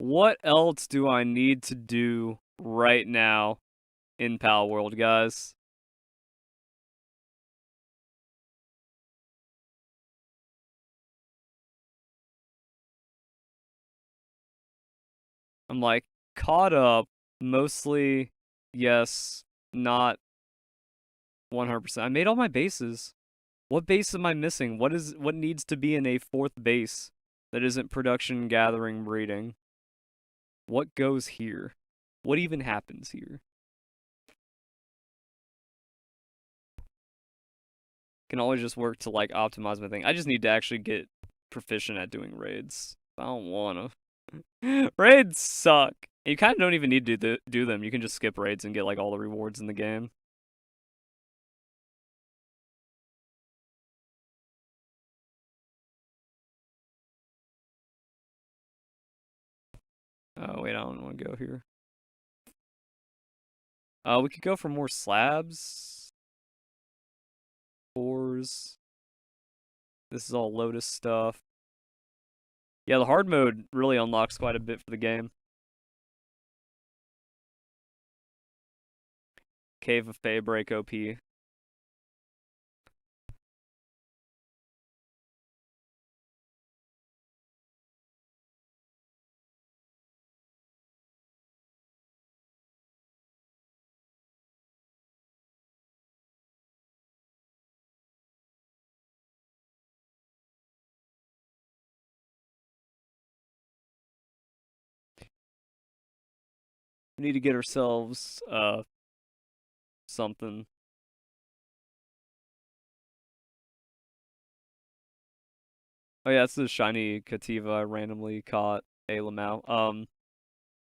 What else do I need to do right now in Palworld, guys? I'm like caught up, mostly, yes, not 100%. I made all my bases. What base am I missing? What needs to be in a fourth base that isn't production, gathering, breeding? What goes here? What even happens here? Can always just work to like optimize my thing. I just need to actually get proficient at doing raids. I don't wanna. Raids suck. You kind of don't even need to do them. You can just skip raids and get like all the rewards in the game. Oh wait, I don't want to go here. We could go for more slabs. Ores. This is all Lotus stuff. Yeah, the hard mode really unlocks quite a bit for the game. Cave of Fey break OP. We need to get ourselves something. Oh yeah, that's the shiny Cativa I randomly caught a Lamau.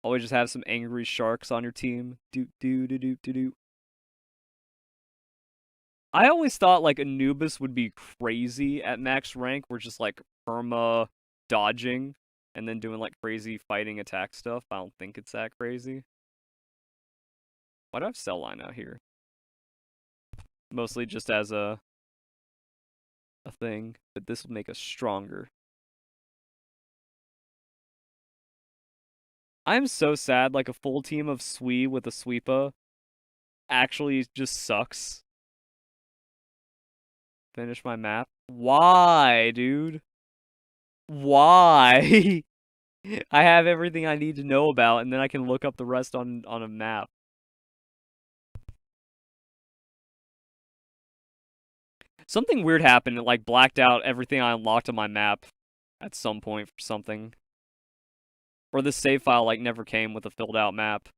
Always just have some angry sharks on your team. Doot doo doo doo doo doo. I always thought like Anubis would be crazy at max rank. We're just like perma dodging and then doing like crazy fighting attack stuff. I don't think it's that crazy. Why do I have Cell Line out here? Mostly just as a thing, but this will make us stronger. I'm so sad, like a full team of Swee with a Sweepa actually just sucks. Finish my map. Why, dude? Why? I have everything I need to know about, and then I can look up the rest on a map. Something weird happened. It like blacked out everything I unlocked on my map at some point for something. Or this save file like never came with a filled out map.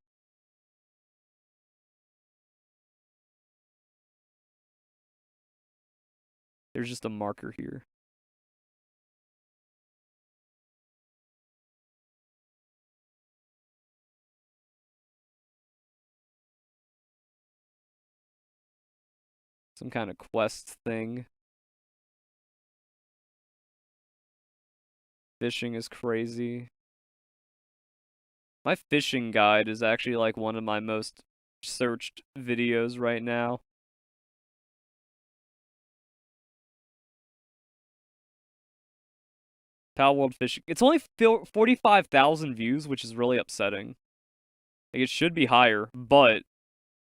There's just a marker here. Some kind of quest thing. Fishing is crazy. My fishing guide is actually like one of my most searched videos right now. Palworld fishing. It's only 45,000 views, which is really upsetting. Like, it should be higher, but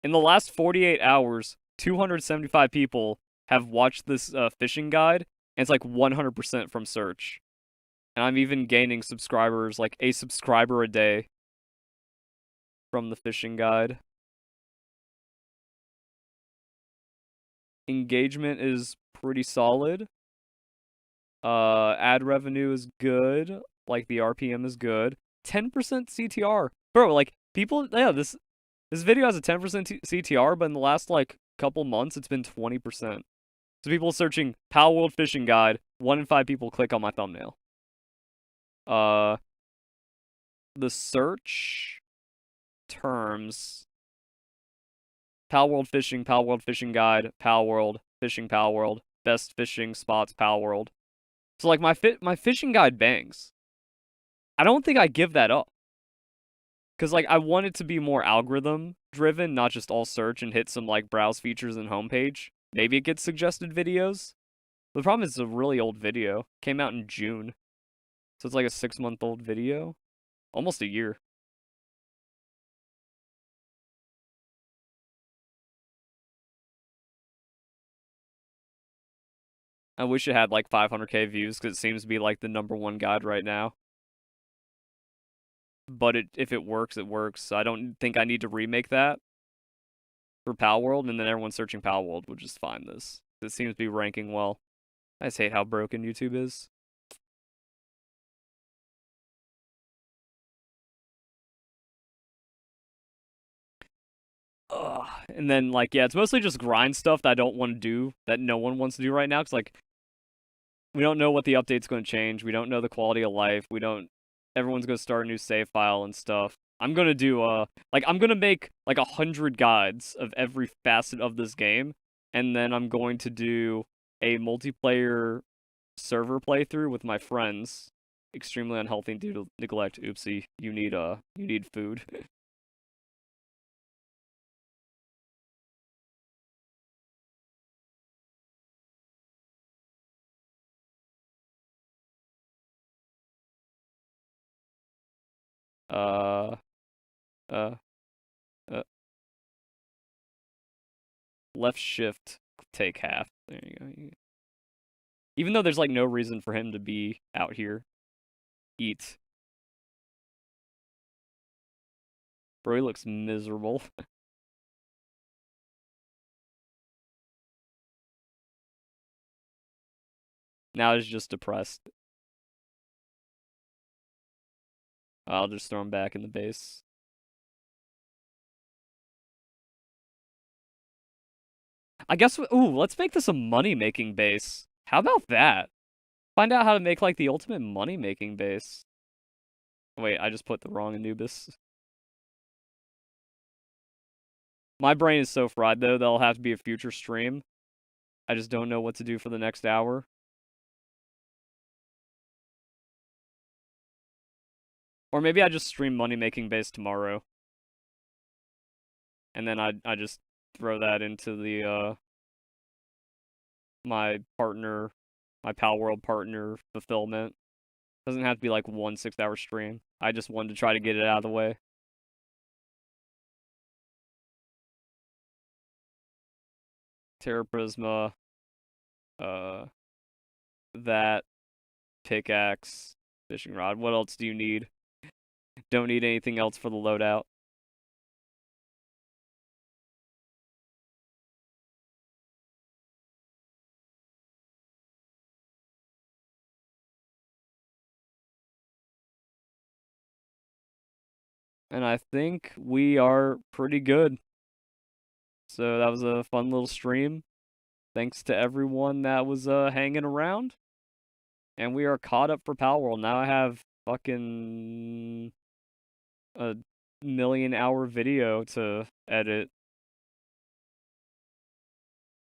in the last 48 hours, 275 people have watched this fishing guide, and it's like 100% from search. And I'm even gaining subscribers, like a subscriber a day from the fishing guide. Engagement is pretty solid. Ad revenue is good. Like, the RPM is good. 10% CTR. Bro, like, people, yeah, this video has a 10% CTR, but in the last, like, couple months, it's been 20%. So people searching Palworld Fishing Guide, 1 in 5 people click on my thumbnail. The search terms, Palworld Fishing Guide, Palworld, Fishing Palworld, best fishing spots, Palworld. So like my fishing guide bangs. I don't think I give that up. Cause like I want it to be more algorithm driven, not just all search and hit some like browse features and homepage. Maybe it gets suggested videos. The problem is it's a really old video. Came out in June. So it's like a 6-month-old video. Almost a year. I wish it had like 500k views because it seems to be like the #1 guide right now. But if it works, it works. I don't think I need to remake that for Palworld, and then everyone searching Palworld will just find this. It seems to be ranking well. I just hate how broken YouTube is. Ugh. And then, like, yeah, it's mostly just grind stuff that I don't want to do, that no one wants to do right now. Because, like, we don't know what the update's going to change. We don't know the quality of life. We don't... Everyone's going to start a new save file and stuff. I'm going to do, like, I'm going to make, like, 100 guides of every facet of this game. And then I'm going to do a multiplayer server playthrough with my friends. Extremely unhealthy due to neglect. Oopsie. You need food. uh... Uh... Uh... Left shift, take half. There you go. Even though there's like no reason for him to be out here. Eat. Bro, he looks miserable. Now he's just depressed. I'll just throw him back in the base. I guess, ooh, let's make this a money-making base. How about that? Find out how to make, like, the ultimate money-making base. Wait, I just put the wrong Anubis. My brain is so fried, though, that'll have to be a future stream. I just don't know what to do for the next hour. Or maybe I just stream money-making base tomorrow. And then I just throw that into the, my partner, my Palworld partner fulfillment. Doesn't have to be like 1 6-hour stream. I just wanted to try to get it out of the way. Terra Prisma, that, pickaxe, fishing rod. What else do you need? Don't need anything else for the loadout. And I think we are pretty good. So that was a fun little stream. Thanks to everyone that was hanging around. And we are caught up for Palworld. Now I have fucking a 1,000,000-hour video to edit.